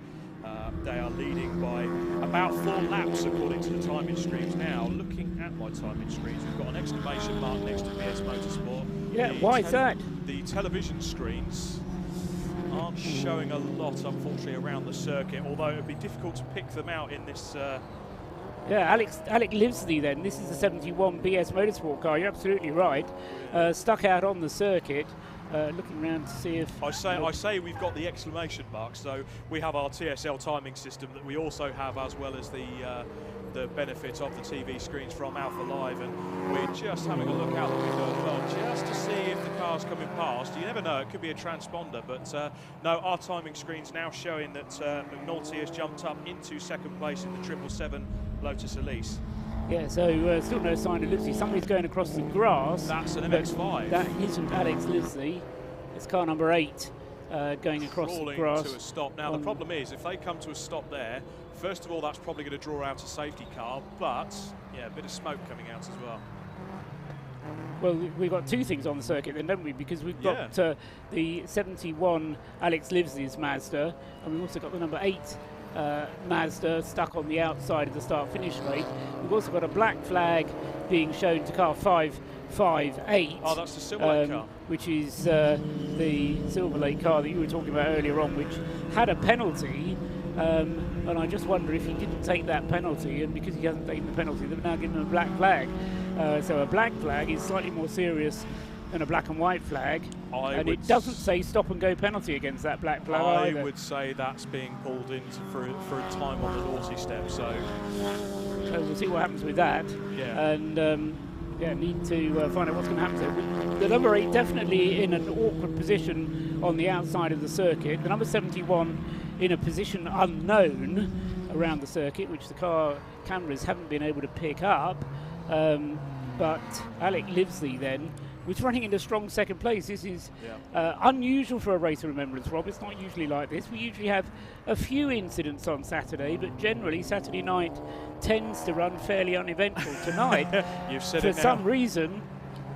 They are leading by about 4 laps according to the timing screens. Now, looking at my timing screens, we've got an exclamation mark next to BS Motorsport. Yeah, why is that? The television screens aren't showing a lot, unfortunately, around the circuit, although it would be difficult to pick them out in this... Yeah, Alec Livesey then. This is the 71 BS Motorsport car. You're absolutely right. Stuck out on the circuit. Looking around to see if... I say we've got the exclamation mark, so we have our TSL timing system that we also have, as well as the benefit of the TV screens from Alpha Live, and we're just having a look out the window as well, just to see if the car's coming past. You never know, it could be a transponder, but no, our timing screen's now showing that McNulty has jumped up into second place in the 777 Lotus Elise. Yeah, so still no sign of Livesey. Somebody's going across the grass. That's an MX5. That isn't Alex Livesey. It's car number 8 going across the grass. To a stop. Now, the problem is, if they come to a stop there, first of all, that's probably going to draw out a safety car, but, yeah, a bit of smoke coming out as well. Well, we've got two things on the circuit then, don't we? Because we've got the 71 Alex Livesley's Mazda, and we've also got the number 8 Mazda stuck on the outside of the start-finish straight. We've also got a black flag being shown to car 558. Oh, that's the Silver Lake car. Which is the Silver Lake car that you were talking about earlier on, which had a penalty. And I just wonder if he didn't take that penalty, and because he hasn't taken the penalty, they've now given him a black flag. So a black flag is slightly more serious than a black and white flag, and it doesn't say stop and go penalty against that black flag either. I would say that's being pulled in for a time on the naughty step, so we'll see what happens with that. And need to find out what's going to happen to it. The number 8 definitely in an awkward position on the outside of the circuit. The number 71 in a position unknown around the circuit, which the car cameras haven't been able to pick up. But Alec Livesley then was running in a strong second place. This is unusual for a race of Remembrance, Rob. It's not usually like this. We usually have a few incidents on Saturday, but generally Saturday night tends to run fairly uneventful. Tonight, you've said for it now. some reason,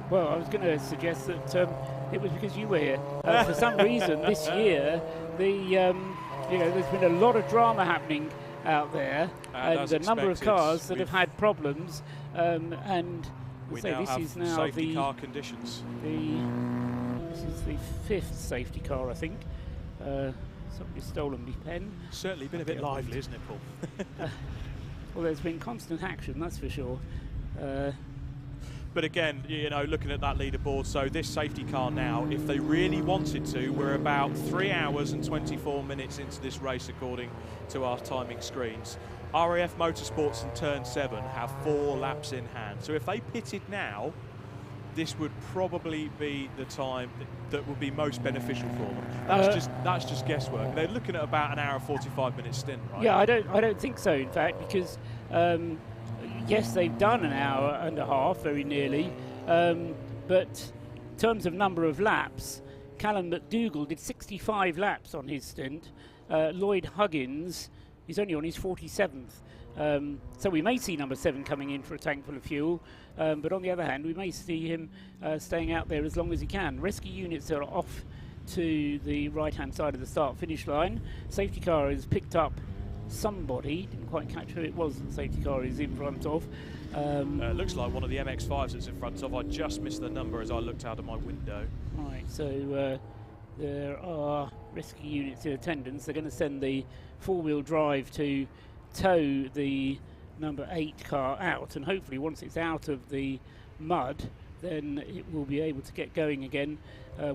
well, I was going to suggest that it was because you were here. For some reason this year, there's been a lot of drama happening out there, and a number of cars that have had problems, and we say now this have is now safety car conditions. This is the 5th safety car, I think. Somebody's stolen my pen. Certainly been a bit lively, isn't it, Paul? Well, there's been constant action, that's for sure. But again, looking at that leaderboard, so this safety car now, if they really wanted to, we're about 3 hours and 24 minutes into this race according to our timing screens. RAF Motorsports and Turn 7 have 4 laps in hand. So if they pitted now, this would probably be the time that would be most beneficial for them. That's just guesswork. They're looking at about an hour and 45-minute stint, right? Yeah, I don't think so, in fact, because yes, they've done an hour and a half, very nearly, but in terms of number of laps, Callum McDougall did 65 laps on his stint. Lloyd Huggins is only on his 47th. So we may see number 7 coming in for a tank full of fuel, but on the other hand, we may see him staying out there as long as he can. Rescue units are off to the right-hand side of the start-finish line. Safety car has picked up somebody, didn't quite catch who it was the safety car is in front of. It looks like one of the MX5s that's in front of. I just missed the number as I looked out of my window. Right, so there are rescue units in attendance. They're going to send the four-wheel drive to tow the number 8 car out, and hopefully once it's out of the mud, then it will be able to get going again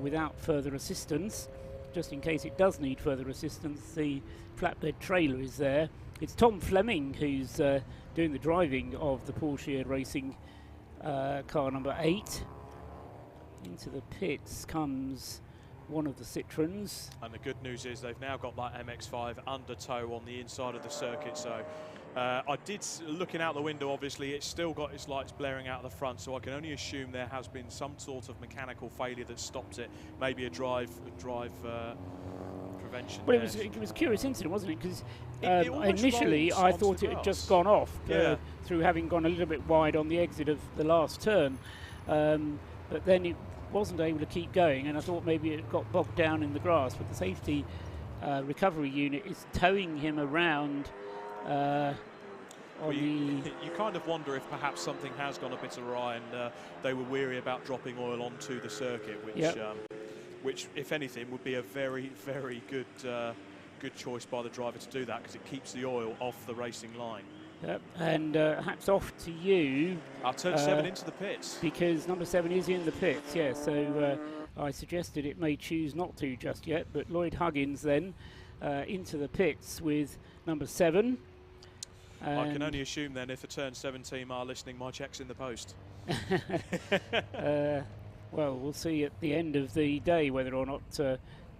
without further assistance. Just in case it does need further assistance, the flatbed trailer is there. It's Tom Fleming who's doing the driving of the Porsche Racing car number 8. Into the pits comes one of the Citroens. And the good news is they've now got that MX5 under tow on the inside of the circuit. So I did, looking out the window, obviously it's still got its lights blaring out the front, so I can only assume there has been some sort of mechanical failure that stopped it. Maybe a drive prevention. Well, it was a curious incident, wasn't it? Because initially I thought it had just gone off through having gone a little bit wide on the exit of the last turn, but then it wasn't able to keep going, and I thought maybe it got bogged down in the grass. But the safety recovery unit is towing him around. You kind of wonder if perhaps something has gone a bit awry, and they were weary about dropping oil onto the circuit, which, if anything, would be a very, very good choice by the driver to do that, because it keeps the oil off the racing line. Yep, and hats off to you. I'll turn 7 into the pits. Because number 7 is in the pits, so I suggested it may choose not to just yet, but Lloyd Huggins then into the pits with number 7. I can only assume then, if the Turn 7 team are listening, my check's in the post. Well, we'll see at the end of the day whether or not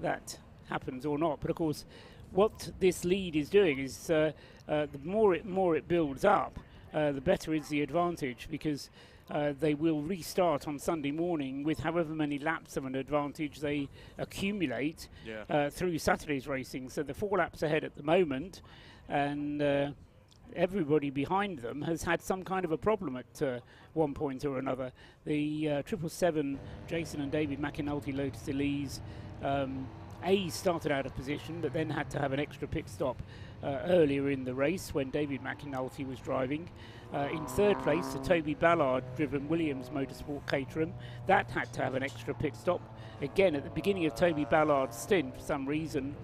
that happens or not. But of course, what this lead is doing is the more it builds up, the better is the advantage, because they will restart on Sunday morning with however many laps of an advantage they accumulate through Saturday's racing. So they're 4 laps ahead at the moment, and everybody behind them has had some kind of a problem at one point or another. The 777 Jason and David McAnulty Lotus Elise started out of position, but then had to have an extra pit stop earlier in the race when David McAnulty was driving. In third place, the Toby Ballard-driven Williams Motorsport Caterham. That had to have an extra pit stop. Again, at the beginning of Toby Ballard's stint, for some reason,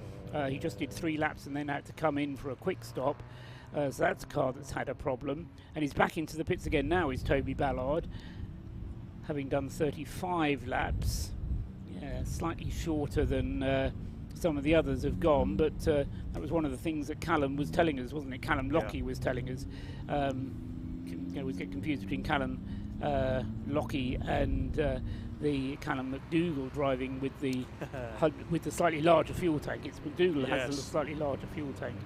he just did 3 laps and then had to come in for a quick stop. So that's a car that's had a problem. And he's back into the pits again now, is Toby Ballard, having done 35 laps. Yeah, slightly shorter than some of the others have gone, but that was one of the things that Callum was telling us, wasn't it? Callum Lockie was telling us. I always get confused between Callum Lockie and the Callum McDougall driving with the slightly larger fuel tank. It's McDougall has a slightly larger fuel tank,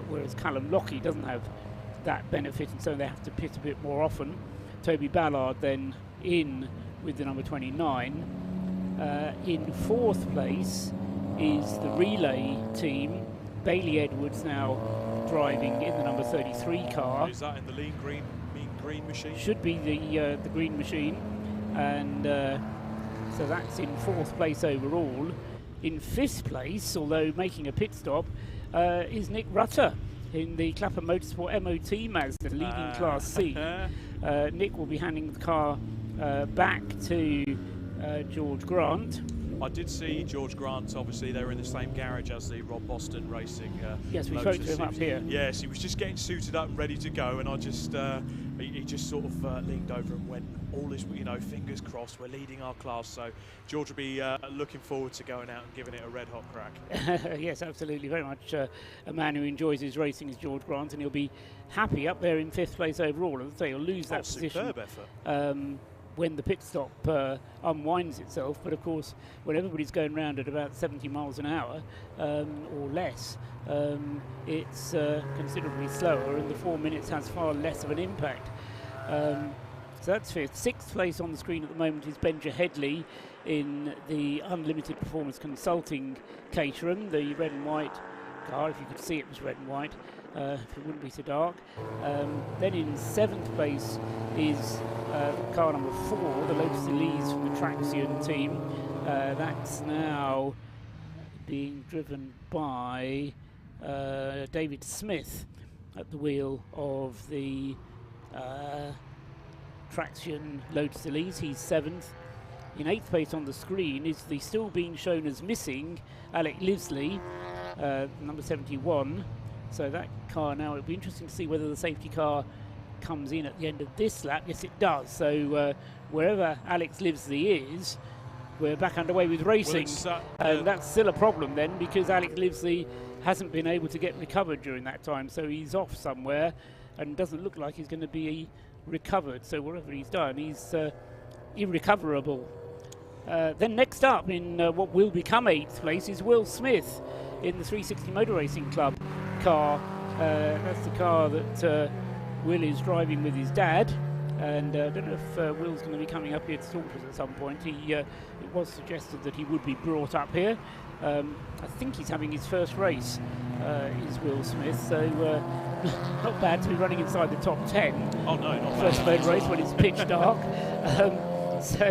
whereas Callum Lockie doesn't have that benefit, and so they have to pit a bit more often. Toby Ballard then in with the number 29. In fourth place is the relay team. Bailey Edwards now driving in the number 33 car. Is that in the mean green machine? Should be the green machine, and so that's in fourth place overall. In fifth place, although making a pit stop, is Nick Rutter in the Clapham Motorsport MOT Mazda, leading Class C. Nick will be handing the car back to George Grant. I did see George Grant, obviously they were in the same garage as the Rob Boston Racing. Yes, we spoke to him up here. Yes, he was just getting suited up and ready to go, and I just, he just sort of leaned over and went, all is, fingers crossed, we're leading our class, so George will be looking forward to going out and giving it a red hot crack. Yes, absolutely, very much a man who enjoys his racing is George Grant, and he'll be happy up there in fifth place overall. As I say, he'll lose that position. Superb effort. When the pit stop unwinds itself, but of course when everybody's going round at about 70 miles an hour or less, it's considerably slower, and the 4 minutes has far less of an impact. So that's fifth. Sixth place on the screen at the moment is Benja Headley in the Unlimited Performance Consulting Caterham, the red and white car. If you could see, it was red and white. If it wouldn't be so dark. Then in seventh place is car number 4, the Lotus Elise from the Traxion team. That's now being driven by David Smith at the wheel of the Traxion Lotus Elise. He's 7th. In 8th place on the screen is the still being shown as missing Alec Livesley, number 71. So that car now, it'll be interesting to see whether the safety car comes in at the end of this lap. Yes, it does. So wherever Alex Livesley is, we're back underway with racing. And that's still a problem then, because Alex Livesley hasn't been able to get recovered during that time. So he's off somewhere and doesn't look like he's going to be recovered. So whatever he's done, he's irrecoverable. Then next up in what will become 8th place is Will Smith in the 360 Motor Racing Club car. That's the car that Will is driving with his dad, and I don't know if Will's going to be coming up here to talk to us at some point. It was suggested that he would be brought up here. I think he's having his first race, is Will Smith, so not bad to be running inside the top 10. Oh no, not first bad. race when it's pitch dark. So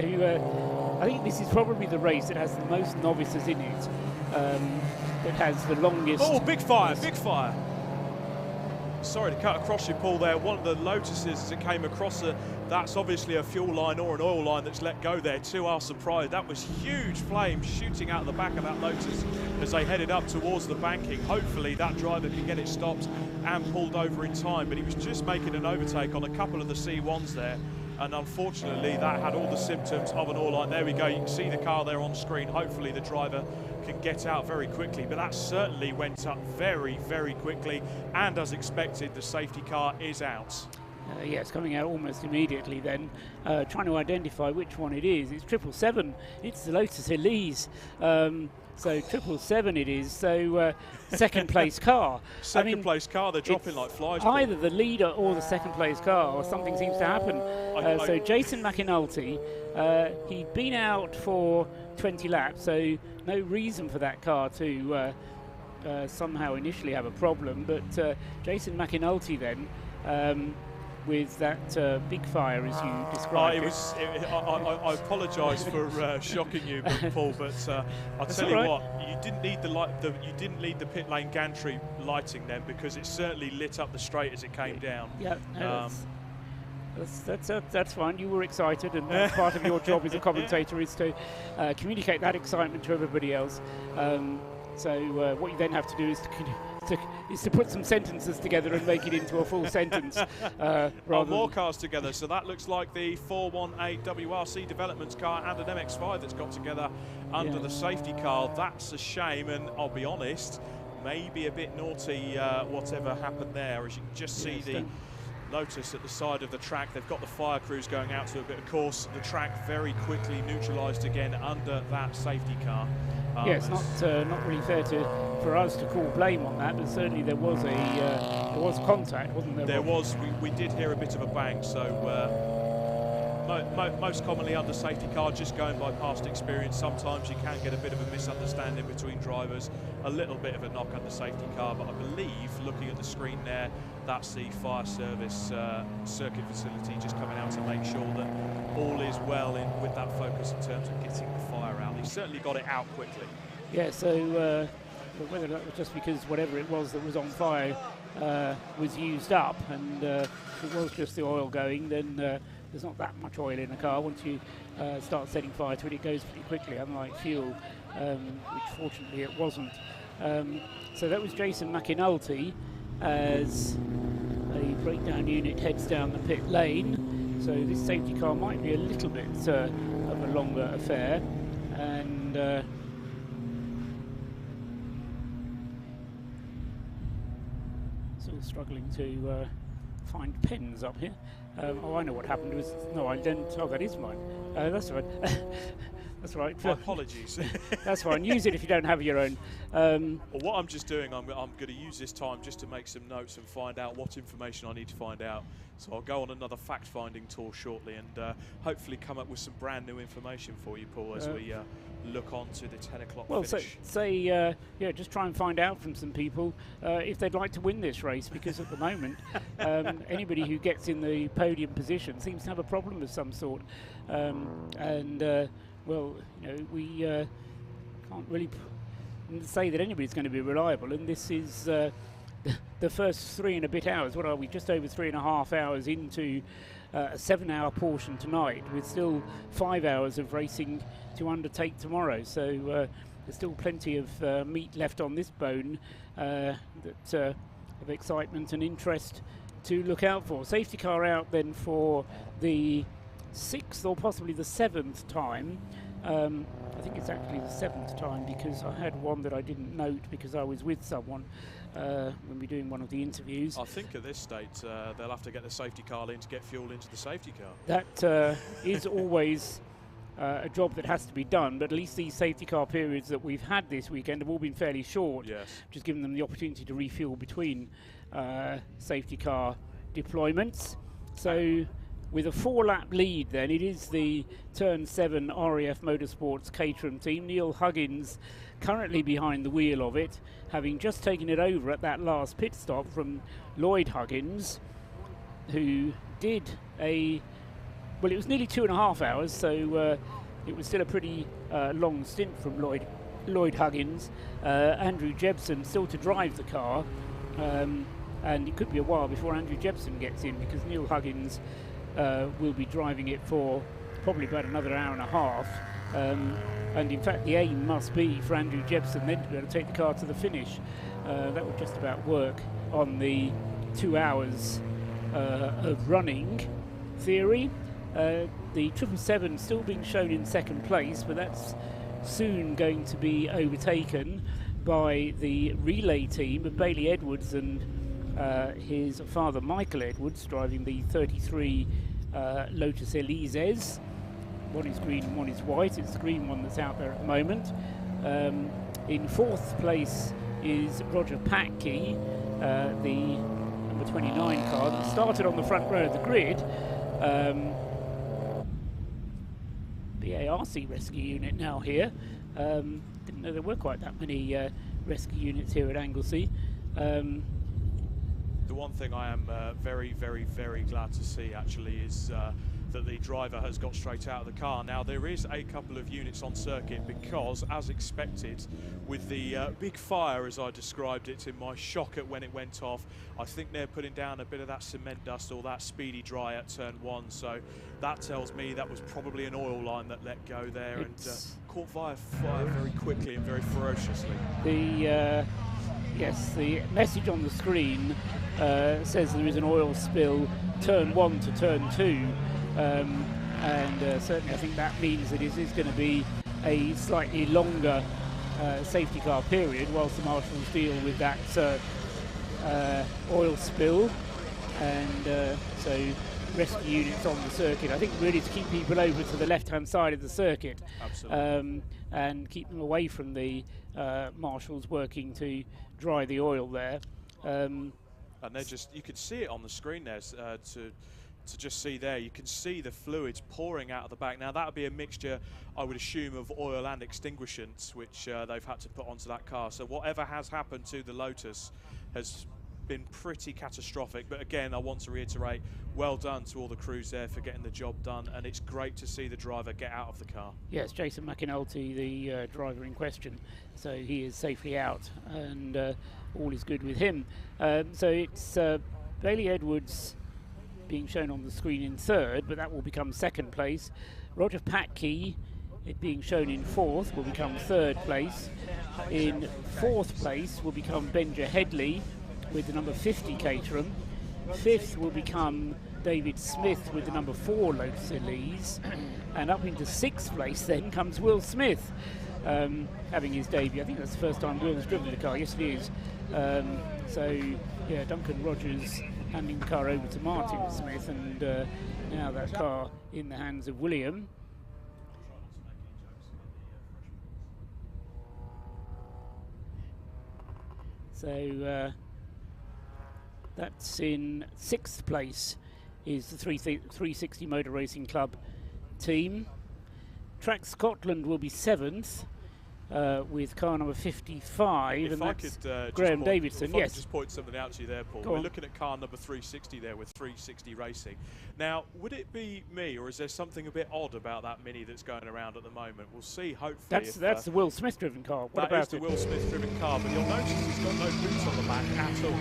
I think this is probably the race that has the most novices in it, that has the longest... Oh, big fire, big fire. Sorry to cut across you, Paul, there. One of the Lotuses that came across, that's obviously a fuel line or an oil line that's let go there, to our surprise. That was huge flames shooting out the back of that Lotus as they headed up towards the banking. Hopefully that driver can get it stopped and pulled over in time, but he was just making an overtake on a couple of the C1s there, and unfortunately that had all the symptoms of an oil line. There we go, you can see the car there on screen. Hopefully the driver can get out very quickly, but that certainly went up very, very quickly, and as expected, the safety car is out. Yeah, it's coming out almost immediately then, trying to identify which one it is. It's 777, it's the Lotus Elise. So 777 it is, so second place car. Second place car, they're dropping like flies. Either the leader or the second place car, or something seems to happen. So Jason McAnulty, he'd been out for 20 laps, so no reason for that car to somehow initially have a problem, but Jason McInulty then, with that big fire as you described I apologise for shocking you, Paul, but I'll tell you what, you didn't need you didn't need the pit lane gantry lighting then, because it certainly lit up the straight as it came down. Yeah, that's fine. You were excited, and part of your job as a commentator is to communicate that excitement to everybody else. So what you then have to do is to put some sentences together and make it into a full sentence. More cars together, so that looks like the 418 WRC Developments car and an MX5 that's got together under the safety car. That's a shame, and I'll be honest, maybe a bit naughty whatever happened there. As you can just see the Lotus at the side of the track, they've got the fire crews going out to it, but of course the track very quickly neutralised again under that safety car. Yeah, it's not really fair for us to call blame on that, but certainly there was contact, wasn't there? There was. We did hear a bit of a bang. So most commonly under safety car, just going by past experience, sometimes you can get a bit of a misunderstanding between drivers, a little bit of a knock under safety car. But I believe, looking at the screen there, that's the fire service circuit facility just coming out to make sure that all is well with that focus in terms of getting the fire out. He certainly got it out quickly. Yeah, so whether that was just because whatever it was that was on fire was used up, and if it was just the oil going, then there's not that much oil in a car. Once you start setting fire to it, it goes pretty quickly, unlike fuel, which fortunately it wasn't. So that was Jason McInulty as a breakdown unit heads down the pit lane. So this safety car might be a little bit of a longer affair, and still struggling to find pens up here. Oh, I know what happened. No, I didn't. Oh, that is mine. That's right. That's right. My apologies. That's fine. Use it if you don't have your own. Well, what I'm just doing, I'm going to use this time just to make some notes and find out what information I need to find out. So I'll go on another fact-finding tour shortly and hopefully come up with some brand new information for you, Paul, as we look on to the 10 o'clock finish. Well, just try and find out from some people if they'd like to win this race, because at the moment, anybody who gets in the podium position seems to have a problem of some sort. Well, you know, we can't really say that anybody's going to be reliable, and this is the first 3 and a bit hours. What are we? Just over 3.5 hours into a 7-hour portion tonight, with still 5 hours of racing to undertake tomorrow. So there's still plenty of meat left on this bone of excitement and interest to look out for. Safety car out then for the 6th or possibly the 7th time. I think it's actually the 7th time, because I had one that I didn't note because I was with someone when we were doing one of the interviews. I think at this stage they'll have to get the safety car in to get fuel into the safety car. That is always a job that has to be done, but at least these safety car periods that we've had this weekend have all been fairly short, just giving them the opportunity to refuel between safety car deployments. So with a 4-lap lead then, it is the Turn 7 RAF Motorsports Caterham team. Neil Huggins currently behind the wheel of it, having just taken it over at that last pit stop from Lloyd Huggins, who did it was nearly 2.5 hours, so it was still a pretty long stint from Lloyd Huggins. Andrew Jebson still to drive the car, and it could be a while before Andrew Jebson gets in, because Neil Huggins will be driving it for probably about another hour and a half, and in fact the aim must be for Andrew Jebson then to be able to take the car to the finish. That would just about work on the 2 hours of running theory. The 777 still being shown in second place, but that's soon going to be overtaken by the relay team of Bailey Edwards and his father Michael Edwards, driving the 33 Lotus Elises. One is green and one is white. It's the green one that's out there at the moment. In 4th place is Roger Patke, the number 29 car that started on the front row of the grid. BARC rescue unit now here. Didn't know there were quite that many rescue units here at Anglesey. The one thing I am very, very, very glad to see actually is that the driver has got straight out of the car. Now there is a couple of units on circuit because, as expected, with the big fire as I described it in my shock at when it went off, I think they're putting down a bit of that cement dust or that speedy dry at turn 1, so that tells me that was probably an oil line that let go there and caught fire very quickly and very ferociously. Yes, the message on the screen says there is an oil spill turn 1 to turn 2, and certainly I think that means that it is going to be a slightly longer safety car period whilst the marshals deal with that oil spill, and so rescue units on the circuit, I think, really to keep people over to the left-hand side of the circuit. Absolutely. And keep them away from the marshals working to dry the oil there. And they're just, you can see it on the screen there, to just see there, you can see the fluids pouring out of the back. Now that would be a mixture, I would assume, of oil and extinguishants, which they've had to put onto that car. So whatever has happened to the Lotus has been pretty catastrophic, but again, I want to reiterate, well done to all the crews there for getting the job done, and it's great to see the driver get out of the car. Yes, Jason McAnulty, the driver in question, so he is safely out, and all is good with him. So it's Bailey Edwards being shown on the screen in third, but that will become second place. Roger Patke, it being shown in fourth, will become third place. In fourth place will become Benja Headley with the number 50 Caterham. Fifth will become David Smith with the number 4 Lotus Elise. And up into sixth place then comes Will Smith, having his debut. I think that's the first time Will's driven the car. Yes, it is. So, yeah, Duncan Rogers handing the car over to Martin Smith, and now that car in the hands of William. So that's in sixth place is the 360 Motor Racing Club team. Track Scotland will be seventh with car number 55, and that's Graham Davidson. If I yes. could just point something out to you there, Paul. We're looking at car number 360 there with 360 Racing. Now, would it be me, or is there something a bit odd about that Mini that's going around at the moment? We'll see, hopefully. That's the Will Smith driven car. What that about is the Will Smith driven car, but you'll notice it's got no boots on the back at all.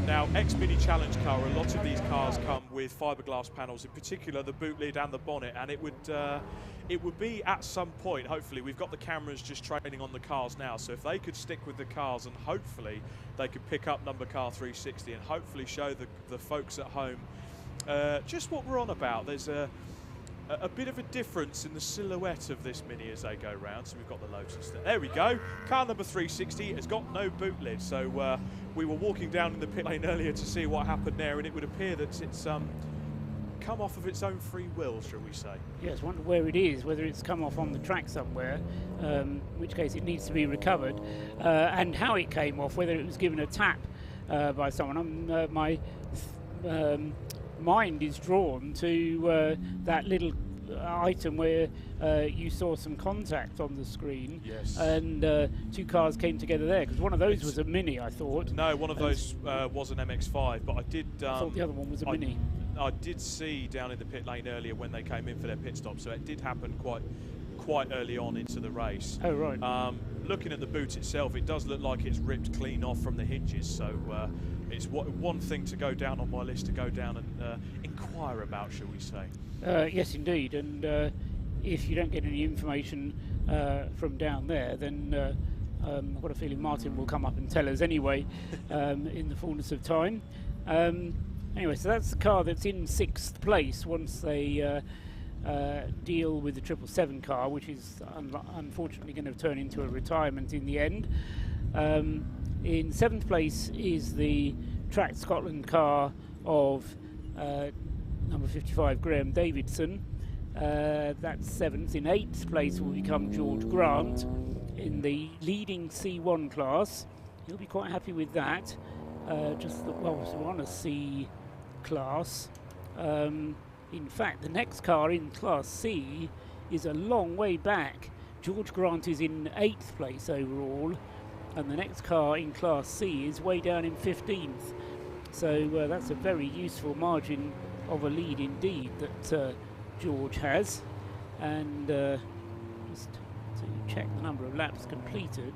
Now, ex-Mini Challenge car, a lot of these cars come with fiberglass panels, in particular the boot lid and the bonnet, and it would be at some point, hopefully, we've got the cameras just training on the cars now, so if they could stick with the cars and hopefully they could pick up number car 360 and hopefully show the folks at home just what we're on about. There's a bit of a difference in the silhouette of this Mini as they go round. So we've got the Lotus there. There we go. Car number 360 has got no boot lid. So we were walking down in the pit lane earlier to see what happened there, and it would appear that it's come off of its own free will, shall we say. Yes, wonder where it is, whether it's come off on the track somewhere, in which case it needs to be recovered, and how it came off, whether it was given a tap by someone. My mind is drawn to that little item where you saw some contact on the screen. Yes. And two cars came together there, because one of those was a Mini, I thought. No, one of those was an MX5, but I did... I thought the other one was a Mini. I did see down in the pit lane earlier when they came in for their pit stop, so it did happen quite early on into the race. Oh, right. Looking at the boot itself, it does look like it's ripped clean off from the hinges, so it's one thing to go down on my list to go down and inquire about, shall we say. Yes, indeed, and if you don't get any information from down there, then I've got a feeling Martin will come up and tell us anyway in the fullness of time. Anyway, so that's the car that's in sixth place once they deal with the 777 car, which is unfortunately going to turn into a retirement in the end. In seventh place is the Track Scotland car of number 55, Graham Davidson. That's seventh. In eighth place will become George Grant in the leading C1 class. He'll be quite happy with that. We're on a C class. In fact, the next car in Class C is a long way back. George Grant is in 8th place overall, and the next car in Class C is way down in 15th. So that's a very useful margin of a lead indeed that George has. And just to check the number of laps completed,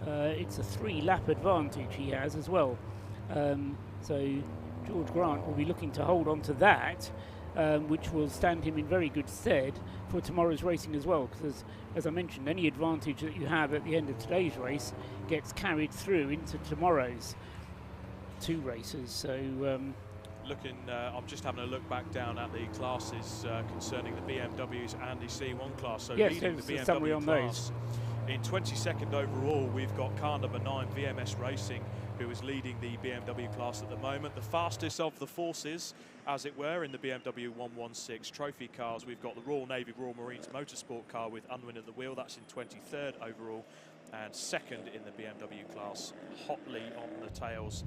it's a 3-lap advantage he has as well. So George Grant will be looking to hold on to that, which will stand him in very good stead for tomorrow's racing as well, because as I mentioned, any advantage that you have at the end of today's race gets carried through into tomorrow's 2 races. So I'm just having a look back down at the classes concerning the BMWs and the C1 class. So yes, leading the BMW summary on class in 22nd overall, we've got car number 9 VMS Racing, who is leading the BMW class at the moment. The fastest of the forces, as it were, in the BMW 116 trophy cars, we've got the Royal Navy Royal Marines Motorsport car with Unwin at the wheel. That's in 23rd overall, and second in the BMW class, hotly on the tails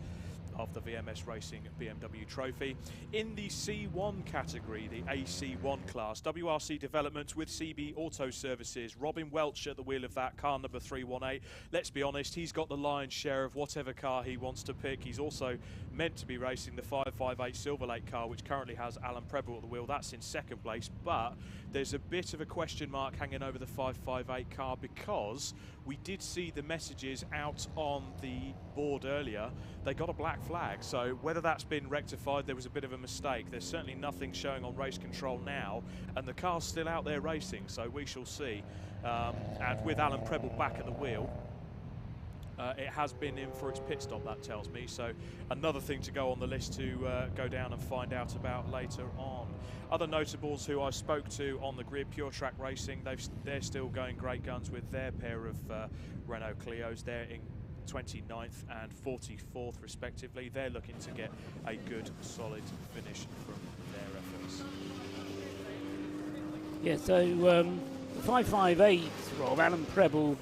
of the VMS Racing BMW Trophy. In the C1 category, the AC1 class, WRC Development with CB Auto Services, Robin Welch at the wheel of that, car number 318. Let's be honest, he's got the lion's share of whatever car he wants to pick. He's also meant to be racing the 558 Silver Lake car, which currently has Alan Preble at the wheel. That's in second place, but there's a bit of a question mark hanging over the 558 car, because we did see the messages out on the board earlier. They got a black flag, so whether that's been rectified, there was a bit of a mistake. There's certainly nothing showing on race control now, and the car's still out there racing, so we shall see. And with Alan Preble back at the wheel, it has been in for its pit stop, that tells me. So another thing to go on the list to go down and find out about later on. Other notables who I spoke to on the grid, Pure Track Racing, they're still going great guns with their pair of Renault Clios. They're in 29th and 44th respectively. They're looking to get a good solid finish from their efforts. Yeah, so the 558, Rob, Alan Preble,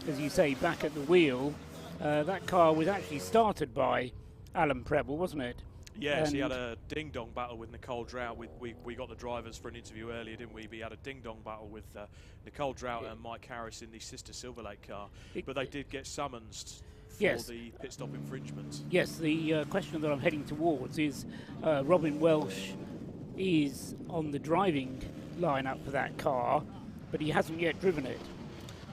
as you say, back at the wheel. That car was actually started by Alan Preble, wasn't it? Yes, he had a ding-dong battle with Nicole Drought. We got the drivers for an interview earlier, didn't we? We had a ding-dong battle with Nicole Drought and Mike Harris in the sister Silver Lake car. But they did get summonsed for the pit stop infringement. Yes, the question that I'm heading towards is Robin Welsh is on the driving lineup for that car, but he hasn't yet driven it.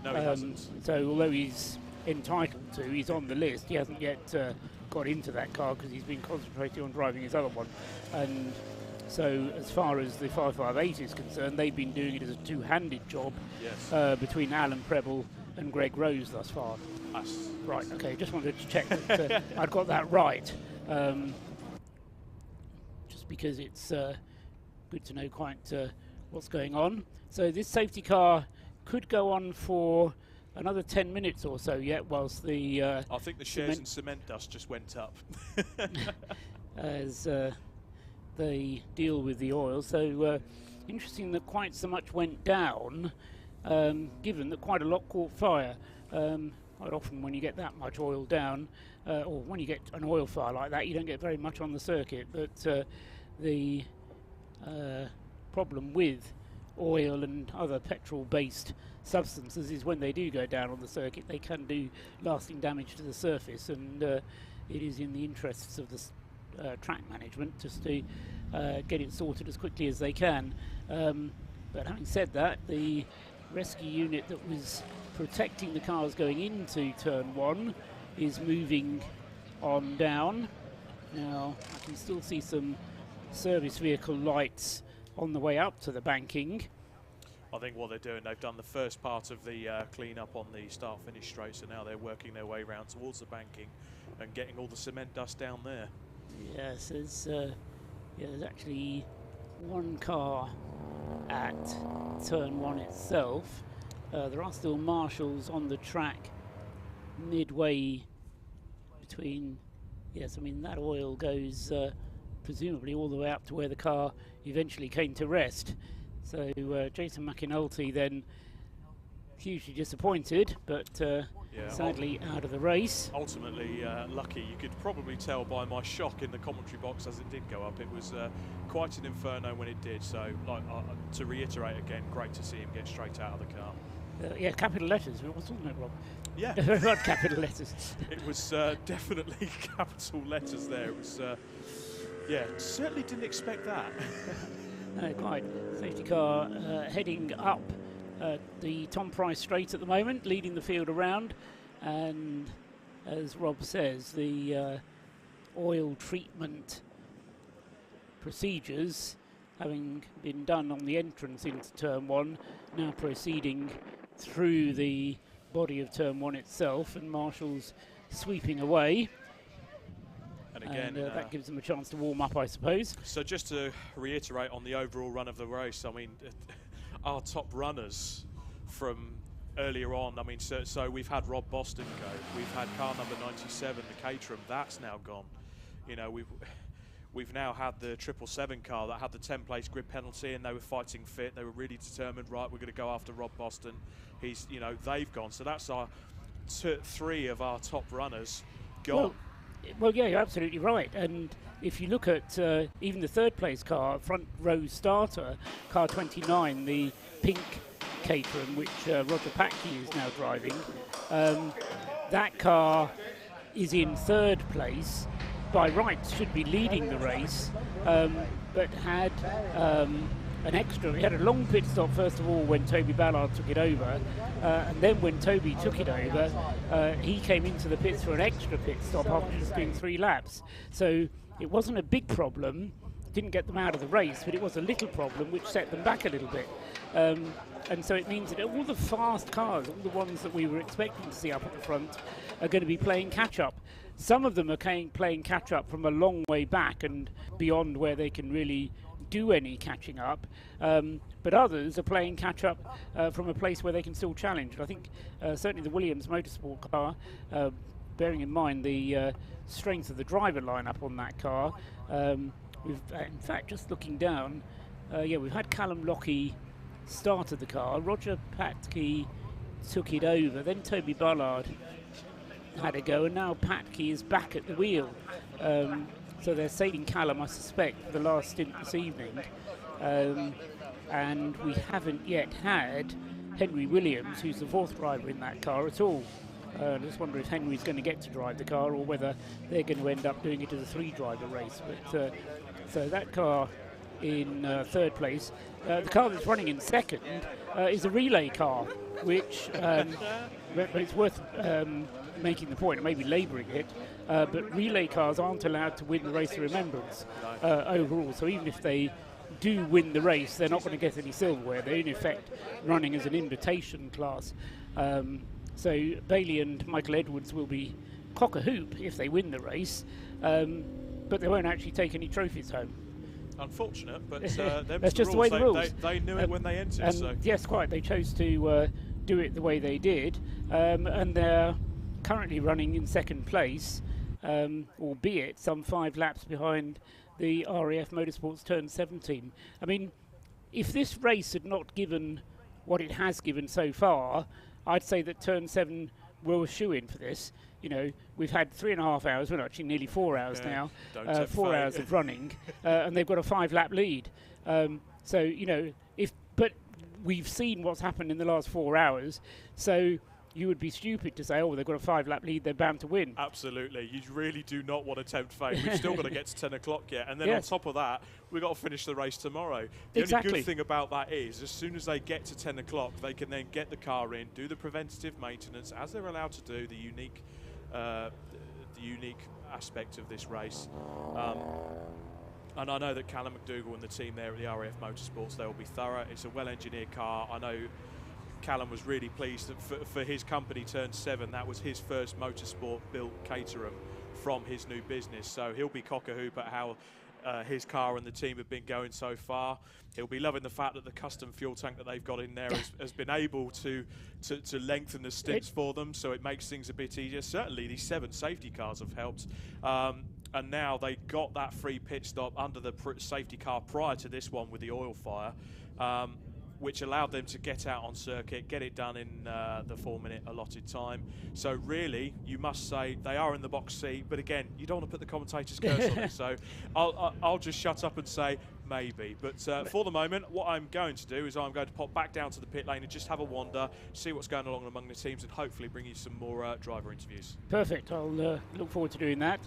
No, he hasn't. So although he's entitled to, he's on the list, he hasn't yet got into that car because he's been concentrating on driving his other one. And so as far as the 558 is concerned, they've been doing it as a two-handed job between Alan Preble and Greg Rose thus far. Right, okay, just wanted to check that I'd got that right. Just because it's good to know quite what's going on. So this safety car could go on for another 10 minutes or so yet, whilst the I think the shares in cement dust just went up as they deal with the oil. So interesting that quite so much went down, given that quite a lot caught fire. Quite often when you get that much oil down, or when you get an oil fire like that, you don't get very much on the circuit. But the problem with oil and other petrol-based substances is when they do go down on the circuit, they can do lasting damage to the surface, and it is in the interests of the track management just to get it sorted as quickly as they can. But having said that, the rescue unit that was protecting the cars going into turn 1 is moving on down. Now I can still see some service vehicle lights on the way up to the banking. I think what they're doing, they've done the first part of the clean-up on the start-finish straight, so now they're working their way around towards the banking and getting all the cement dust down there. Yes, there's actually one car at turn 1 itself. There are still marshals on the track midway between. Yes, I mean that oil goes presumably all the way up to where the car eventually came to rest. So Jason McAnulty then hugely disappointed, but sadly out of the race. Ultimately lucky. You could probably tell by my shock in the commentary box as it did go up. It was quite an inferno when it did. So to reiterate again, great to see him get straight out of the car. Yeah, capital letters, wasn't it, Rob? Yeah. Not capital letters. It was definitely capital letters there. It was, yeah, certainly didn't expect that. Quite. Safety car heading up the Tom Price straight at the moment, leading the field around. And as Rob says, the oil treatment procedures having been done on the entrance into Turn 1, now proceeding through the body of Turn 1 itself, and Marshall's sweeping away. And again, that gives them a chance to warm up, I suppose. So just to reiterate on the overall run of the race, I mean, our top runners from earlier on, I mean, so we've had Rob Boston go, we've had car number 97, the Caterham, that's now gone. You know, we've now had the 777 car that had the 10-place grid penalty, and they were fighting fit. They were really determined, right, we're going to go after Rob Boston. He's, you know, they've gone. So that's our 3 of our top runners gone. Well, yeah, you're absolutely right. And if you look at even the 3rd place car, front row starter, car 29, the pink Caterham, which Roger Patke is now driving, that car is in 3rd place. By rights should be leading the race, but had an extra. He had a long pit stop first of all when Toby Ballard took it over, and then when Toby took it over, he came into the pits for an extra pit stop after just doing 3 laps. So it wasn't a big problem, didn't get them out of the race, but it was a little problem which set them back a little bit. And so it means that all the fast cars, all the ones that we were expecting to see up at the front, are going to be playing catch-up. Some of them are playing catch-up from a long way back and beyond where they can really do any catching up, but others are playing catch-up from a place where they can still challenge. And I think certainly the Williams Motorsport car, bearing in mind the strength of the driver lineup on that car, we've in fact, just looking down, we've had Callum Lockie started the car, Roger Patke took it over, then Toby Ballard had a go, and now Patke is back at the wheel. So they're saving Callum, I suspect, for the last stint this evening. And we haven't yet had Henry Williams, who's the 4th driver in that car, at all. I just wonder if Henry's going to get to drive the car or whether they're going to end up doing it as a 3-driver race. But so that car in 3rd place. The car that's running in 2nd is a relay car, which but it's worth making the point, and maybe labouring it, but relay cars aren't allowed to win the Race of Remembrance overall. So even if they do win the race, they're not going to get any silverware. They're in effect running as an invitation class. So Bailey and Michael Edwards will be cock-a-hoop if they win the race, but they won't actually take any trophies home. Unfortunate, but that's just the way the rules. They knew it when they entered. So. Yes, quite. They chose to do it the way they did, and they're currently running in 2nd place, albeit some 5 laps behind the RAF Motorsports Turn 7 team. I mean, if this race had not given what it has given so far, I'd say that Turn 7 were a shoo-in for this. You know, we've had 3.5 hours, well, actually nearly 4 hours now, 4 hours of running, and they've got a 5-lap lead. So, you know, but we've seen what's happened in the last 4 hours, so you would be stupid to say, oh, they've got a 5-lap lead, they're bound to win. Absolutely. You really do not want to tempt fate. We've still got to get to 10 o'clock yet. And then on top of that, we've got to finish the race tomorrow. The only good thing about that is, as soon as they get to 10 o'clock, they can then get the car in, do the preventative maintenance, as they're allowed to do, the unique aspect of this race. And I know that Callum McDougall and the team there at the RAF Motorsports, they will be thorough. It's a well-engineered car. I know Callum was really pleased that for his company Turn 7, that was his first motorsport built Caterham from his new business. So he'll be cock-a-hoop at how his car and the team have been going so far. He'll be loving the fact that the custom fuel tank that they've got in there has been able to lengthen the stints for them, so it makes things a bit easier. Certainly these 7 safety cars have helped. And now they got that free pit stop under the safety car prior to this one with the oil fire, which allowed them to get out on circuit, get it done in the 4-minute allotted time. So really, you must say they are in the box seat, but again, you don't want to put the commentator's curse on it. So I'll just shut up and say maybe. But for the moment, what I'm going to do is I'm going to pop back down to the pit lane and just have a wander, see what's going along among the teams, and hopefully bring you some more driver interviews. Perfect. I'll look forward to doing that.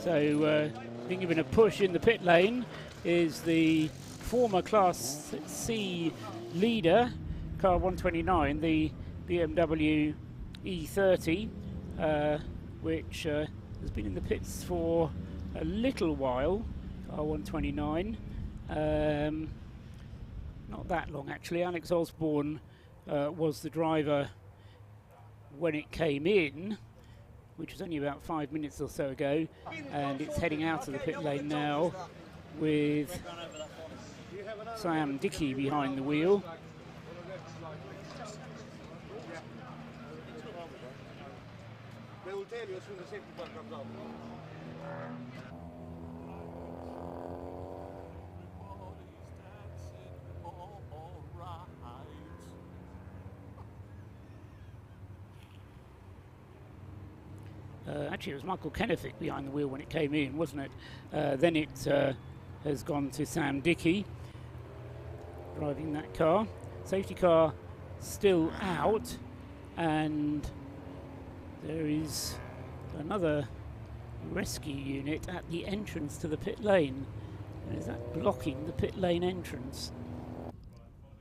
So being given a push in the pit lane is the former Class C leader, car 129, the BMW E30, which has been in the pits for a little while, car 129. Not that long actually. Alex Osborne was the driver when it came in, which was only about 5 minutes or so ago, and it's heading out of the pit lane now with Sam Dickey behind the wheel. Actually, it was Michael Kennefick behind the wheel when it came in, wasn't it? Then it has gone to Sam Dickey driving that car. Safety car still out, and there is another rescue unit at the entrance to the pit lane. And is that blocking the pit lane entrance?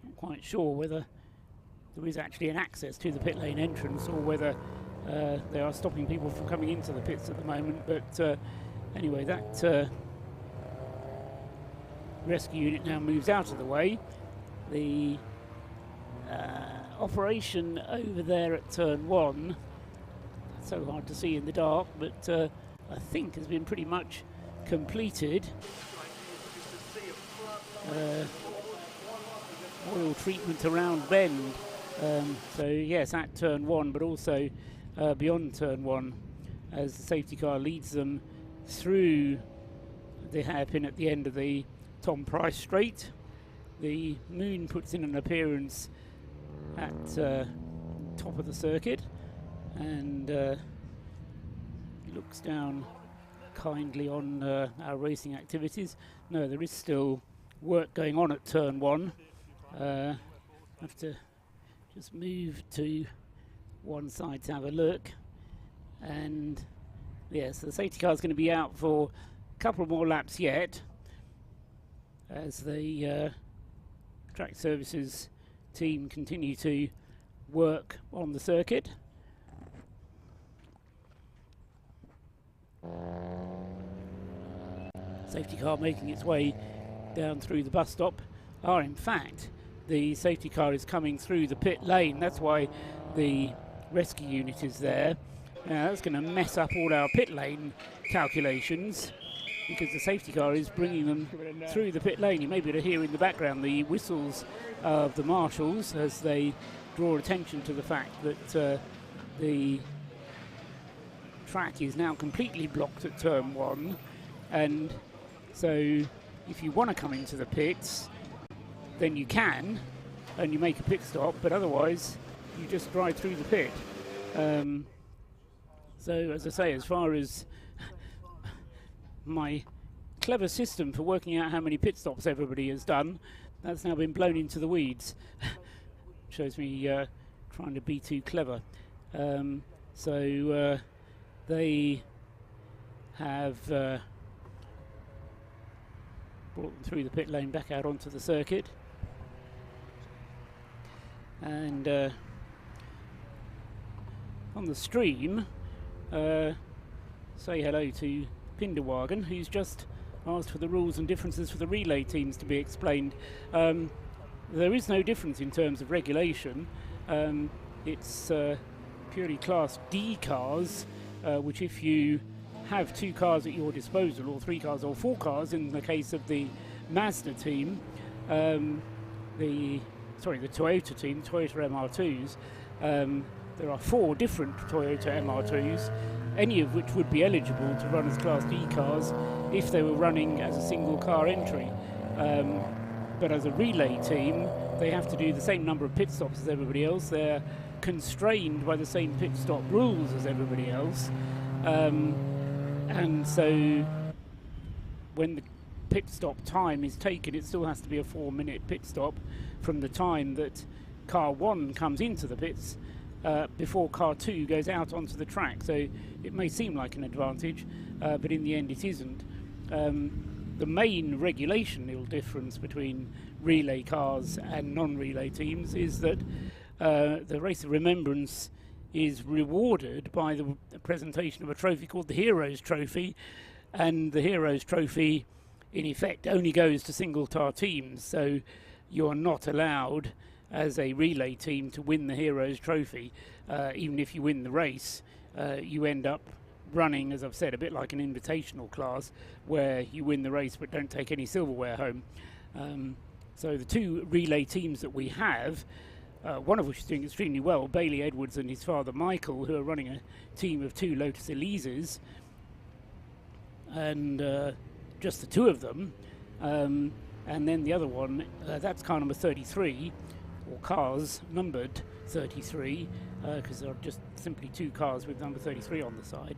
Not quite sure whether there is actually an access to the pit lane entrance or whether they are stopping people from coming into the pits at the moment, but anyway, that rescue unit now moves out of the way. The operation over there at turn 1, so hard to see in the dark, but I think has been pretty much completed. Oil treatment around bend. So yes, at turn 1, but also beyond turn 1, as the safety car leads them through the hairpin at the end of the Tom Price straight. The Moon puts in an appearance at top of the circuit and looks down kindly on our racing activities. No, there is still work going on at turn 1. Have to just move to one side to have a look, and yes, the safety car is going to be out for a couple more laps yet as the track services team continue to work on the circuit. safety car making its way down through the bus stop are in fact the safety car is coming through the pit lane. That's why the rescue unit is there. Now that's going to mess up all our pit lane calculations because the safety car is bringing them through the pit lane. You may be able to hear in the background the whistles of the marshals as they draw attention to the fact that the track is now completely blocked at turn 1, and so if you want to come into the pits then you can and you make a pit stop, but otherwise you just drive through the pit. So as I say, as far as my clever system for working out how many pit stops everybody has done, that's now been blown into the weeds. Shows me trying to be too clever. So they have brought them through the pit lane back out onto the circuit. And on the stream, say hello to Pinderwagen, who's just asked for the rules and differences for the relay teams to be explained. There is no difference in terms of regulation. It's purely Class D cars, which if you have 2 cars at your disposal, or 3 cars or 4 cars in the case of the Mazda team, the Toyota team, Toyota MR2s, there are 4 different Toyota MR2s, any of which would be eligible to run as Class D cars if they were running as a single car entry. But as a relay team, they have to do the same number of pit stops as everybody else. They're constrained by the same pit stop rules as everybody else. And so when the pit stop time is taken, it still has to be a 4-minute pit stop from the time that car 1 comes into the pits before car 2 goes out onto the track. So it may seem like an advantage, but in the end it isn't. The main regulational difference between relay cars and non-relay teams is that the Race of Remembrance is rewarded by the presentation of a trophy called the Heroes Trophy, and the Heroes Trophy in effect only goes to single car teams, so you're not allowed as a relay team to win the Heroes Trophy. Even if you win the race, you end up running, as I've said, a bit like an invitational class where you win the race but don't take any silverware home. So the 2 relay teams that we have, one of which is doing extremely well, Bailey Edwards and his father Michael, who are running a team of 2 Lotus Elises, and just the 2 of them, and then the other one, that's car number 33, or cars numbered 33, because there are just simply 2 cars with number 33 on the side,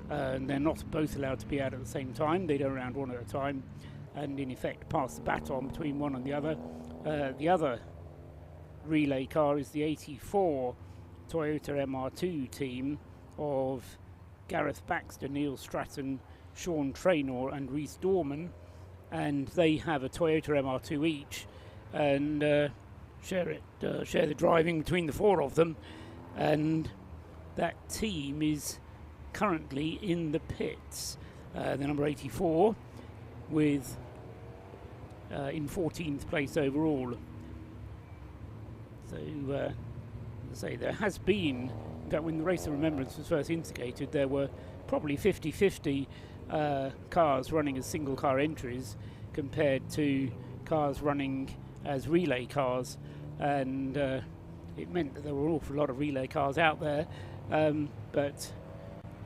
and they're not both allowed to be out at the same time. They go around one at a time and in effect pass the baton between one and the other. The other relay car is the 84 Toyota MR2 team of Gareth Baxter, Neil Stratton, Sean Traynor and Rhys Dorman, and they have a Toyota MR2 each, and share the driving between the 4 of them, and that team is currently in the pits. The number 84 with in 14th place overall. So as I say, there has been, in fact when the Race of Remembrance was first instigated, there were probably 50-50 cars running as single car entries compared to cars running as relay cars, and it meant that there were an awful lot of relay cars out there, but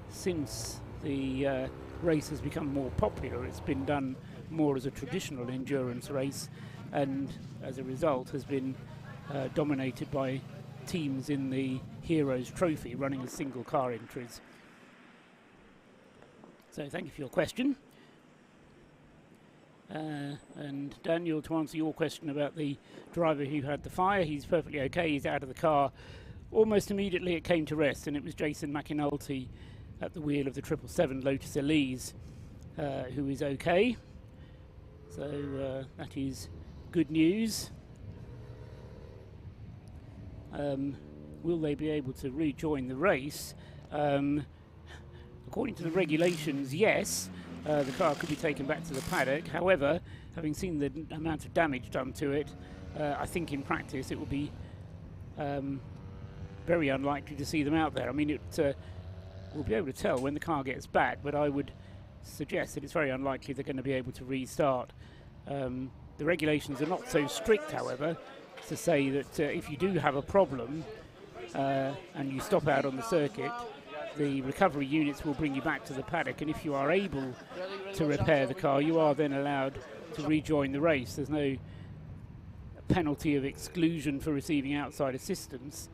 since the race has become more popular, it's been done more as a traditional endurance race, and as a result has been dominated by teams in the Heroes Trophy running as single car entries. So thank you for your question. And Daniel, to answer your question about the driver who had the fire, he's perfectly okay. He's out of the car. Almost immediately it came to rest, and it was Jason McAnulty at the wheel of the 777 Lotus Elise who is okay. So that is good news. Will they be able to rejoin the race? According to the regulations, yes. the car could be taken back to the paddock. However, having seen the amount of damage done to it, I think in practice it will be very unlikely to see them out there. I mean, we'll be able to tell when the car gets back, but I would suggest that it's very unlikely they're going to be able to restart. The regulations are not so strict, however, to say that if you do have a problem and you stop out on the circuit, the recovery units will bring you back to the paddock, and if you are able to repair the car, you are then allowed to rejoin the race. There's no penalty of exclusion for receiving outside assistance.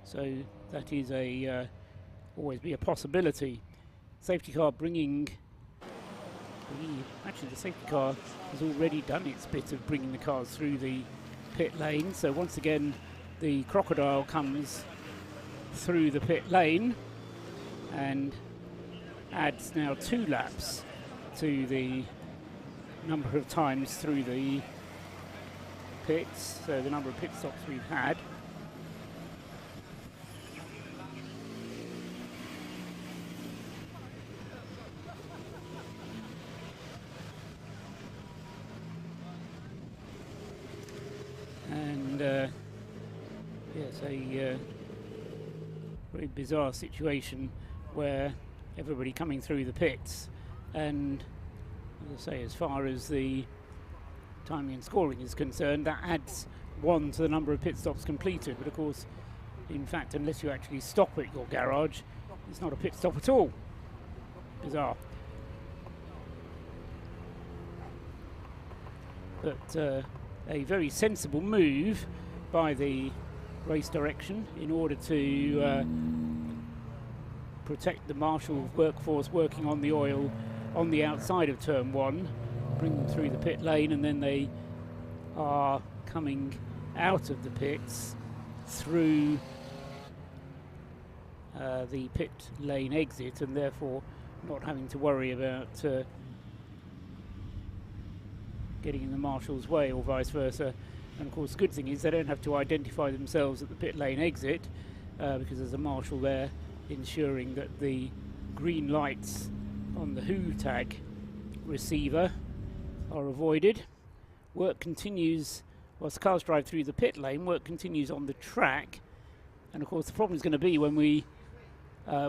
So that is always be a possibility. Safety car actually the safety car has already done its bit of bringing the cars through the pit lane. So once again, the Crocodile comes through the pit lane and adds now 2 laps to the number of times through the pits, so the number of pit stops we've had. And yes, a very bizarre situation where everybody coming through the pits, and as I say, as far as the timing and scoring is concerned, that adds 1 to the number of pit stops completed. But of course, in fact, unless you actually stop at your garage, it's not a pit stop at all. Bizarre. But a very sensible move by the race direction in order to protect the marshal workforce working on the oil on the outside of turn 1, bring them through the pit lane, and then they are coming out of the pits through the pit lane exit, and therefore not having to worry about getting in the marshal's way or vice versa. And of course, the good thing is they don't have to identify themselves at the pit lane exit because there's a marshal there ensuring that the green lights on the WHO tag receiver are avoided. Work continues whilst the cars drive through the pit lane. Work continues on the track, and of course the problem is going to be when we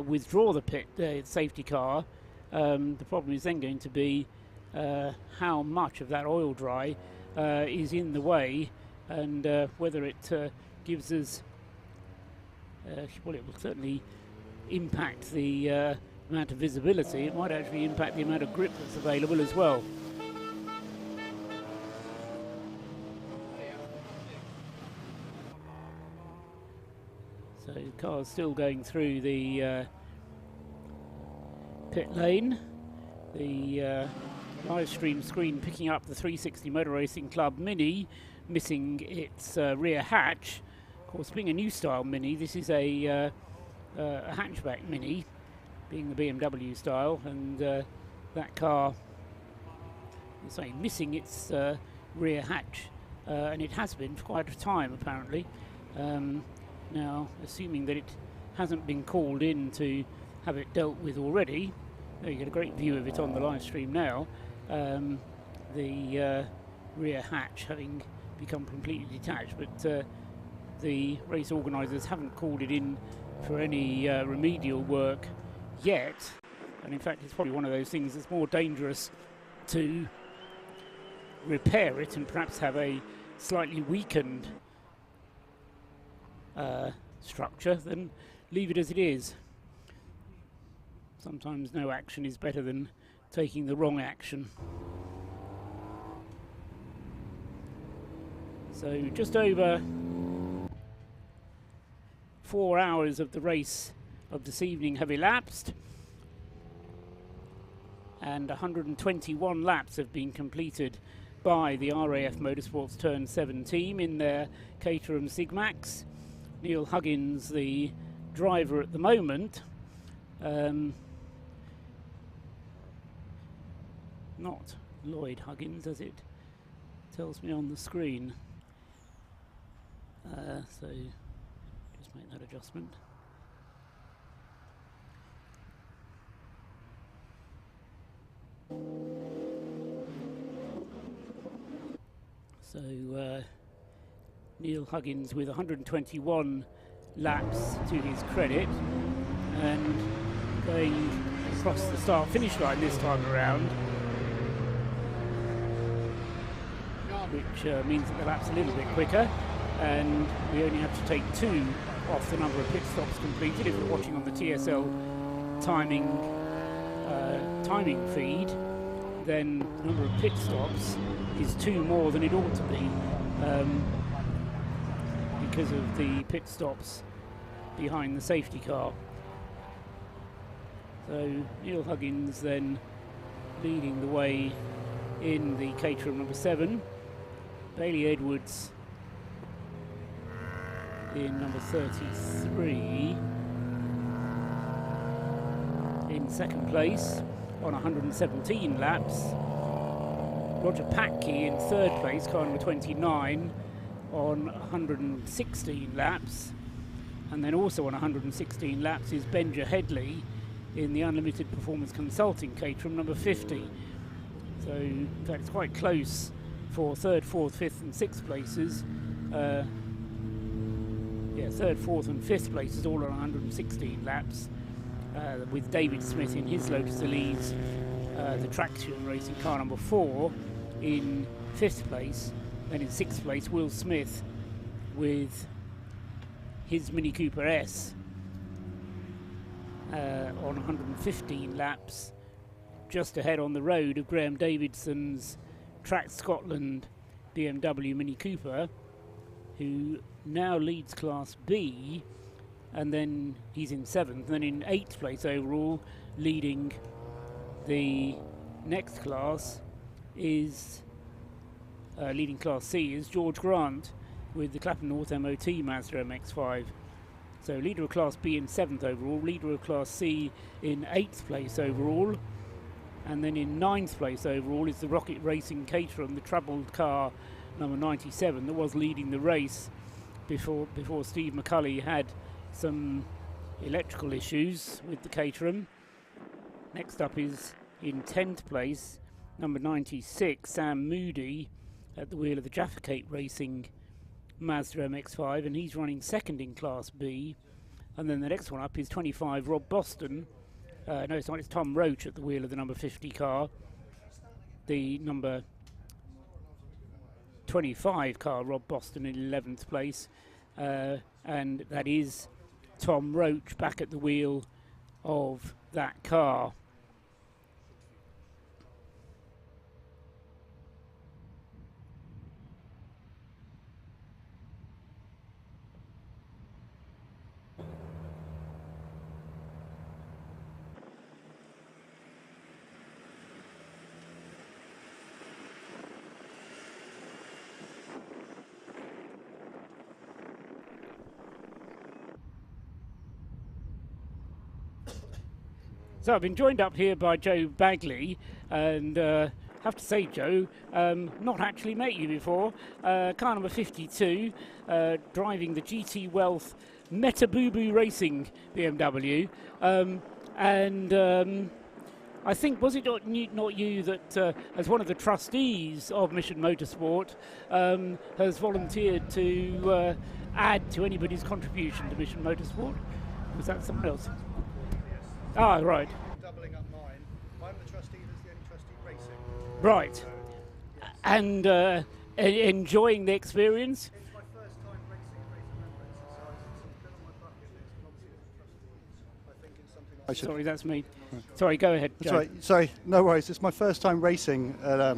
withdraw the safety car. The problem is then going to be how much of that oil dry is in the way, and whether it gives us well, it will certainly impact the amount of visibility. It might actually impact the amount of grip that's available as well. So the car's still going through the pit lane. The live stream screen picking up the 360 Motor Racing Club Mini, missing its rear hatch. Of course, being a new style Mini, this is a hatchback Mini, being the BMW style, and that car is missing its rear hatch, and it has been for quite a time apparently. Now, assuming that it hasn't been called in to have it dealt with already, you get a great view of it on the live stream now. The rear hatch having become completely detached, but the race organisers haven't called it in for any remedial work yet, and in fact it's probably one of those things that's more dangerous to repair it and perhaps have a slightly weakened structure than leave it as it is. Sometimes no action is better than taking the wrong action. So just over 4 hours of the race of this evening have elapsed, and 121 laps have been completed by the RAF Motorsports Turn 7 team in their Caterham Sigmax. Neil Huggins, the driver at the moment, not Lloyd Huggins as it tells me on the screen. So just make that adjustment. So Neil Huggins with 121 laps to his credit, and going across the start-finish line this time around, which means that the lap's a little bit quicker, and we only have to take 2 off the number of pit stops completed. If you're watching on the TSL timing feed, then the number of pit stops is 2 more than it ought to be, because of the pit stops behind the safety car. So Neil Huggins then leading the way in the Caterham number 7. Bailey Edwards in number 33 in second place on 117 laps. Roger Patke in third place, car number 29, on 116 laps. And then also on 116 laps is Benja Headley in the Unlimited Performance Consulting Caterham number 50. So in fact it's quite close for third, fourth, fifth and sixth places. Third, fourth and fifth places all on 116 laps, with David Smith in his Lotus Elise, the traction racing car number 4, in fifth place. Then in sixth place, Will Smith with his Mini Cooper S on 115 laps, just ahead on the road of Graham Davidson's Track Scotland BMW Mini Cooper, who now leads Class B, and then he's in 7th. Then in 8th place overall, leading the next class is leading Class C is George Grant with the Clapham North MOT Mazda MX5. So leader of Class B in 7th overall, leader of Class C in 8th place overall, and then in 9th place overall is the Rocket Racing Caterham, the troubled car number 97 that was leading the race before Steve McCulley had some electrical issues with the Caterham. Next up is in 10th place, number 96, Sam Moody at the wheel of the Jaffa Cape Racing Mazda MX5, and he's running second in Class B. And then the next one up is 25, Rob Boston. No, it's not, it's Tom Roach at the wheel of the number 50 car. The number 25 car, Rob Boston, in 11th place. And that is Tom Roach back at the wheel of that car. So I've been joined up here by Joe Bagley, and have to say, Joe, not actually met you before. Car number 52, driving the GT Wealth Metabubu Racing BMW, and I think, was it not you that, as one of the trustees of Mission Motorsport, has volunteered to add to anybody's contribution to Mission Motorsport? Was that someone else? Ah, right. Doubling up mine. I'm the trustee that's the only trustee racing. Right. And enjoying the experience? It's my first time racing Remembrance, so it's been on my bucket list. Obviously, as a trustee, I think it's something I should... Sorry, that's me. Sorry, go ahead, Joe. That's right. Sorry, no worries. It's my first time racing at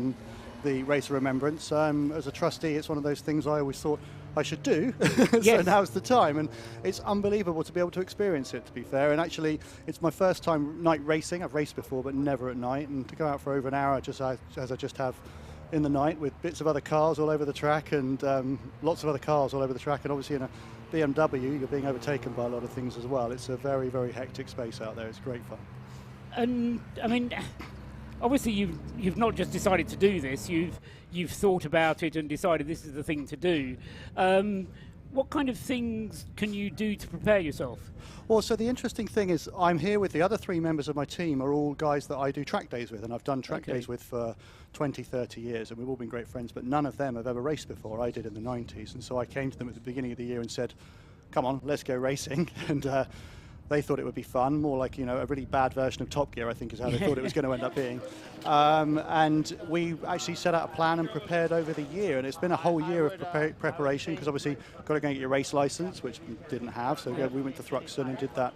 the Race of Remembrance. As a trustee, it's one of those things I always thought I should do. So Yes. now's the time, and it's unbelievable to be able to experience it, to be fair. And actually, it's my first time night racing. I've raced before, but never at night, and to go out for over an hour, just as I just have in the night, with bits of other cars all over the track, and lots of other cars all over the track, and obviously in a BMW, you're being overtaken by a lot of things as well. It's a very, very hectic space out there. It's great fun. And I mean, obviously you've not just decided to do this. You've thought about it and decided this is the thing to do. What kind of things can you do to prepare yourself? Well, so the interesting thing is I'm here with the other 3 members of my team are all guys that I do track days with, and I've done track days with for 20, 30 years, and we've all been great friends, but none of them have ever raced before. I did in the 90s, and so I came to them at the beginning of the year and said, come on, let's go racing. And they thought it would be fun, more like, a really bad version of Top Gear, I think is how they thought it was going to end up being. And we actually set out a plan and prepared over the year, and it's been a whole year of preparation, because obviously you've got to go and get your race license, which we didn't have, so we went to Thruxton and did that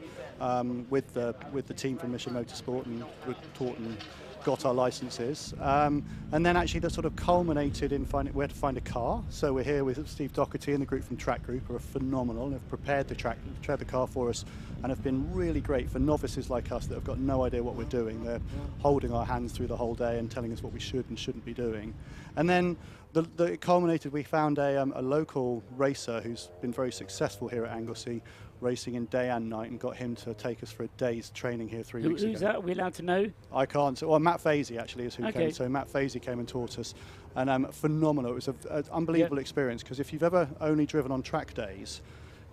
with the team from Mission Motorsport, and were taught and got our licenses. And then actually that sort of culminated in finding where to find a car. So we're here with Steve Doherty and the group from Track Group, who are phenomenal and have prepared the car for us, and have been really great for novices like us that have got no idea what we're doing. They're holding our hands through the whole day and telling us what we should and shouldn't be doing. And then it culminated, we found a local racer who's been very successful here at Anglesey, racing in day and night, and got him to take us for a day's training here 3 weeks ago. Who's that? Are we allowed to know? I can't. Well, Matt Fazy actually is who came. So Matt Fazy came and taught us, and phenomenal. It was an unbelievable experience, because if you've ever only driven on track days,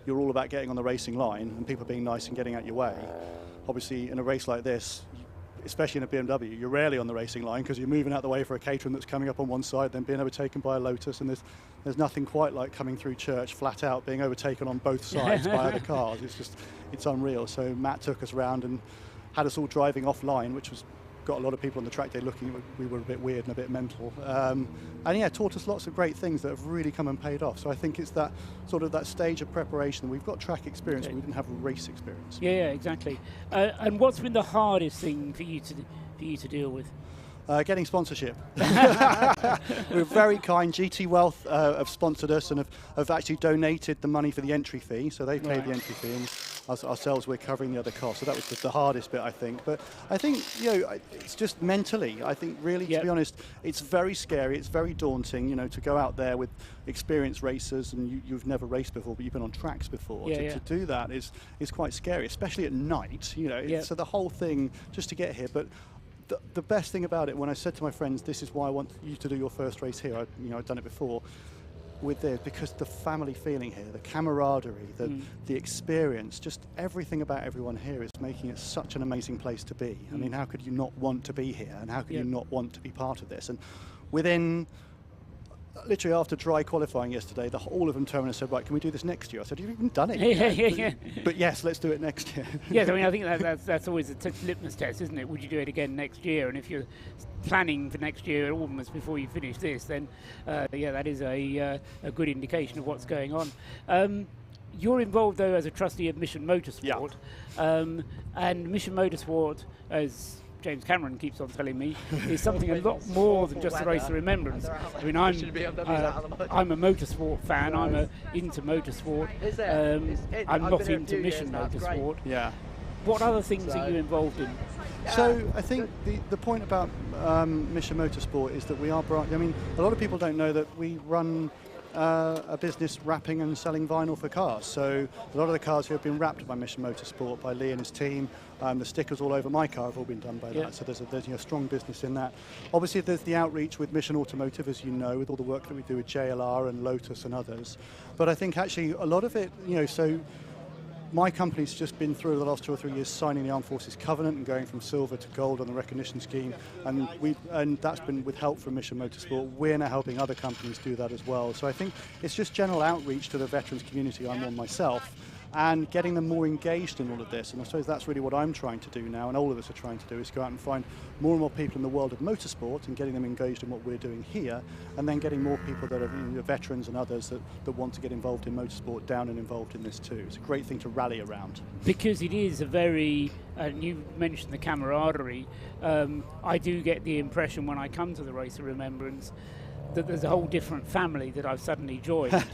you're all about getting on the racing line and people being nice and getting out your way. Obviously, in a race like this, especially in a BMW, you're rarely on the racing line, because you're moving out the way for a Caterham that's coming up on one side, then being overtaken by a Lotus, and there's nothing quite like coming through church flat out, being overtaken on both sides by other cars. It's unreal. So Matt took us around and had us all driving offline, which got a lot of people on the track day looking. We were a bit weird and a bit mental, and yeah, taught us lots of great things that have really come and paid off. So I think it's that sort of that stage of preparation. We've got track experience, but we didn't have race experience. Yeah, exactly. And what's been the hardest thing for you to deal with? Getting sponsorship. We're very kind. GT Wealth have sponsored us and have actually donated the money for the entry fee. So they paid the entry fee, and ourselves we're covering the other costs. So that was the hardest bit, I think. But I think it's just mentally. I think really, to be honest, it's very scary. It's very daunting. To go out there with experienced racers, and you've never raced before, but you've been on tracks before. To do that is quite scary, especially at night. So the whole thing just to get here, but. The best thing about it, when I said to my friends, this is why I want you to do your first race here, I'd done it before, with this, because the family feeling here, the camaraderie, the experience, just everything about everyone here is making it such an amazing place to be. I mean, how could you not want to be here, and how could you not want to be part of this? And within, literally after dry qualifying yesterday, all of them turned and said, right, can we do this next year? I said, you've even done it. But yes, let's do it next year. Yes, I mean, I think that's always a litmus test, isn't it? Would you do it again next year? And if you're planning for next year almost before you finish this, then that is a good indication of what's going on. You're involved, though, as a trustee of Mission Motorsport. And Mission Motorsport, as James Cameron keeps on telling me, is something a lot more than just a race of remembrance. I mean, I'm a motorsport fan. I'm into motorsport. I'm not into Mission Motorsport. Yeah. What other things are you involved in? So I think the point about Mission Motorsport is that we are I mean, a lot of people don't know that we run a business wrapping and selling vinyl for cars. So a lot of the cars here have been wrapped by Mission Motorsport, by Lee and his team. The stickers all over my car have all been done by that. So there's a strong business in that. Obviously there's the outreach with Mission Automotive, as you know, with all the work that we do with JLR and Lotus and others. But I think actually a lot of it, so my company's just been through the last 2 or 3 years signing the Armed Forces Covenant and going from silver to gold on the recognition scheme, and that's been with help from Mission Motorsport. We're now helping other companies do that as well. So I think it's just general outreach to the veterans community. I'm on myself, and getting them more engaged in all of this. And I suppose that's really what I'm trying to do now, and all of us are trying to do, is go out and find more and more people in the world of motorsport and getting them engaged in what we're doing here, and then getting more people that are veterans and others that want to get involved in motorsport down and involved in this too. It's a great thing to rally around. Because it is a very, you mentioned the camaraderie, I do get the impression when I come to the Race of Remembrance that there's a whole different family that I've suddenly joined.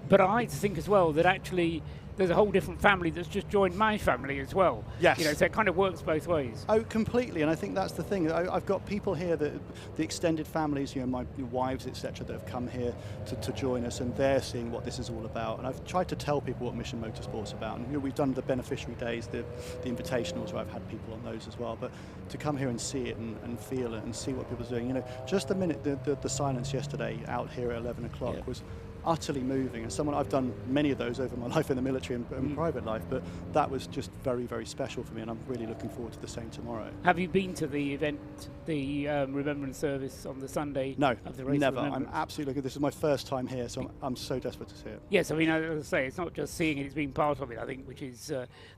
But I like to think as well that actually there's a whole different family that's just joined my family as well. Yes. So it kind of works both ways. Oh, completely. And I think that's the thing. I've got people here, that the extended families, my wives, etc., that have come here to join us, and they're seeing what this is all about. And I've tried to tell people what Mission Motorsport's about. And we've done the beneficiary days, the invitationals, where I've had people on those as well. But to come here and see it and feel it and see what people are doing, just the minute the silence yesterday out here at 11 o'clock was utterly moving. As someone, I've done many of those over my life in the military and private life, but that was just very, very special for me, and I'm really looking forward to the same tomorrow. Have you been to the event, the Remembrance service on the Sunday? No, of the race never. of I'm absolutely looking. This is my first time here, so I'm so desperate to see it. Yes, I mean, as I say, it's not just seeing it; it's being part of it. I think, which is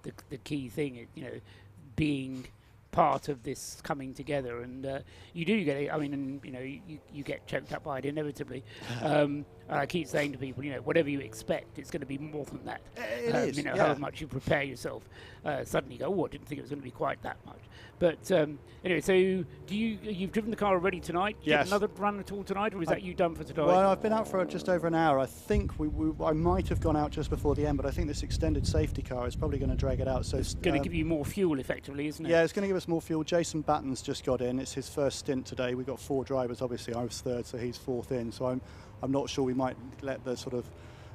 the key thing. You know, being part of this coming together, and you do get it. I mean, and, you know, you get choked up by it inevitably. I keep saying to people, you know, whatever you expect, it's going to be more than that. It is, you know, yeah. how much you prepare yourself. Suddenly you go, oh, I didn't think it was going to be quite that much. But anyway, so you've driven the car already tonight? Do you have Yes. another run at all tonight, or is that you done for tonight? Well, I've been out for just over an hour. I think I might have gone out just before the end, but I think this extended safety car is probably going to drag it out. So it's going to give you more fuel, effectively, isn't it? Yeah, it's going to give us more fuel. Jason Batten's just got in. It's his first stint today. We've got 4 drivers. Obviously, I was third, so he's 4th in. So I'm not sure we might let the sort of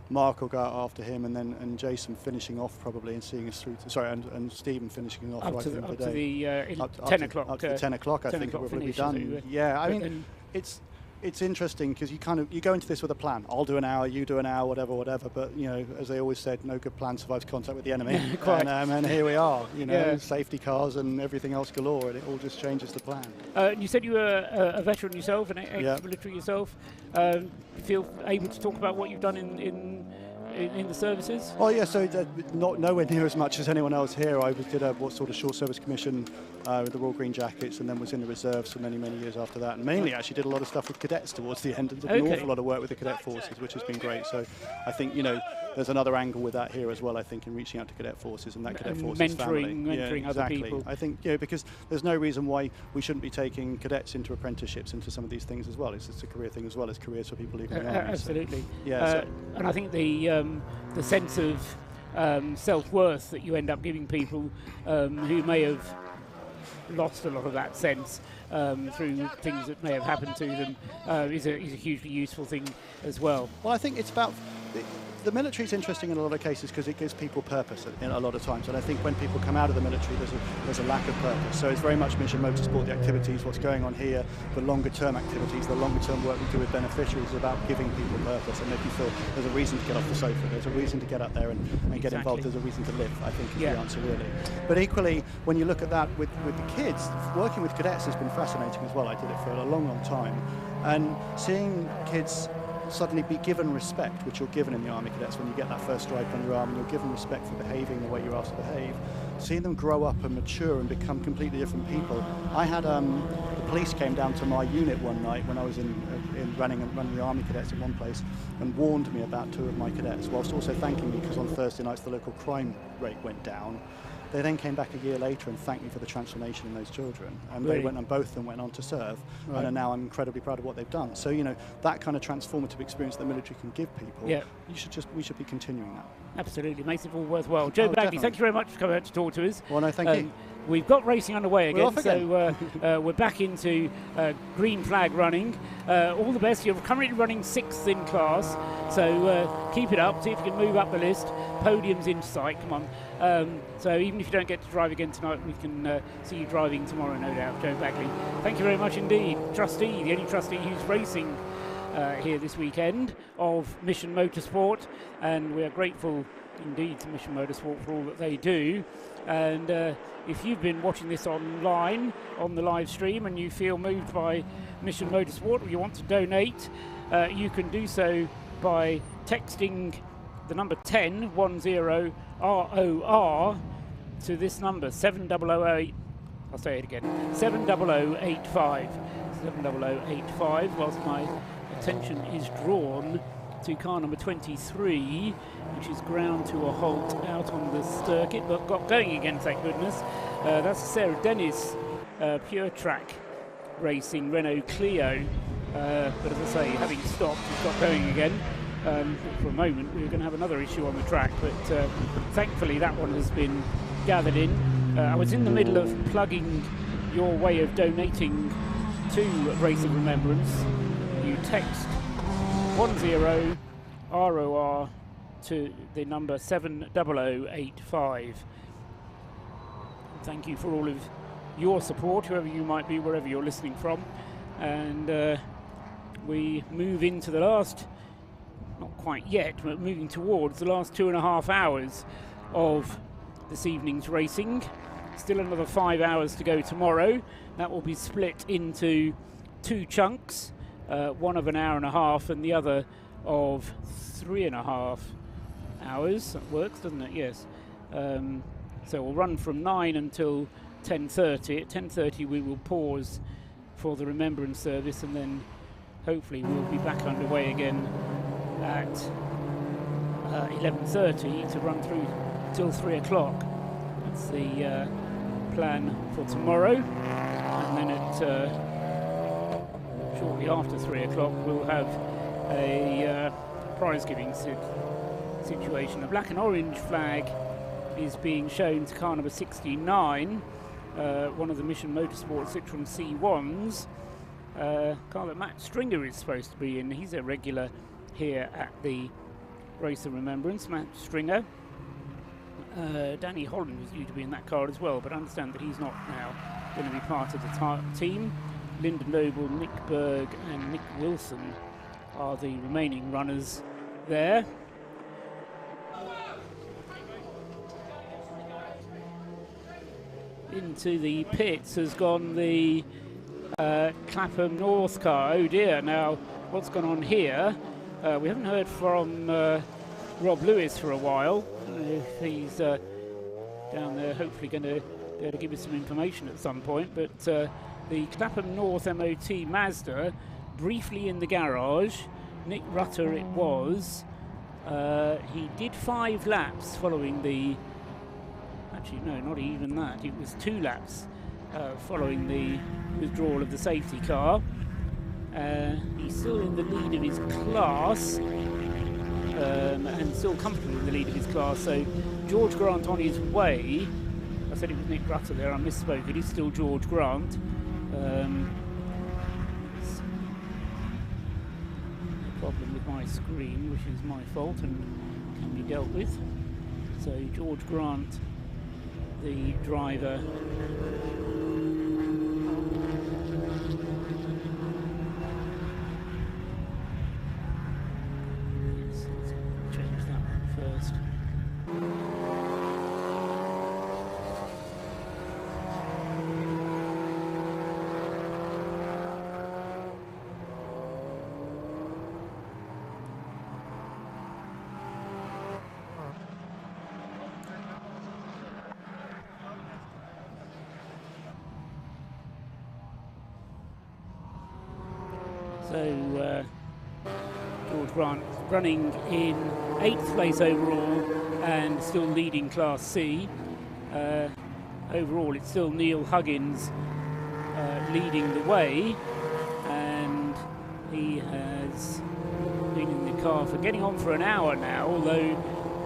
Mark go out after him, and Jason finishing off probably and seeing us through. And Stephen finishing off up right to through the, the day. up to the 10 o'clock. Up to the 10 o'clock, I think it will be done. Yeah, I mean, it's interesting because you go into this with a plan. I'll do an hour, you do an hour, whatever. But you know, as they always said, no good plan survives contact with the enemy. And here we are. You know, safety cars and everything else galore, and it all just changes the plan. You said you were a veteran yourself, an ex-military yourself. Feel able to talk about what you've done in the services? Oh yeah, so not nowhere near as much as anyone else here. I did a sort of short service commission with the Royal Green Jackets, and then was in the reserves for many years after that. And mainly actually did a lot of stuff with cadets towards the end, and did an awful lot of work with the cadet forces, which has been great. So I think, you know, there's another angle with that here as well, I think, in reaching out to cadet forces and that cadet forces family. Mentoring other people. I think, you know, because there's no reason why we shouldn't be taking cadets into apprenticeships, into some of these things as well. It's a career thing as well as careers for people leaving the army. Absolutely. So, and I think the sense of self-worth that you end up giving people who may have lost a lot of that sense through things that may have happened to them is a hugely useful thing as well. Well, I think it's about the military is interesting in a lot of cases because it gives people purpose in a lot of times, and I think when people come out of the military there's a lack of purpose. So it's very much Mission Motorsport, the activities, what's going on here, the longer term activities, the longer term work we do with beneficiaries is about giving people purpose and making feel there's a reason to get off the sofa, there's a reason to get up there and get involved, there's a reason to live, I think is the answer really. But equally, when you look at that with the kids, working with cadets has been fascinating as well. I did it for a long time, and seeing kids suddenly be given respect, which you're given in the Army Cadets when you get that first stripe on your arm, and you're given respect for behaving the way you're asked to behave. Seeing them grow up and mature and become completely different people. I had the police came down to my unit one night when I was in running the Army Cadets in one place and warned me about 2 of my cadets, whilst also thanking me because on Thursday nights the local crime rate went down. They then came back a year later and thanked me for the transformation in those children. And really? They went, and both of them went on to serve. Right. And now I'm incredibly proud of what they've done. So, you know, that kind of transformative experience the military can give people, we should be continuing that. Absolutely, makes it all worthwhall. Joe Bagley, thank you very much for coming out to talk to us. Well, no, thank you. We've got racing underway again, We're off again. So we're back into green flag running. All the best. You're currently running 6th in class, so keep it up. See if you can move up the list. Podium's in sight. Come on. So even if you don't get to drive again tonight, we can see you driving tomorrow, no doubt. Joe Bagley, thank you very much indeed. Trustee, the only trustee who's racing here this weekend of Mission Motorsport, and we are grateful indeed to Mission Motorsport for all that they do. And if you've been watching this online on the live stream and you feel moved by Mission Motorsport or you want to donate, you can do so by texting the number 10 ROR to this number 7008. I'll say it again, 70085. 70085. Whilst my attention is drawn to car number 23, which is ground to a halt out on the circuit, but got going again, thank goodness. That's Sarah Dennis, Pure Track Racing Renault Clio. But as I say, having stopped, it's got going again. For a moment, we were going to have another issue on the track, but thankfully that one has been gathered in. I was in the middle of plugging your way of donating to Race of Remembrance. You text 10 ROR to the number 70085. Thank you for all of your support, whoever you might be, wherever you're listening from. And we move into the last not quite yet, but moving towards the last 2.5 hours of this evening's racing. Still another 5 hours to go tomorrow. That will be split into 2 chunks, one of an hour and a half and the other of 3.5 hours. That works, doesn't it? Yes. So we'll run from 9 until 10:30. At 10:30 we will pause for the Remembrance service, and then hopefully we'll be back underway again at 11:30 to run through till 3 o'clock. That's the plan for tomorrow. And then at shortly after 3 o'clock we'll have a prize giving situation. A black and orange flag is being shown to car number 69, one of the Mission Motorsport Citroen C1s, car that Matt Stringer is supposed to be in. He's a regular here at the Race of Remembrance, Matt Stringer. Danny Holland was due to be in that car as well, but I understand that he's not now going to be part of the team. Lyndon Noble, Nick Berg and Nick Wilson are the remaining runners there. Into the pits has gone the Clapham North car. Oh dear, now what's gone on here? We haven't heard from Rob Lewis for a while. He's down there, hopefully going to be able to give us some information at some point. But the Clapham North MOT Mazda, briefly in the garage. Nick Rutter it was. He did 5 laps following the... Actually, no, not even that. It was 2 laps following the withdrawal of the safety car. He's still in the lead of his class. And still comfortably in the lead of his class. So George Grant on his way. I said it was Nick Rutter there, I misspoke. It is still George Grant. It's a problem with my screen, which is my fault and can be dealt with. So George Grant, the driver. So George Grant running in 8th place overall and still leading Class C. Overall it's still Neil Huggins leading the way, and he has been in the car for getting on for an hour now, although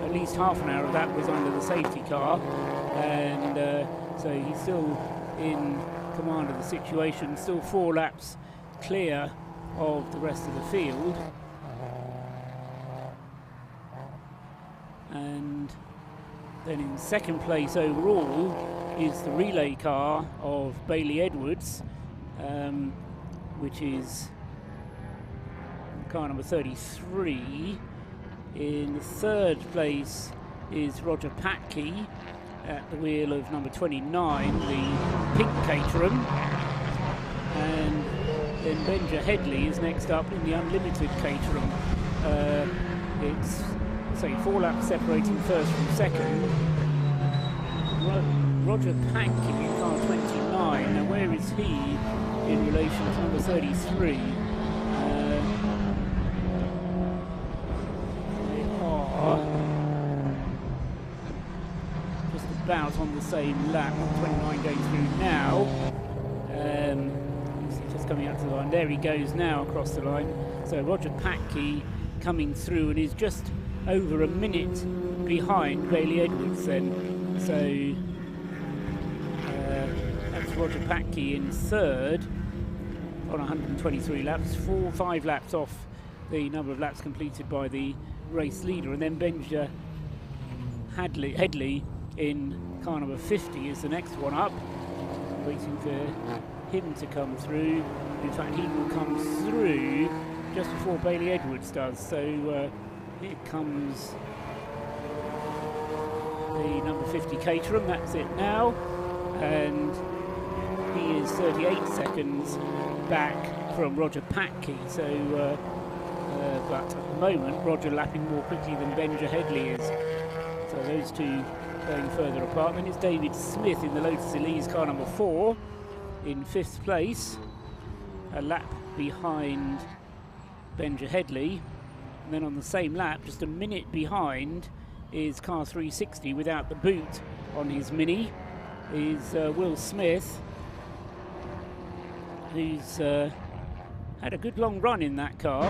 at least half an hour of that was under the safety car, and so he's still in command of the situation, still 4 laps clear of the rest of the field. And then in 2nd place overall is the relay car of Bailey Edwards, which is car number 33. In 3rd place is Roger Patke at the wheel of number 29, the pink Caterham. And then Benja Headley is next up in the unlimited Caterham. It's, say, 4 laps separating first from second. Roger Patke in car 29. Now, where is he in relation to number 33? They are just about on the same lap. 29 going through now. Just coming up to the line. There he goes now across the line. So Roger Patke coming through and is just over a minute behind Bailey Edwards then. So that's Roger Patke in 3rd on 123 laps, 5 laps off the number of laps completed by the race leader. And then Benja Headley in car number 50 is the next one up, waiting for him to come through. In fact, he will come through just before Bailey Edwards does. So here comes the number 50 Caterham. That's it now, and he is 38 seconds back from Roger Patke. So, but at the moment, Roger lapping more quickly than Benja Headley is. So those two going further apart. Then it's David Smith in the Lotus Elises car number 4 in 5th place, a lap behind Benja Headley. And then on the same lap, just a minute behind, is car 360 without the boot on his Mini, is Will Smith, who's had a good long run in that car.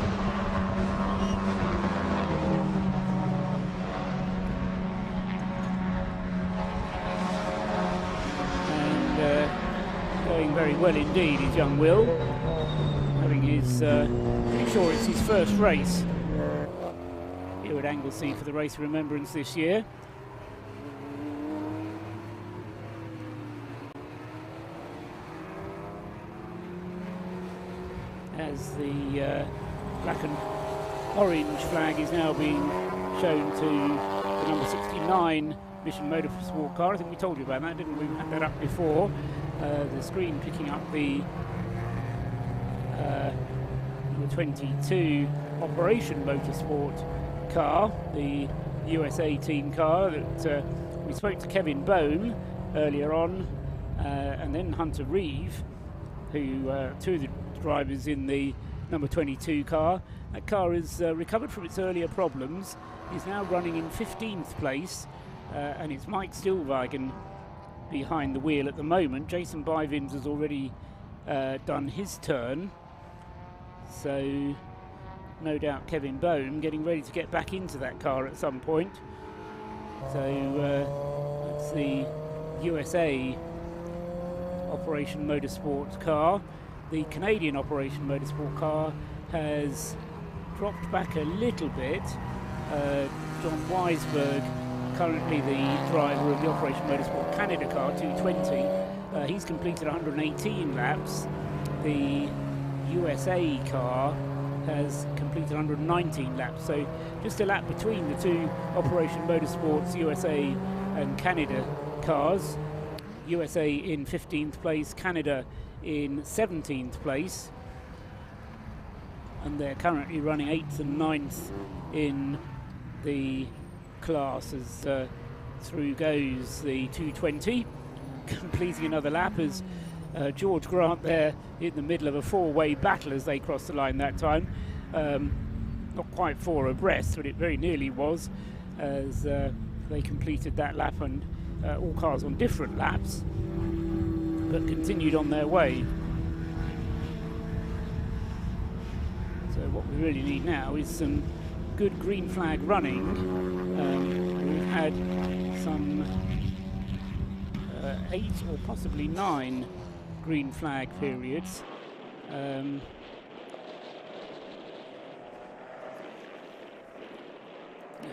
And going very well indeed is young Will, having his, pretty sure it's his first race here at Anglesey for the Race of Remembrance this year. As the black and orange flag is now being shown to the number 69 Mission Motorsport car. I think we told you about that, didn't we? We had that up before. The screen picking up the number 22 Operation Motorsport car, the USA team car that we spoke to Kevin Bone earlier on, and then Hunter Reeve, who two of the drivers in the number 22 car. That car has recovered from its earlier problems, is now running in 15th place, and it's Mike Stillwagen behind the wheel at the moment. Jason Bivins has already done his turn, so no doubt Kevin Bone getting ready to get back into that car at some point. So that's the USA Operation Motorsport car. The Canadian Operation Motorsport car has dropped back a little bit. John Weisberg, currently the driver of the Operation Motorsport Canada car, 220. He's completed 118 laps. The USA car has completed 119 laps, so just a lap between the two Operation Motorsports USA and Canada cars. USA in 15th place, Canada in 17th place, and they're currently running 8th and 9th in the class as through goes the 220, completing another lap as George Grant there in the middle of a four-way battle as they crossed the line that time. Not quite four abreast, but it very nearly was, as they completed that lap, and all cars on different laps, but continued on their way. So what we really need now is some good green flag running. We've had some 8 or possibly 9 green flag periods. I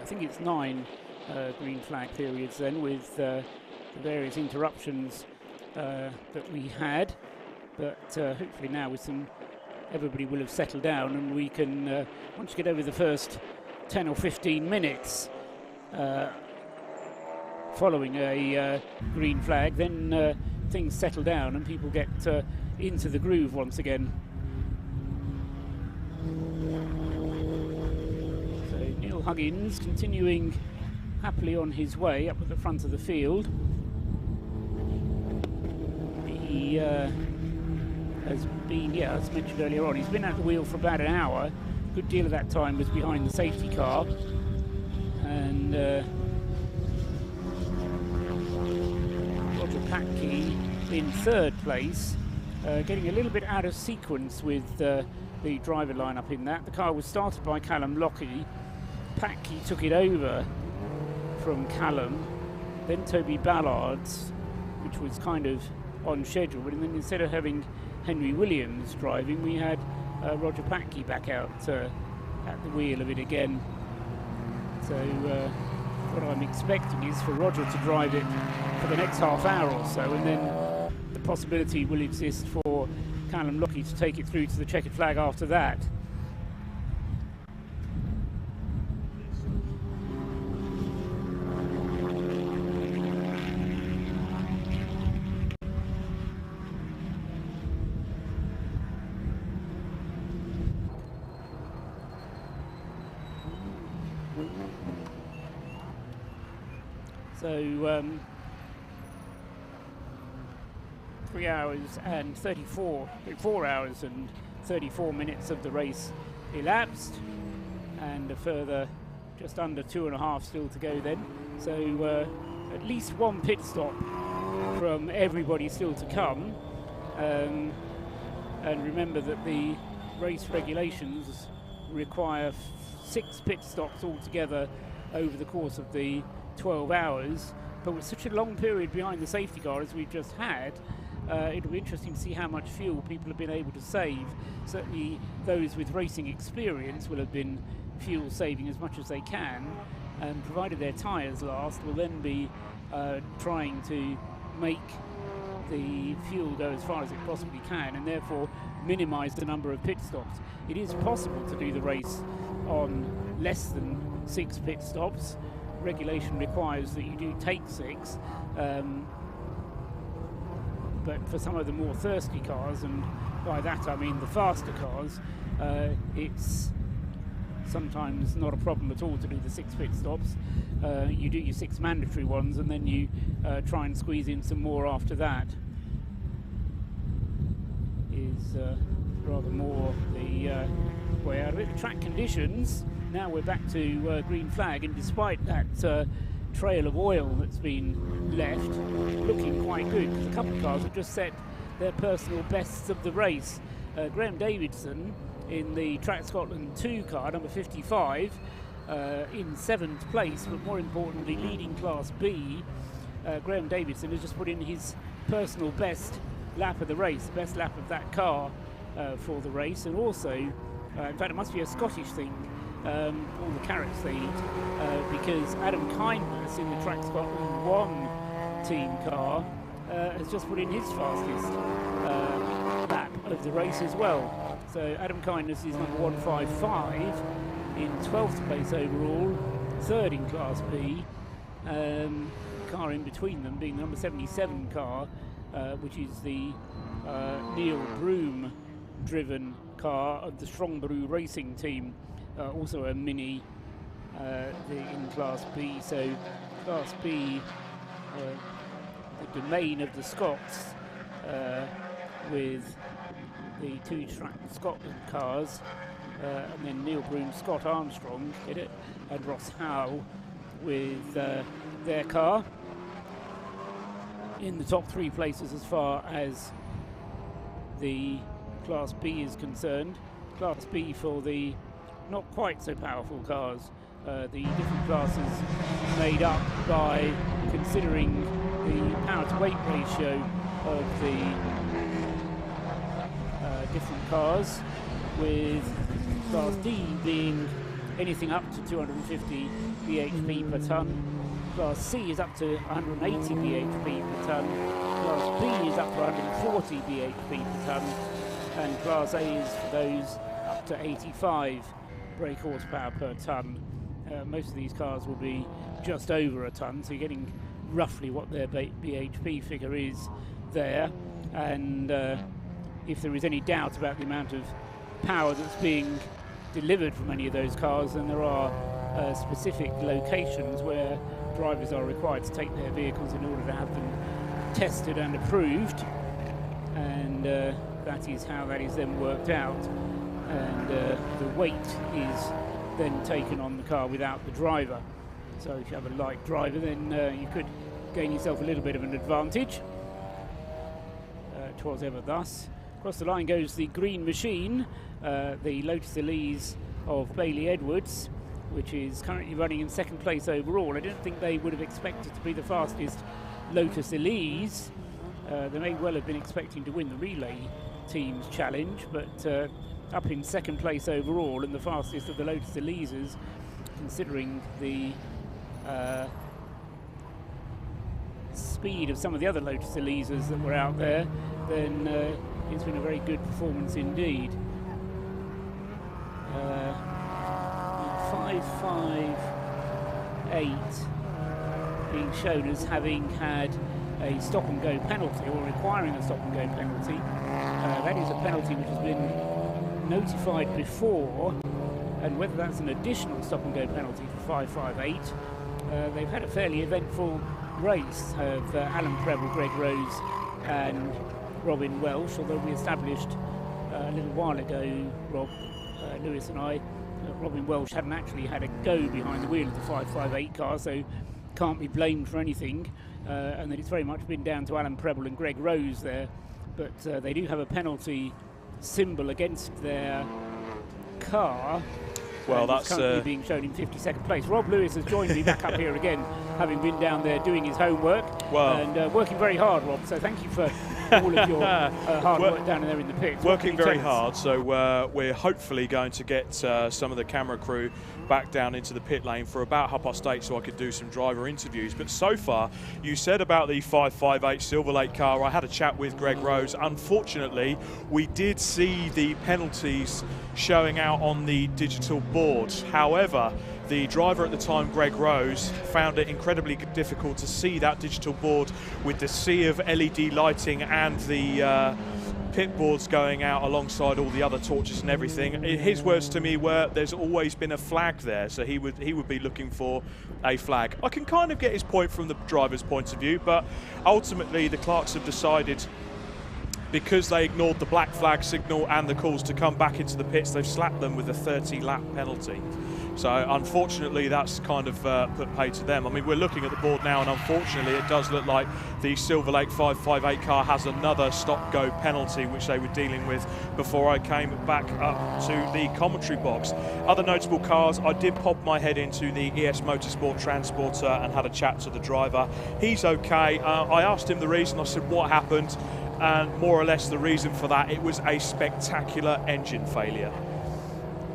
think it's 9 green flag periods then, with the various interruptions that we had, but hopefully now with some, everybody will have settled down, and we can once you get over the first 10 or 15 minutes following a green flag, then things settle down and people get into the groove once again. So Neil Huggins continuing happily on his way up at the front of the field. He has been, as mentioned earlier on, he's been at the wheel for about an hour. A good deal of that time was behind the safety car, and Roger Patke in 3rd place, getting a little bit out of sequence with the driver lineup in that. The car was started by Callum Lockie. Patke took it over from Callum, then Toby Ballard's, which was kind of on schedule, but then instead of having Henry Williams driving, we had Roger Patke back out at the wheel of it again. So what I'm expecting is for Roger to drive it for the next half hour or so, and then the possibility will exist for Callum Lockie to take it through to the checkered flag after that. So 4 hours and 34 minutes of the race elapsed, and a further just under 2.5 still to go then. So at least one pit stop from everybody still to come. And remember that the race regulations require 6 pit stops altogether over the course of the 12 hours. But with such a long period behind the safety car as we've just had, it'll be interesting to see how much fuel people have been able to save. Certainly those with racing experience will have been fuel saving as much as they can, and provided their tyres last, will then be trying to make the fuel go as far as it possibly can, and therefore minimise the number of pit stops. It is possible to do the race on less than 6 pit stops. Regulation requires that you do take 6, but for some of the more thirsty cars, and by that I mean the faster cars, it's sometimes not a problem at all to do the 6 pit stops. You do your 6 mandatory ones, and then you try and squeeze in some more after that. Is rather more the way out of it. The track conditions, now we're back to green flag, and despite that trail of oil that's been left, looking quite good, because a couple of cars have just set their personal bests of the race. Graham Davidson in the Track Scotland 2 car, number 55, in 7th place, but more importantly leading Class B. Graham Davidson has just put in his personal best lap of the race, the best lap of that car for the race, and also, in fact it must be a Scottish thing, all the carrots they eat, because Adam Kindness in the Track Scotland 1 team car has just put in his fastest lap of the race as well. So Adam Kindness is number 155 in 12th place overall, 3rd in Class B. Car in between them being the number 77 car, which is the Neil Broom driven car of the Strongbrew Racing team, also a Mini in Class B. So Class B, the domain of the Scots, with the 2 Track Scotland cars, and then Neil Broom, Scott Armstrong, get it, and Ross Howe with their car in the top 3 places as far as the Class B is concerned. Class B for the not quite so powerful cars, the different classes made up by considering the power to weight ratio of the different cars, with Class D being anything up to 250 bhp per tonne. Class C is up to 180 bhp per tonne. Class B is up to 140 bhp per tonne. And Class A is for those up to 85 brake horsepower per tonne. Most of these cars will be just over a tonne, so you're getting roughly what their bhp figure is there. And if there is any doubt about the amount of power that's being delivered from any of those cars, then there are specific locations where drivers are required to take their vehicles in order to have them tested and approved, and that is how that is then worked out, and the weight is then taken on the car without the driver. So if you have a light driver, then you could gain yourself a little bit of an advantage. 'Twas ever thus. Across the line goes the green machine, the Lotus Elise of Bailey Edwards, which is currently running in 2nd place overall. I don't think they would have expected to be the fastest Lotus Elise. They may well have been expecting to win the relay team's challenge, but up in 2nd place overall and the fastest of the Lotus Elises, considering the speed of some of the other Lotus Elises that were out there, then it's been a very good performance indeed. 558 being shown as having had a stop and go penalty, or requiring a stop and go penalty. That is a penalty which has been notified before, and whether that's an additional stop and go penalty for 558 they've had a fairly eventful race of Alan Preble, Greg Rose and Robin Welsh, although we established a little while ago, Rob, Lewis and I, Robin Welsh hadn't actually had a go behind the wheel of the 558 car, so can't be blamed for anything, and that it's very much been down to Alan Preble and Greg Rose there, but they do have a penalty symbol against their car. Well, that's currently being shown in 52nd place. Rob Lewis has joined me back up here again, having been down there doing his homework and working very hard, Rob. So thank you for all of your hard work down there in the pits. Working very hard. So we're hopefully going to get some of the camera crew back down into the pit lane for about 8:30 so I could do some driver interviews. But so far, you said about the 558 Silver Lake car, I had a chat with Greg Rose. Unfortunately, we did see the penalties showing out on the digital board. However, the driver at the time, Greg Rose, found it incredibly difficult to see that digital board with the sea of LED lighting and the pit boards going out alongside all the other torches and everything. His words to me were, there's always been a flag there, so he would be looking for a flag. I can kind of get his point from the driver's point of view, but ultimately the clerks have decided, because they ignored the black flag signal and the calls to come back into the pits, they've slapped them with a 30-lap penalty. So unfortunately, that's kind of put pay to them. I mean, we're looking at the board now, and unfortunately, it does look like the Silver Lake 558 car has another stop-go penalty, which they were dealing with before I came back up to the commentary box. Other notable cars, I did pop my head into the ES Motorsport Transporter and had a chat to the driver. He's okay. I asked him the reason. I said, what happened? And more or less the reason for that, it was a spectacular engine failure.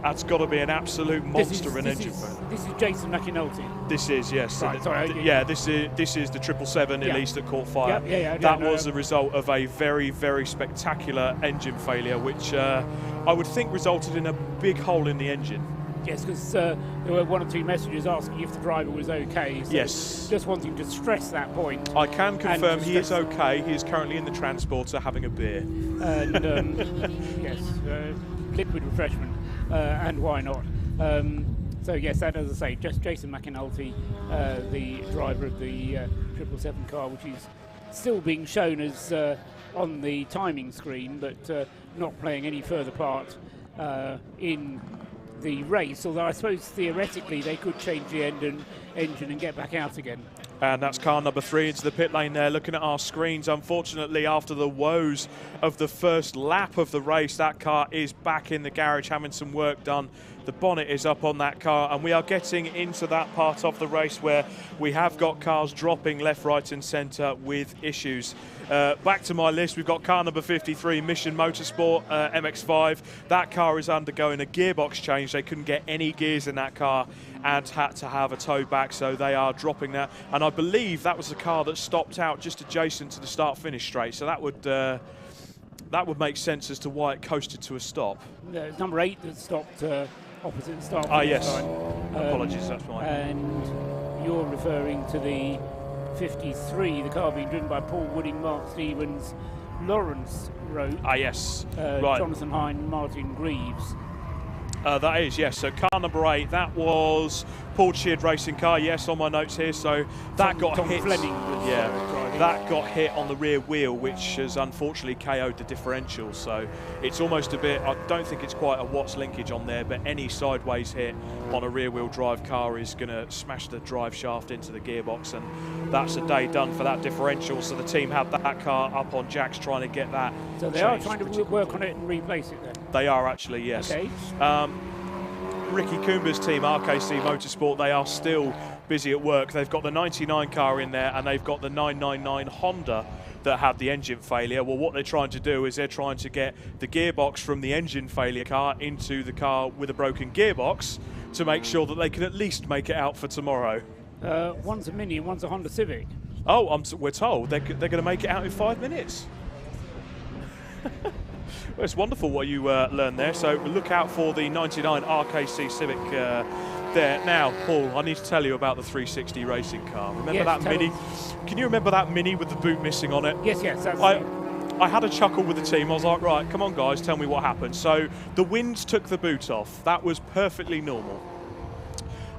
That's got to be an absolute monster in engine failure. This is Jason McAnulty. This is, yes. Right, sorry, yeah, this is the 777 Elise that caught fire. That was the result of a very, very spectacular engine failure, which I would think resulted in a big hole in the engine. Yes, because there were one or two messages asking if the driver was okay. So yes. Just wanting to stress that point. I can confirm he is okay. He is currently in the transporter having a beer. And yes, liquid refreshment. And why not? So yes, that, as I say, just Jason McAnulty, the driver of the 777 car, which is still being shown as on the timing screen, but not playing any further part in the race. Although I suppose theoretically they could change the engine and get back out again. And that's car number 3 into the pit lane there, looking at our screens. Unfortunately, after the woes of the first lap of the race, that car is back in the garage having some work done. The bonnet is up on that car, and we are getting into that part of the race where we have got cars dropping left, right and centre with issues. Back to my list, we've got car number 53, Mission Motorsport MX5. That car is undergoing a gearbox change. They couldn't get any gears in that car and had to have a tow back, so they are dropping that. And I believe that was the car that stopped out just adjacent to the start-finish straight, so that would make sense as to why it coasted to a stop. Number 8 that stopped opposite the start. Yes. Line. Apologies, that's fine. And you're referring to the 53, the car being driven by Paul Wooding, Mark Stevens, Lawrence Roach. Yes. Right. Jonathan Hine, Martin Greaves. That is, yes. So car number 8, that was Paul Sheard racing car, yes, on my notes here. So that got Tom hit. Fleming was driving. That got hit on the rear wheel, which has unfortunately KO'd the differential. So it's almost a bit, I don't think it's quite a Watts linkage on there, but any sideways hit on a rear wheel drive car is going to smash the drive shaft into the gearbox, and that's a day done for that differential. So the team had that car up on jacks trying to get that. So they are trying to work on it and replace it then? They are actually, yes. Okay. Ricky Coomber's team, RKC Motorsport, they are still busy at work. They've got the 99 car in there, and they've got the 999 Honda that had the engine failure. Well, what they're trying to do is they're trying to get the gearbox from the engine failure car into the car with a broken gearbox to make sure that they can at least make it out for tomorrow. One's a Mini and one's a Honda Civic. Oh, we're told they're going to make it out in 5 minutes. Well, it's wonderful what you learned there. So look out for the 99 RKC Civic there. Now, Paul, I need to tell you about the 360 racing car. Remember that Mini? Can you remember that Mini with the boot missing on it? Yes. I had a chuckle with the team. I was like, right, come on, guys, tell me what happened. So the wind took the boot off. That was perfectly normal.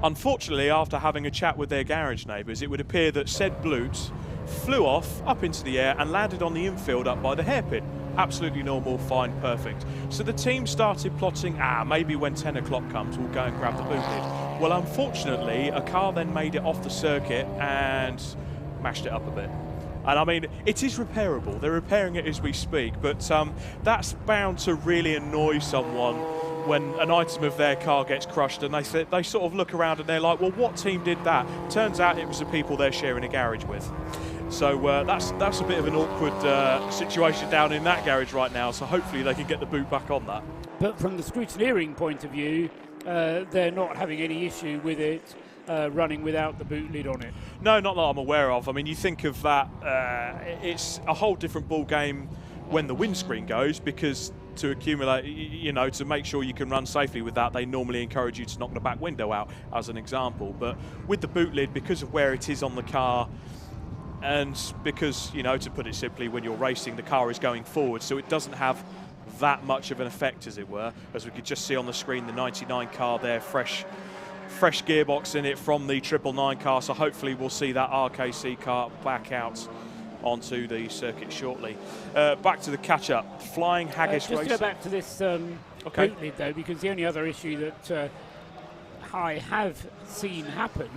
Unfortunately, after having a chat with their garage neighbours, it would appear that said Blute flew off up into the air and landed on the infield up by the hairpin. Absolutely normal, fine, perfect. So the team started plotting, maybe when 10 o'clock comes, we'll go and grab the boot lid. Well, unfortunately, a car then made it off the circuit and mashed it up a bit. And I mean, it is repairable. They're repairing it as we speak, but that's bound to really annoy someone when an item of their car gets crushed, and they sort of look around and they're like, well, what team did that? Turns out it was the people they're sharing a garage with. So that's a bit of an awkward situation down in that garage right now, so hopefully they can get the boot back on that. But from the scrutineering point of view, they're not having any issue with it running without the boot lid on it. No, not that I'm aware of. I mean, you think of that, it's a whole different ball game when the windscreen goes, because to accumulate, to make sure you can run safely with that, they normally encourage you to knock the back window out, as an example. But with the boot lid, because of where it is on the car, and because, to put it simply, when you're racing, the car is going forward, so it doesn't have that much of an effect, as it were. As we could just see on the screen, the 99 car there, fresh gearbox in it from the 999 car, so hopefully we'll see that RKC car back out onto the circuit shortly. Back to the catch-up. Flying Haggis Racing. Just go back to this boot lid, though, because the only other issue that I have seen happen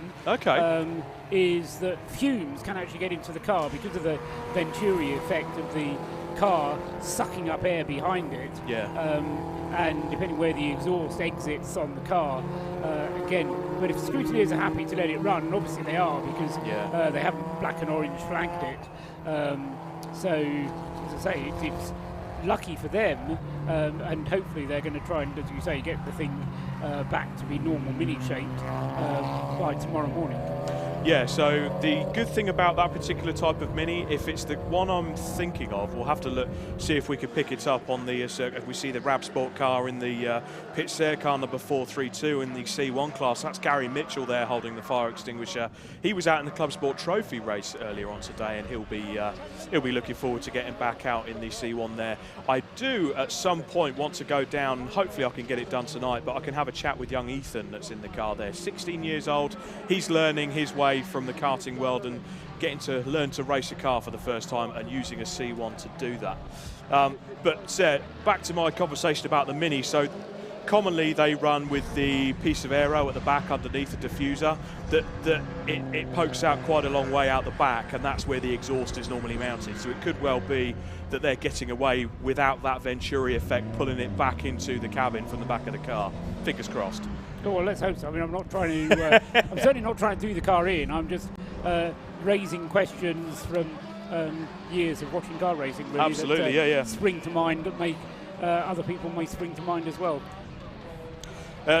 is that fumes can actually get into the car because of the Venturi effect of the car sucking up air behind it. Yeah. And depending where the exhaust exits on the car, again, but if the scrutineers are happy to let it run, and obviously they are, because they haven't black and orange flagged it. So, as I say, it's lucky for them, and hopefully they're going to try and, as you say, get the thing back to be normal mini-shaped by tomorrow morning. Yeah, so the good thing about that particular type of Mini, if it's the one I'm thinking of, we'll have to see if we can pick it up on the circuit. We see the Rab Sport car in the pit stair, car number 432 in the C1 class. That's Gary Mitchell there holding the fire extinguisher. He was out in the Club Sport Trophy race earlier on today, and he'll be looking forward to getting back out in the C1 there. I do at some point want to go down, and hopefully I can get it done tonight, but I can have a chat with young Ethan that's in the car there. 16 years old, he's learning his way from the karting world and getting to learn to race a car for the first time and using a C1 to do that. But back to my conversation about the Mini. So commonly they run with the piece of aero at the back underneath the diffuser that it pokes out quite a long way out the back, and that's where the exhaust is normally mounted. So it could well be that they're getting away without that Venturi effect pulling it back into the cabin from the back of the car. Fingers crossed. Oh, well, let's hope so. I mean, I'm not trying to. I'm certainly not trying to do the car in. I'm just raising questions from years of watching car racing. Really, absolutely, that, spring to mind that make other people may spring to mind as well.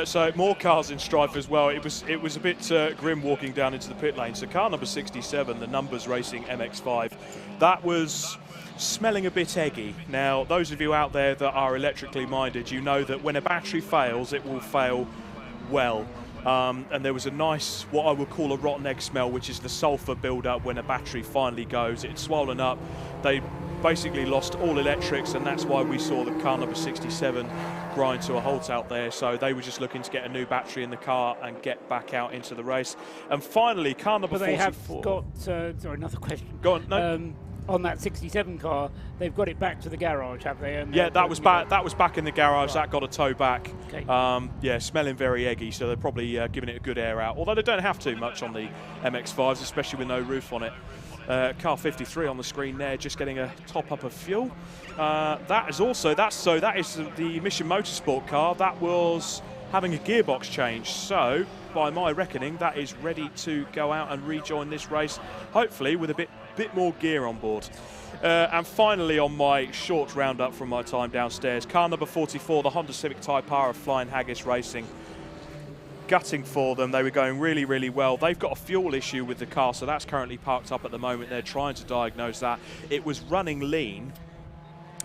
So more cars in strife as well. It was a bit grim walking down into the pit lane. So car number 67, the Numbers Racing MX5, that was smelling a bit eggy. Now, those of you out there that are electrically minded, you know that when a battery fails, it will fail well. And there was a nice, what I would call a rotten egg smell, which is the sulphur build-up when a battery finally goes. It's swollen up. They basically lost all electrics, and that's why we saw the car number 67 grind to a halt out there. So they were just looking to get a new battery in the car and get back out into the race. And finally, car number 44. But they have got, sorry, another question. Go on, no. On that 67 car, they've got it back to the garage, have they? Yeah, that was back. That was back in the garage. Right. That got a tow back. Okay. Yeah, smelling very eggy. So they're probably giving it a good air out. Although they don't have to much on the MX5s, especially with no roof on it. Car 53 on the screen there, just getting a top up of fuel. That is the Mission Motorsport car. That was having a gearbox change. So, by my reckoning, that is ready to go out and rejoin this race, hopefully with a bit more gear on board. And finally, on my short roundup from my time downstairs, car number 44, the Honda Civic Type R of Flying Haggis Racing. Gutting for them. They were going really, really well. They've got a fuel issue with the car, so that's currently parked up at the moment. They're trying to diagnose that. It was running lean.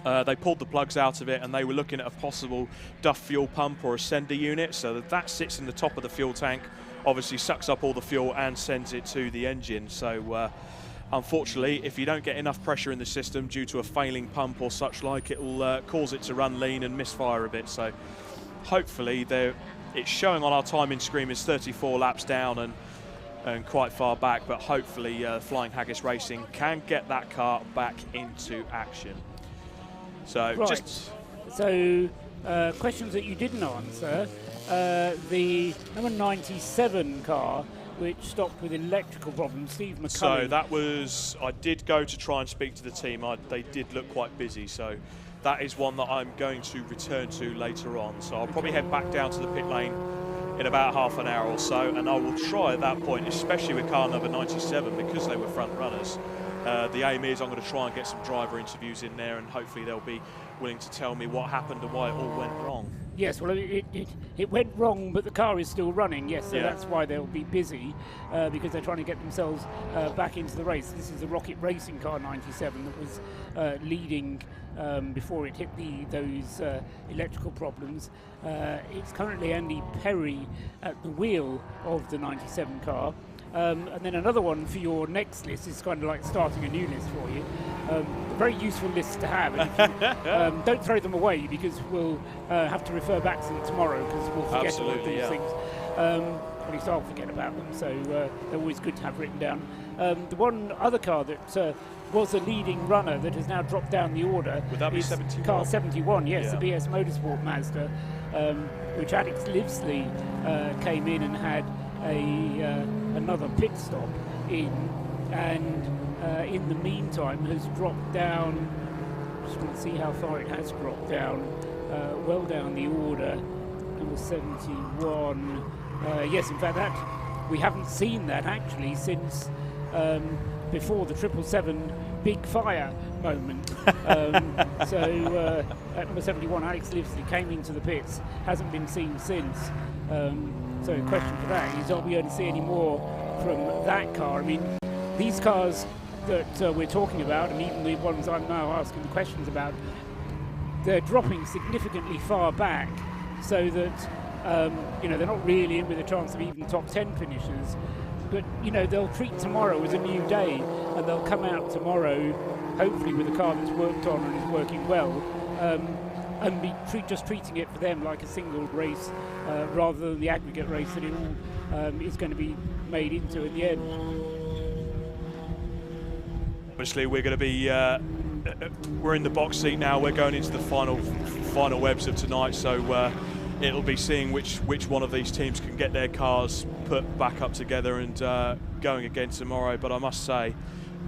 They pulled the plugs out of it, and they were looking at a possible Duff fuel pump or a sender unit, so that sits in the top of the fuel tank, obviously sucks up all the fuel and sends it to the engine. So unfortunately, if you don't get enough pressure in the system due to a failing pump or such like, it will cause it to run lean and misfire a bit. So hopefully it's showing on our timing screen is 34 laps down and quite far back, but hopefully Flying Haggis Racing can get that car back into action. So questions that you didn't answer. The number 97 car, which stopped with electrical problems, Steve McCulley. So that was, I did go to try and speak to the team. They did look quite busy, so that is one that I'm going to return to later on. So I'll probably head back down to the pit lane in about half an hour or so, and I will try at that point, especially with car number 97, because they were front runners. The aim is I'm going to try and get some driver interviews in there, and hopefully they'll be willing to tell me what happened and why it all went wrong. Yes, well, it went wrong, but the car is still running, yes, so that's why they'll be busy, because they're trying to get themselves back into the race. This is the Rocket Racing car 97 that was leading before it hit those electrical problems. It's currently Andy Perry at the wheel of the 97 car. And then another one for your next list is kind of like starting a new list for you. A very useful list to have. And if you, don't throw them away, because we'll have to refer back to them tomorrow, because we'll forget about these things. At least I'll forget about them, so they're always good to have written down. The one other car that was a leading runner that has now dropped down the order is 71? car 71, yes, the BS Motorsport Mazda, which Alex Livesley came in and had another pit stop in, and in the meantime has dropped down. Just want to see how far it has dropped down. Well down the order, number 71. Yes, in fact, that we haven't seen that actually since before the 777 big fire moment. So at number 71, Alex Livesley came into the pits, hasn't been seen since. So the question for that is, are we going to see any more from that car? I mean, these cars that we're talking about, and even the ones I'm now asking the questions about, they're dropping significantly far back, so that they're not really in with a chance of even top 10 finishes. But they'll treat tomorrow as a new day, and they'll come out tomorrow, hopefully with a car that's worked on and is working well, and be just treating it for them like a single race, rather than the aggregate race that it all is going to be made into in the end. Obviously, we're going to be we're in the box seat now. We're going into the final webs of tonight, so it'll be seeing which one of these teams can get their cars put back up together and going again tomorrow. But I must say,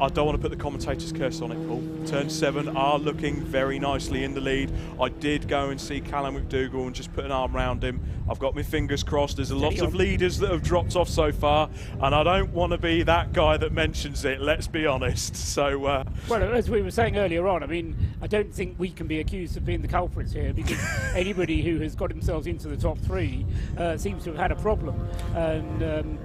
I don't want to put the commentator's curse on it, Paul. Turn 7 are looking very nicely in the lead. I did go and see Callum McDougall and just put an arm around him. I've got my fingers crossed. There's a lot of leaders that have dropped off so far, and I don't want to be that guy that mentions it, let's be honest. So, well, as we were saying earlier on, I mean, I don't think we can be accused of being the culprits here, because anybody who has got themselves into the top 3 seems to have had a problem. And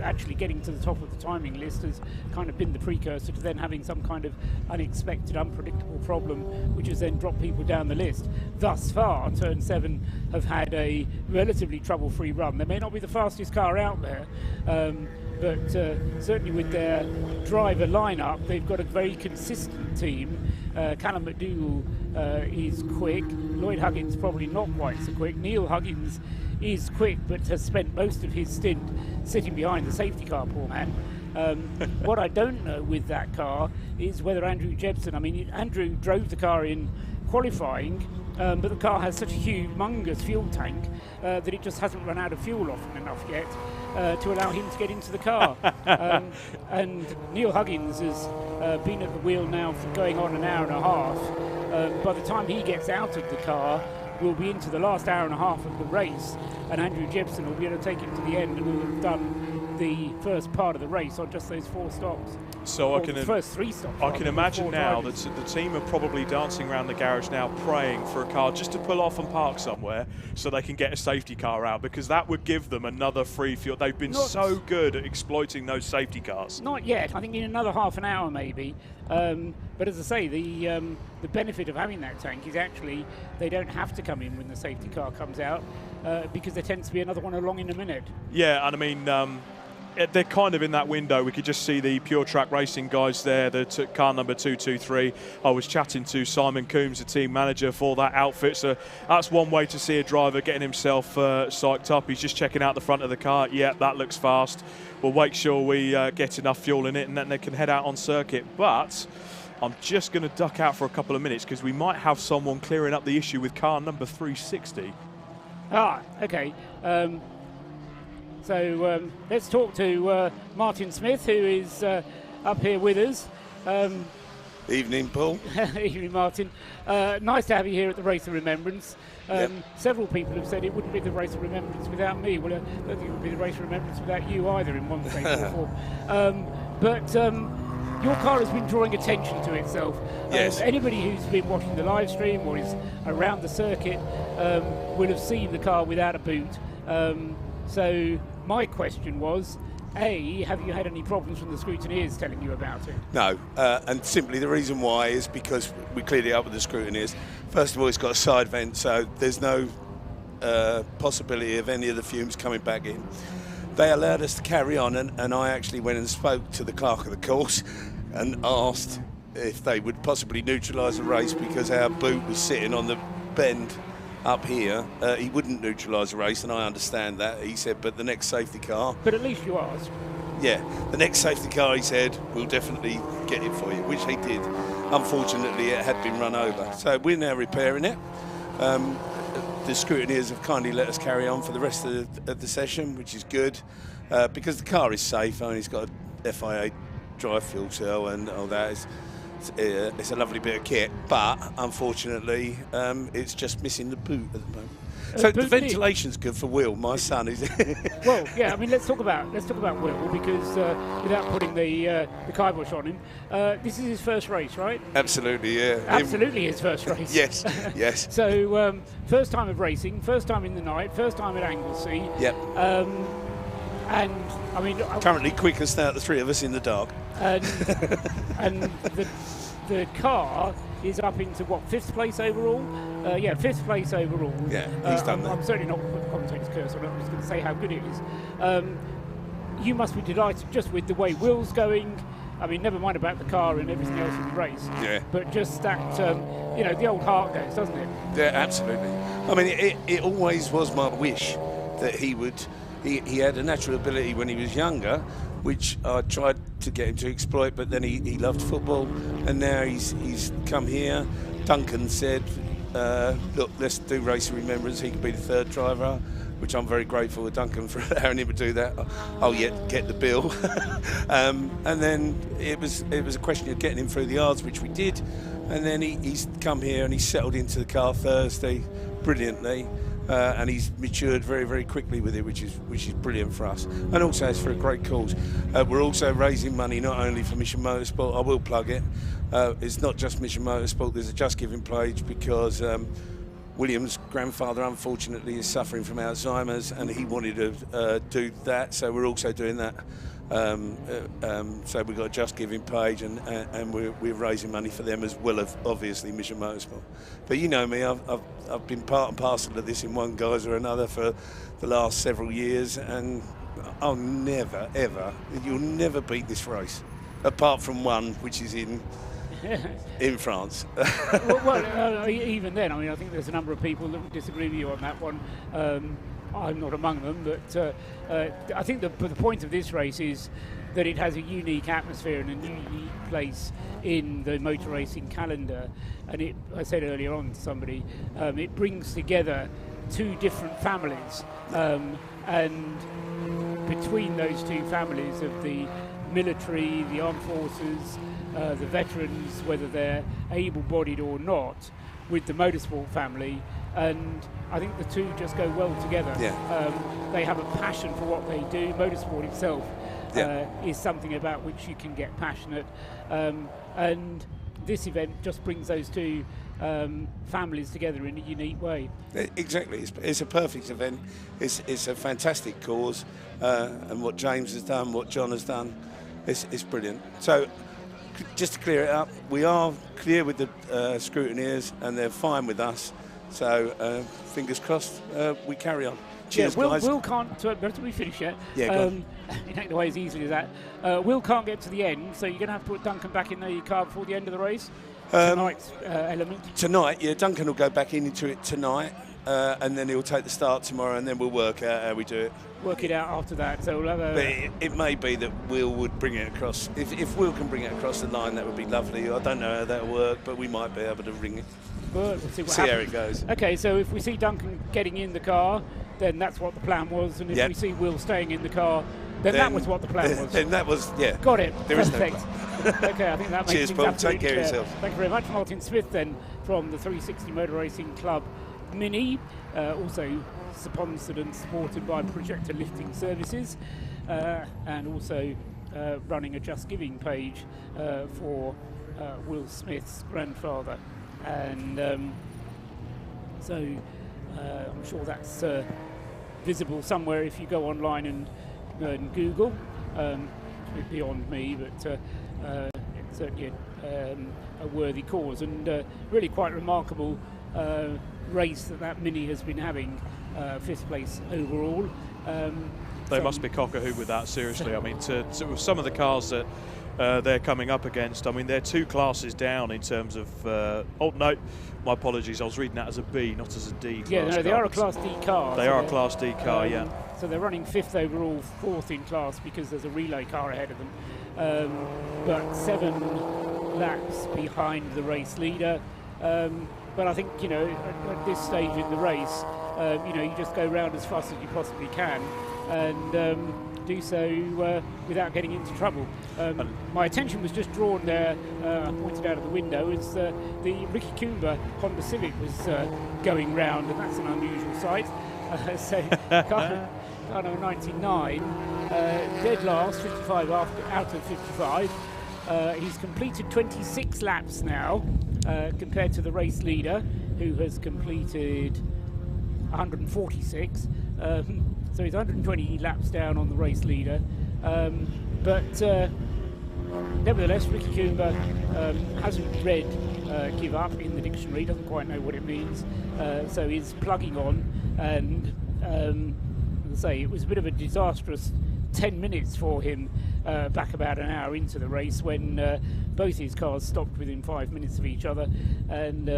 actually getting to the top of the timing list has kind of been the precursor to then having some kind of unexpected, unpredictable problem, which has then dropped people down the list. Thus far, Turn 7 have had a relatively trouble-free run. They may not be the fastest car out there, but certainly with their driver lineup, they've got a very consistent team. Callum McDougall is quick. Lloyd Huggins probably not quite so quick. Neil Huggins is quick, but has spent most of his stint sitting behind the safety car, poor man. What I don't know with that car is whether Andrew Jebsen, I mean, Andrew drove the car in qualifying, but the car has such a humongous fuel tank that it just hasn't run out of fuel often enough yet to allow him to get into the car. And Neil Huggins has been at the wheel now for going on an hour and a half. By the time he gets out of the car, we'll be into the last hour and a half of the race, and Andrew Jebsen will be able to take it to the end, and we'll have done the first part of the race on just those 4 stops. So the first 3 stops. I can imagine now that the team are probably dancing around the garage now, praying for a car just to pull off and park somewhere so they can get a safety car out, because that would give them another free fuel. They've been so good at exploiting those safety cars. Not yet. I think in another half an hour maybe. But as I say, the benefit of having that tank is actually they don't have to come in when the safety car comes out, because there tends to be another one along in a minute. Yeah, and I mean, they're kind of in that window. We could just see the Pure Track Racing guys there. They took car number 223. I was chatting to Simon Coombs, the team manager for that outfit. So that's one way to see a driver getting himself psyched up. He's just checking out the front of the car. Yeah, that looks fast. We'll make sure we get enough fuel in it, and then they can head out on circuit. But I'm just going to duck out for a couple of minutes because we might have someone clearing up the issue with car number 360. Ah, okay. So let's talk to Martin Smith, who is up here with us. Evening, Paul. Evening, Martin. Nice to have you here at the Race of Remembrance. Yep. Several people have said it wouldn't be the Race of Remembrance without me. Well, I don't think it would be the Race of Remembrance without you either, in one shape or form. But your car has been drawing attention to itself. Yes. Anybody who's been watching the live stream or is around the circuit will have seen the car without a boot. So my question was, A, have you had any problems from the scrutineers telling you about it? No, and simply the reason why is because we cleared it up with the scrutineers. First of all, it's got a side vent, so there's no possibility of any of the fumes coming back in. They allowed us to carry on, and I actually went and spoke to the clerk of the course and asked if they would possibly neutralise the race because our boot was sitting on the bend up here. He wouldn't neutralise the race, and I understand that. He said, but the next safety car... But at least you asked. Yeah, the next safety car, he said, we'll definitely get it for you, which he did. Unfortunately, it had been run over. So we're now repairing it. The scrutineers have kindly let us carry on for the rest of the session, which is good, because the car is safe. I mean, it's got a FIA dry fuel cell and all that. It's a lovely bit of kit, but unfortunately, it's just missing the boot at the moment. So the ventilation's good for Will, my son. Is Well, yeah. I mean, let's talk about Will, because without putting the kibosh on him, this is his first race, right? Absolutely, yeah. Absolutely, his first race. Yes, yes. So first time of racing, first time in the night, first time at Anglesey. Yep. And I mean, currently quickest out of the three of us in the dark. And the car is up into what, 5th place overall? Yeah, 5th place overall. Yeah, he's done that. I'm certainly not putting the commentator's curse on it. I'm just going to say how good it is. You must be delighted just with the way Will's going. I mean, never mind about the car and everything else in the race. Yeah. But just that, the old heart goes, doesn't it? Yeah, absolutely. I mean, it always was my wish that he would. He had a natural ability when he was younger, which I tried to get him to exploit, but then he loved football, and now he's come here. Duncan said, look, let's do Race of Remembrance. He could be the third driver, which I'm very grateful to Duncan for allowing him to do that. I'll yet get the bill. And then it was a question of getting him through the yards, which we did, and then he's come here and he's settled into the car Thursday brilliantly. And he's matured very, very quickly with it, which is brilliant for us. And also it's for a great cause. We're also raising money not only for Mission Motorsport, I will plug it. It's not just Mission Motorsport, there's a Just Giving page because William's grandfather unfortunately is suffering from Alzheimer's and he wanted to do that, so we're also doing that. So we've got a Just Giving page and we're raising money for them as well as obviously Mission Motorsport. But you know me, I've been part and parcel of this in one guise or another for the last several years, and I'll never ever, you'll never beat this race apart from one which is in France. well, even then, I mean, I think there's a number of people that would disagree with you on that one. I'm not among them, but I think the point of this race is that it has a unique atmosphere and a unique place in the motor racing calendar. And I said earlier on to somebody, it brings together two different families. And between those two families of the military, the armed forces, the veterans, whether they're able-bodied or not, with the motorsport family, and I think the two just go well together. Yeah. They have a passion for what they do. Motorsport itself is something about which you can get passionate, and this event just brings those two families together in a unique way. Exactly, it's a perfect event. It's a fantastic cause, and what James has done, what John has done, it's brilliant. So, just to clear it up, we are clear with the scrutineers, and they're fine with us. So, fingers crossed, we carry on. Cheers, Will, guys. Will can't. But we finish yet. Yeah, go it ain't the way as easily as that. Will can't get to the end, so you're going to have to put Duncan back in the car before the end of the race. Tonight's element. Tonight, yeah, Duncan will go back into it tonight, and then he'll take the start tomorrow, and then we'll work out how we do it. Work it out after that. So we'll have a. But it may be that Will would bring it across. If Will can bring it across the line, that would be lovely. I don't know how that'll work, but we might be able to ring it. We'll see how it goes. Okay, so if we see Duncan getting in the car, then that's what the plan was, and if we see Will staying in the car, then that was what the plan was. Then that was, yeah. Got it. There is no Perfect. plan. Okay, I think that makes Cheers, things Paul. absolutely Take care of clear. yourself. Thank you very much. Martin Smith then from the 360 Motor Racing Club Mini, also sponsored and supported by Projector Lifting Services, and also running a Just Giving page for Will Smith's grandfather. And so I'm sure that's visible somewhere if you go online and Google. It's a bit beyond me, but it's certainly a worthy cause, and really quite remarkable race that Mini has been having, 5th place overall. They must be cock-a-hoop with that, seriously. I mean, to some of the cars that they're coming up against, I mean, they're 2 classes down in terms of... oh, no, my apologies, I was reading that as a B, not as a D class. Yeah, no, they are a Class D car. They are a Class D car, yeah. So they're running 5th overall, 4th in class because there's a relay car ahead of them. But 7 laps behind the race leader. But I think, you know, at this stage in the race, you know, you just go round as fast as you possibly can and do so without getting into trouble. My attention was just drawn there, pointed out of the window, as the Ricky Coomber Honda Civic was going round, and that's an unusual sight. So car number 99, dead last, 55 out of 55. He's completed 26 laps now, compared to the race leader, who has completed 146. So he's 120 laps down on the race leader. But nevertheless, Ricky Coomber hasn't read give up in the dictionary, doesn't quite know what it means. So he's plugging on, and as I say, it was a bit of a disastrous 10 minutes for him back about an hour into the race when both his cars stopped within 5 minutes of each other, and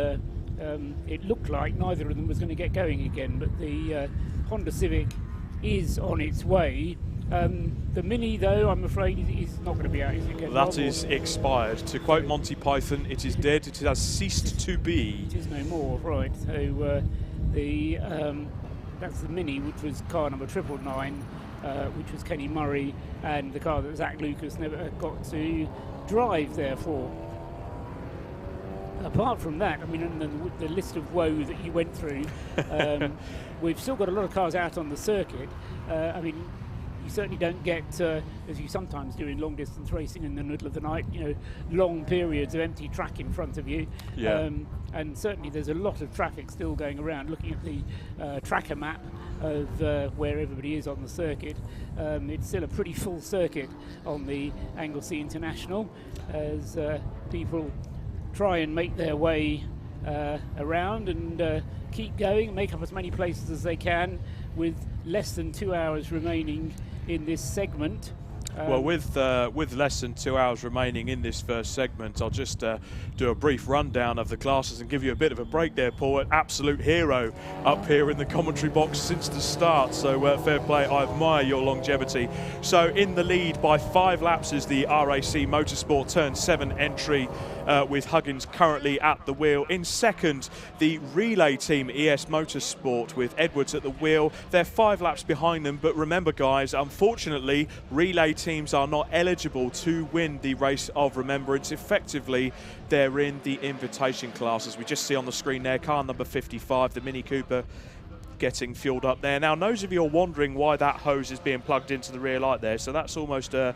it looked like neither of them was going to get going again. But the Honda Civic is on its way. The Mini, though, I'm afraid is not going to be out. That is expired. To quote Monty Python, it is dead. It has ceased to be. It is no more, right? So that's the Mini, which was car number 999, which was Kenny Murray, and the car that Zach Lucas never got to drive, therefore. Apart from that, I mean, and the list of woe that you went through, we've still got a lot of cars out on the circuit. I mean, you certainly don't get, as you sometimes do in long-distance racing in the middle of the night, you know, long periods of empty track in front of you. Yeah. And certainly there's a lot of traffic still going around. Looking at the tracker map of where everybody is on the circuit, it's still a pretty full circuit on the Anglesey International as people try and make their way around and keep going, make up as many places as they can with less than 2 hours remaining in this segment. Well, with less than 2 hours remaining in this first segment, I'll just do a brief rundown of the classes and give you a bit of a break there, Paul. An absolute hero up here in the commentary box since the start, so fair play. I admire your longevity. So in the lead by 5 laps is the RAC Motorsport Turn 7 entry, with Huggins currently at the wheel. In second, the relay team ES Motorsport with Edwards at the wheel. They're 5 laps behind them, but remember, guys, unfortunately, relay teams are not eligible to win the Race of Remembrance. Effectively, they're in the invitation class, as we just see on the screen there. Car number 55, the Mini Cooper, getting fueled up there. Now, those of you are wondering why that hose is being plugged into the rear light there, so that's almost a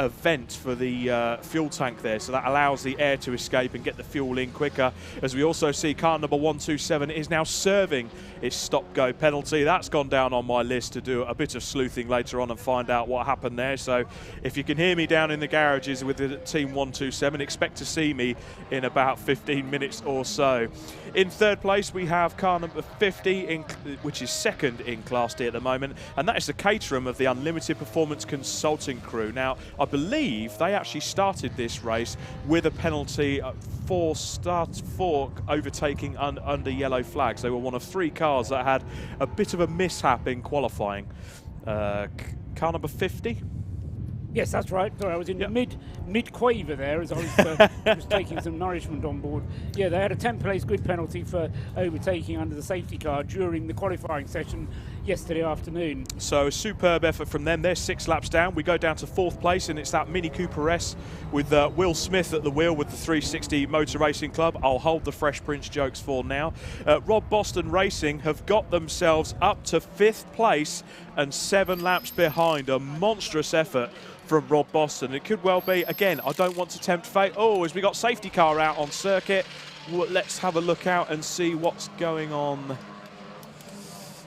a vent for the fuel tank there, so that allows the air to escape and get the fuel in quicker. As we also see, car number 127 is now serving its stop-go penalty. That's gone down on my list to do a bit of sleuthing later on and find out what happened there. So if you can hear me down in the garages with the team 127, expect to see me in about 15 minutes or so. In third place, we have car number 50, which is second in Class D at the moment, and that is the Caterham of the Unlimited Performance Consulting crew. Now, I believe they actually started this race with a penalty for overtaking under yellow flags. They were one of 3 cars that had a bit of a mishap in qualifying. Car number 50? Yes, that's right. Sorry, I was in the mid-quaver there as I was just taking some nourishment on board. Yeah, they had a 10th place grid penalty for overtaking under the safety car during the qualifying session yesterday afternoon. So a superb effort from them. They're 6 laps down. We go down to 4th place, and it's that Mini Cooper S with Will Smith at the wheel with the 360 Motor Racing Club. I'll hold the Fresh Prince jokes for now. Rob Boston Racing have got themselves up to 5th place and 7 laps behind. A monstrous effort from Rob Boston. It could well be, again, I don't want to tempt fate. Oh, as we got safety car out on circuit, let's have a look out and see what's going on.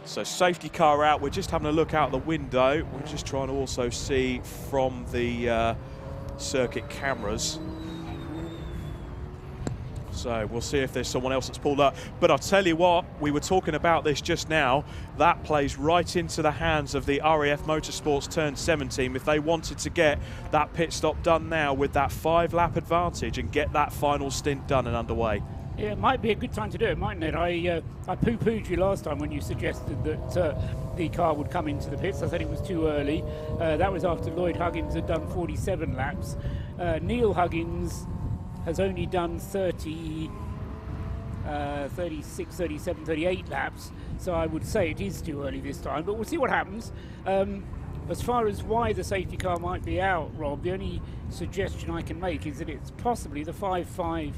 So safety car out, we're just having a look out the window. We're just trying to also see from the circuit cameras. So we'll see if there's someone else that's pulled up. But I'll tell you what, we were talking about this just now. That plays right into the hands of the RAF Motorsports Turn 7 team if they wanted to get that pit stop done now with that 5-lap advantage and get that final stint done and underway. Yeah, it might be a good time to do it, mightn't it? I poo-pooed you last time when you suggested that the car would come into the pits. I said it was too early. That was after Lloyd Huggins had done 47 laps. Neil Huggins has only done 36, 37, 38 laps, so I would say it is too early this time, but we'll see what happens. As far as why the safety car might be out, Rob, the only suggestion I can make is that it's possibly the 5.5.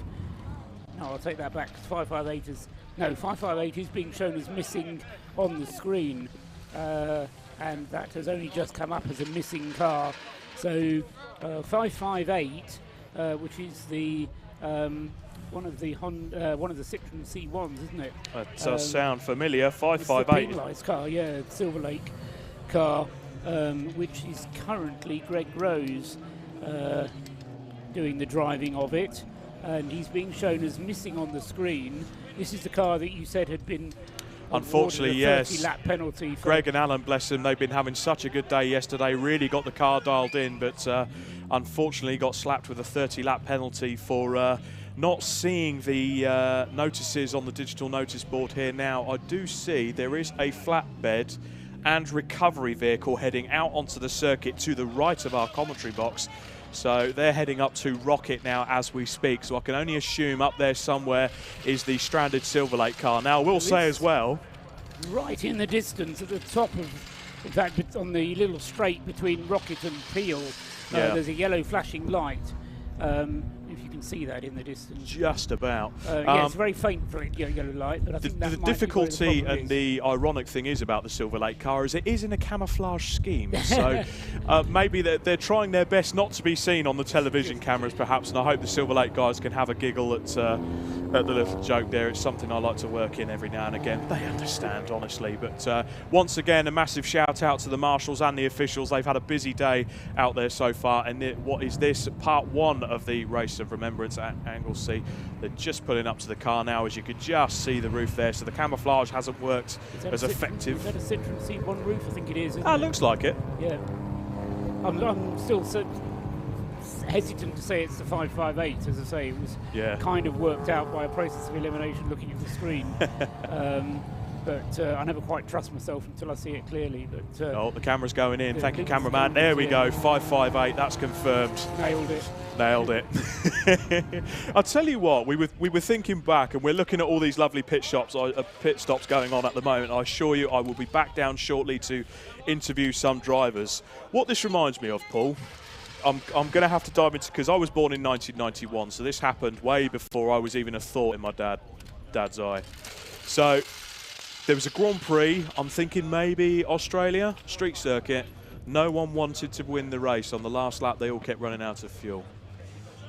No, I'll take that back. 558 is 558 is being shown as missing on the screen, and that has only just come up as a missing car. So 558. Which is the one of the Citroen C1s, isn't it? That does sound familiar. 558. The penalised car, yeah, Silver Lake car, which is currently Greg Rose doing the driving of it, and he's being shown as missing on the screen. This is the car that you said had been. Unfortunately, yes. 30-lap penalty. Greg and Alan, bless them, they've been having such a good day yesterday. Really got the car dialed in, but unfortunately got slapped with a 30-lap penalty for not seeing the notices on the digital notice board here now. I do see there is a flatbed and recovery vehicle heading out onto the circuit to the right of our commentary box. So they're heading up to Rocket now as we speak. So I can only assume up there somewhere is the stranded Silver Lake car. Now, I will say as well, right in the distance at the top of, in fact, on the little straight between Rocket and Peel, there's a yellow flashing light. If you can see that in the distance. Just about. Yeah, it's very faint for a yellow light, but I think that the might difficulty be where the and the ironic thing is about the Silver Lake car is it is in a camouflage scheme. So maybe they're trying their best not to be seen on the television cameras, perhaps, and I hope the Silver Lake guys can have a giggle at the little joke there. It's something I like to work in every now and again. They understand, honestly. But once again, a massive shout out to the marshals and the officials. They've had a busy day out there so far, and what is this? Part 1 of the race of Remembrance at Anglesey. They're just pulling up to the car now, as you could just see the roof there. So the camouflage hasn't worked as effective. Is that a Citroen C1 roof? I think it is. It looks like it. Yeah. I'm still so hesitant to say it's the 558. As I say, it was kind of worked out by a process of elimination looking at the screen. But I never quite trust myself until I see it clearly. But oh, the camera's going in. Thank you, cameraman. There we go. 558. That's confirmed. Nailed it. Nailed it. I'll tell you what. We were thinking back, and we're looking at all these lovely pit stops going on at the moment. I assure you, I will be back down shortly to interview some drivers. What this reminds me of, Paul. I'm going to have to dive into, because I was born in 1991, so this happened way before I was even a thought in my dad's eye. So there was a Grand Prix, I'm thinking maybe Australia, street circuit, No one wanted to win the race. On the last lap, they all kept running out of fuel.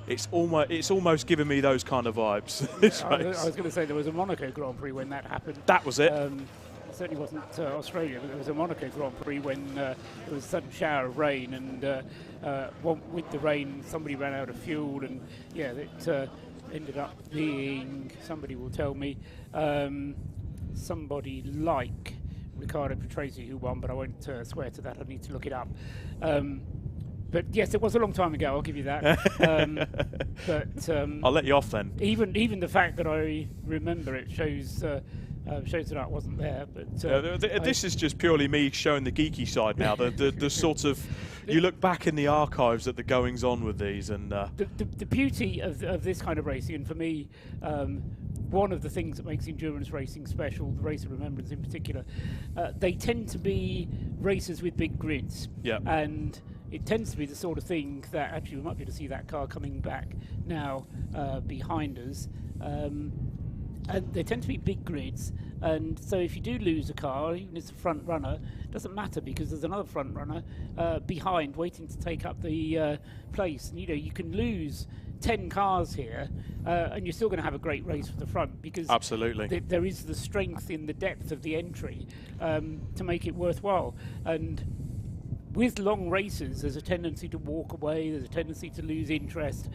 It's almost giving me those kind of vibes. I was going to say there was a Monaco Grand Prix when that happened. That was it. It certainly wasn't Australia, but there was a Monaco Grand Prix when there was a sudden shower of rain, and with the rain, somebody ran out of fuel, and yeah, it ended up being, somebody will tell me, somebody like Riccardo Patrese who won, but I won't swear to that. I need to look it up. But yes, it was a long time ago. I'll give you that. I'll let you off then. Even the fact that I remember it shows that I wasn't there. But this is just purely me showing the geeky side now. The sort of, you look back in the archives at the goings on with these, and the beauty of this kind of racing, and for me, one of the things that makes endurance racing special, the Race of Remembrance in particular, they tend to be races with big grids. Yeah. And it tends to be the sort of thing that, actually we might be able to see that car coming back now behind us. And they tend to be big grids, and so if you do lose a car, even if it's a front runner, it doesn't matter because there's another front runner behind waiting to take up the place. And you can lose 10 cars here and you're still going to have a great race for the front, because absolutely there is the strength in the depth of the entry to make it worthwhile. And with long races, there's a tendency to walk away, there's a tendency to lose interest.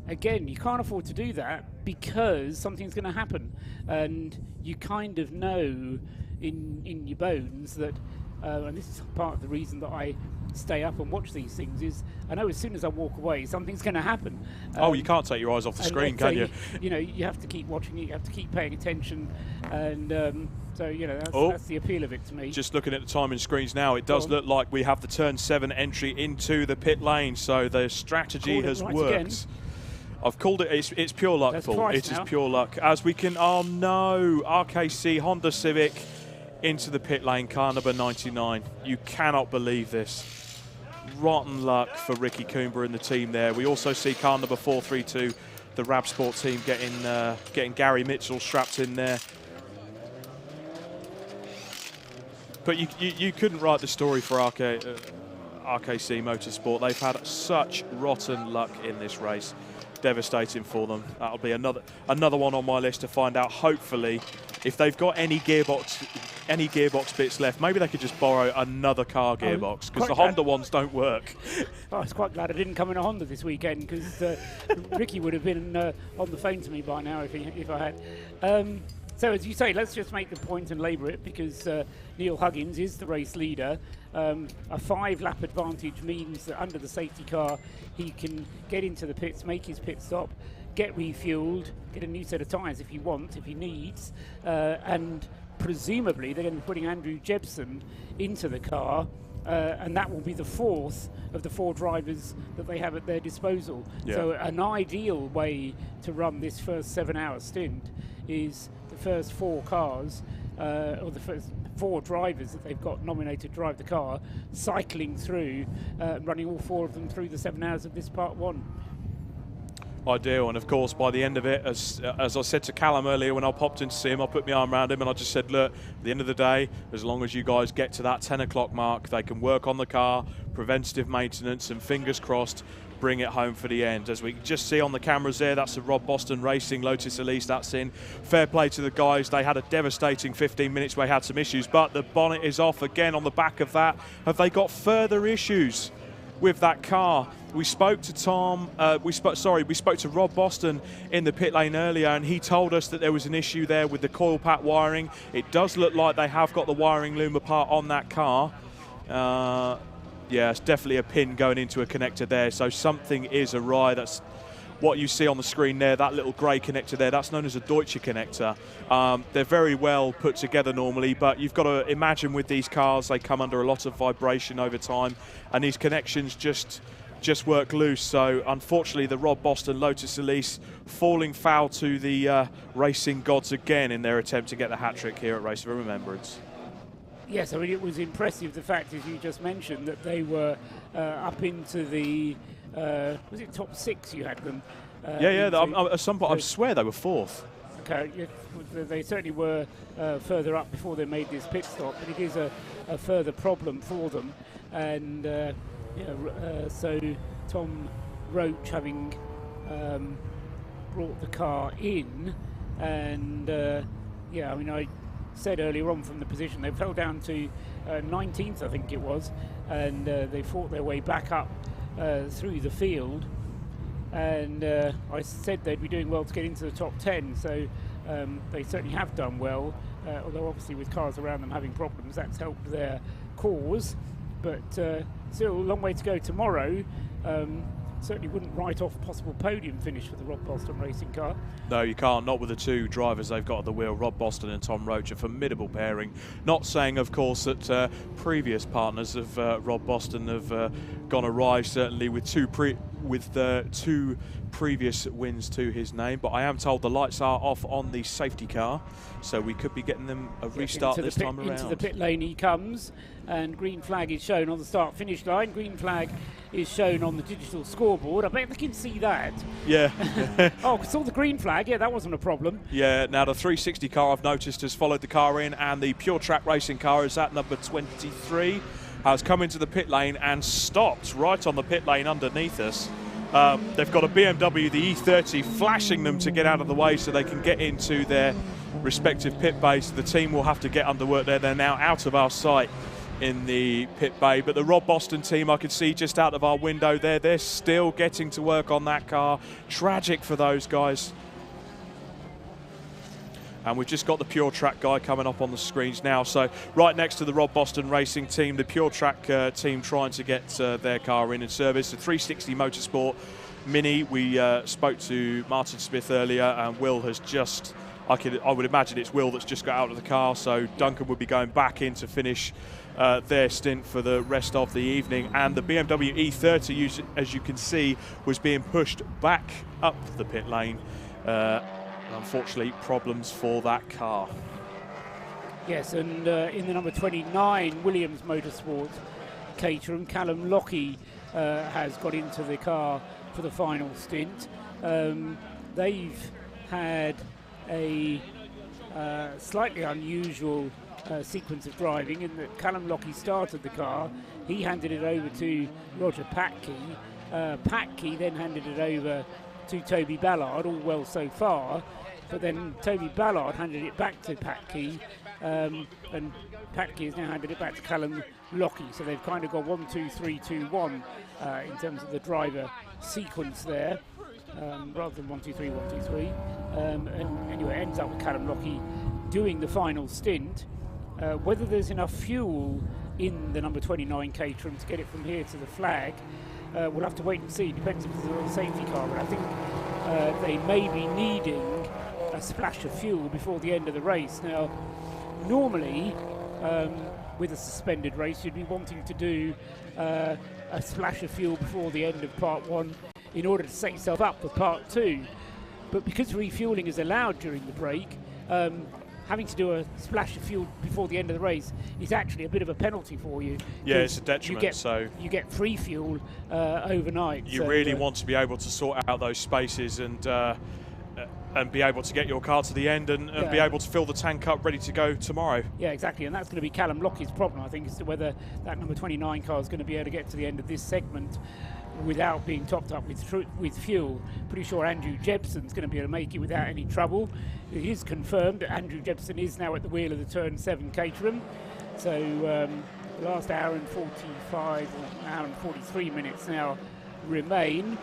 Again, you can't afford to do that because something's going to happen, and you kind of know in your bones that, and this is part of the reason that I stay up and watch these things, is I know as soon as I walk away, something's going to happen. You can't take your eyes off the screen, can you? You have to keep watching it, you have to keep paying attention, and so that's the appeal of it to me. Just looking at the timing screens now, it does look like we have the turn 7 entry into the pit lane, so the strategy has worked. Again. I've called it, it's pure luck, Paul. It is pure luck. As we can, oh no, RKC Honda Civic into the pit lane, car number 99. You cannot believe this. Rotten luck for Ricky Coomber and the team there. We also see car number 432, the Rab Sport team, getting Gary Mitchell strapped in there. But you couldn't write the story for RKC Motorsport. They've had such rotten luck in this race. Devastating for them. That'll be another one on my list to find out. Hopefully, if they've got any gearbox bits left, maybe they could just borrow another car gearbox, because the Honda ones don't work. I was quite glad I didn't come in a Honda this weekend, because Ricky would have been on the phone to me by now if I had. So as you say, let's just make the point and labour it, because Neil Huggins is the race leader. A 5-lap advantage means that under the safety car he can get into the pits, make his pit stop, get refueled, get a new set of tyres if he needs, and presumably they're going to be putting Andrew Jebsen into the car, and that will be the 4th of the 4 drivers that they have at their disposal. Yeah. So an ideal way to run this first 7-hour stint is the first 4 cars, or the first 4 drivers that they've got nominated to drive the car, cycling through, running all 4 of them through the 7 hours of this part 1. Ideal, and of course by the end of it, as I said to Callum earlier when I popped in to see him, I put my arm around him and I just said, look, at the end of the day, as long as you guys get to that 10 o'clock mark, they can work on the car, preventative maintenance, and fingers crossed, bring it home for the end. As we just see on the cameras there, that's the Rob Boston Racing Lotus Elise, that's in. Fair play to the guys. They had a devastating 15 minutes where they had some issues, but the bonnet is off again on the back of that. Have they got further issues with that car? We spoke to we spoke to Rob Boston in the pit lane earlier, and he told us that there was an issue there with the coil pack wiring. It does look like they have got the wiring loom apart on that car. Yeah, it's definitely a pin going into a connector there, so something is awry. That's what you see on the screen there, that little grey connector there. That's known as a Deutsche connector. They're very well put together normally, but you've got to imagine with these cars, they come under a lot of vibration over time, and these connections just work loose. So unfortunately, the Rob Boston Lotus Elise falling foul to the racing gods again in their attempt to get the hat-trick here at Race of Remembrance. Yes, I mean, it was impressive, the fact, as you just mentioned, that they were up into the, was it top 6 you had them? Yeah, at some point, I swear they were 4th. they certainly were further up before they made this pit stop, but it is a further problem for them. And so Tom Roach, having brought the car in, and I mean, I said earlier on from the position they fell down to 19th, I think it was, and they fought their way back up through the field. And I said they'd be doing well to get into the top 10, so they certainly have done well, although obviously with cars around them having problems, that's helped their cause. But still a long way to go tomorrow. Certainly wouldn't write off a possible podium finish for the Rob Boston racing car. No, you can't, not with the two drivers they've got at the wheel, Rob Boston and Tom Roach, a formidable pairing. Not saying, of course, that previous partners of Rob Boston have gone awry, certainly with two previous wins to his name, but I am told the lights are off on the safety car, so we could be getting them a restart this time around. Into the pit lane he comes, and green flag is shown on the start-finish line. Green flag is shown on the digital scoreboard. I bet they can see that. Yeah. Oh, I saw the green flag. Yeah, that wasn't a problem. Yeah, now the 360 car, I've noticed, has followed the car in, and the Pure Track Racing car is at number 23, has come into the pit lane and stopped right on the pit lane underneath us. They've got a BMW, the E30, flashing them to get out of the way so they can get into their respective pit bays. The team will have to get under work there. They're now out of our sight in the pit bay. But the Rob Boston team, I can see just out of our window there, they're still getting to work on that car. Tragic for those guys. And we've just got the Pure Track guy coming up on the screens now. So right next to the Rob Boston racing team, the Pure Track team trying to get their car in service. The 360 Motorsport Mini, we spoke to Martin Smith earlier, and Will has just, I would imagine it's Will that's just got out of the car, so Duncan would be going back in to finish their stint for the rest of the evening. And the BMW E30, as you can see, was being pushed back up the pit lane. Unfortunately, problems for that car. Yes, and in the number 29 Williams Motorsport Caterham, Callum Lockie has got into the car for the final stint. They've had a slightly unusual sequence of driving in that Callum Lockie started the car, he handed it over to Roger Patke, Patke then handed it over to Toby Ballard, all well so far, but then Toby Ballard handed it back to Patke, and Patke has now handed it back to Callum Lockie, so they've kind of got 1, 2, 3, 2, 1 in terms of the driver sequence there, rather than 1, 2, 3, 1, 2, 3. And anyway, it ends up with Callum Lockie doing the final stint. Whether there's enough fuel in the number 29 Caterham to get it from here to the flag, we'll have to wait and see. Depends if it's a safety car, but I think they may be needing a splash of fuel before the end of the race. Now, normally, with a suspended race, you'd be wanting to do a splash of fuel before the end of part 1 in order to set yourself up for part 2. But because refuelling is allowed during the break, having to do a splash of fuel before the end of the race is actually a bit of a penalty for you. Yeah, it's a detriment. You get free fuel overnight. You really want to be able to sort out those spaces and be able to get your car to the end and be able to fill the tank up ready to go tomorrow. Yeah, exactly, and that's going to be Callum Lockie's problem, I think, as to whether that number 29 car is going to be able to get to the end of this segment without being topped up with fuel. Pretty sure Andrew Jepson's going to be able to make it without any trouble. It is confirmed that Andrew Jepson is now at the wheel of the Turn 7 Caterham. So the last hour and 45 or hour and 43 minutes now remain.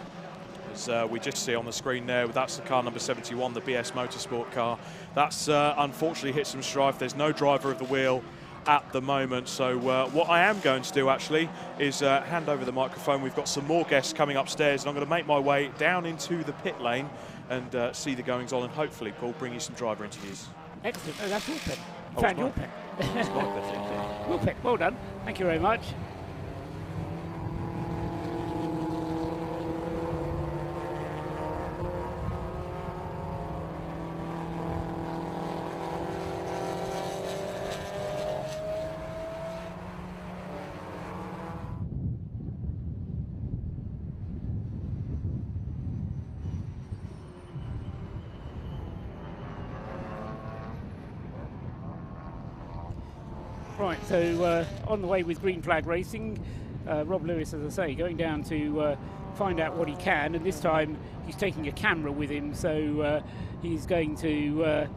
As we just see on the screen there, that's the car number 71, the BS Motorsport car. That's unfortunately hit some strife. There's no driver of the wheel at the moment. So what I am going to do actually is hand over the microphone. We've got some more guests coming upstairs, and I'm going to make my way down into the pit lane and see the goings on, and hopefully, Paul, bring you some driver interviews. Excellent. Oh, that's your pen. Oh, Found your pen. It's my pen. Your pen. Well done. Thank you very much. Right, so on the way with Green Flag Racing, Rob Lewis, as I say, going down to find out what he can, and this time he's taking a camera with him, so he's going to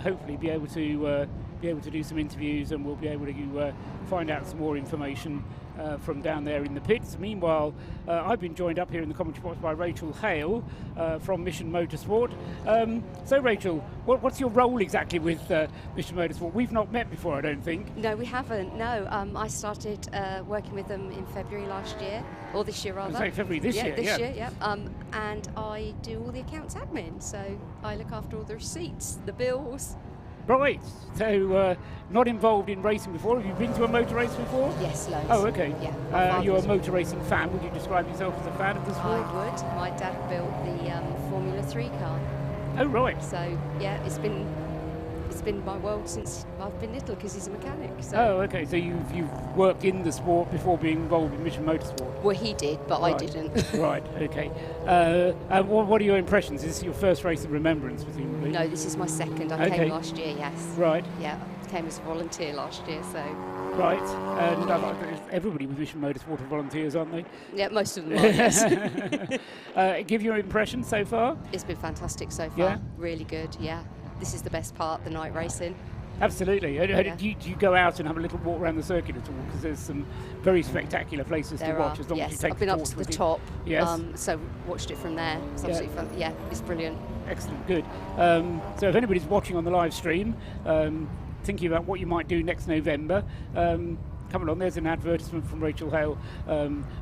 hopefully be able to do some interviews, and we'll be able to find out some more information from down there in the pits. Meanwhile, I've been joined up here in the commentary box by Rachel Hale from Mission Motorsport. So Rachel, what's your role exactly with Mission Motorsport? We've not met before, I don't think. No, we haven't, no. I started working with them in February last year, or this year rather. February this year, this year, yeah. And I do all the accounts admin, so I look after all the receipts, the bills. Right, so not involved in racing before. Have you been to a motor race before? Yes, loads. Oh, okay. Yeah. You're a motor racing fan. Would you describe yourself as a fan of the sport? I would. My dad built the Formula 3 car. Oh, right. So, yeah, it's been my world since I've been little, because he's a mechanic. So. Oh, okay. So you've worked in the sport before being involved in Mission Motorsport? Well, he did, but right. I didn't. Right, okay. What are your impressions? Is this your first race of Remembrance, presumably? No, this is my second. I came last year, yes. Right. Yeah, I came as a volunteer last year, so... Right, and everybody with Mission Motorsport are volunteers, aren't they? Yeah, most of them are, yes. Give your impression so far? It's been fantastic so far. Yeah? Really good, yeah. This is the best part, the night racing. Absolutely. Yeah. Do you go out and have a little walk around the circuit at all? Because there's some very spectacular places to watch. As long as you take I've been up to the top. Yes. So watched it from there. It's absolutely fun. Yeah, it's brilliant. Excellent, good. So if anybody's watching on the live stream, thinking about what you might do next November, come along. There's an advertisement from Rachel Hale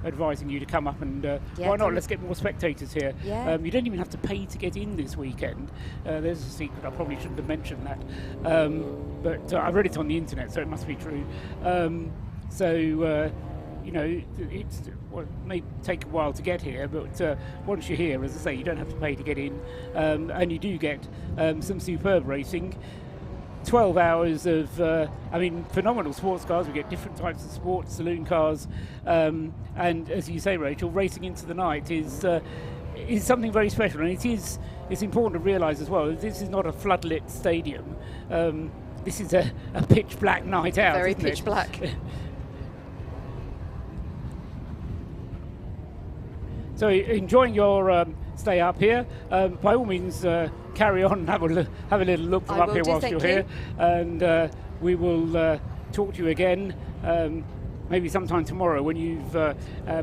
advising you to come up and why not? Let's get more spectators here. Yeah. You don't even have to pay to get in this weekend. There's a secret. I probably shouldn't have mentioned that, but I read it on the internet, so it must be true. You know, it may take a while to get here, but once you're here, as I say, you don't have to pay to get in, and you do get some superb racing. 12 hours of, phenomenal sports cars. We get different types of sports, saloon cars, and as you say, Rachel, racing into the night is something very special, and it's important to realise as well, this is not a floodlit stadium. This is a pitch black night out. Very pitch black. So enjoying your stay up here. By all means, carry on and have a little look from up here whilst you're here. And we will talk to you again maybe sometime tomorrow when you've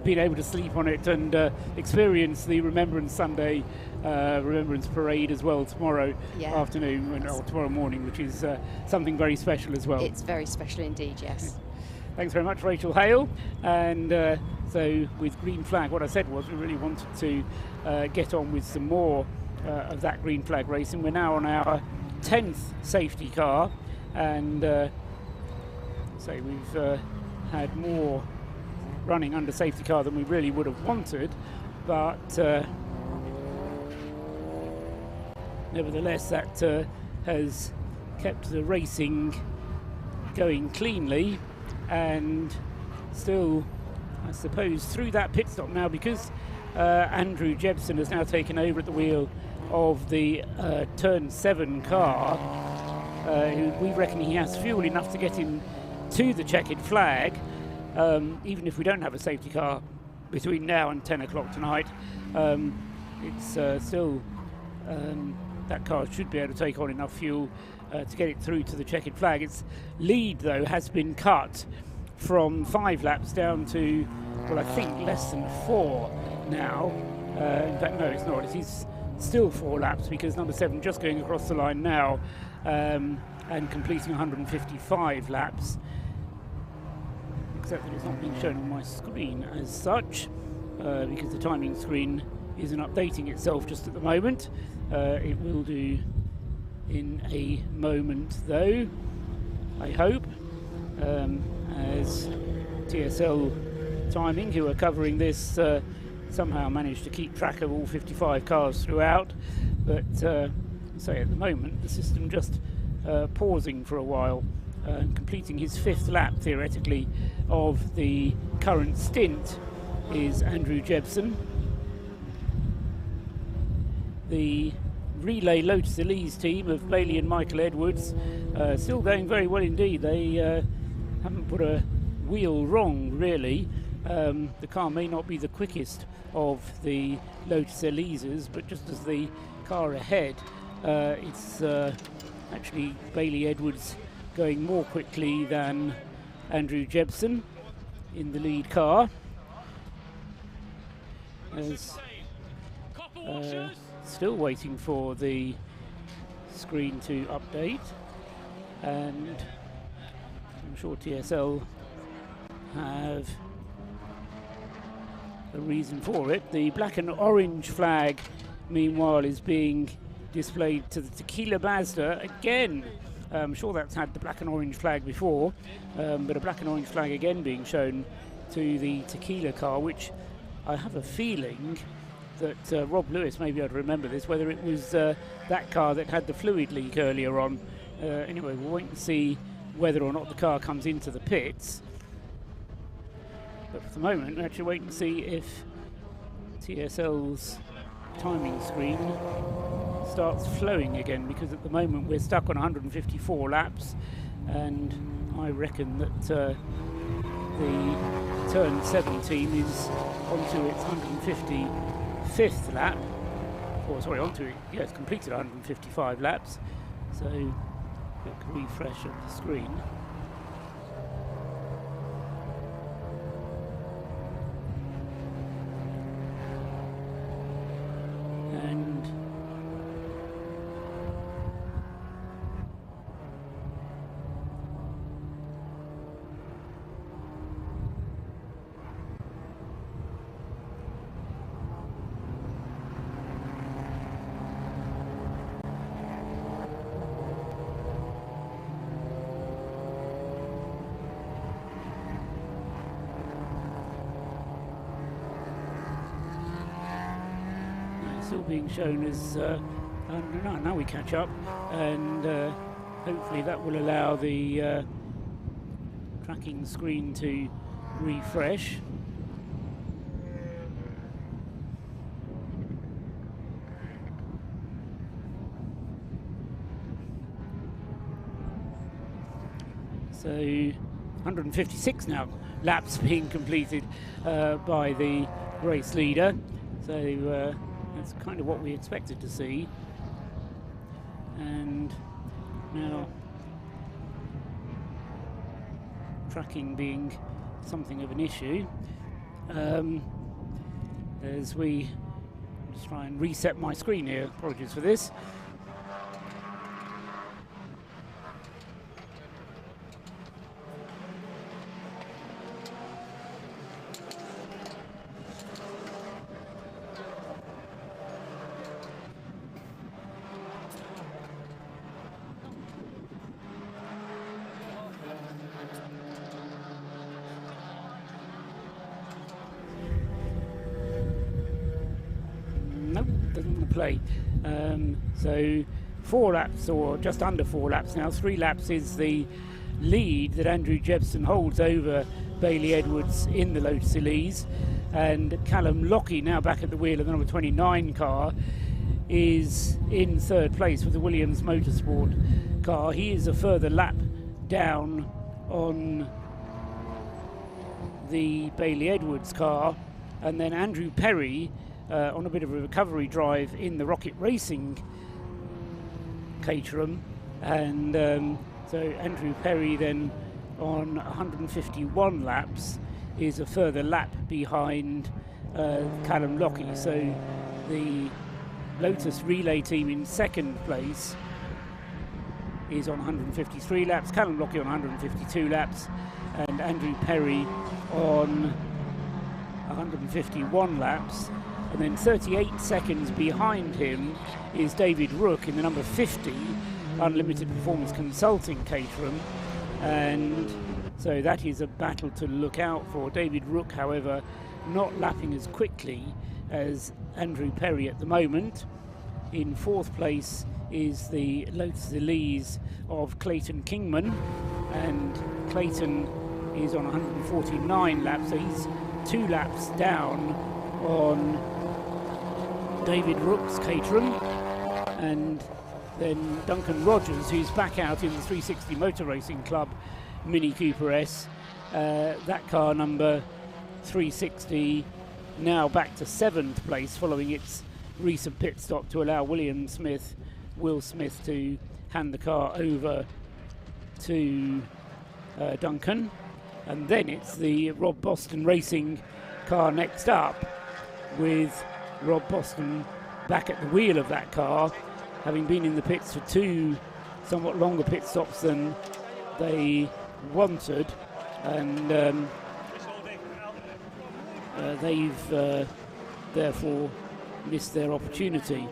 been able to sleep on it and experience the Remembrance Sunday Remembrance Parade as well tomorrow afternoon or tomorrow morning, which is something very special as well. It's very special indeed, yes. Thanks very much, Rachel Hale. And so with Green Flag, what I said was we really wanted to get on with some more of that Green Flag racing. We're now on our 10th safety car, and so we've had more running under safety car than we really would have wanted, but nevertheless that has kept the racing going cleanly. And still, I suppose, through that pit stop now, because Andrew Jebson has now taken over at the wheel of the Turn 7 car. We reckon he has fuel enough to get him to the checkered flag, even if we don't have a safety car between now and 10 o'clock tonight. It's still, that car should be able to take on enough fuel to get it through to the checkered flag. Its lead, though, has been cut from 5 laps down to, well, I think less than 4 now. In fact, no, it's not. It is still 4 laps, because number 7 just going across the line now and completing 155 laps, except that it's not being shown on my screen as such, because the timing screen isn't updating itself just at the moment. It will do in a moment, though, I hope, as TSL Timing, who are covering this, somehow managed to keep track of all 55 cars throughout. But say at the moment the system just pausing for a while, completing his 5th lap theoretically of the current stint is Andrew Jebson. The relay Lotus Elises team of Bailey and Michael Edwards still going very well indeed. They haven't put a wheel wrong, really. The car may not be the quickest of the Lotus Elises, but just as the car ahead, it's actually Bailey Edwards going more quickly than Andrew Jebson in the lead car. As, still waiting for the screen to update, and I'm sure TSL have a reason for it. The black and orange flag, meanwhile, is being displayed to the Tequila Mazda again. I'm sure that's had the black and orange flag before, but a black and orange flag again being shown to the Tequila car, which I have a feeling that Rob Lewis may be able to remember this, whether it was that car that had the fluid leak earlier on. Anyway, we'll wait and see whether or not the car comes into the pits. But for the moment, we'll actually wait and see if TSL's timing screen starts flowing again, because at the moment we're stuck on 154 laps, and I reckon that the Turn 7 team is onto its 155th lap, or sorry, it's completed 155 laps, so quick refresh of the screen. And still being shown as now we catch up, and hopefully that will allow the tracking screen to refresh. So 156 now laps being completed by the race leader, so that's kind of what we expected to see. And now tracking being something of an issue, as we just try and reset my screen here. Apologies for this. Play. So 4 laps, or just under 4 laps now. 3 laps is the lead that Andrew Jebson holds over Bailey Edwards in the Lotus Elise, and Callum Lockie, now back at the wheel of the number 29 car, is in 3rd place with the Williams Motorsport car. He is a further lap down on the Bailey Edwards car, and then Andrew Perry on a bit of a recovery drive in the Rocket Racing Caterham, and so Andrew Perry then on 151 laps is a further lap behind Callum Lockie. So the Lotus Relay team in 2nd place is on 153 laps, Callum Lockie on 152 laps, and Andrew Perry on 151 laps. And then 38 seconds behind him is David Rook in the number 50 Unlimited Performance Consulting Caterham, and so that is a battle to look out for. David Rook, however, not lapping as quickly as Andrew Perry at the moment. In 4th place is the Lotus Elise of Clayton Kingman, and Clayton is on 149 laps, so he's 2 laps down on David Rook's Caterham. And then Duncan Rogers, who's back out in the 360 Motor Racing Club Mini Cooper S. That car, number 360, now back to 7th place following its recent pit stop to allow Will Smith to hand the car over to Duncan. And then it's the Rob Boston Racing car next up, with Rob Boston back at the wheel of that car, having been in the pits for 2 somewhat longer pit stops than they wanted, and they've therefore missed their opportunity.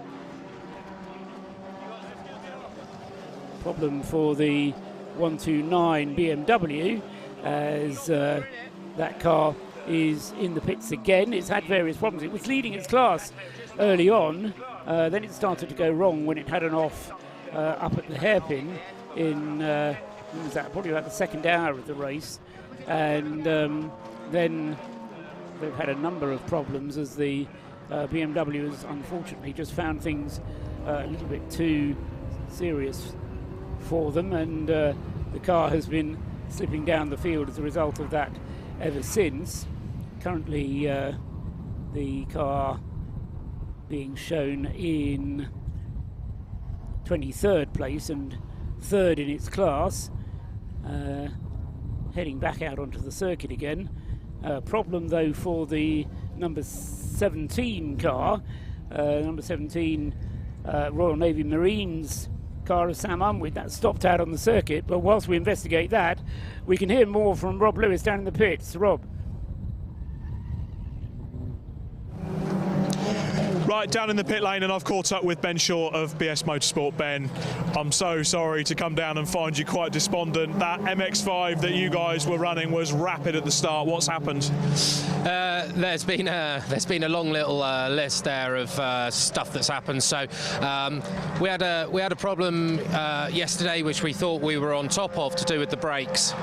Problem for the 129 BMW, as that car is in the pits again. It's had various problems. It was leading its class early on, then it started to go wrong when it had an off up at the hairpin in when was that? Probably about the second hour of the race, and then they've had a number of problems as the BMW has unfortunately just found things a little bit too serious for them, and the car has been slipping down the field as a result of that ever since. Currently the car being shown in 23rd place and 3rd in its class, heading back out onto the circuit again. Problem though for the number 17 car, number 17 Royal Navy Marines car of Sam Unwin, that stopped out on the circuit. But whilst we investigate that, we can hear more from Rob Lewis down in the pits. Rob. Right, down in the pit lane, and I've caught up with Ben Short of BS Motorsport. Ben, I'm so sorry to come down and find you quite despondent. That MX5 that you guys were running was rapid at the start. What's happened? There's been a long little list there of stuff that's happened. So we had a problem yesterday, which we thought we were on top of, to do with the brakes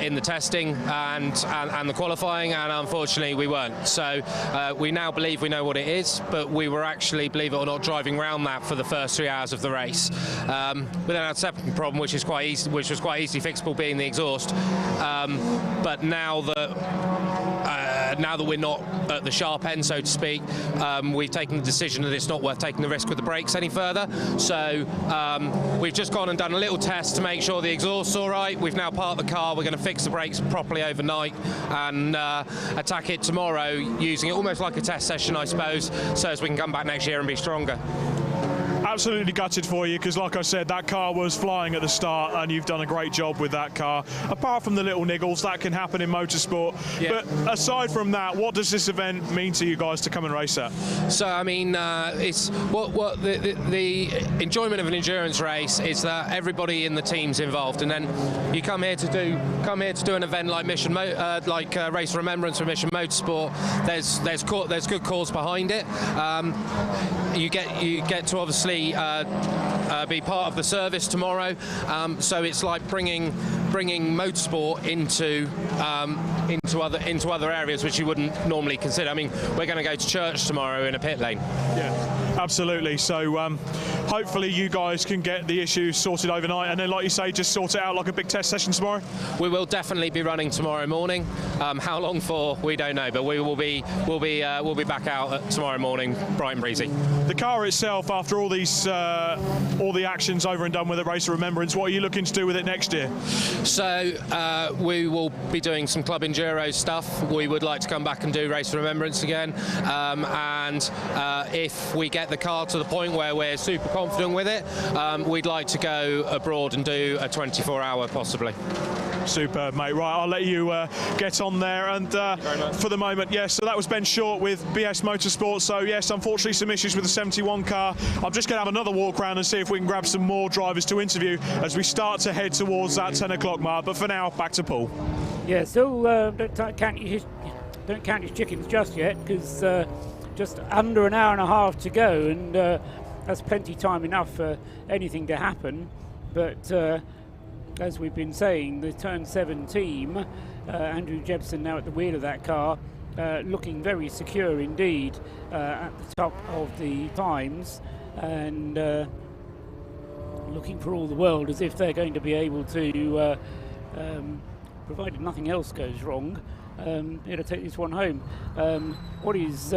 in the testing and the qualifying, and unfortunately we weren't. So we now believe we know what it is, but we were actually, believe it or not, driving around that for the first 3 hours of the race. We then had a second problem, which was quite easily fixable, being the exhaust. But now that we're not at the sharp end, so to speak, we've taken the decision that it's not worth taking the risk with the brakes any further. So we've just gone and done a little test to make sure the exhaust's all right. We've now parked the car. We're going to fix the brakes properly overnight and attack it tomorrow, using it almost like a test session, I suppose, so as we can come back next year and be stronger. Absolutely gutted for you, because like I said, that car was flying at the start and you've done a great job with that car. Apart from the little niggles that can happen in motorsport, yeah. But aside from that, what does this event mean to you guys to come and race at? So I mean, it's what the enjoyment of an endurance race is that everybody in the team's involved, and then you come here to do an event like Race Remembrance or Mission Motorsport. There's good cause behind it. You get to obviously be part of the service tomorrow, so it's like bringing motorsport into other areas which you wouldn't normally consider. I mean, we're going to go to church tomorrow in a pit lane. Yeah, absolutely. So hopefully you guys can get the issues sorted overnight, and then, like you say, just sort it out like a big test session tomorrow. We will definitely be running tomorrow morning. How long for, we don't know, but we'll be back out tomorrow morning, bright and breezy. The car itself, after all the actions over and done with at Race of Remembrance, what are you looking to do with it next year? So we will be doing some Club Enduro stuff. We would like to come back and do Race of Remembrance again, and if we get the car to the point where we're super confident with it, we'd like to go abroad and do a 24-hour possibly. Superb, mate. Right, I'll let you get on there, and for the moment, yes, so that was Ben Short with BS Motorsport. So yes, unfortunately some issues with the 71 car. I'm just going to have another walk around and see if we can grab some more drivers to interview as we start to head towards that 10 o'clock mark. But for now, back to Paul. Yeah, still don't count your chickens just yet, because just under an hour and a half to go, and that's plenty time enough for anything to happen. But as we've been saying, the Turn 7 team, Andrew Jebson now at the wheel of that car, looking very secure indeed at the top of the times, and looking for all the world as if they're going to be able to provided nothing else goes wrong, it'll take this one home. What is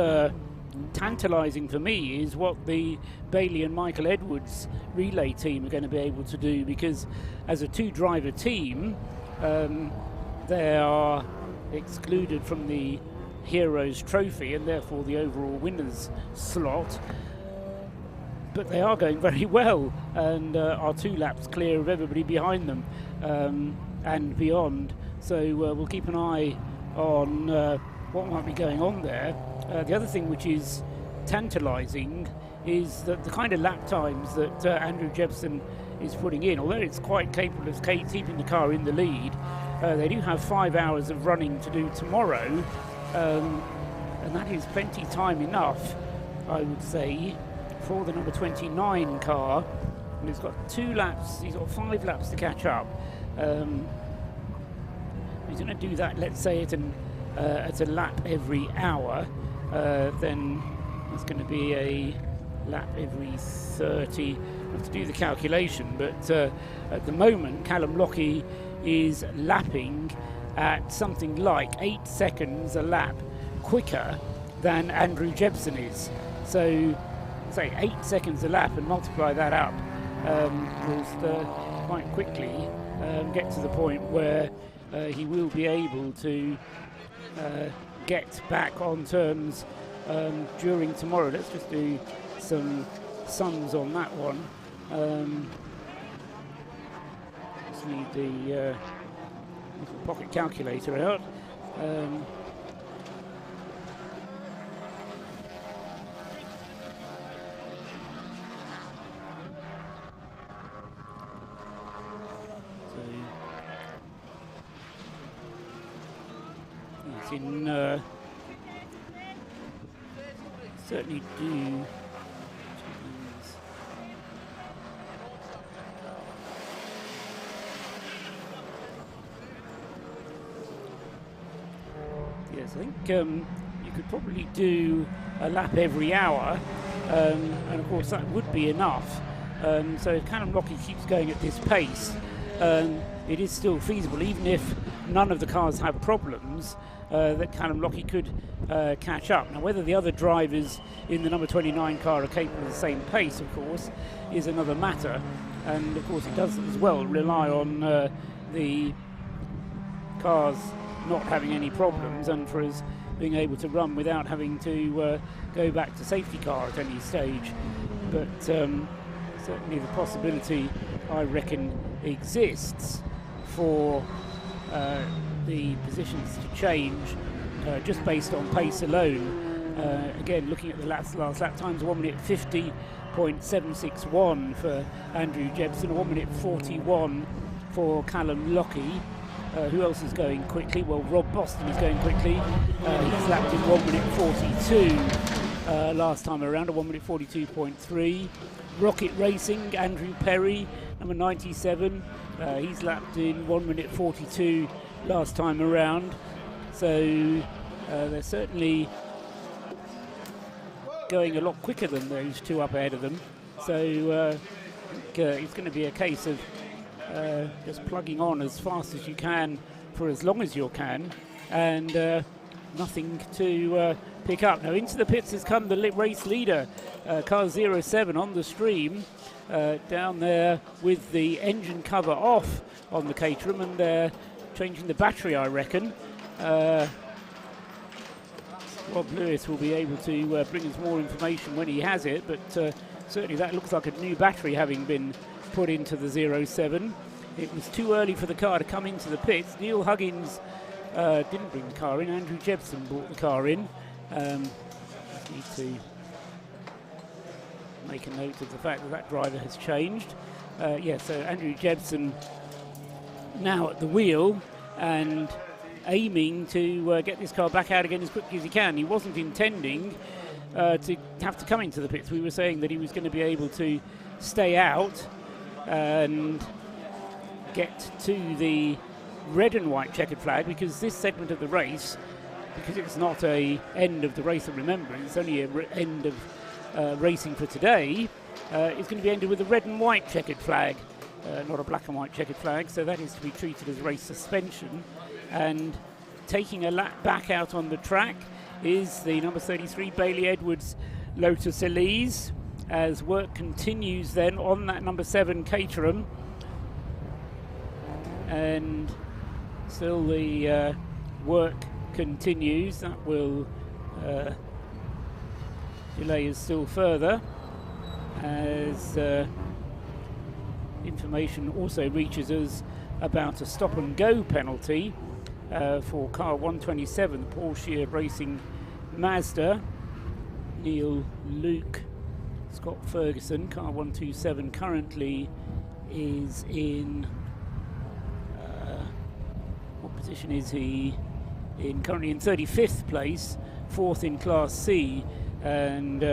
tantalising for me is what the Bailey and Michael Edwards relay team are going to be able to do, because as a two-driver team, they are excluded from the Heroes Trophy and therefore the overall winners slot. But they are going very well and are 2 laps clear of everybody behind them and beyond. So we'll keep an eye on what might be going on there. The other thing which is tantalising is that the kind of lap times that Andrew Jepson is putting in, although it's quite capable of keeping the car in the lead, they do have 5 hours of running to do tomorrow, and that is plenty time enough, I would say, for the number 29 car. And he's got 2 laps, he's got 5 laps to catch up. He's going to do that, let's say, at a lap every hour, then it's going to be a lap every 30. I have to do the calculation, but at the moment Callum Lockie is lapping at something like 8 seconds a lap quicker than Andrew Jepson is. So say 8 seconds a lap and multiply that up, will quite quickly get to the point where he will be able to get back on terms during tomorrow. Let's just do some sums on that one. Just need the little pocket calculator out. In certainly do yes, I think you could probably do a lap every hour, and of course that would be enough. So if Callum Lockie keeps going at this pace, it is still feasible, even if none of the cars have problems, that Callum Lockie could catch up. Now, whether the other drivers in the number 29 car are capable of the same pace, of course, is another matter. And of course, it does as well rely on the cars not having any problems and for us being able to run without having to go back to safety car at any stage. But certainly the possibility, I reckon, exists for the positions to change just based on pace alone. Again, looking at the last lap times, 1 minute 50.761 for Andrew Jepson, 1 minute 41 for Callum Lockie. Who else is going quickly? Well, Rob Boston is going quickly. He's lapped in 1 minute 42 last time around, a 1 minute 42.3. Rocket Racing, Andrew Perry, number 97. He's lapped in 1 minute 42 last time around. So they're certainly going a lot quicker than those 2 up ahead of them. So it's going to be a case of just plugging on as fast as you can for as long as you can, and nothing to pick up. Now into the pits has come the race leader, car 07 on the stream, down there with the engine cover off on the Caterham, and they're changing the battery, I reckon. Rob Lewis will be able to bring us more information when he has it, but certainly that looks like a new battery having been put into the 07. It was too early for the car to come into the pits. Neil Huggins didn't bring the car in. Andrew Jepson brought the car in. Just need to make a note of the fact that that driver has changed. So Andrew Jepson now at the wheel and aiming to get this car back out again as quickly as he can. He wasn't intending to have to come into the pits. We were saying that he was going to be able to stay out and get to the red and white checkered flag, because this segment of the race, because it's not a end of the race of Remembrance, it's only a end of racing for today, is going to be ended with a red and white checkered flag. not a black and white checkered flag, so that is to be treated as race suspension. And taking a lap back out on the track is the number 33 Bailey Edwards Lotus Elise, as work continues then on that number 7 Caterham. And still the work continues. That will delay us still further, as information also reaches us about a stop and go penalty for car 127, Paul Shear Racing Mazda. Neil Luke, Scott Ferguson, car 127 currently is in what position is he in? Currently in 35th place, 4th in Class C, and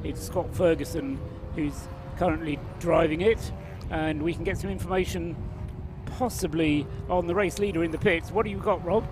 it's Scott Ferguson who's currently driving it, and we can get some information possibly on the race leader in the pits. What do you got, Rob?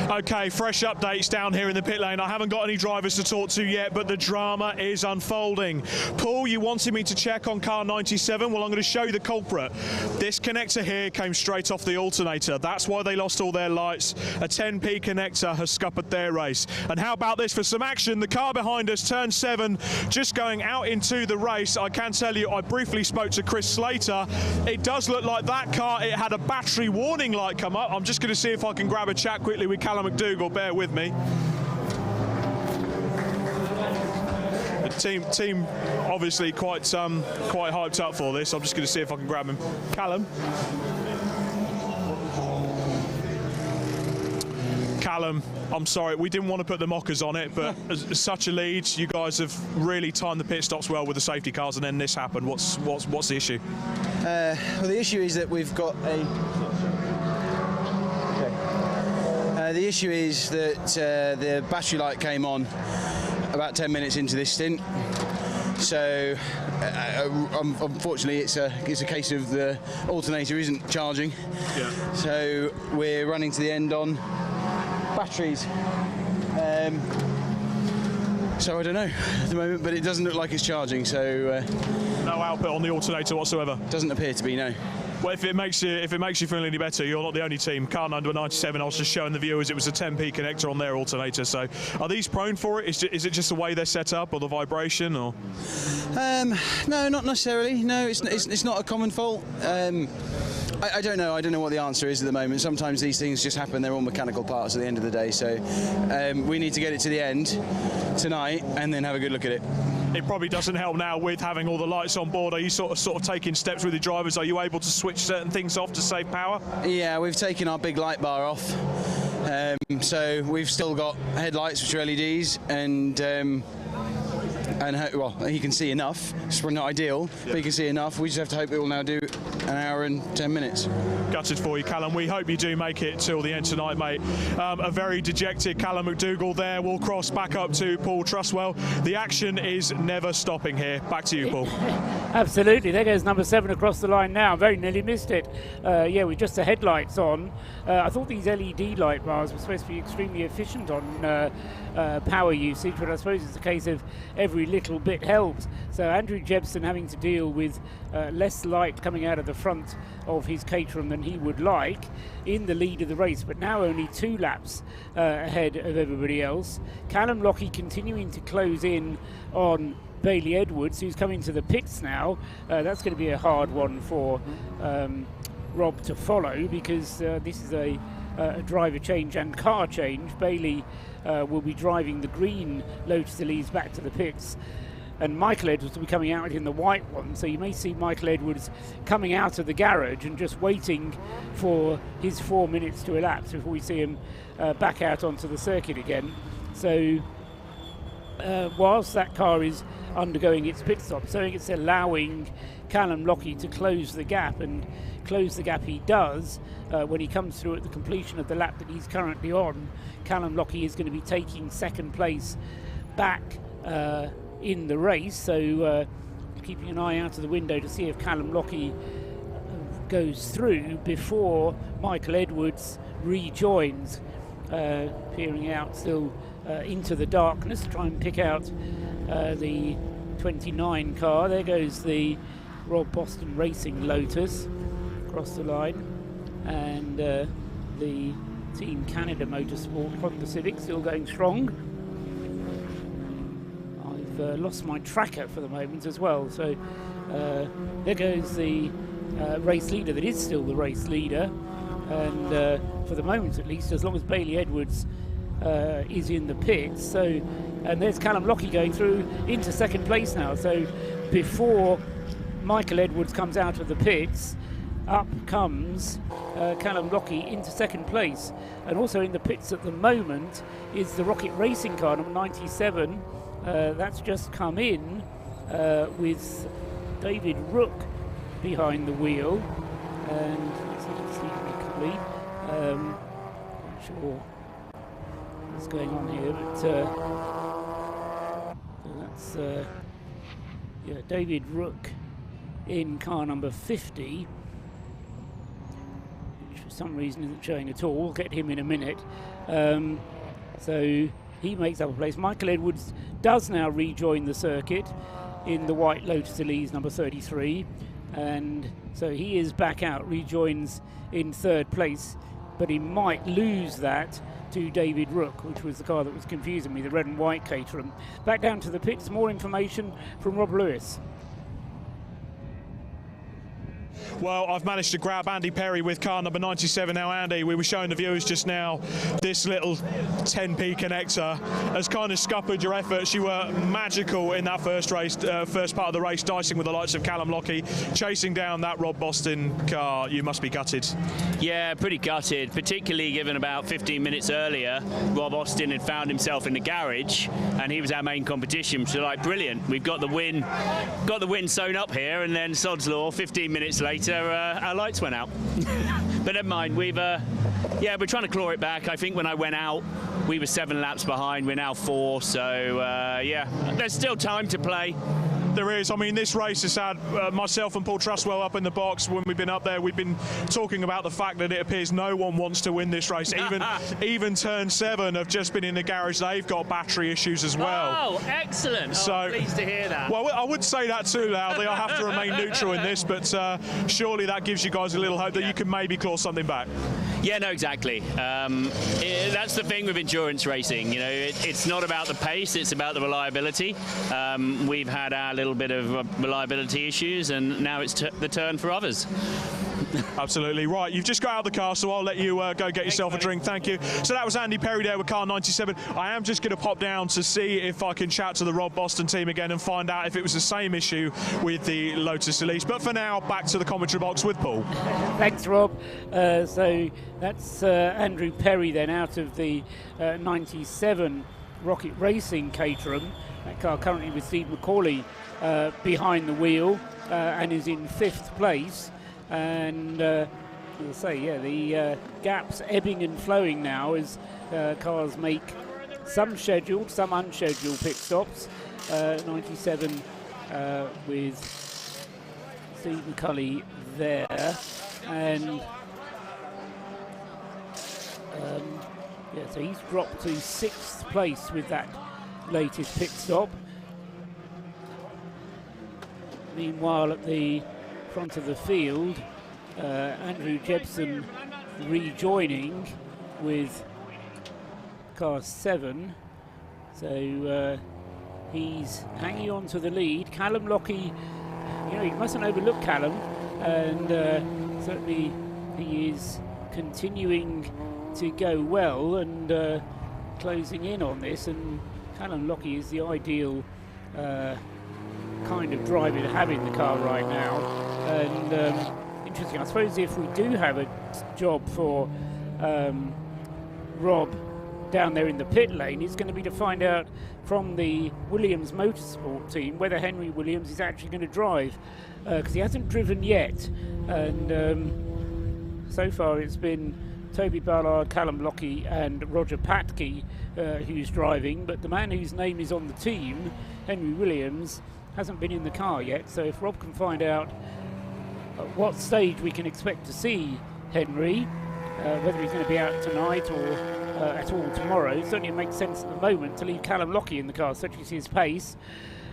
Okay, fresh updates down here in the pit lane. I haven't got any drivers to talk to yet, but the drama is unfolding. Paul, you wanted me to check on car 97. Well, I'm going to show you the culprit. This connector here came straight off the alternator. That's why they lost all their lights. A 10p connector has scuppered their race. And how about this for some action? The car behind us, turn 7, just going out into the race. I can tell you, I briefly spoke to Chris Slater. It does look like that car, it had a battery warning light come up. I'm just going to see if I can grab a chat quickly with Callum McDougall, bear with me. The team obviously quite hyped up for this. I'm just going to see if I can grab him. Callum. Callum, I'm sorry, we didn't want to put the mockers on it, but as such a lead, you guys have really timed the pit stops well with the safety cars, and then this happened. What's the issue? Well, the issue is that we've got the issue is that the battery light came on about 10 minutes into this stint. So unfortunately, it's a case of the alternator isn't charging. Yeah. So we're running to the end on batteries. So I don't know at the moment, but it doesn't look like it's charging. So no output on the alternator whatsoever. Doesn't appear to be, no. Well, if it makes you feel any better, you're not the only team. Car number 97, I was just showing the viewers it was a 10p connector on their alternator. So, are these prone for it? Is it just the way they're set up, or the vibration, or? No, not necessarily. No, it's not a common fault. I don't know. I don't know what the answer is at the moment. Sometimes these things just happen. They're all mechanical parts at the end of the day. So we need to get it to the end tonight and then have a good look at it. It probably doesn't help now with having all the lights on board. Are you sort of taking steps with your drivers? Are you able to switch certain things off to save power? Yeah, we've taken our big light bar off. So we've still got headlights, which are LEDs, and well, he can see enough. It's not ideal, but he can see enough. We just have to hope it will now do an hour and 10 minutes. Gutted for you, Callum. We hope you do make it till the end tonight, mate. A very dejected Callum McDougall there. We'll cross back up to Paul Trustwell. The action is never stopping here. Back to you, Paul. Absolutely. There goes number 7 across the line now. Very nearly missed it. Yeah, with just the headlights on. I thought these LED light bars were supposed to be extremely efficient on power usage, but I suppose it's a case of every little bit helps. So Andrew Jebson having to deal with less light coming out of the front of his Caterham than he would like in the lead of the race, but now only 2 laps ahead of everybody else. Callum Lockie continuing to close in on Bailey Edwards, who's coming to the pits now. That's going to be a hard one for Rob to follow, because this is a driver change and car change. Bailey will be driving the green Lotus Elise back to the pits, and Michael Edwards will be coming out in the white one. So you may see Michael Edwards coming out of the garage and just waiting for his 4 minutes to elapse before we see him back out onto the circuit again. So whilst that car is undergoing its pit stop, so it's allowing Callum Lockie to close the gap, and close the gap he does when he comes through at the completion of the lap that he's currently on. Callum Lockie is going to be taking second place back in the race, so keeping an eye out of the window to see if Callum Lockie goes through before Michael Edwards rejoins, peering out still into the darkness to try and pick out the 29 car. There goes the Rob Boston Racing Lotus across the line, and the Team Canada Motorsport Honda Civic still going strong. I've lost my tracker for the moment as well, so there goes the race leader that is still the race leader, and for the moment at least, as long as Bailey Edwards is in the pits. So, and there's Callum Lockie going through into second place now. So before Michael Edwards comes out of the pits, up comes Callum Lockie into second place. And also in the pits at the moment is the Rocket Racing car number 97. That's just come in with David Rook behind the wheel, and Stephen McCulley. Not sure what's going on here, but that's David Rook in car number 50, which for some reason isn't showing at all. We'll get him in a minute. So he makes up a place. Michael Edwards does now rejoin the circuit in the white Lotus Elise number 33, and so he is back out, rejoins in third place, but he might lose that to David Rook, which was the car that was confusing me, the red and white Caterham. Back down to the pits, more information from Rob Lewis. Well, I've managed to grab Andy Perry with car number 97 now. Andy, we were showing the viewers just now this little 10p connector has kind of scuppered your efforts. You were magical in that first race, first part of the race, dicing with the likes of Callum Lockie, chasing down that Rob Boston car. You must be gutted. Yeah, pretty gutted, particularly given about 15 minutes earlier, Rob Austin had found himself in the garage and he was our main competition. So like, brilliant, we've got the win sewn up here, and then sod's law, 15 minutes later, our lights went out. But never mind, we're trying to claw it back. I think when I went out, we were 7 laps behind, we're now 4, so there's still time to play. There is. I mean, this race has had myself and Paul Trustwell up in the box when we've been up there. We've been talking about the fact that it appears no one wants to win this race. Even Turn 7 have just been in the garage. They've got battery issues as well. Oh, excellent. So, I'm pleased to hear that. Well, I wouldn't say that too loudly. I have to remain neutral in this, but surely that gives you guys a little hope that you can maybe claw something back. Yeah, no, exactly. That's the thing with endurance racing. You know, it's not about the pace, it's about the reliability. We've had our little bit of reliability issues, and now it's the turn for others. Absolutely right. You've just got out of the car, so I'll let you go get yourself a drink. Thank you. So that was Andy Perry there with car 97. I am just going to pop down to see if I can chat to the Rob Boston team again and find out if it was the same issue with the Lotus Elise. But for now, back to the commentary box with Paul. Thanks, Rob. So that's Andrew Perry then out of the 97 Rocket Racing Caterham. That car currently with Steve McCauley behind the wheel and is in 5th place. And as I say, the gap's ebbing and flowing now as cars make some scheduled, some unscheduled pit stops. 97 with Steve McCulley there, and so he's dropped to 6th place with that latest pit stop. Meanwhile, at the front of the field, Andrew Jebson rejoining with car 7, so he's hanging on to the lead. Callum Lockie, you mustn't overlook Callum, and certainly he is continuing to go well and closing in on this, and Callum Lockie is the ideal kind of driver to have in the car right now. And interesting, I suppose if we do have a job for Rob down there in the pit lane, it's going to be to find out from the Williams Motorsport team whether Henry Williams is actually going to drive, because he hasn't driven yet, and so far it's been Toby Ballard, Callum Lockie and Roger Patke who's driving, but the man whose name is on the team, Henry Williams, hasn't been in the car yet. So if Rob can find out at what stage we can expect to see Henry, whether he's going to be out tonight or at all tomorrow, certainly it makes sense at the moment to leave Callum Lockie in the car, such as his pace,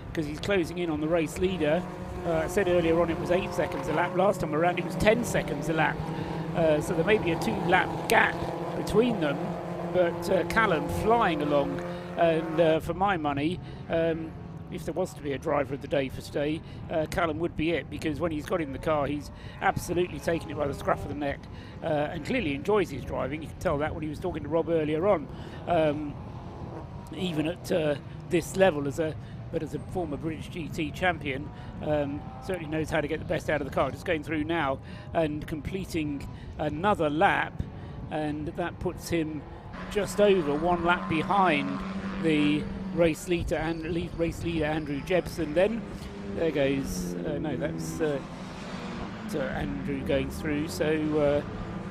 because he's closing in on the race leader. I said earlier on it was 8 seconds a lap. Last time around it was 10 seconds a lap. So there may be a 2-lap gap between them, but Callum flying along. And for my money, if there was to be a driver of the day for today, Callum would be it, because when he's got in the car, he's absolutely taken it by the scruff of the neck and clearly enjoys his driving. You can tell that when he was talking to Rob earlier on. Even at this level, as a former British GT champion, certainly knows how to get the best out of the car. Just going through now and completing another lap, and that puts him just over 1 lap behind the race leader Andrew Jebsen. Then there goes no, that's Andrew going through. So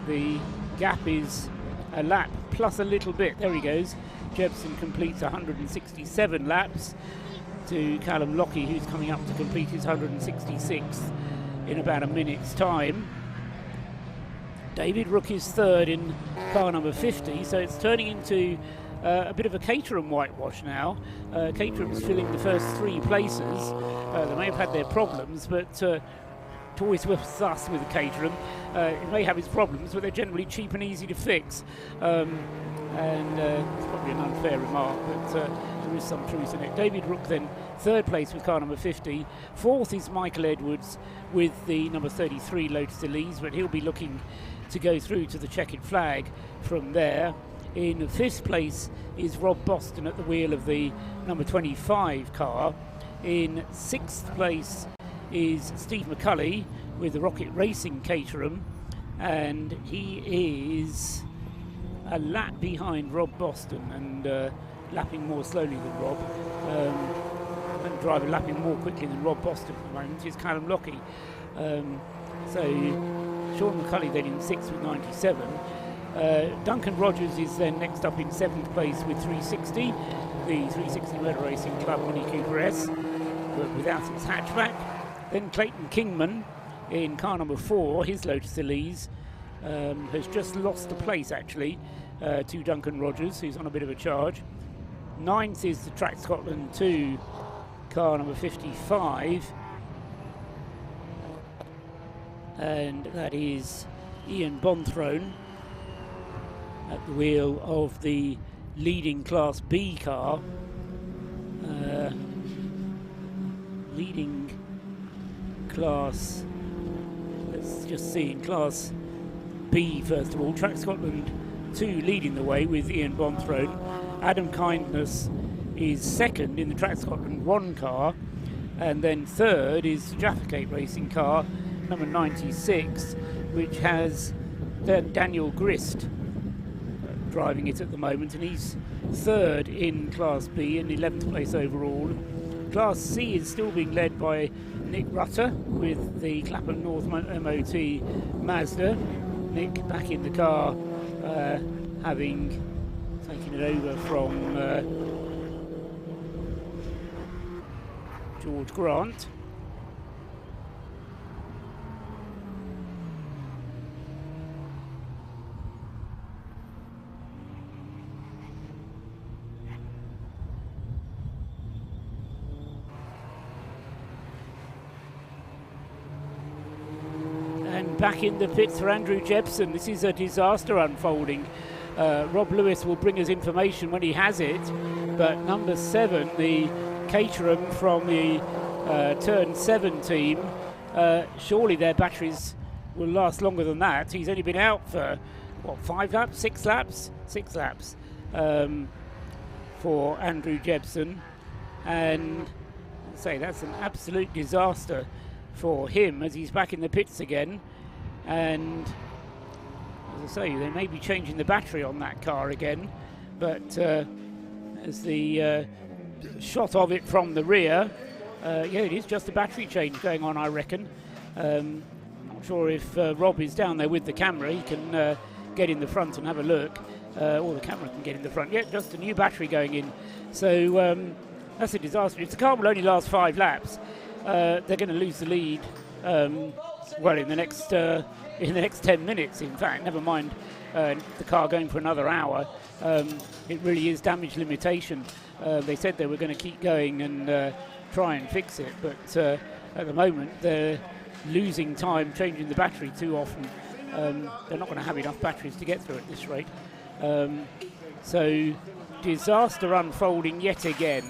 the gap is a lap plus a little bit. There he goes. Jebsen completes 167 laps to Callum Lockie, who's coming up to complete his 166th in about a minute's time. David Rook is third in car number 50, so it's turning into a bit of a Caterham whitewash now. Caterham's filling the first 3 places. They may have had their problems, but it's always with us with the Caterham. It may have its problems, but they're generally cheap and easy to fix. And it's probably an unfair remark, but there is some truth in it. David Rook then third place with car number 50. Fourth is Michael Edwards with the number 33 Lotus Elise, but he'll be looking to go through to the checkered flag from there. In fifth place is Rob Boston at the wheel of the number 25 car. In sixth place is Steve McCulley with the Rocket Racing Caterham, and he is a lap behind Rob Boston and lapping more slowly than Rob. And driver lapping more quickly than Rob Boston at the moment is Callum Lockie. So Sean McCulley then in 6th with 97. Duncan Rogers is then next up in 7th place with 360. The 360 Motor Racing Club Mini Cooper S, but without its hatchback. Then Clayton Kingman in car number 4, his Lotus Elise, has just lost the place actually to Duncan Rogers, who's on a bit of a charge. 9th is the Track Scotland 2 car number 55, and that is Ian Bonthrone at the wheel of the leading Class B car. Leading Class, let's just see, in Class B first of all, Track Scotland 2 leading the way with Ian Bonthrone. Adam Kindness is second in the Track Scotland 1 car, and then third is Jaffa Cape Racing car number 96, which has Daniel Grist driving it at the moment, and he's third in Class B and 11th place overall. Class C is still being led by Nick Rutter with the Clapham North MOT Mazda. Nick back in the car, having taken it over from George Grant. Back in the pits for Andrew Jebsen. This is a disaster unfolding. Rob Lewis will bring us information when he has it, but number 7, the Caterham from the Turn 7 team, surely their batteries will last longer than that. He's only been out for, what, 5 laps? 6 laps? 6 laps for Andrew Jebsen, and I'd say that's an absolute disaster for him as he's back in the pits again. And as I say, they may be changing the battery on that car again, but as the shot of it from the rear, yeah, it is just a battery change going on, I reckon. Not sure if Rob is down there with the camera. He can get in the front and have a look, or the camera can get in the front. Yeah, just a new battery going in. So that's a disaster. If the car will only last 5 laps, they're going to lose the lead. Well, in the next 10 minutes, in fact, never mind the car going for another hour. It really is damage limitation. They said they were going to keep going and try and fix it, but at the moment they're losing time changing the battery too often. They're not going to have enough batteries to get through at this rate. So disaster unfolding yet again.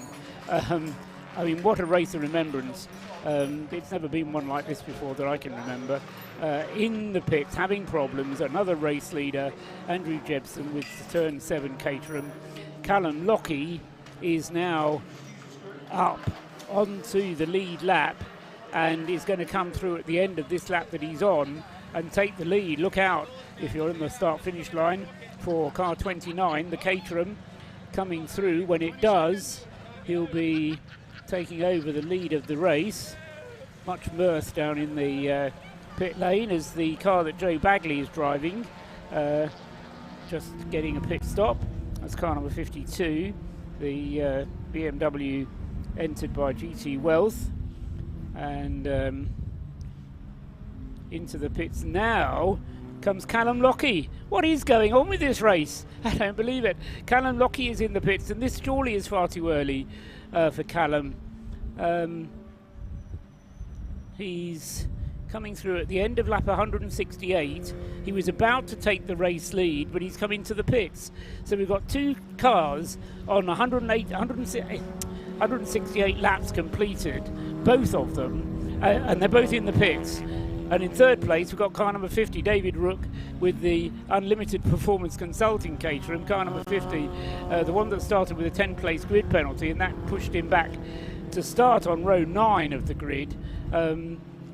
I mean, what a race of remembrance. It's never been one like this before that I can remember. In the pits, having problems, another race leader, Andrew Jebsen with the Citroen 7 Caterham. Callum Lockie is now up onto the lead lap and is going to come through at the end of this lap that he's on and take the lead. Look out if you're in the start-finish line for car 29, the Caterham coming through. When it does, he'll be taking over the lead of the race. Much mirth down in the pit lane as the car that Joe Bagley is driving just getting a pit stop. That's car number 52, the BMW entered by GT Wealth. And into the pits now comes Callum Lockie. What is going on with this race? I don't believe it. Callum Lockie is in the pits, and this surely is far too early for Callum. He's coming through at the end of lap 168. He was about to take the race lead, but he's come into the pits. So we've got two cars on 168 laps completed, both of them, and they're both in the pits. And in third place, we've got car number 50, David Rook, with the Unlimited Performance Consulting Caterham, car number 50, the one that started with a 10-place grid penalty, and that pushed him back to start on row 9 of the grid.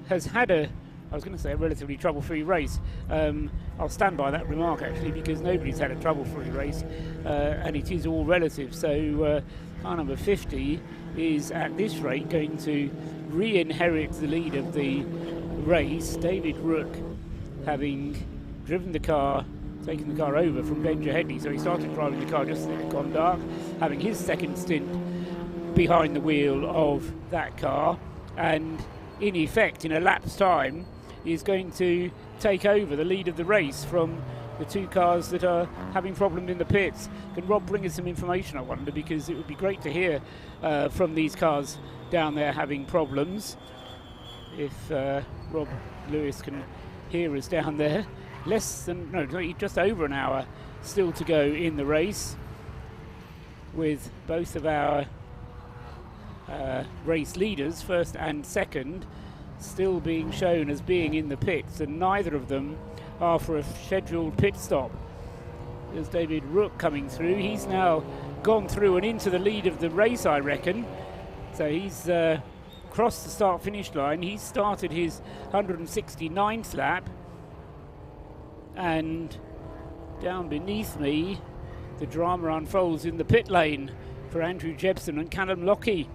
Has had a relatively trouble-free race. I'll stand by that remark, actually, because nobody's had a trouble-free race, and it is all relative. So car number 50 is, at this rate, going to re-inherit the lead of the race. David Rook, having driven the car, taken the car over from Benja Headley, so he started driving the car just as it had gone dark, having his second stint behind the wheel of that car, and in effect, in a lap's time, is going to take over the lead of the race from the two cars that are having problems in the pits. Can Rob bring us some information, I wonder, because it would be great to hear from these cars down there having problems. If Rob Lewis can hear us down there. Just over an hour still to go in the race, with both of our race leaders, first and second, still being shown as being in the pits, and neither of them are for a scheduled pit stop. There's David Rook coming through. He's now gone through and into the lead of the race, I reckon. So he's crossed the start-finish line. He's started his 169th lap, and down beneath me the drama unfolds in the pit lane for Andrew Jebsen and Callum Lockie.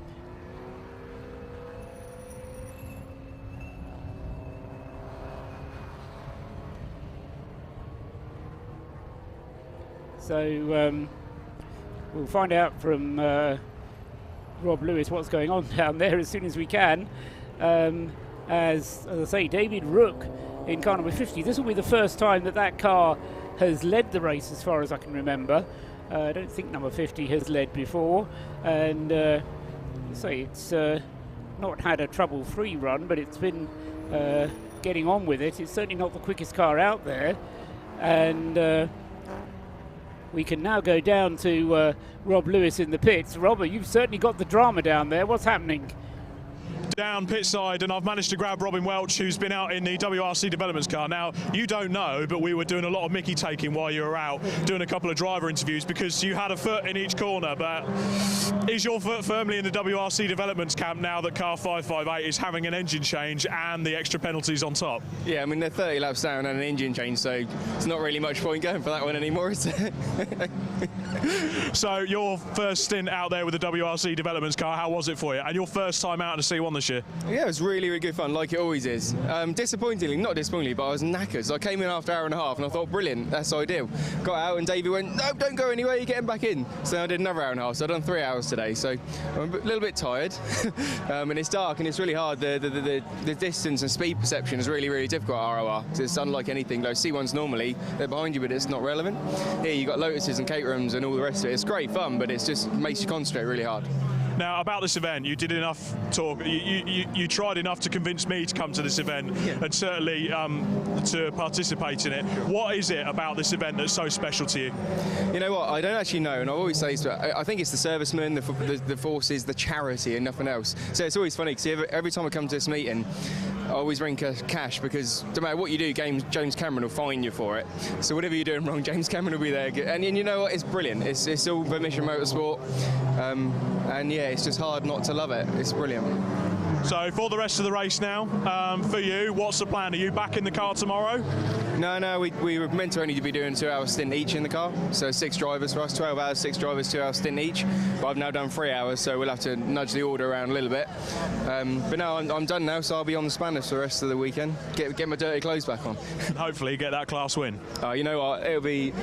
So we'll find out from Rob Lewis what's going on down there as soon as we can. As I say, David Rook in car number 50. This will be the first time that car has led the race as far as I can remember. I don't think number 50 has led before. And it's not had a trouble-free run, but it's been getting on with it. It's certainly not the quickest car out there. And we can now go down to Rob Lewis in the pits. Robert, you've certainly got the drama down there. What's happening? Down pit side, and I've managed to grab Robin Welch, who's been out in the WRC Developments car. Now, you don't know, but we were doing a lot of Mickey taking while you were out, doing a couple of driver interviews, because you had a foot in each corner. But is your foot firmly in the WRC Developments camp now that car 558 is having an engine change and the extra penalties on top? Yeah, I mean, they're 30 laps down and an engine change, so it's not really much point going for that one anymore, is it? So your first stint out there with the WRC Developments car, how was it for you? And your first time out in a C1 this year? Yeah, it was really, really good fun, like it always is. Not disappointingly, but I was knackered. So I came in after an hour and a half, and I thought, brilliant, that's ideal. Got out, and Davey went, no, don't go anywhere, you're getting back in. So I did another hour and a half, so I've done 3 hours today. So I'm a little bit tired, and it's dark, and it's really hard. The distance and speed perception is really, really difficult at ROR. So it's unlike anything. Those C1s normally, they're behind you, but it's not relevant. Here you've got Lotuses and Caterhams and all the rest of it. It's great fun, but it just makes you concentrate really hard. Now, about this event, you did enough talk. You tried enough to convince me to come to this event and certainly to participate in it. What is it about this event that's so special to you? You know what? I don't actually know, and I always say, I think it's the servicemen, the forces, the charity, and nothing else. So it's always funny because every time I come to this meeting, I always ring cash because no matter what you do, James Cameron will fine you for it. So whatever you're doing wrong, James Cameron will be there. And you know what? It's brilliant. It's all for Mission Motorsport, and yeah, it's just hard not to love it. It's brilliant. So for the rest of the race now, for you, what's the plan? Are you back in the car tomorrow? No, we were meant to only be doing 2-hour stint each in the car, so 6 drivers for us, 12 hours, 6 drivers, 2-hour stint each. But I've now done 3 hours, so we'll have to nudge the order around a little bit. But no, I'm done now, so I'll be on the Spanish for the rest of the weekend. Get my dirty clothes back on. And hopefully get that class win. You know what? It'll be.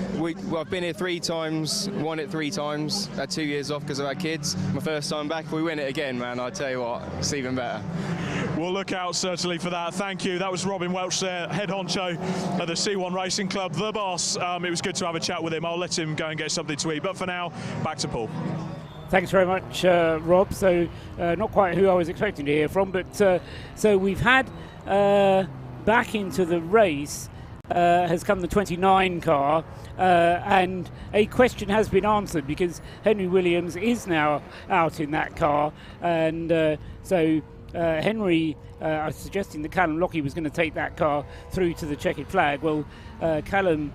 I've been here 3 times, won it 3 times. Had 2 years off because of our kids. My first time back. If we win it again, man, I tell you what, it's even better. We'll look out certainly for that. Thank you. That was Robin Welch there, head honcho at the C1 Racing Club, the boss. It was good to have a chat with him. I'll let him go and get something to eat. But for now, back to Paul. Thanks very much, Rob. So not quite who I was expecting to hear from, but so we've had back into the race has come the 29 car, and a question has been answered because Henry Williams is now out in that car, and so Henry, I was suggesting that Callum Lockie was going to take that car through to the checkered flag. Well, Callum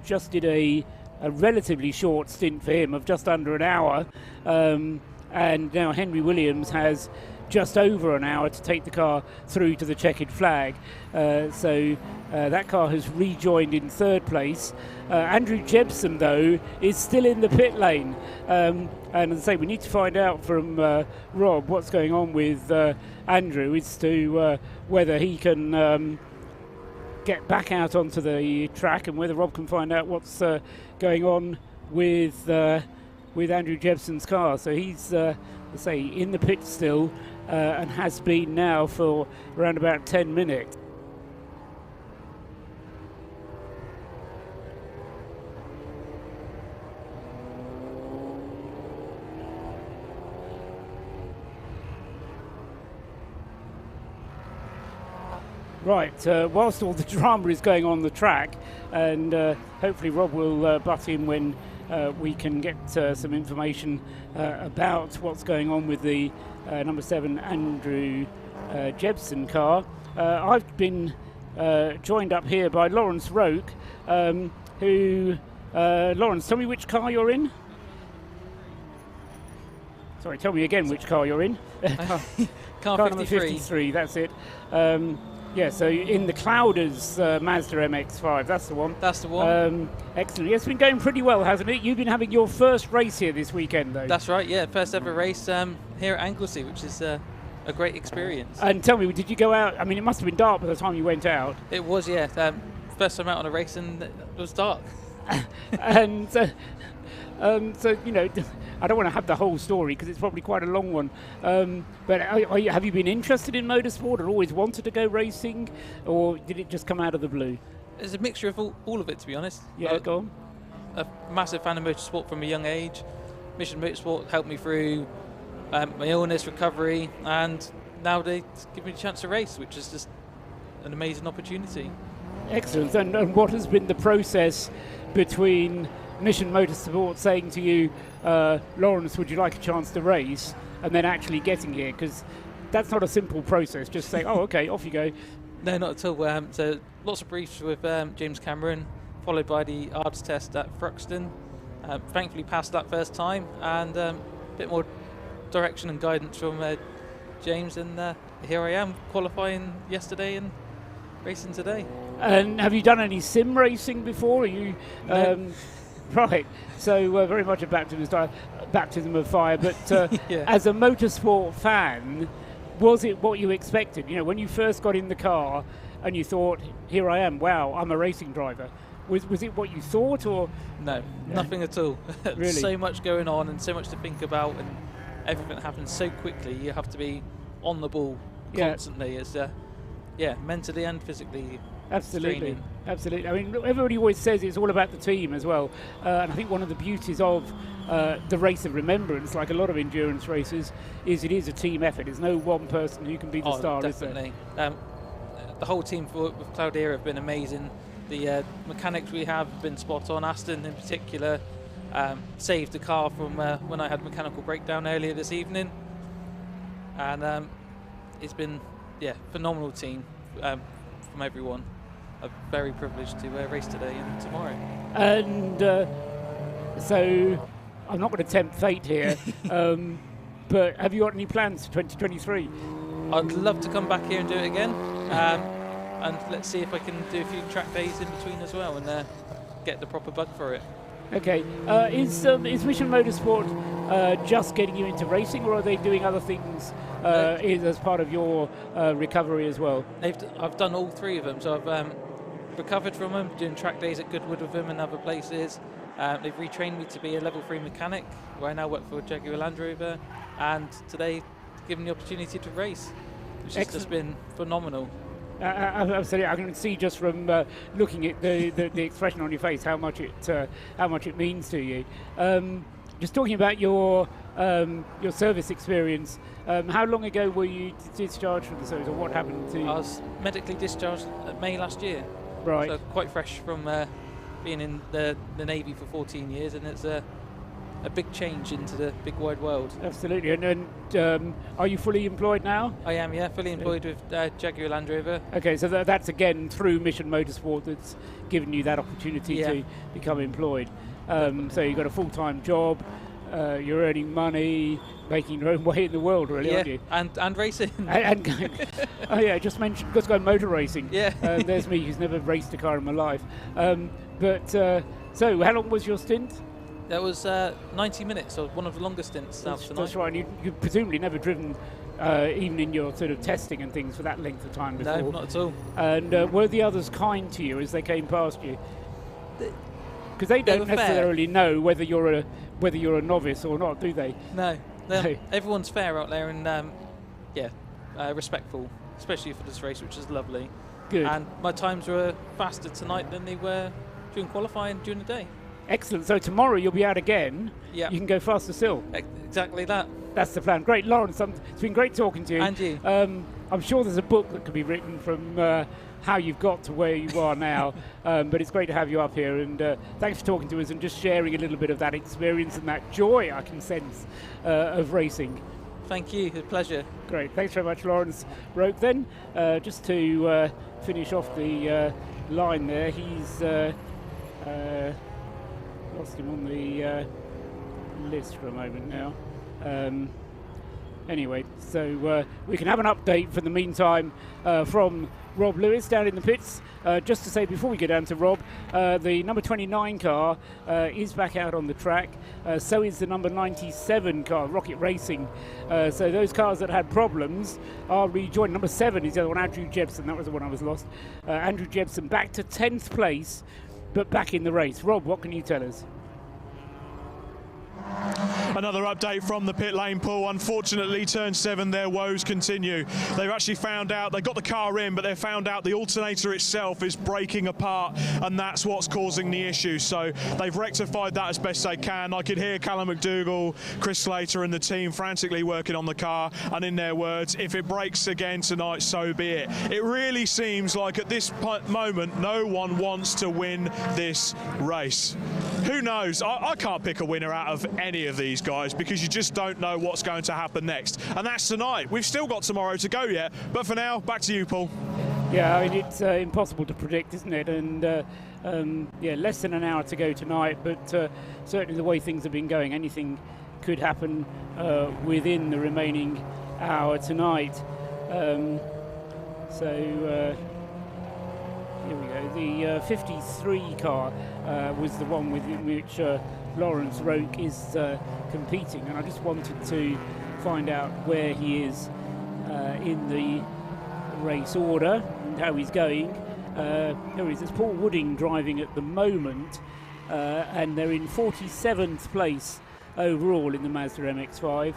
just did a relatively short stint for him of just under an hour, and now Henry Williams has just over an hour to take the car through to the checkered flag. So that car has rejoined in 3rd place. Andrew Jebson, though, is still in the pit lane. And as I say, we need to find out from Rob what's going on with Andrew as to whether he can get back out onto the track, and whether Rob can find out what's going on with Andrew Jebson's car. So he's, let's say, in the pit still, and has been now for around about 10 minutes. Right, whilst all the drama is going on the track, and hopefully Rob will butt in when we can get some information about what's going on with the number 7 Andrew Jebson car. I've been joined up here by Lawrence Roke, who, Lawrence, tell me which car you're in. Sorry, tell me again which car you're in. Car number 53, that's it. Yeah, so in the Clouders Mazda MX5, that's the one. That's the one. Excellent. It's been going pretty well, hasn't it? You've been having your first race here this weekend, though. That's right, yeah. First ever race here at Anglesey, which is a great experience. And tell me, did you go out? I mean, it must have been dark by the time you went out. It was, yeah. First time out on a race, and it was dark. And so, you know, I don't want to have the whole story because it's probably quite a long one. But have you been interested in motorsport or always wanted to go racing, or did it just come out of the blue? It's a mixture of all of it, to be honest. Yeah, go on. A massive fan of motorsport from a young age. Mission Motorsport helped me through my illness, recovery, and now they give me a chance to race, which is just an amazing opportunity. Excellent. And what has been the process between Mission Motorsport saying to you, Lawrence, would you like a chance to race, and then actually getting here? Because that's not a simple process, just say, oh, okay, off you go. No, not at all. So lots of briefs with James Cameron, followed by the ARDS test at Thruxton. Thankfully passed that first time, and a bit more direction and guidance from James, and here I am, qualifying yesterday and racing today. And have you done any sim racing before? Are you... No. Right, so very much a baptism of fire, but yeah. As a motorsport fan, was it what you expected? You know, when you first got in the car and you thought, here I am, wow, I'm a racing driver. Was it what you thought, or? No, nothing at all. Really? So much going on and so much to think about, and everything happens so quickly. You have to be on the ball constantly. It's mentally and physically absolutely straining. Absolutely. I mean, everybody always says it's all about the team as well. And I think one of the beauties of the race of remembrance, like a lot of endurance races, is it is a team effort. There's no one person who can be the star, definitely. is there? The whole team with Claudia have been amazing. The mechanics we have been spot on. Aston in particular saved the car from when I had a mechanical breakdown earlier this evening. And it's been, phenomenal team from everyone. I'm very privileged to race today and tomorrow. And so I'm not going to tempt fate here, but have you got any plans for 2023? I'd love to come back here and do it again, and let's see if I can do a few track days in between as well and get the proper bug for it. Okay, is Mission Motorsport just getting you into racing, or are they doing other things as part of your recovery as well? I've done all three of them, so I've recovered from them, doing track days at Goodwood with them and other places. They've retrained me to be a level 3 mechanic, where I now work for Jaguar Land Rover, and today given the opportunity to race, which has just been phenomenal. Absolutely, I can see just from looking at the expression on your face how much it means to you. Just talking about your service experience, how long ago were you discharged from the service, or what happened to you? I was medically discharged at May last year. Right. So quite fresh from being in the Navy for 14 years, and it's a big change into the big wide world. Absolutely. And are you fully employed now? I am, yeah, fully employed with Jaguar Land Rover. Okay, so that's again through Mission Motorsport that's given you that opportunity to become employed. So you've got a full-time job, you're earning money, making your own way in the world, really, aren't you? And racing. Oh yeah, just go motor racing. Yeah. There's me, who's never raced a car in my life. So how long was your stint? That was 90 minutes, so one of the longest stints south tonight. That's right, and you've presumably never driven, even in your sort of testing and things, for that length of time before. No, not at all. And were the others kind to you as they came past you? Because they don't necessarily know whether you're a novice or not, do they? No, everyone's fair out there, and respectful, especially for this race, which is lovely. Good. And my times were faster tonight than they were during qualifying during the day. Excellent. So tomorrow you'll be out again. Yeah. You can go faster still. Exactly that. That's the plan. Great, Lawrence. It's been great talking to you. And you. I'm sure there's a book that could be written from how you've got to where you are now. But it's great to have you up here, and thanks for talking to us and just sharing a little bit of that experience and that joy I can sense of racing. Thank you. It's a pleasure. Great. Thanks very much, Lawrence Roke. Then, just to finish off the line there, he's lost him on the list for a moment now. Anyway, so we can have an update for the meantime from Rob Lewis down in the pits. Just to say before we go down to Rob, the number 29 car is back out on the track. So is the number 97 car, Rocket Racing. So those cars that had problems are rejoined. Number 7 is the other one, Andrew Jebson. That was the one I was lost. Andrew Jebson back to 10th place, but back in the race. Rob, what can you tell us? Another update from the pit lane pool. Unfortunately, turn 7, their woes continue. They've actually found out, they got the car in, but they've found out the alternator itself is breaking apart, and that's what's causing the issue. So they've rectified that as best they can. I could hear Callum McDougall, Chris Slater and the team frantically working on the car, and in their words, if it breaks again tonight, so be it. It really seems like at this moment, no one wants to win this race. Who knows? I can't pick a winner out of any of these guys, because you just don't know what's going to happen next, and that's tonight. We've still got tomorrow to go yet, but for now, back to you, Paul. Yeah, I mean, it's impossible to predict, isn't it? And less than an hour to go tonight, but certainly the way things have been going, anything could happen within the remaining hour tonight. Here we go. The 53 car was the one in which Lawrence Roke is competing, and I just wanted to find out where he is in the race order and how he's going. Here he is. It's Paul Wooding driving at the moment, and they're in 47th place overall in the Mazda MX5,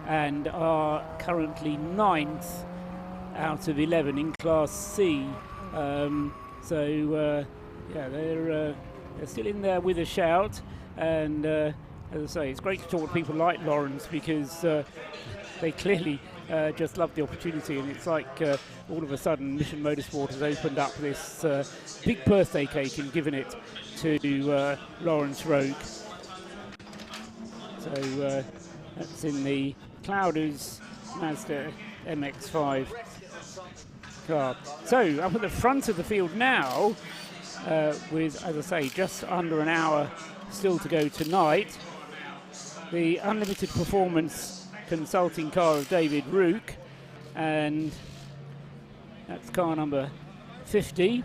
and are currently 9th out of 11 in Class C. So yeah, they're still in there with a shout, and as I say, it's great to talk to people like Lawrence, because they clearly just love the opportunity, and it's like all of a sudden Mission Motorsport has opened up this big birthday cake and given it to Lawrence Rogue. So that's in the Clouders Mazda MX5 car. So up at the front of the field now, with, as I say, just under an hour still to go tonight, the Unlimited Performance consulting car of David Rook, and that's car number 50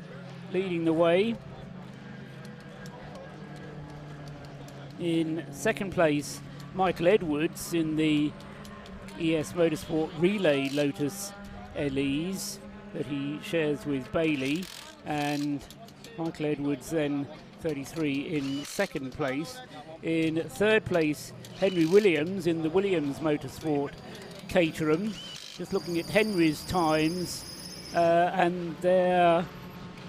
leading the way. In second place, Michael Edwards in the ES Motorsport Relay Lotus Elise that he shares with Bailey, and Michael Edwards then 33 in second place. In third place, Henry Williams in the Williams Motorsport Caterham. Just looking at Henry's times, and they're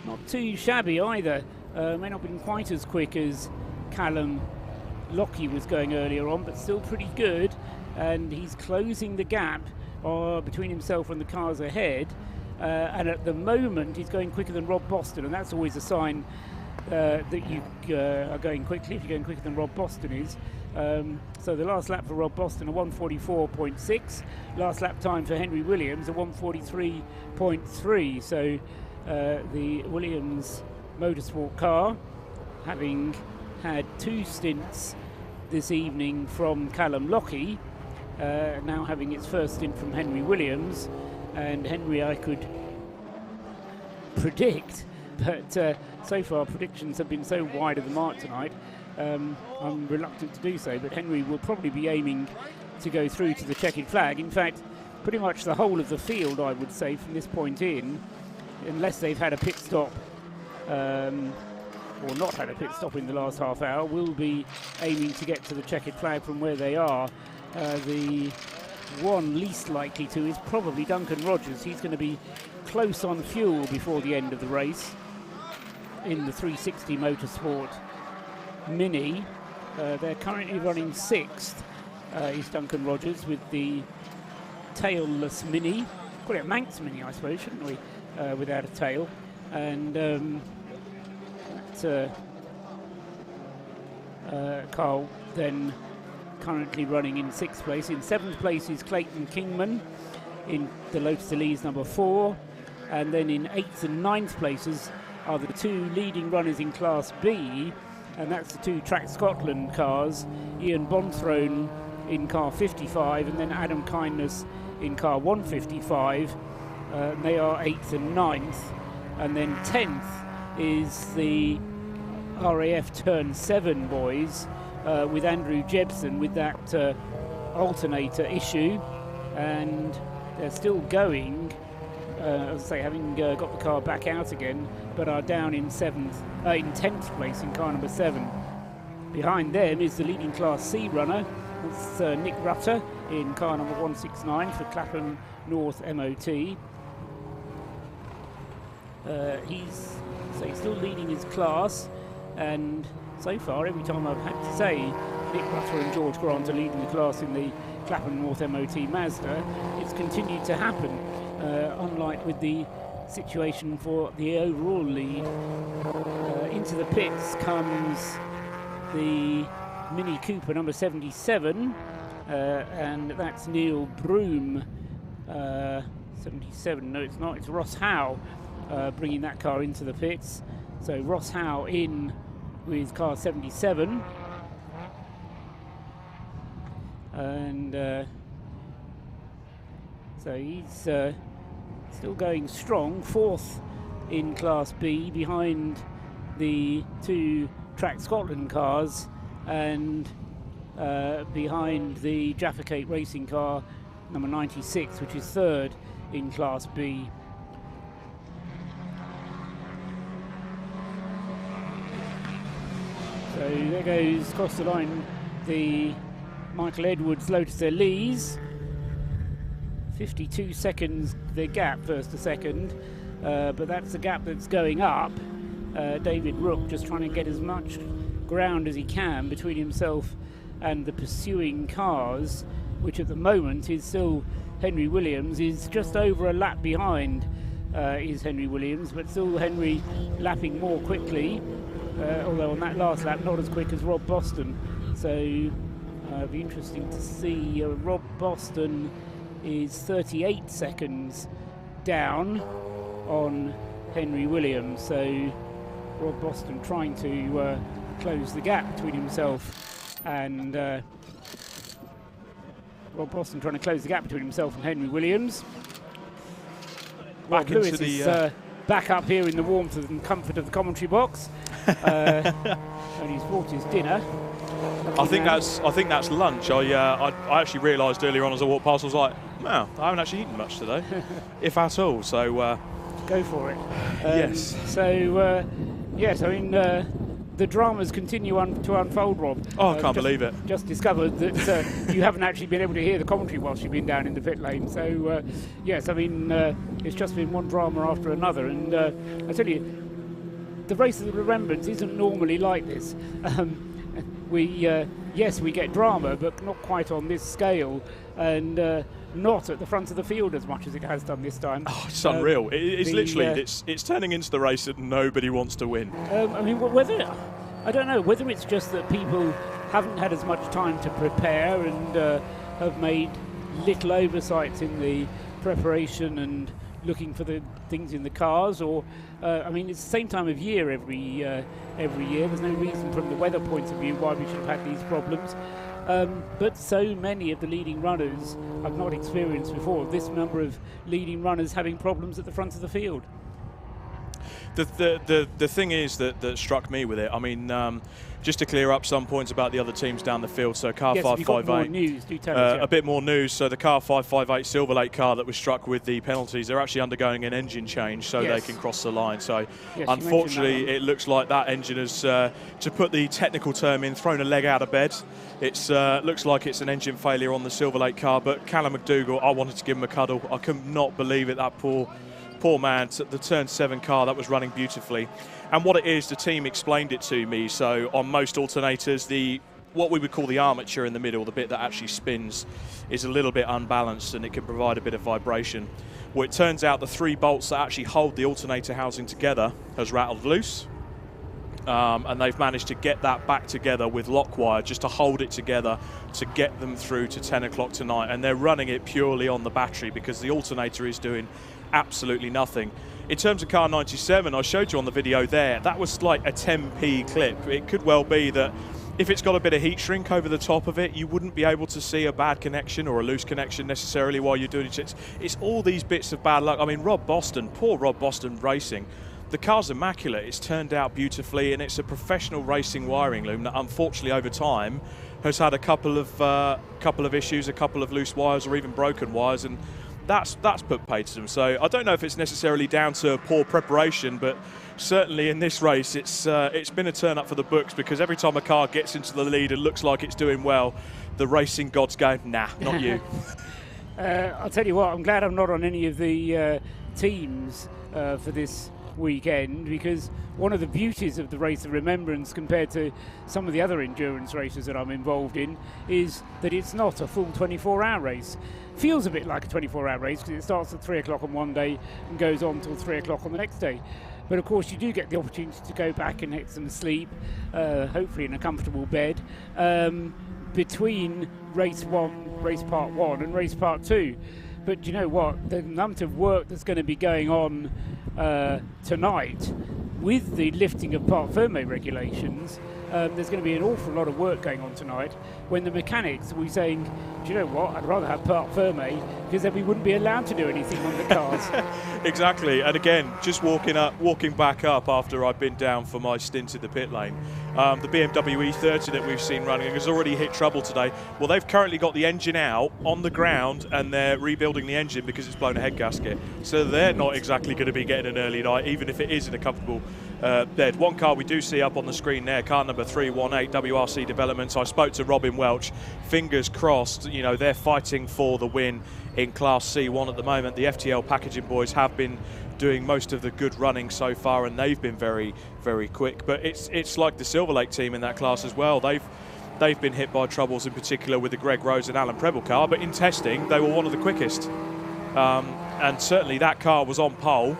not too shabby either. May not have been quite as quick as Callum Lockie was going earlier on, but still pretty good. And he's closing the gap between himself and the cars ahead. And at the moment, he's going quicker than Rob Boston, and that's always a sign that you are going quickly, if you're going quicker than Rob Boston is. So the last lap for Rob Boston, a 1:44.6. Last lap time for Henry Williams, a 1:43.3. So the Williams Motorsport car, having had 2 stints this evening from Callum Lockie, now having its first stint from Henry Williams. And Henry I could predict, but so far predictions have been so wide of the mark tonight, I'm reluctant to do so, but Henry will probably be aiming to go through to the checkered flag. In fact, pretty much the whole of the field, I would say, from this point in, unless they've had a pit stop or not had a pit stop in the last half hour, will be aiming to get to the checkered flag from where they are. The one least likely to is probably Duncan Rogers. He's going to be close on fuel before the end of the race in the 360 Motorsport Mini. They're currently running 6th, is Duncan Rogers, with the tailless Mini. Call it a Manx Mini, I suppose, shouldn't we, without a tail. And Carl then currently running in 6th place. In 7th place is Clayton Kingman in the Lotus Elise number 4, and then in 8th and 9th places are the 2 leading runners in Class B, and that's the 2 Track Scotland cars, Ian Bonthrone in car 55 and then Adam Kindness in car 155. They are 8th and 9th, and then 10th is the RAF Turn 7 boys, with Andrew Jebson with that alternator issue, and they're still going, as I say, having got the car back out again, but are down in 10th place in car number 7. Behind them is the leading Class C runner. That's Nick Rutter in car number 169 for Clapham North MOT. He's still leading his class, and so far, every time I've had to say Nick Rutter and George Grant are leading the class in the Clapham North MOT Mazda, it's continued to happen, unlike with the situation for the overall lead. Into the pits comes the Mini Cooper number 77, and that's Neil Broom. 77, no it's not, it's Ross Howe bringing that car into the pits. So Ross Howe in with car 77, and so he's still going strong, 4th in Class B behind the 2 Track Scotland cars and behind the Jaffa Cake Racing car number 96, which is 3rd in Class B. So there goes across the line the Michael Edwards Lotus Elise. 52 seconds the gap, first to second. but that's the gap that's going up. David Rook just trying to get as much ground as he can between himself and the pursuing cars, which at the moment is still Henry Williams, is just over a lap behind is Henry Williams, but still Henry lapping more quickly, although on that last lap not as quick as Rob Boston. So it'll be interesting to see. Rob Boston is 38 seconds down on Henry Williams, so Rob Boston trying to close the gap between himself and Henry Williams. Rob Lewis is back up here in the warmth and comfort of the commentary box, and he's brought his dinner. I think that's lunch. I actually realised earlier on as I walked past, I was like, wow, I haven't actually eaten much today, if at all. So go for it. Yes. So yes, I mean the dramas continue to unfold, Rob. Oh, I can't believe it. Just discovered that you haven't actually been able to hear the commentary whilst you've been down in the pit lane. So yes, I mean it's just been one drama after another, and I tell you, the race of the Remembrance isn't normally like this. Yes, we get drama, but not quite on this scale, and not at the front of the field as much as it has done this time. Oh, it's unreal. It's literally, it's turning into the race that nobody wants to win. I mean, I don't know, whether it's just that people haven't had as much time to prepare and have made little oversights in the preparation and looking for the things in the cars, or I mean, it's the same time of year every year. There's no reason from the weather point of view why we should have had these problems. But so many of the leading runners I've not experienced before. This number of leading runners having problems at the front of the field. The thing is that struck me with it, I mean, just to clear up some points about the other teams down the field. So car 558, news, do tell us, yeah. A bit more news. So the car 558 Silver Lake car that was struck with the penalties, they're actually undergoing an engine change so they can cross the line. So unfortunately, it looks like that engine has, to put the technical term in, thrown a leg out of bed. It looks like it's an engine failure on the Silver Lake car, but Callum McDougall, I wanted to give him a cuddle. I could not believe it, that poor man, the turn 7 car that was running beautifully. And what it is, the team explained it to me. So on most alternators, what we would call the armature in the middle, the bit that actually spins, is a little bit unbalanced and it can provide a bit of vibration. Well, it turns out the 3 bolts that actually hold the alternator housing together has rattled loose. And they've managed to get that back together with lock wire just to hold it together to get them through to 10 o'clock tonight. And they're running it purely on the battery because the alternator is doing absolutely nothing. In terms of car 97, I showed you on the video there, that was like a 10p clip. It could well be that if it's got a bit of heat shrink over the top of it, you wouldn't be able to see a bad connection or a loose connection necessarily while you're doing it. It's all these bits of bad luck. I mean, poor Rob Boston Racing, the car's immaculate. It's turned out beautifully, and it's a professional racing wiring loom that unfortunately over time has had a couple of issues, a couple of loose wires or even broken wires, and that's put paid to them. So I don't know if it's necessarily down to poor preparation, but certainly in this race it's been a turn up for the books, because every time a car gets into the lead and looks like it's doing well, the racing gods go, nah, not you. I'll tell you what, I'm glad I'm not on any of the teams for this weekend, because one of the beauties of the Race of Remembrance compared to some of the other endurance races that I'm involved in is that it's not a full 24-hour race. Feels a bit like a 24-hour race because it starts at 3 o'clock on one day and goes on till 3 o'clock on the next day. But of course you do get the opportunity to go back and get some sleep, hopefully in a comfortable bed, between race part 1 and race part 2. But you know what, the amount of work that's going to be going on tonight with the lifting of part ferme regulations, there's going to be an awful lot of work going on tonight when the mechanics will be saying, do you know what, I'd rather have part ferme because then we wouldn't be allowed to do anything on the cars. Exactly, and again, just walking back up after I've been down for my stint in the pit lane, the BMW E30 that we've seen running has already hit trouble today. Well, they've currently got the engine out on the ground and they're rebuilding the engine because it's blown a head gasket. So they're not exactly going to be getting an early night, even if it is in a comfortable dead. One car we do see up on the screen there, car number 318, WRC Developments. I spoke to Robin Welch. Fingers crossed, you know, they're fighting for the win in Class C1 at the moment. The FTL packaging boys have been doing most of the good running so far, and they've been very, very quick. But it's like the Silver Lake team in that class as well. They've been hit by troubles, in particular with the Greg Rose and Alan Preble car, but in testing they were one of the quickest. And certainly that car was on pole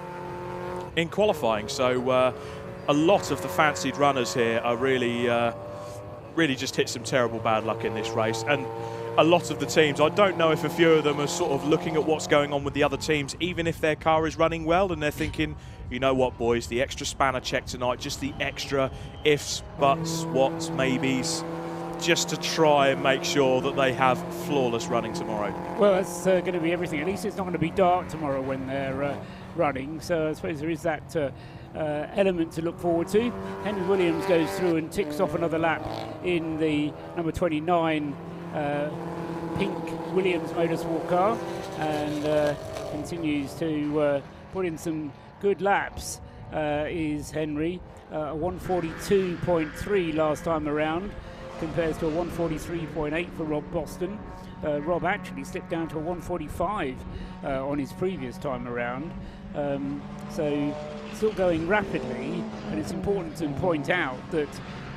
in qualifying. So a lot of the fancied runners here are really just hit some terrible bad luck in this race. And a lot of the teams, I don't know if a few of them are sort of looking at what's going on with the other teams, even if their car is running well, and they're thinking, you know what, boys, the extra spanner check tonight, just the extra ifs, buts, whats, maybes, just to try and make sure that they have flawless running tomorrow. Well, that's going to be everything. At least it's not going to be dark tomorrow when they're running, so I suppose there is that element to look forward to. Henry Williams goes through and ticks off another lap in the number 29 pink Williams Motorsport car, and continues to put in some good laps, is Henry. 142.3 last time around, compares to a 143.8 for Rob Boston. Rob actually slipped down to a 145 on his previous time around. So still going rapidly, and it's important to point out that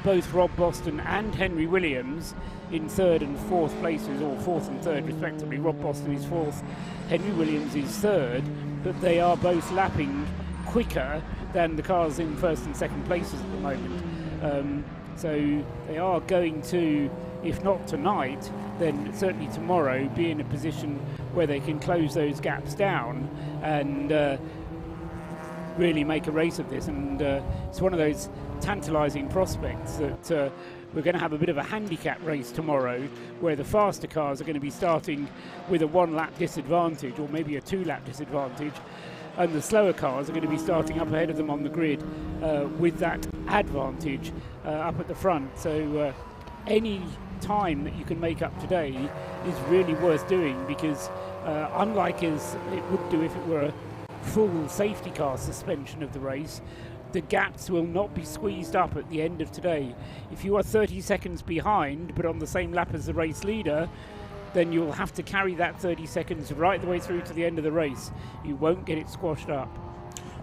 both Rob Boston and Henry Williams in third and fourth places, or fourth and third respectively. Rob Boston is fourth, Henry Williams is third, but they are both lapping quicker than the cars in first and second places at the moment. So they are going to, if not tonight, then certainly tomorrow, be in a position where they can close those gaps down and really make a race of this. And it's one of those tantalising prospects that we're going to have a bit of a handicap race tomorrow, where the faster cars are going to be starting with a one-lap disadvantage, or maybe a two-lap disadvantage, and the slower cars are going to be starting up ahead of them on the grid with that advantage up at the front. So any time that you can make up today is really worth doing, because unlike as it would do if it were a full safety car suspension of the race, the gaps will not be squeezed up at the end of today. If you are 30 seconds behind but on the same lap as the race leader, then you'll have to carry that 30 seconds right the way through to the end of the race. You won't get it squashed up.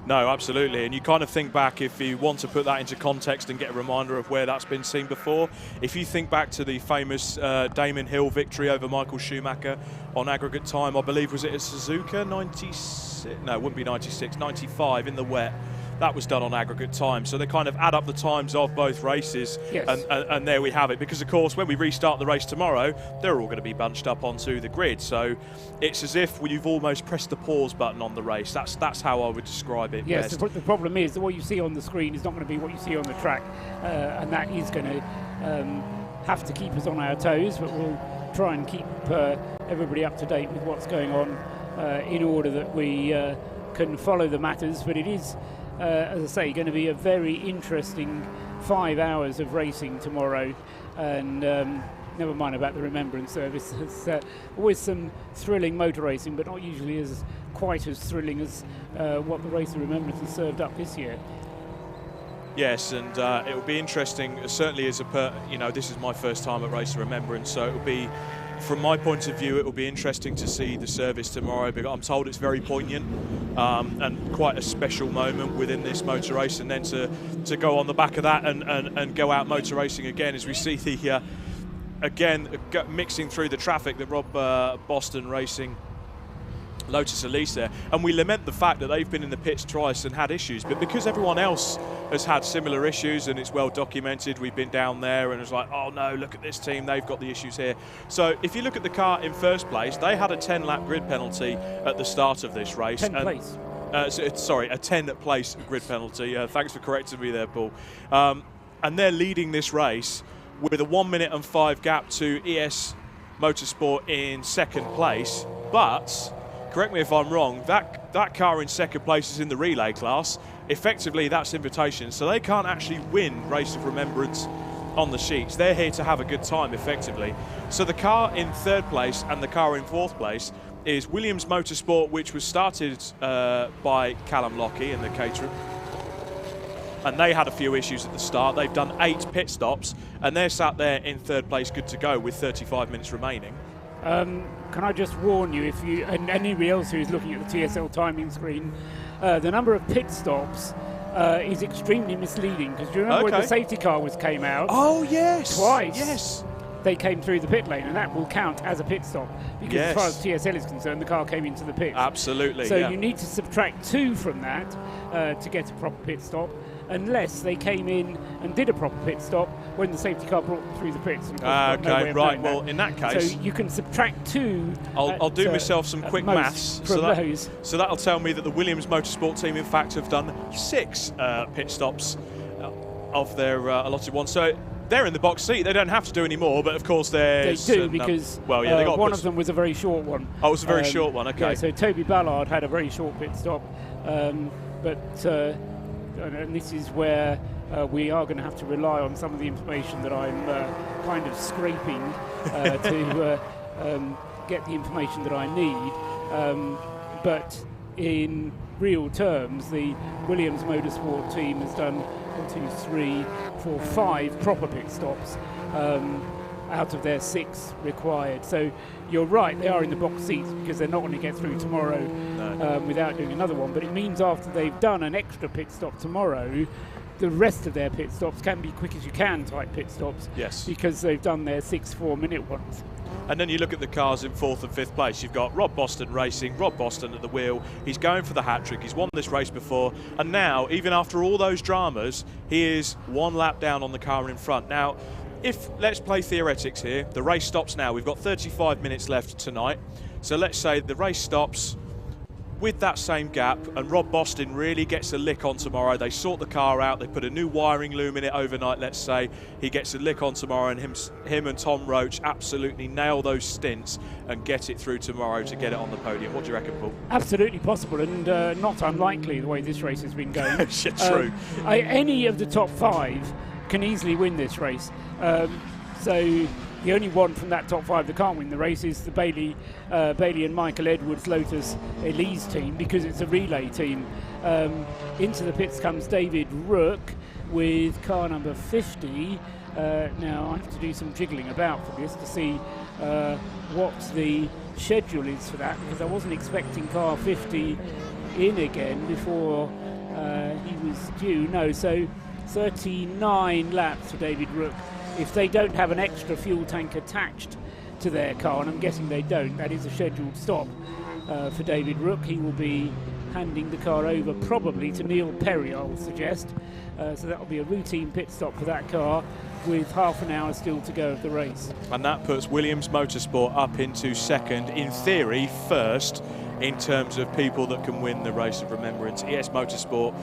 No, absolutely. And you kind of think back, if you want to put that into context and get a reminder of where that's been seen before, if you think back to the famous Damon Hill victory over Michael Schumacher on aggregate time, I believe, was it a Suzuka 96? No, it wouldn't be 96, 95 in the wet. That was done on aggregate time. So they kind of add up the times of both races, yes. and there we have it. Because, of course, when we restart the race tomorrow, they're all going to be bunched up onto the grid. So it's as if you've almost pressed the pause button on the race. That's how I would describe it. Yes, the problem is that what you see on the screen is not going to be what you see on the track, and that is going to have to keep us on our toes, but we'll try and keep everybody up to date with what's going on in order that we can follow the matters. But it is, as I say, going to be a very interesting 5 hours of racing tomorrow, and never mind about the Remembrance service. There's always some thrilling motor racing, but not usually quite as thrilling as what the Race of Remembrance has served up this year. Yes, and it will be interesting, certainly as this is my first time at Race of Remembrance, so it will be, from my point of view, it will be interesting to see the service tomorrow, because I'm told it's very poignant and quite a special moment within this motor race, and then to go on the back of that and go out motor racing again, as we see the again mixing through the traffic, that Rob Boston Racing Lotus Elise there, and we lament the fact that they've been in the pits twice and had issues, but because everyone else has had similar issues and it's well documented, we've been down there and it's like, oh no, look at this team, they've got the issues here. So if you look at the car in first place, they had a 10-lap grid penalty at the start of this race. 10 place. Sorry, a 10-place grid penalty. Thanks for correcting me there, Paul. And they're leading this race with a 1 minute and 5 gap to ES Motorsport in second place, but correct me if I'm wrong, that car in second place is in the relay class. Effectively, that's invitation, so they can't actually win Race of Remembrance on the sheets. They're here to have a good time, effectively. So the car in third place and the car in fourth place is Williams Motorsport, which was started by Callum Lockie in the Caterham. and they had a few issues at the start. They've done 8 pit stops, and they're sat there in 3rd place, good to go, with 35 minutes remaining. Can I just warn you, if you and anybody else who is looking at the TSL timing screen, the number of pit stops is extremely misleading, because do you remember when the safety car came out? Oh, yes. Twice. Yes. They came through the pit lane, and that will count as a pit stop, because as far as TSL is concerned, the car came into the pit. Absolutely. So you need to subtract 2 from that to get a proper pit stop, unless they came in and did a proper pit stop when the safety car brought them through the pits. Okay, right. Well, in that case, so you can subtract 2. I'll do myself some quick maths. So that'll tell me that the Williams Motorsport team, in fact, have done 6 pit stops of their allotted one. So they're in the box seat. They don't have to do any more, but of course they do, because they got one of them was a very short one. Oh, it was a very short one. Okay. Yeah, so Toby Ballard had a very short pit stop, and this is where we are going to have to rely on some of the information that I'm kind of scraping to get the information that I need. But in real terms, the Williams Motorsport team has done 1, 2, 3, 4, 5 proper pit stops out of their 6 required. So you're right, they are in the box seats, because they're not going to get through tomorrow without doing another one. But it means after they've done an extra pit stop tomorrow, the rest of their pit stops can be quick as you can type pit stops. Yes. Because they've done their 6 4-minute ones. And then you look at the cars in 4th and 5th place. You've got Rob Boston racing, Rob Boston at the wheel. He's going for the hat-trick. He's won this race before. And now, even after all those dramas, he is 1 lap down on the car in front. Now, let's play theoretics here. The race stops now. We've got 35 minutes left tonight. So let's say the race stops with that same gap, and Rob Boston really gets a lick on tomorrow. They sort the car out, they put a new wiring loom in it overnight, let's say. He gets a lick on tomorrow, and him and Tom Roach absolutely nail those stints and get it through tomorrow to get it on the podium. What do you reckon, Paul? Absolutely possible, and not unlikely the way this race has been going. True. Any of the top 5 can easily win this race. So the only one from that top 5 that can't win the race is the Bailey and Michael Edwards Lotus Elises team, because it's a relay team. Into the pits comes David Rook with car number 50. Now I have to do some jiggling about for this to see what the schedule is for that, because I wasn't expecting car 50 in again before he was due. No, so 39 laps for David Rook. If they don't have an extra fuel tank attached to their car, and I'm guessing they don't, that is a scheduled stop for David Rook. He will be handing the car over probably to Neil Perry, I would suggest. So that will be a routine pit stop for that car, with half an hour still to go of the race. And that puts Williams Motorsport up into 2nd, in theory 1st, in terms of people that can win the race of remembrance. ES Motorsport,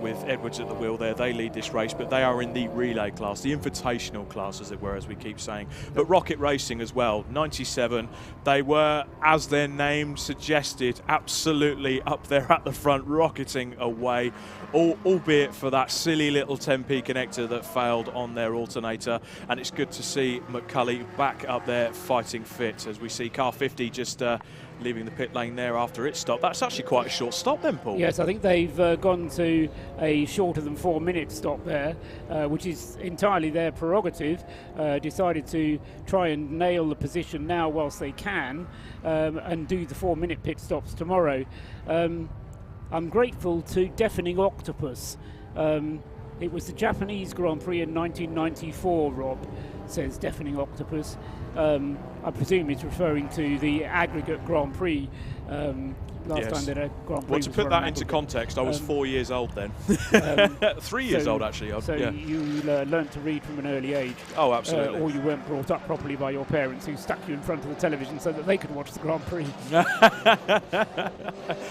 with Edwards at the wheel there, they lead this race, but they are in the relay class, the invitational class, as it were, as we keep saying. But Rocket Racing as well, 97. They were, as their name suggested, absolutely up there at the front, rocketing away, albeit for that silly little 10p connector that failed on their alternator. And it's good to see McCulley back up there fighting fit, as we see car 50 just leaving the pit lane there after its stop. That's actually quite a short stop then, Paul. Yes, I think they've gone to a shorter than 4-minute stop there, which is entirely their prerogative. Decided to try and nail the position now whilst they can, and do the 4-minute pit stops tomorrow. I'm grateful to Deafening Octopus. It was the Japanese Grand Prix in 1994, Rob, says Deafening Octopus. I presume it's referring to the aggregate Grand Prix. Last time that a Grand Prix. Well, to put that into context, I was 4 years old then. 3 years old, actually. So you learnt to read from an early age. Oh, absolutely. Or you weren't brought up properly by your parents, who stuck you in front of the television so that they could watch the Grand Prix.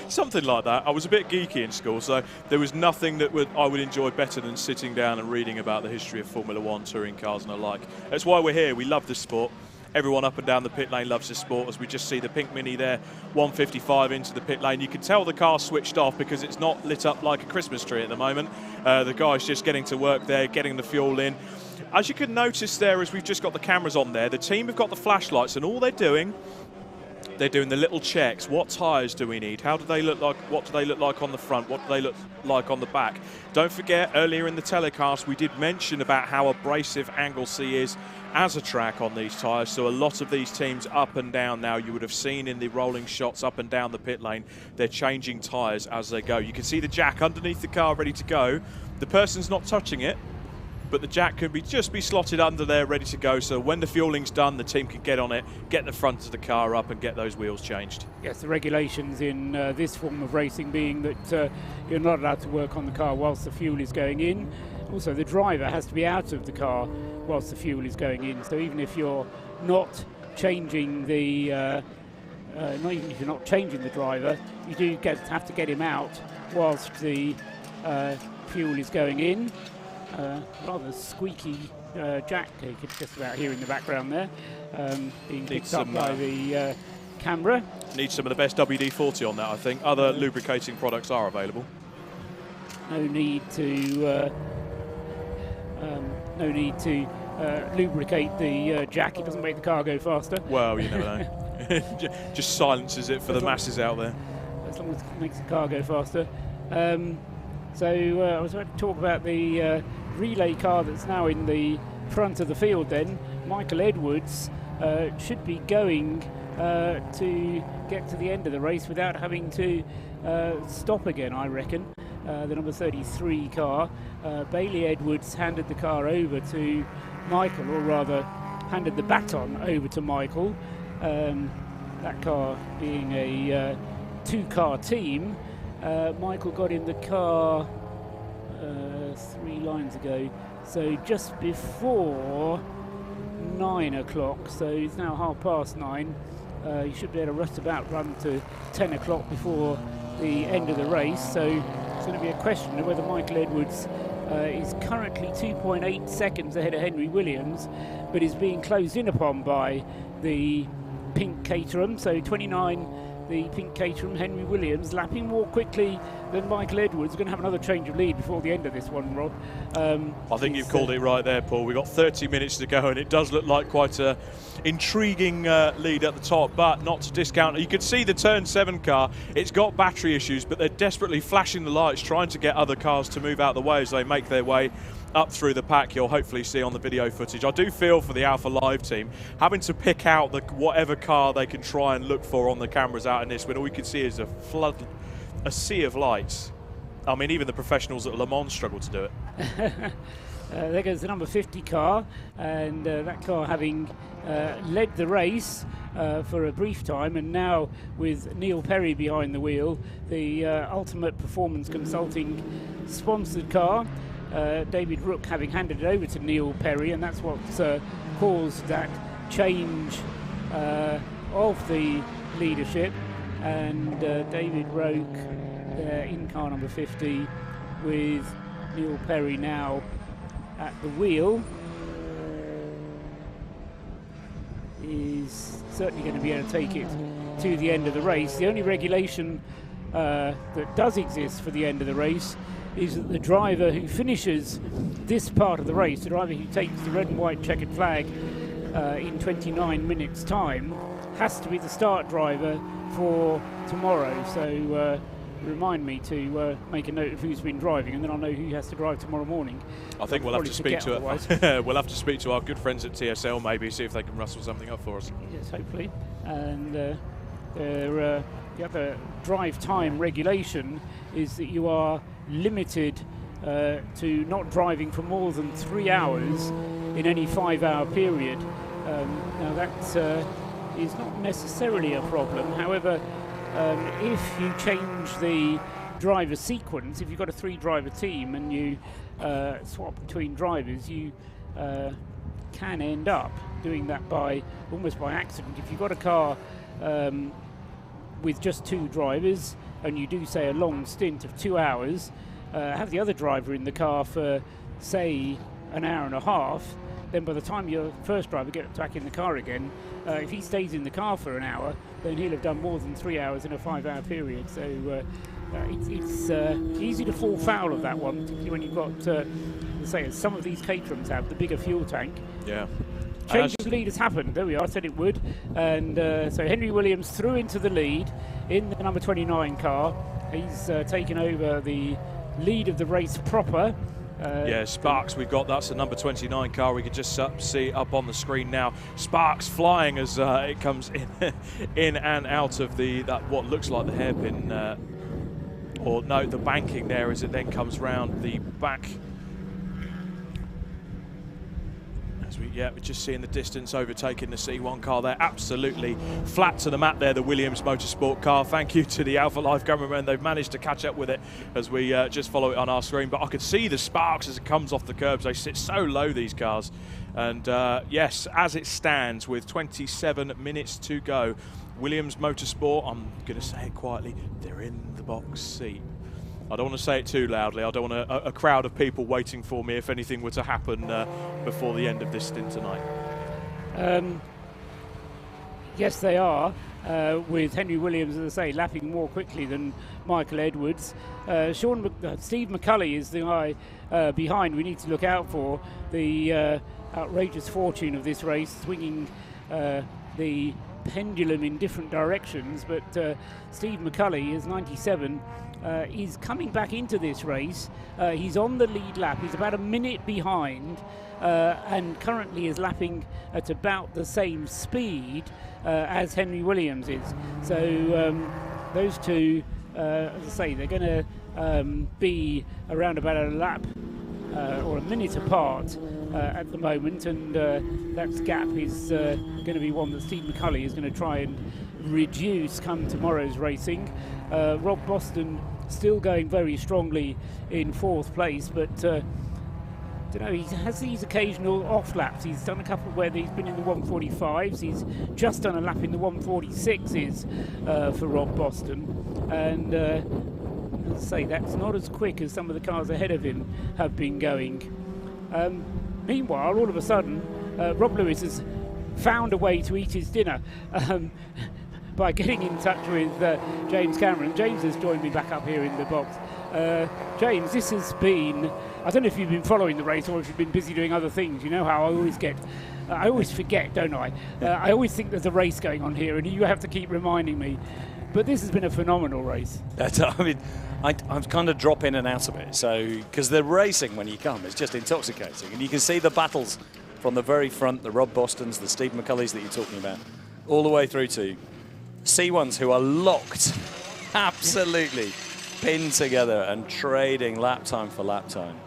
Something like that. I was a bit geeky in school, so there was nothing that I would enjoy better than sitting down and reading about the history of Formula One, touring cars and the like. That's why we're here. We love this sport. Everyone up and down the pit lane loves this sport, as we just see the pink Mini there, 155 into the pit lane. You can tell the car's switched off because it's not lit up like a Christmas tree at the moment. The guy's just getting to work there, getting the fuel in. As you can notice there, as we've just got the cameras on there, the team have got the flashlights, and all they're doing They're doing the little checks. What tyres do we need? How do they look like? What do they look like on the front? What do they look like on the back? Don't forget, earlier in the telecast, we did mention about how abrasive Anglesey is as a track on these tyres. So a lot of these teams up and down now, you would have seen in the rolling shots up and down the pit lane, they're changing tyres as they go. You can see the jack underneath the car ready to go. The person's not touching it, but the jack can just be slotted under there ready to go, so when the fueling's done, the team can get on it, get the front of the car up and get those wheels changed. Yes, the regulations in this form of racing being that you're not allowed to work on the car whilst the fuel is going in. Also, the driver has to be out of the car whilst the fuel is going in, so even if you're not changing the not even if you're not changing the driver, you do have to get him out whilst the fuel is going in. Rather squeaky jack, you could just about hear in the background there, being picked up by the camera. Needs some of the best WD-40 on that, I think. Other lubricating products are available. No need to lubricate the jack. It doesn't make the car go faster. Well, you never know. Just silences it for the masses out there. As long as it makes the car go faster. So I was going to talk about the relay car that's now in the front of the field then. Michael Edwards should be going to get to the end of the race without having to stop again, I reckon. The number 33 car. Bailey Edwards handed the car over to Michael, or rather handed the baton over to Michael. That car being a two-car team. Michael got in the car 3 lines ago, so just before 9 o'clock, so it's now 9:30. You should be able to just about run to 10 o'clock before the end of the race, so it's going to be a question of whether Michael Edwards is currently 2.8 seconds ahead of Henry Williams, but is being closed in upon by the pink Caterham, so 29 the pink Caterham, Henry Williams lapping more quickly than Michael Edwards. We're going to have another change of lead before the end of this one, Rob. I think you've called it right there, Paul. We've got 30 minutes to go, and it does look like quite a intriguing lead at the top, but not to discount. You could see the turn 7 car. It's got battery issues, but they're desperately flashing the lights, trying to get other cars to move out of the way as they make their way up through the pack. You'll hopefully see on the video footage. I do feel for the Alpha Live team having to pick out whatever car they can try and look for on the cameras out in this, when all we can see is a sea of lights. I mean, even the professionals at Le Mans struggle to do it. There goes the number 50 car, and that car having led the race for a brief time, and now with Neil Perry behind the wheel, the Ultimate Performance Consulting sponsored car. David Rook having handed it over to Neil Perry, and that's what's caused that change of the leadership. And David Rook in car number 50 with Neil Perry now at the wheel is certainly going to be able to take it to the end of the race. The only regulation that does exist for the end of the race is that the driver who finishes this part of the race, the driver who takes the red and white checkered flag in 29 minutes time, has to be the start driver for tomorrow. So remind me to make a note of who's been driving, and then I'll know who has to drive tomorrow morning. I think we'll have to speak to we'll have to speak to our good friends at TSL, maybe see if they can rustle something up for us. Yes, hopefully. And the other drive time regulation is that you are limited to not driving for more than 3 hours in any 5-hour period. Now that is not necessarily a problem. However, if you change the driver sequence, if you've got a 3-driver team and you swap between drivers, you can end up doing that almost by accident. If you've got a car with just 2 drivers and you do, say, a long stint of 2 hours, have the other driver in the car for, say, an hour and a half, then by the time your first driver gets back in the car again, if he stays in the car for an hour, then he'll have done more than 3 hours in a 5-hour period. So it's easy to fall foul of that one, particularly when you've got, say, as some of these Caterhams have, the bigger fuel tank. Yeah. change of lead has happened. There we are, I said it would. And so Henry Williams through into the lead in the number 29 car. He's taken over the lead of the race proper. Yeah, Sparks, we've got, that's the number 29 car. We can just see it up on the screen now. Sparks flying as it comes in and out of what looks like the hairpin, or no, the banking there as it then comes round the back. We're just seeing the distance, overtaking the C1 car there. Absolutely flat to the mat there, the Williams Motorsport car. Thank you to the Alpha Live cameraman. They've managed to catch up with it as we just follow it on our screen. But I could see the sparks as it comes off the curbs. They sit so low, these cars. And yes, as it stands with 27 minutes to go, Williams Motorsport, I'm going to say it quietly, they're in the box seat. I don't want to say it too loudly. I don't want a crowd of people waiting for me if anything were to happen before the end of this stint tonight. Yes, they are, with Henry Williams, as I say, lapping more quickly than Michael Edwards. Steve McCulley is the guy behind we need to look out for. The outrageous fortune of this race, swinging the pendulum in different directions. But Steve McCulley is 97. He's coming back into this race. He's on the lead lap. He's about a minute behind and currently is lapping at about the same speed as Henry Williams is. So those two, as I say, they're going to be around about a lap or a minute apart at the moment, and that gap is going to be one that Steve McCulley is going to try and reduce come tomorrow's racing. Rob Boston still going very strongly in fourth place, but he has these occasional off laps. He's done a couple where he's been in the 145s. He's just done a lap in the 146s for Rob Boston, and as I say, that's not as quick as some of the cars ahead of him have been going. Meanwhile, all of a sudden, Rob Lewis has found a way to eat his dinner by getting in touch with James Cameron. James has joined me back up here in the box. James, this has been, I don't know if you've been following the race or if you've been busy doing other things. You know how I always forget, don't I? I always think there's a race going on here and you have to keep reminding me. But this has been a phenomenal race. I'm kind of drop in and out of it. So, because the racing when you come is just intoxicating, and you can see the battles from the very front, the Rob Bostons, the Steve McCulleys that you're talking about, all the way through to C1s who are locked, absolutely pinned together and trading lap time for lap time.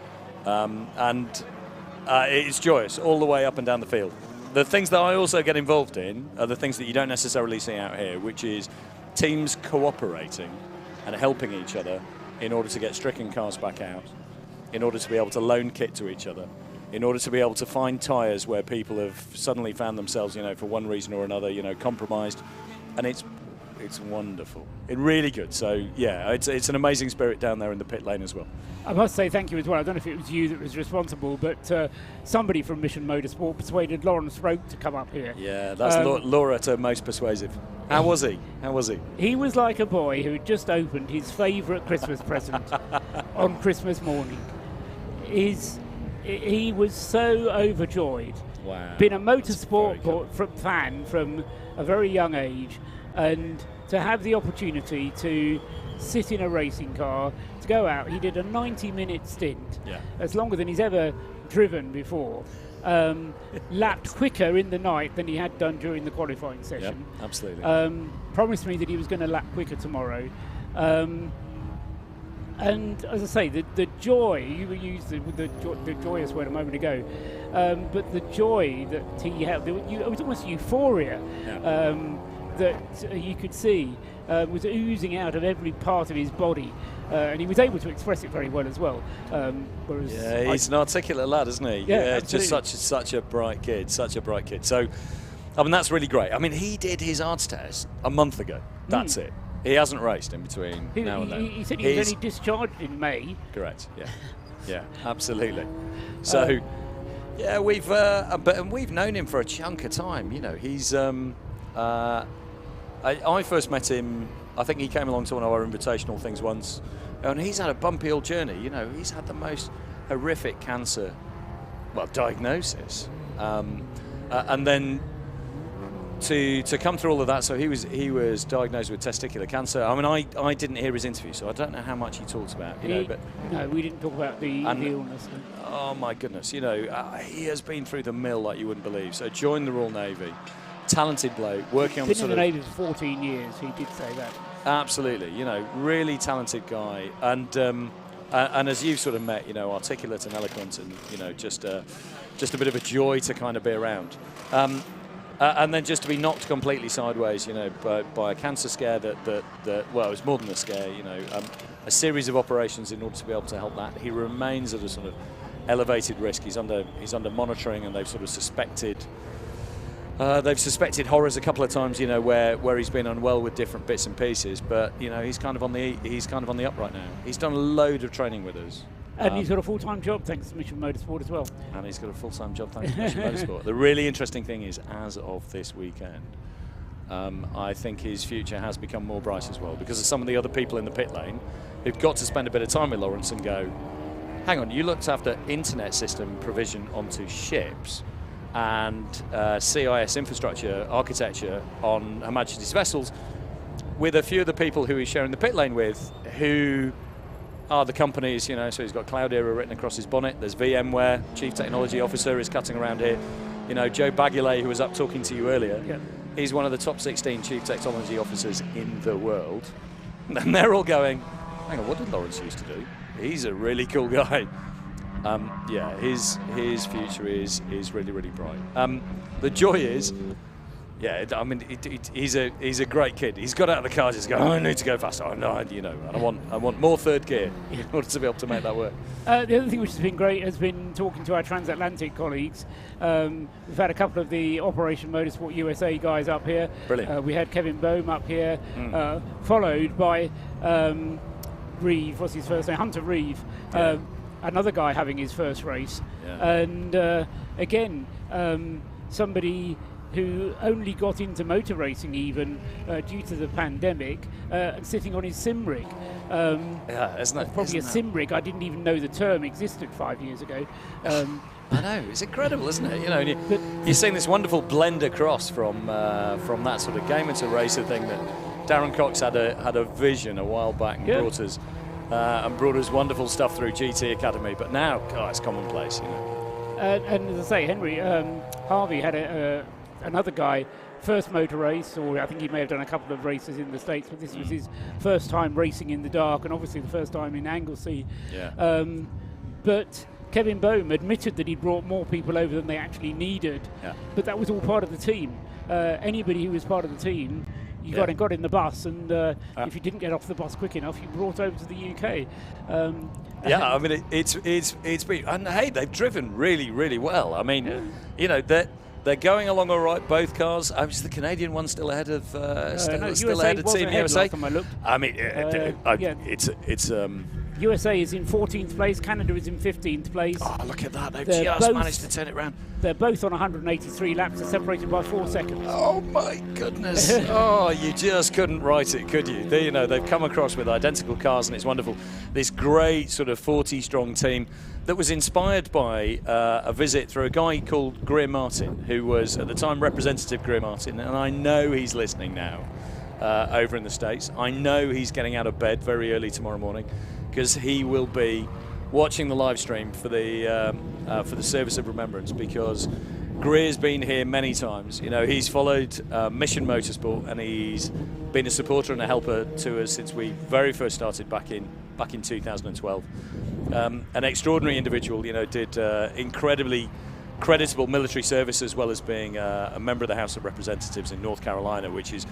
It's joyous all the way up and down the field. The things that I also get involved in are the things that you don't necessarily see out here, which is teams cooperating and helping each other in order to get stricken cars back out, in order to be able to loan kit to each other, in order to be able to find tyres where people have suddenly found themselves, for one reason or another, compromised. And it's wonderful. It's really good. So, yeah, it's an amazing spirit down there in the pit lane as well. I must say thank you as well. I don't know if it was you that was responsible, but somebody from Mission Motorsport persuaded Lawrence Roke to come up here. Yeah, that's Laura to most persuasive. How was he? He was like a boy who had just opened his favourite Christmas present on Christmas morning. He was so overjoyed. Wow. Been a motorsport fan from a very young age, and to have the opportunity to sit in a racing car, to go out. He did a 90-minute stint. Yeah. That's longer than he's ever driven before. Lapped quicker in the night than he had done during the qualifying session. Yep, absolutely. Promised me that he was going to lap quicker tomorrow. And as I say, the joy, you used the joyous word a moment ago, but the joy that he had, it was almost euphoria that you could see was oozing out of every part of his body. And he was able to express it very well as well. He's an articulate lad, isn't he? Yeah, just such a bright kid, So, that's really great. He did his arts test a month ago. That's it. He hasn't raced in between now and then. He said he was only discharged in May. Correct. Yeah, absolutely. So, we've known him for a chunk of time. He's. I first met him. I think he came along to one of our invitational things once, and he's had a bumpy old journey. He's had the most horrific cancer, diagnosis. And then to come through all of that, so he was diagnosed with testicular cancer. I mean, I didn't hear his interview, so I don't know how much he talks about. But no, we didn't talk about the illness. Oh my goodness, he has been through the mill like you wouldn't believe. So joined the Royal Navy, talented bloke, working on the sort of. Been in the Navy for 14 years. He did say that. Absolutely, really talented guy, and as you've sort of met, articulate and eloquent, and just a bit of a joy to kind of be around. And then just to be knocked completely sideways, by a cancer scare that well, it was more than a scare, a series of operations in order to be able to help that. He remains at a sort of elevated risk. He's under monitoring, and they've sort of suspected horrors a couple of times, where he's been unwell with different bits and pieces. But he's kind of on the up right now. He's done a load of training with us. And he's got a full-time job thanks to Mission Motorsport as well. And he's got a full-time job thanks to Mission Motorsport. The really interesting thing is, as of this weekend, I think his future has become more bright as well, because of some of the other people in the pit lane who've got to spend a bit of time with Lawrence and go, hang on, you looked after internet system provision onto ships and CIS infrastructure architecture on Her Majesty's vessels with a few of the people who he's sharing the pit lane with, who are the companies, so he's got Cloud Era written across his bonnet. There's VMware, Chief Technology Officer, is cutting around here. Joe Bagulay, who was up talking to you earlier, he's one of the top 16 Chief Technology Officers in the world. And they're all going, hang on, what did Lawrence used to do? He's a really cool guy. His future is really, really bright. The joy is, he's a great kid. He's got out of the car, just going, I need to go faster. And I want more third gear in order to be able to make that work. The other thing which has been great has been talking to our transatlantic colleagues. We've had a couple of the Operation Motorsport USA guys up here. Brilliant. We had Kevin Boehm up here, followed by Reeve, what's his first name? Hunter Reeve, another guy having his first race. Yeah. And again, somebody who only got into motor racing even due to the pandemic, and sitting on his sim rig. Isn't it? Probably a sim rig. I didn't even know the term existed 5 years ago. I know, it's incredible, isn't it? And you're seeing this wonderful blend across from that sort of gamer to racer thing that Darren Cox had a vision a while back and brought us wonderful stuff through GT Academy. But now, it's commonplace, And as I say, Henry Harvey had another guy, first motor race, or I think he may have done a couple of races in the States, but this was his first time racing in the dark, and obviously the first time in Anglesey. Yeah. But Kevin Boehm admitted that he brought more people over than they actually needed, but that was all part of the team. Anybody who was part of the team, you got in the bus, and if you didn't get off the bus quick enough, you brought over to the UK. I mean, it's been, and hey, they've driven really, really well. I mean, they're going along all right. Both cars. Is the Canadian one still ahead of still ahead of Team USA? I mean, it's. USA is in 14th place, Canada is in 15th place. Oh, look at that, they've just managed to turn it around. They're both on 183 laps, they're separated by 4 seconds. Oh my goodness. You just couldn't write it, could you? They've come across with identical cars, and it's wonderful. This great sort of 40-strong team that was inspired by a visit through a guy called Greer Martin, who was at the time Representative Greer Martin, and I know he's listening now over in the States. I know he's getting out of bed very early tomorrow morning, because he will be watching the live stream for the service of remembrance, because Greer's been here many times. He's followed Mission Motorsport, and he's been a supporter and a helper to us since we very first started back in 2012. An extraordinary individual, did incredibly creditable military service, as well as being a member of the House of Representatives in North Carolina, which is,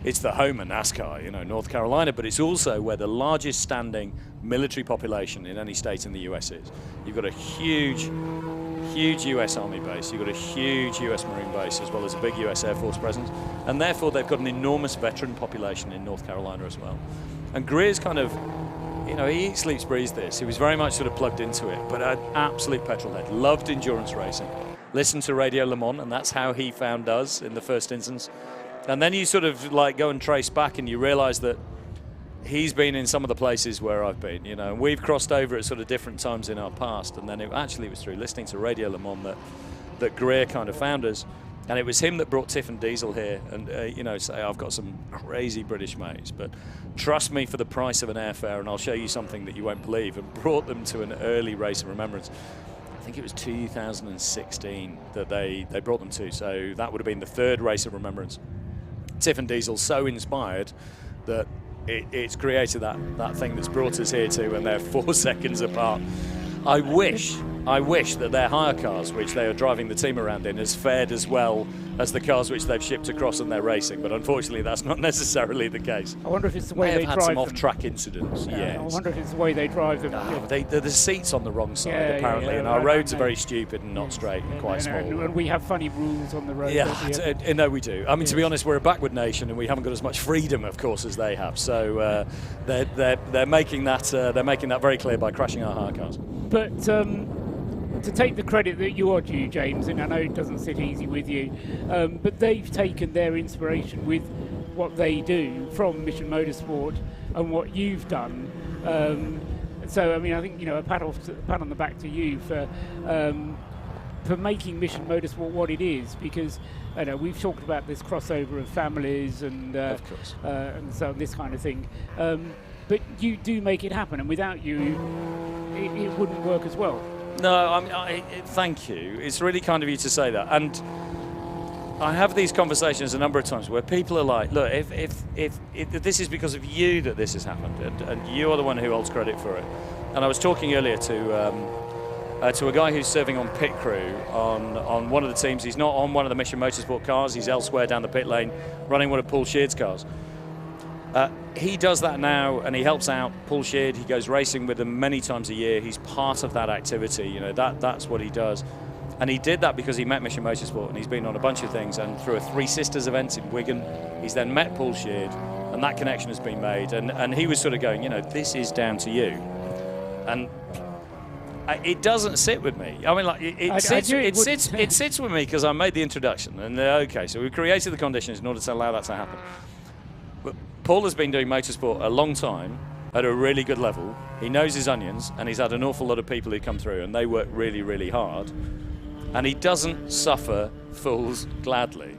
it's the home of NASCAR, North Carolina, but it's also where the largest standing military population in any state in the US is. You've got a huge US Army base, you've got a huge US Marine base, as well as a big US Air Force presence, and therefore they've got an enormous veteran population in North Carolina as well. And Greer's kind of, he eats, sleeps, breathes this. He was very much sort of plugged into it, but an absolute petrolhead, loved endurance racing, listened to Radio Le Mans, and that's how he found us in the first instance. And then you sort of go and trace back, and you realise that he's been in some of the places where I've been, and we've crossed over at sort of different times in our past. And then it was through listening to Radio Le Mans that Greer kind of found us. And it was him that brought Tiff and Diesel here. And, you know, say I've got some crazy British mates, but trust me for the price of an airfare and I'll show you something that you won't believe, and brought them to an early race of remembrance. I think it was 2016 that they brought them to, so that would have been the third race of remembrance. Tiff and Diesel so inspired that it's created that thing that's brought us here too, and they're 4 seconds apart. I wish that their hire cars, which they are driving the team around in, has fared as well as the cars which they've shipped across and they're racing, but unfortunately that's not necessarily the case. I wonder if it's the way they drive them. They've had some off-track incidents, yes. I wonder if it's the way they drive them. The seat's on the wrong side, apparently, and our roads are very stupid and not straight and quite small. And we have funny rules on the road. Yeah, no, we do. I mean, to be honest, we're a backward nation and we haven't got as much freedom, of course, as they have. So they're making that very clear by crashing our hire cars. But to take the credit that you are due, James, and I know it doesn't sit easy with you, but they've taken their inspiration with what they do from Mission Motorsport and what you've done. So, I mean, I think, you know, a pat on the back to you for making Mission Motorsport what it is, because you know, we've talked about this crossover of families and of course. And so this kind of thing. But you do make it happen, and without you, it wouldn't work as well. No, thank you. It's really kind of you to say that. And I have these conversations a number of times where people are like, look, if this is because of you that this has happened, and you are the one who holds credit for it. And I was talking earlier to a guy who's serving on pit crew on one of the teams. He's not on one of the Mission Motorsport cars. He's elsewhere down the pit lane running one of Paul Sheard's cars. He does that now, and he helps out Paul Sheard. He goes racing with them many times a year. He's part of that activity. You know, that's what he does. And he did that because he met Mission Motorsport, and he's been on a bunch of things. And through a Three Sisters event in Wigan, he's then met Paul Sheard, and that connection has been made. And he was sort of going, you know, this is down to you. And it doesn't sit with me. I mean, like it sits with me because I made the introduction, and okay, so we created the conditions in order to allow that to happen. But Paul has been doing motorsport a long time at a really good level. He knows his onions, and he's had an awful lot of people who come through, and they work really, really hard. And he doesn't suffer fools gladly.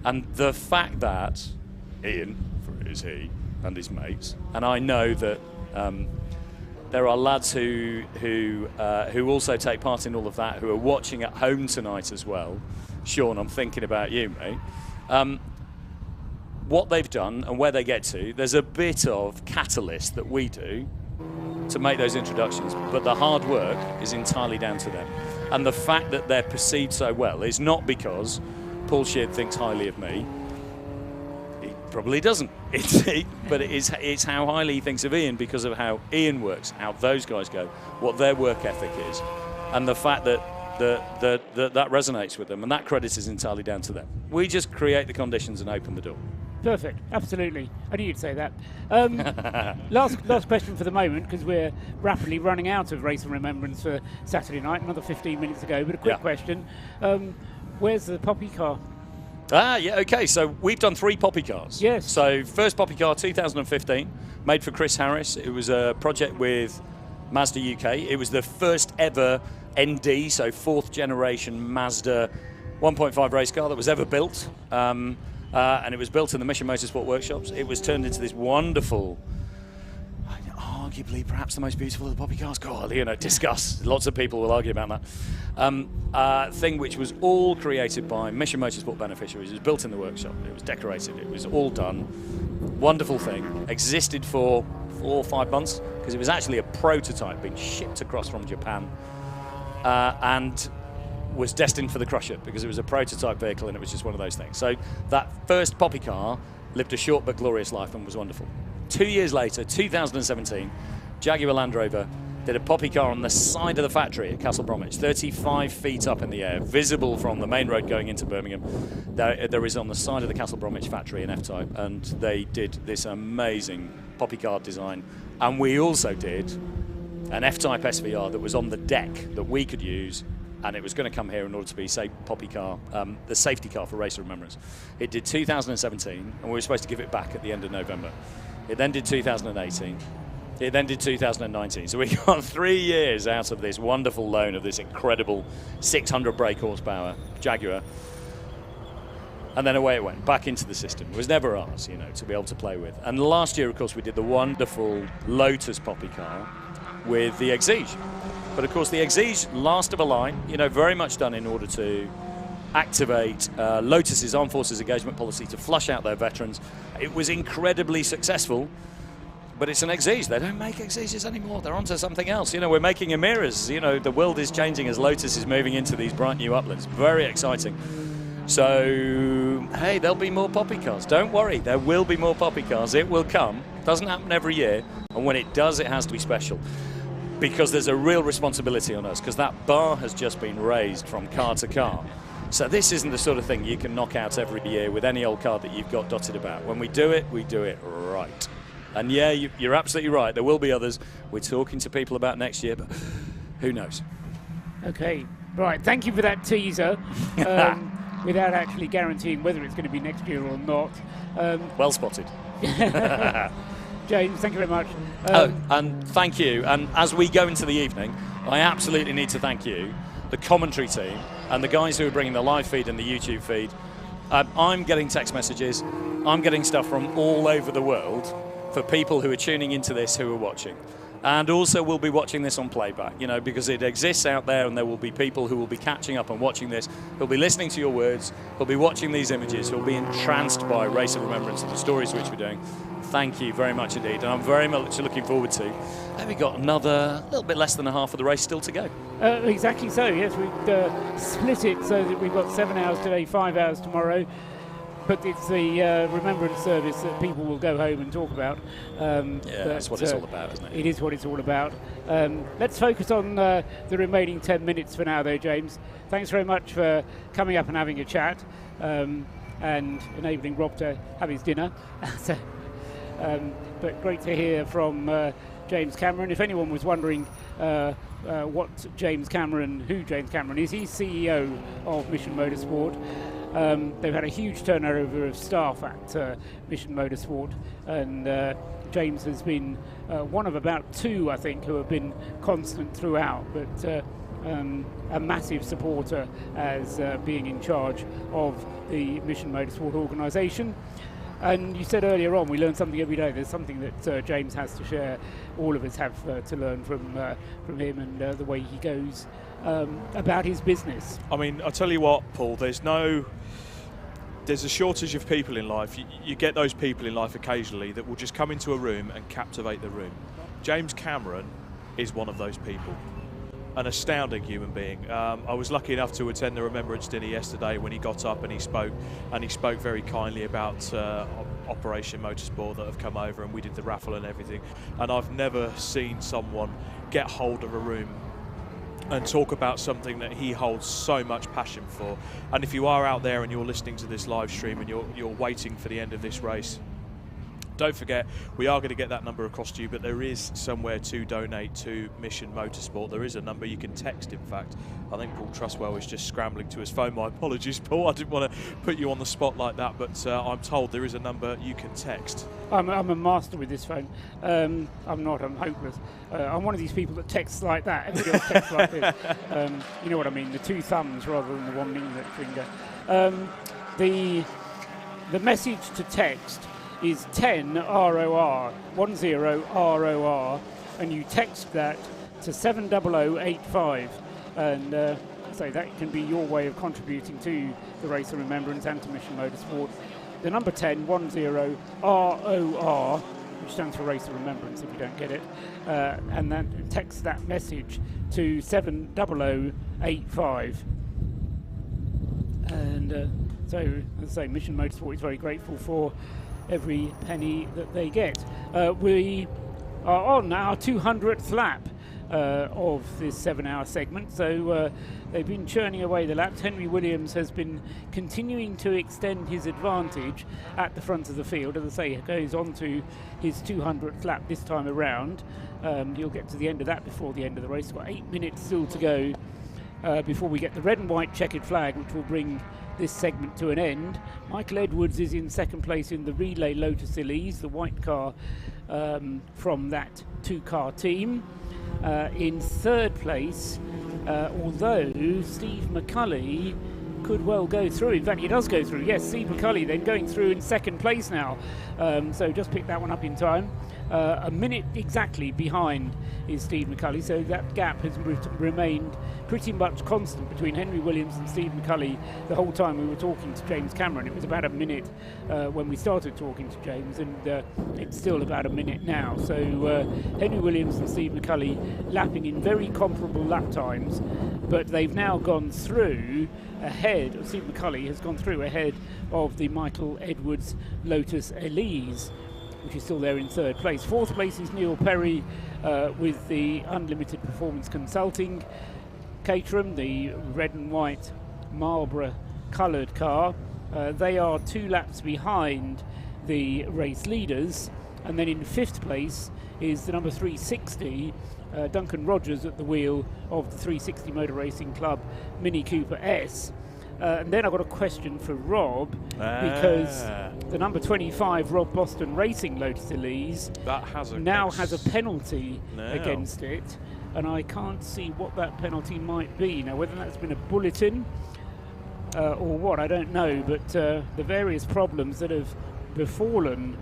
And the fact that Ian, for it is he, and his mates, and I know that there are lads who also take part in all of that, who are watching at home tonight as well. Sean, I'm thinking about you, mate. What they've done and where they get to, there's a bit of catalyst that we do to make those introductions, but the hard work is entirely down to them. And the fact that they're perceived so well is not because Paul Sheard thinks highly of me. He probably doesn't. But it's how highly he thinks of Ian because of how Ian works, how those guys go, what their work ethic is, and the fact that that resonates with them, and that credit is entirely down to them. We just create the conditions and open the door. Perfect, absolutely. I knew you'd say that. Last question for the moment, because we're rapidly running out of Race and Remembrance for Saturday night, another 15 minutes to go, but a quick question. Where's the poppy car? Yeah, okay, so we've done 3 poppy cars. Yes. So first poppy car, 2015, made for Chris Harris. It was a project with Mazda UK. It was the first ever ND, so 4th generation Mazda 1.5 race car that was ever built. And it was built in the Mission Motorsport workshops. It was turned into this wonderful, arguably perhaps the most beautiful of the poppy cars. God, you know, discuss. Lots of people will argue about that. Thing which was all created by Mission Motorsport beneficiaries. It was built in the workshop. It was decorated. It was all done. Wonderful thing. Existed for 4 or 5 months because it was actually a prototype being shipped across from Japan. And was destined for the crusher because it was a prototype vehicle and it was just one of those things. So that first poppy car lived a short but glorious life and was wonderful. 2 years later, 2017, Jaguar Land Rover did a poppy car on the side of the factory at Castle Bromwich, 35 feet up in the air, visible from the main road going into Birmingham. There is on the side of the Castle Bromwich factory an F-Type, and they did this amazing poppy car design. And we also did an F-Type SVR that was on the deck that we could use, and it was going to come here in order to be, say, poppy car, the safety car for Race of Remembrance. It did 2017, and we were supposed to give it back at the end of November. It then did 2018. It then did 2019. So we got 3 years out of this wonderful loan of this incredible 600 brake horsepower Jaguar. And then away it went, back into the system. It was never ours, you know, to be able to play with. And last year, of course, we did the wonderful Lotus poppy car with the Exige. But, of course, the Exige, last of a line, you know, very much done in order to activate Lotus's Armed Forces engagement policy to flush out their veterans. It was incredibly successful, but it's an Exige. They don't make Exiges anymore. They're onto something else. You know, we're making Emiras. You know, the world is changing as Lotus is moving into these bright new uplands. Very exciting. So, hey, there'll be more poppy cars. Don't worry, there will be more poppy cars. It will come. Doesn't happen every year. And when it does, it has to be special. Because there's a real responsibility on us, because that bar has just been raised from car to car. So this isn't the sort of thing you can knock out every year with any old car that you've got dotted about. When we do it right. And yeah, you're absolutely right. There will be others. We're talking to people about next year, but who knows? Okay, right. Thank you for that teaser. Without actually guaranteeing whether it's going to be next year or not. Well spotted. James, thank you very much. And thank you. And as we go into the evening, I absolutely need to thank you, the commentary team, and the guys who are bringing the live feed and the YouTube feed. I'm getting text messages. I'm getting stuff from all over the world for people who are tuning into this, who are watching. And also we'll be watching this on playback, you know, because it exists out there, and there will be people who will be catching up and watching this, who'll be listening to your words, who'll be watching these images, who'll be entranced by Race of Remembrance and the stories which we're doing. Thank you very much indeed, and I'm very much looking forward to. And we've got another little bit less than a half of the race still to go. Exactly so, yes. We've split it so that we've got 7 hours today, 5 hours tomorrow. But it's the Remembrance service that people will go home and talk about. That's what it's all about, isn't it? It is what it's all about. Let's focus on the remaining 10 minutes for now, though, James. Thanks very much for coming up and having a chat and enabling Rob to have his dinner. But great to hear from James Cameron. If anyone was wondering who James Cameron is, he's CEO of Mission Motorsport. They've had a huge turnover of staff at Mission Motorsport, and James has been one of about 2, I think, who have been constant throughout, but a massive supporter as being in charge of the Mission Motorsport organisation. And you said earlier on, we learn something every day. There's something that James has to share. All of us have to learn from him and the way he goes about his business. I mean, I'll tell you what, Paul, there's a shortage of people in life. You get those people in life occasionally that will just come into a room and captivate the room. James Cameron is one of those people. An astounding human being. I was lucky enough to attend the Remembrance dinner yesterday when he got up and he spoke very kindly about Operation Motorsport that have come over, and we did the raffle and everything. And I've never seen someone get hold of a room and talk about something that he holds so much passion for. And if you are out there and you're listening to this live stream and you're waiting for the end of this race, don't forget, we are going to get that number across to you, but there is somewhere to donate to Mission Motorsport. There is a number you can text, in fact. I think Paul Trustwell is just scrambling to his phone. My apologies, Paul. I didn't want to put you on the spot like that, but I'm told there is a number you can text. I'm a master with this phone. I'm not. I'm hopeless. I'm one of these people that texts like that. Everybody else texts like this. You know what I mean? The 2 thumbs rather than the 1 finger. The message to text is 10 ROR, 10 ROR, and you text that to 70085, and so that can be your way of contributing to the Race of Remembrance and to Mission Motorsport. The number 10 ROR, which stands for Race of Remembrance if you don't get it, and then text that message to 70085. And so, as I say, Mission Motorsport is very grateful for every penny that they get. We are on our 200th lap of this 7-hour segment, so they've been churning away the laps. Henry Williams has been continuing to extend his advantage at the front of the field. As I say, he goes on to his 200th lap this time around. He'll get to the end of that before the end of the race. We've got 8 minutes still to go before we get the red and white checkered flag, which will bring this segment to an end. Michael Edwards is in second place in the relay Lotus Elise, the white car from that two-car team. In third place, although Steve McCulley could well go through. In fact, he does go through. Yes, Steve McCulley then going through in second place now. So just picked that one up in time. A minute exactly behind is Steve McCulley, so that gap has remained pretty much constant between Henry Williams and Steve McCulley the whole time we were talking to James Cameron. It was about a minute when we started talking to James, and it's still about a minute now. So Henry Williams and Steve McCulley lapping in very comparable lap times, but they've now gone through ahead, Steve McCulley has gone through ahead of the Michael Edwards Lotus Elise, which is still there in third place. Fourth place is Neil Perry with the Unlimited Performance Consulting Caterham, the red and white Marlborough coloured car. They are 2 laps behind the race leaders. And then in fifth place is the number 360, Duncan Rogers at the wheel of the 360 Motor Racing Club Mini Cooper S. And then I've got a question for Rob, because the number 25 Rob Boston Racing Lotus Elise has a penalty against it, and I can't see what that penalty might be. Now, whether that's been a bulletin or what, I don't know, but the various problems that have befallen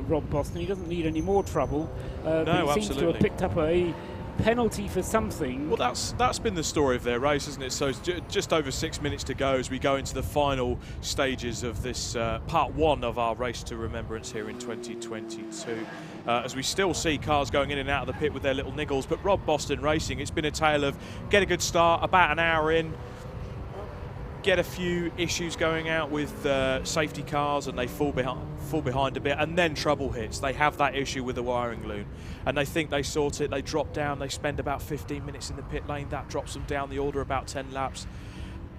Rob Boston, he doesn't need any more trouble, but he seems to have picked up a penalty for something. Well, that's been the story of their race, isn't it? So it's just over 6 minutes to go as we go into the final stages of this part 1 of our race to remembrance here in 2022. As we still see cars going in and out of the pit with their little niggles, but Rob Boston Racing, it's been a tale of get a good start, about an hour in, get a few issues going out with safety cars, and they fall behind a bit, and then trouble hits. They have that issue with the wiring loom, and they think they sort it. They drop down. They spend about 15 minutes in the pit lane. That drops them down the order about 10 laps,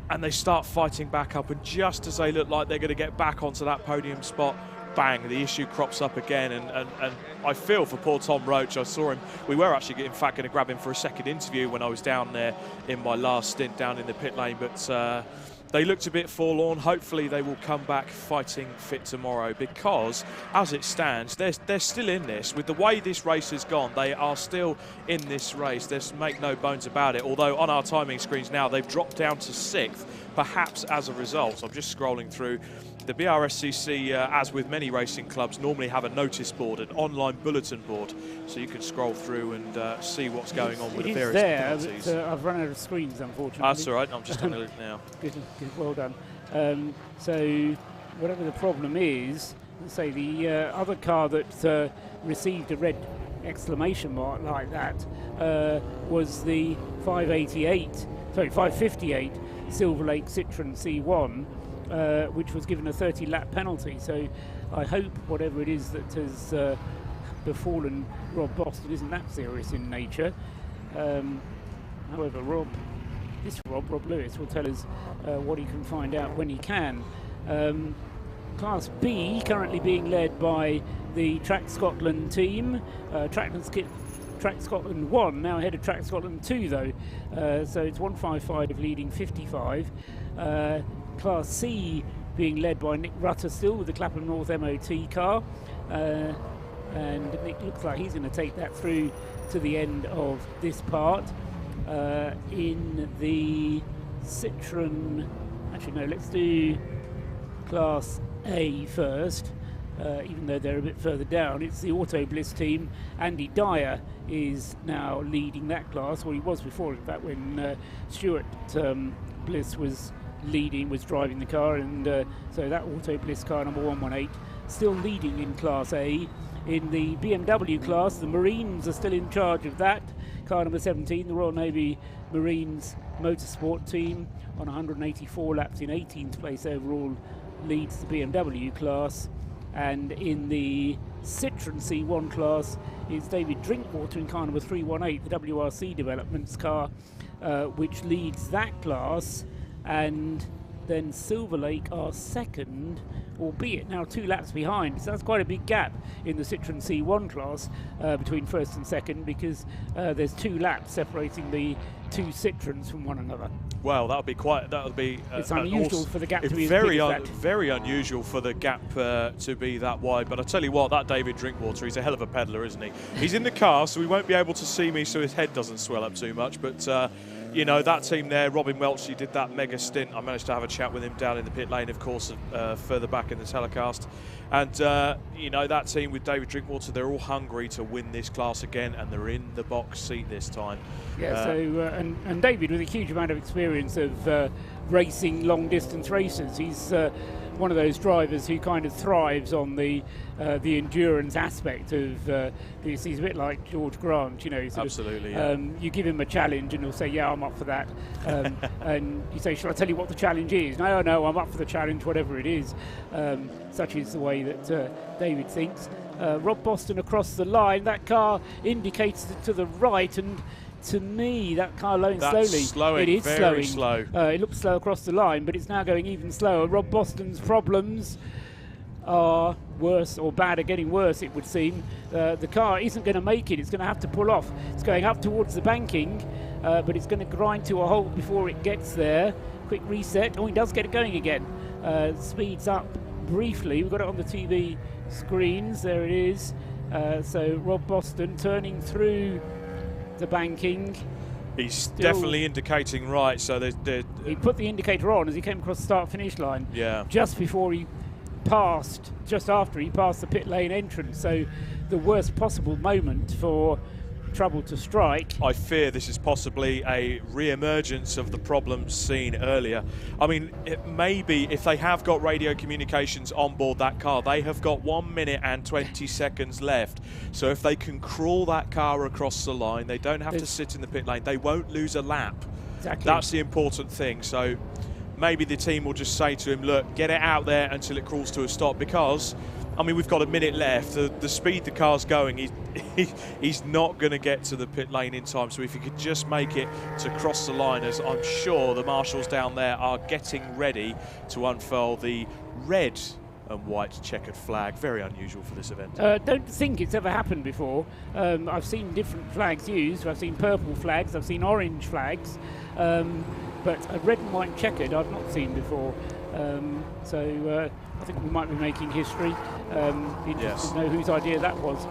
and they start fighting back up. And just as they look like they're going to get back onto that podium spot, bang, the issue crops up again. And I feel for poor Tom Roach. I saw him. We were actually, in fact, going to grab him for a second interview when I was down there in my last stint down in the pit lane, but they looked a bit forlorn. Hopefully they will come back fighting fit tomorrow, because as it stands, they're still in this. With the way this race has gone, they are still in this race. There's make no bones about it. Although on our timing screens now, they've dropped down to 6th, perhaps as a result. I'm just scrolling through. The BRSCC, as with many racing clubs, normally have a notice board, an online bulletin board, so you can scroll through and see what's going on with the various penalties. I've run out of screens, unfortunately. That's all right. I'm just having a look now. Good, well done. So whatever the problem is, let's say the other car that received a red exclamation mark like that was the 558 Silver Lake Citroen C1. Which was given a 30-lap penalty. So I hope whatever it is that has befallen Rob Boston isn't that serious in nature. However, Rob Lewis will tell us what he can find out when he can. Class B currently being led by the Track Scotland team. Track Scotland 1 now ahead of Track Scotland 2 though. So it's 155 leading 55. Class C being led by Nick Rutter still with the Clapham North MOT car, and Nick looks like he's going to take that through to the end of this part. In the Citroen, actually no, let's do Class A first, even though they're a bit further down. It's the Auto Bliss team. Andy Dyer is now leading that class, well he was before, in fact, when Stuart Bliss was driving the car, and so that Auto Bliss car number 118 still leading in Class A. In the BMW class, the Marines are still in charge of that. Car number 17, the Royal Navy Marines Motorsport team, on 184 laps in 18th place overall, leads the BMW class. And in the Citroen C1 class is David Drinkwater in car number 318, the WRC Developments car, which leads that class. And then Silver Lake are second, albeit now 2 laps behind. So that's quite a big gap in the Citroen C1 class between first and second, because there's 2 laps separating the 2 Citroens from one another. Well, that would be. It's unusual for the gap to be very as big as that. very unusual for the gap to be that wide. But I tell you what, that David Drinkwater, he's a hell of a peddler, isn't he? He's in the car, so he won't be able to see me, so his head doesn't swell up too much. But you know, that team there, Robin Welch, he did that mega stint. I managed to have a chat with him down in the pit lane, of course, further back in the telecast. And, you know, that team with David Drinkwater, they're all hungry to win this class again, and they're in the box seat this time. Yeah, and David, with a huge amount of experience of racing long-distance races, he's one of those drivers who kind of thrives on the endurance aspect of this. He's a bit like George Grant, you know. Absolutely, you give him a challenge and he'll say, yeah, I'm up for that. And you say, shall I tell you what the challenge is? No, I'm up for the challenge, whatever it is. Such is the way that David thinks. Rob Boston across the line. That car indicates it to the right, and to me, that car going slowly. It is very slowing. Slow. It looks slow across the line, but it's now going even slower. Rob Boston's problems are worse, or bad, are getting worse, it would seem. The car isn't going to make it. It's going to have to pull off. It's going up towards the banking, but it's going to grind to a halt before it gets there. Quick reset. Oh, he does get it going again. Speeds up briefly. We've got it on the TV screens. There it is. So Rob Boston turning through the banking. He's definitely indicating right, so he put the indicator on as he came across the start-finish line. Yeah. Just after he passed the pit lane entrance. So the worst possible moment for trouble to strike. I fear this is possibly a re-emergence of the problems seen earlier. I mean, it may be, if they have got radio communications on board that car, they have got 1 minute and 20 seconds left. So if they can crawl that car across the line, they don't have to sit in the pit lane, they won't lose a lap. Exactly. That's the important thing. So maybe the team will just say to him, look, get it out there until it crawls to a stop, because I mean, we've got a minute left. The speed the car's going, he's not going to get to the pit lane in time. So if he could just make it to cross the line, as I'm sure the marshals down there are getting ready to unfurl the red and white checkered flag. Very unusual for this event. Don't think it's ever happened before. I've seen different flags used. I've seen purple flags, I've seen orange flags, but a red and white checkered I've not seen before. So I think we might be making history. Interested to know whose idea that was.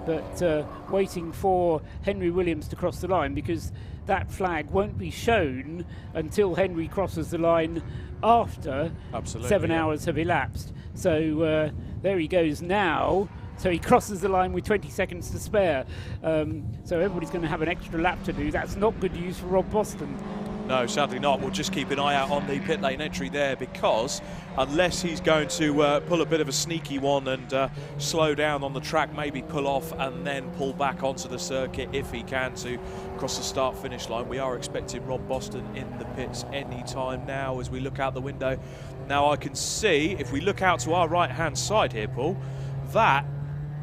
But waiting for Henry Williams to cross the line, because that flag won't be shown until Henry crosses the line after 7 hours have elapsed. So there he goes now. So he crosses the line with 20 seconds to spare. So everybody's going to have an extra lap to do. That's not good news for Rob Boston. No, sadly not. We'll just keep an eye out on the pit lane entry there, because unless he's going to pull a bit of a sneaky one and slow down on the track, maybe pull off and then pull back onto the circuit if he can to cross the start-finish line. We are expecting Rob Boston in the pits any time now as we look out the window. Now I can see, if we look out to our right-hand side here, Paul, that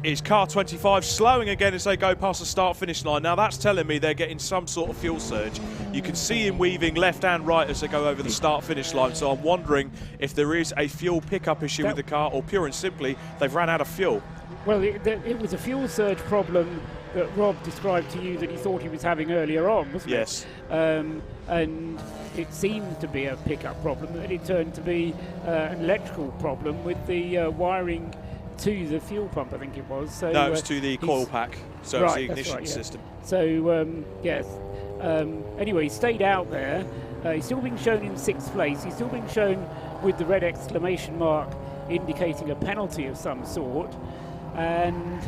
is car 25 slowing again as they go past the start-finish line. Now that's telling me they're getting some sort of fuel surge. You can see him weaving left and right as they go over the start-finish line, so I'm wondering if there is a fuel pickup issue with the car, or pure and simply they've ran out of fuel. Well, it was a fuel surge problem that Rob described to you that he thought he was having earlier on, wasn't it? Yes. And it seemed to be a pickup problem, but it turned to be an electrical problem with the wiring to the fuel pump, I think it was. So, no, it was to the coil pack, so it's the ignition system. So, yes. Anyway, he stayed out there. He's still being shown in 6th place. He's still being shown with the red exclamation mark indicating a penalty of some sort. And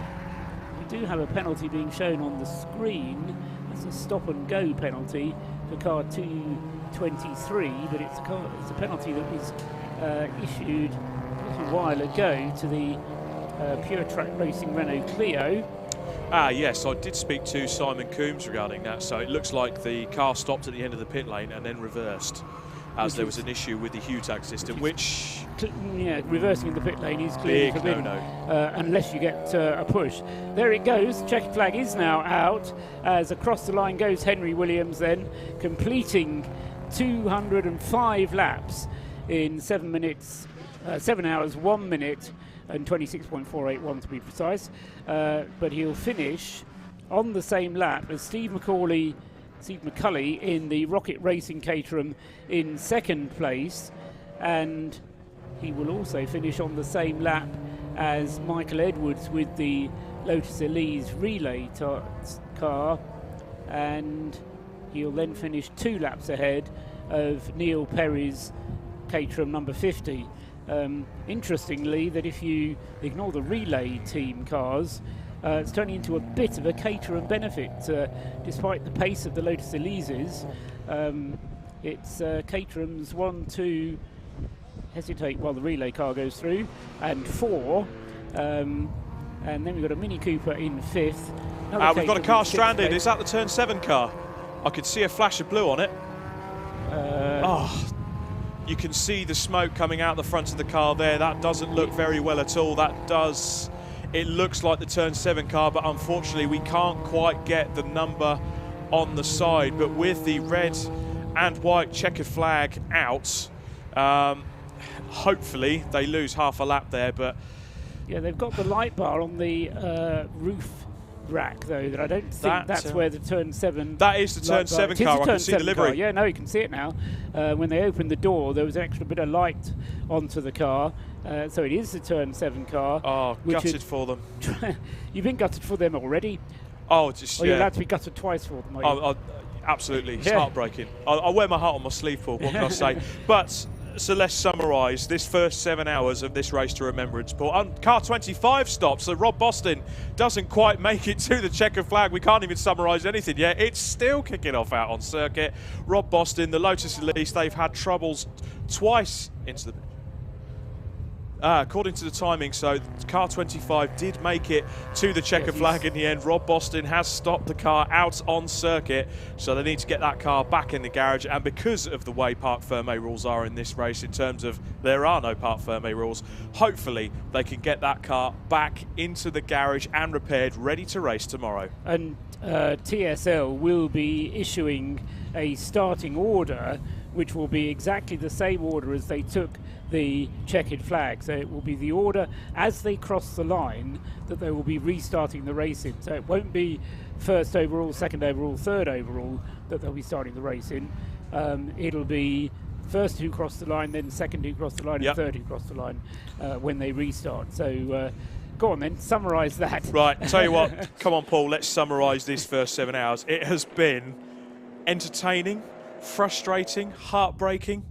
we do have a penalty being shown on the screen. That's a stop-and-go penalty for car 223, but it's a penalty that was issued a little while ago to the Pure Track Racing Renault Clio. Yes, I did speak to Simon Coombs regarding that. So it looks like the car stopped at the end of the pit lane and then reversed, as there was an issue with the HUTAG system, which... Yeah, reversing in the pit lane is clearly forbidden, no. Unless you get a push. There it goes. Checkered flag is now out, as across the line goes Henry Williams then, completing 205 laps in 7 hours, 1 minute and 26.481 to be precise. But he'll finish on the same lap as Steve McCauley Steve McCulley in the Rocket Racing Caterham in second place, and he will also finish on the same lap as Michael Edwards with the Lotus Elise relay car, and he'll then finish 2 laps ahead of Neil Perry's Caterham number 50. Interestingly, that if you ignore the relay team cars, it's turning into a bit of a Caterham benefit. Despite the pace of the Lotus Elises, it's Caterham's 1, 2, hesitate while the relay car goes through, and 4. And then we've got a Mini Cooper in 5th. We've got a car stranded. Is that the turn 7 car? I could see a flash of blue on it. You can see the smoke coming out the front of the car there. That doesn't look very well at all. It looks like the turn 7 car, but unfortunately we can't quite get the number on the side. But with the red and white checkered flag out, hopefully they lose half a lap there. But yeah, they've got the light bar on the roof rack, though, that I don't think that's where the turn 7. That is the turn 7 car. I can see the livery. Car. Yeah, no, you can see it now. When they opened the door, there was an extra bit of light onto the car. So it is the turn 7 car. Oh, gutted for them. You've been gutted for them already? Oh, just Or you're allowed to be gutted twice for them, are you? Absolutely. It's heartbreaking. I wear my heart on my sleeve, Paul. What can I say? But so let's summarise this first 7 hours of this race to Remembrance. Paul, car 25 stops, so Rob Boston doesn't quite make it to the checkered flag. We can't even summarise anything yet. It's still kicking off out on circuit. Rob Boston, the Lotus Elise, they've had troubles twice into the... according to the timing, so car 25 did make it to the checkered flag in the end. Rob Boston has stopped the car out on circuit, so they need to get that car back in the garage. And because of the way Parc Fermé rules are in this race, in terms of there are no Parc Fermé rules, hopefully they can get that car back into the garage and repaired, ready to race tomorrow. And TSL will be issuing a starting order, which will be exactly the same order as they took the checkered flag. So it will be the order as they cross the line that they will be restarting the race in. So it won't be first overall, second overall, third overall that they'll be starting the race in. It'll be first who cross the line, then second who cross the line, and third who cross the line when they restart. So go on then, summarise that. Right, tell you what, come on Paul, let's summarise this first 7 hours. It has been entertaining, frustrating, heartbreaking.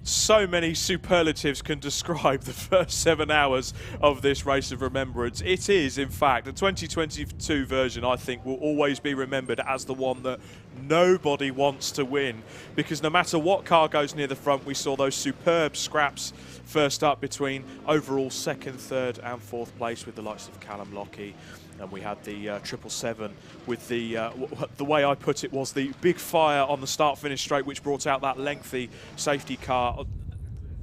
So many superlatives can describe the first 7 hours of this race of Remembrance. It is, in fact, the 2022 version, I think, will always be remembered as the one that nobody wants to win, because no matter what car goes near the front, we saw those superb scraps first up between overall second, third and fourth place with the likes of Callum Lockie. And we had the 777 with the way I put it was the big fire on the start-finish straight, which brought out that lengthy safety car.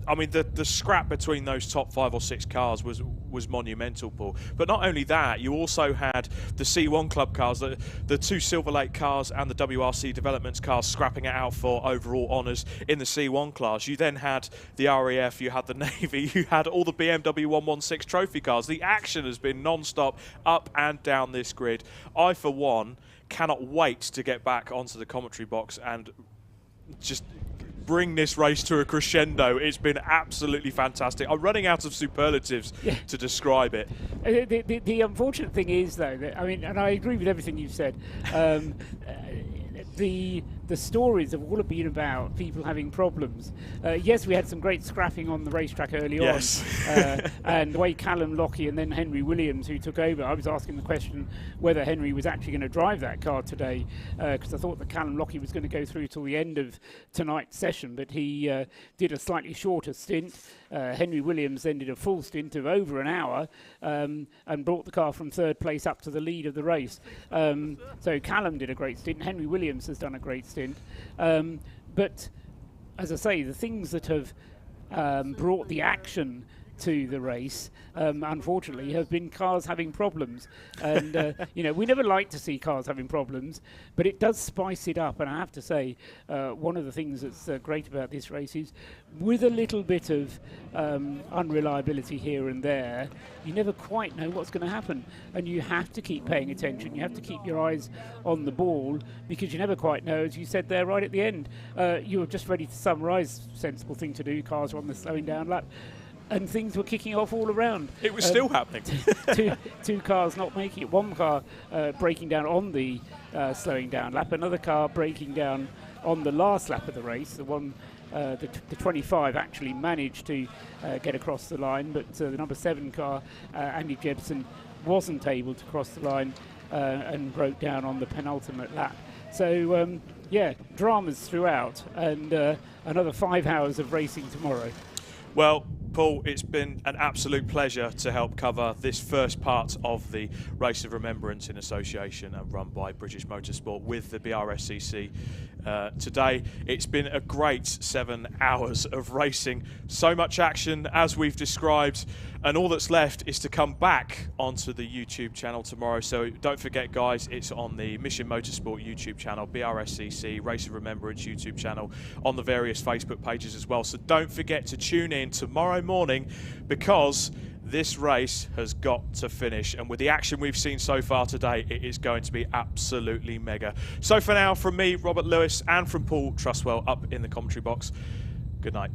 I mean, the scrap between those top 5 or 6 cars was monumental, Paul. But not only that, you also had the C1 Club cars, the 2 Silver Lake cars and the WRC Developments cars scrapping it out for overall honours in the C1 class. You then had the RAF, you had the Navy, you had all the BMW 116 trophy cars. The action has been non-stop up and down this grid. I, for one, cannot wait to get back onto the commentary box and just bring this race to a crescendo. It's been absolutely fantastic. I'm running out of superlatives to describe it. The unfortunate thing is, though, that, I mean, and I agree with everything you've said, the stories have all been about people having problems. Yes, we had some great scrapping on the racetrack early on. And the way Callum Lockie and then Henry Williams, who took over, I was asking the question whether Henry was actually going to drive that car today, because I thought that Callum Lockie was going to go through till the end of tonight's session, but he did a slightly shorter stint. Henry Williams then did a full stint of over an hour and brought the car from third place up to the lead of the race. So Callum did a great stint. Henry Williams has done a great stint. But as I say, the things that have brought the action to the race, unfortunately, have been cars having problems. And, you know, we never like to see cars having problems, but it does spice it up. And I have to say, one of the things that's great about this race is, with a little bit of unreliability here and there, you never quite know what's going to happen. And you have to keep paying attention. You have to keep your eyes on the ball, because you never quite know, as you said there right at the end. You were just ready to summarise, sensible thing to do, cars were on the slowing down lap, and things were kicking off all around. It was still happening. two cars not making it. One car breaking down on the slowing down lap, another car breaking down on the last lap of the race. The one, the 25 actually managed to get across the line, but the number 7 car, Andy Jebsen, wasn't able to cross the line and broke down on the penultimate lap. So, yeah, dramas throughout, and another 5 hours of racing tomorrow. Well, Paul, it's been an absolute pleasure to help cover this first part of the Race of Remembrance in association and run by British Motorsport with the BRSCC today. It's been a great 7 hours of racing, so much action as we've described, and all that's left is to come back onto the YouTube channel tomorrow. So don't forget, guys, it's on the Mission Motorsport YouTube channel, BRSCC, Race of Remembrance YouTube channel, on the various Facebook pages as well. So don't forget to tune in tomorrow morning, because this race has got to finish, and with the action we've seen so far today, it is going to be absolutely mega. So for now, from me, Robert Lewis, and from Paul Trustwell up in the commentary box, good night.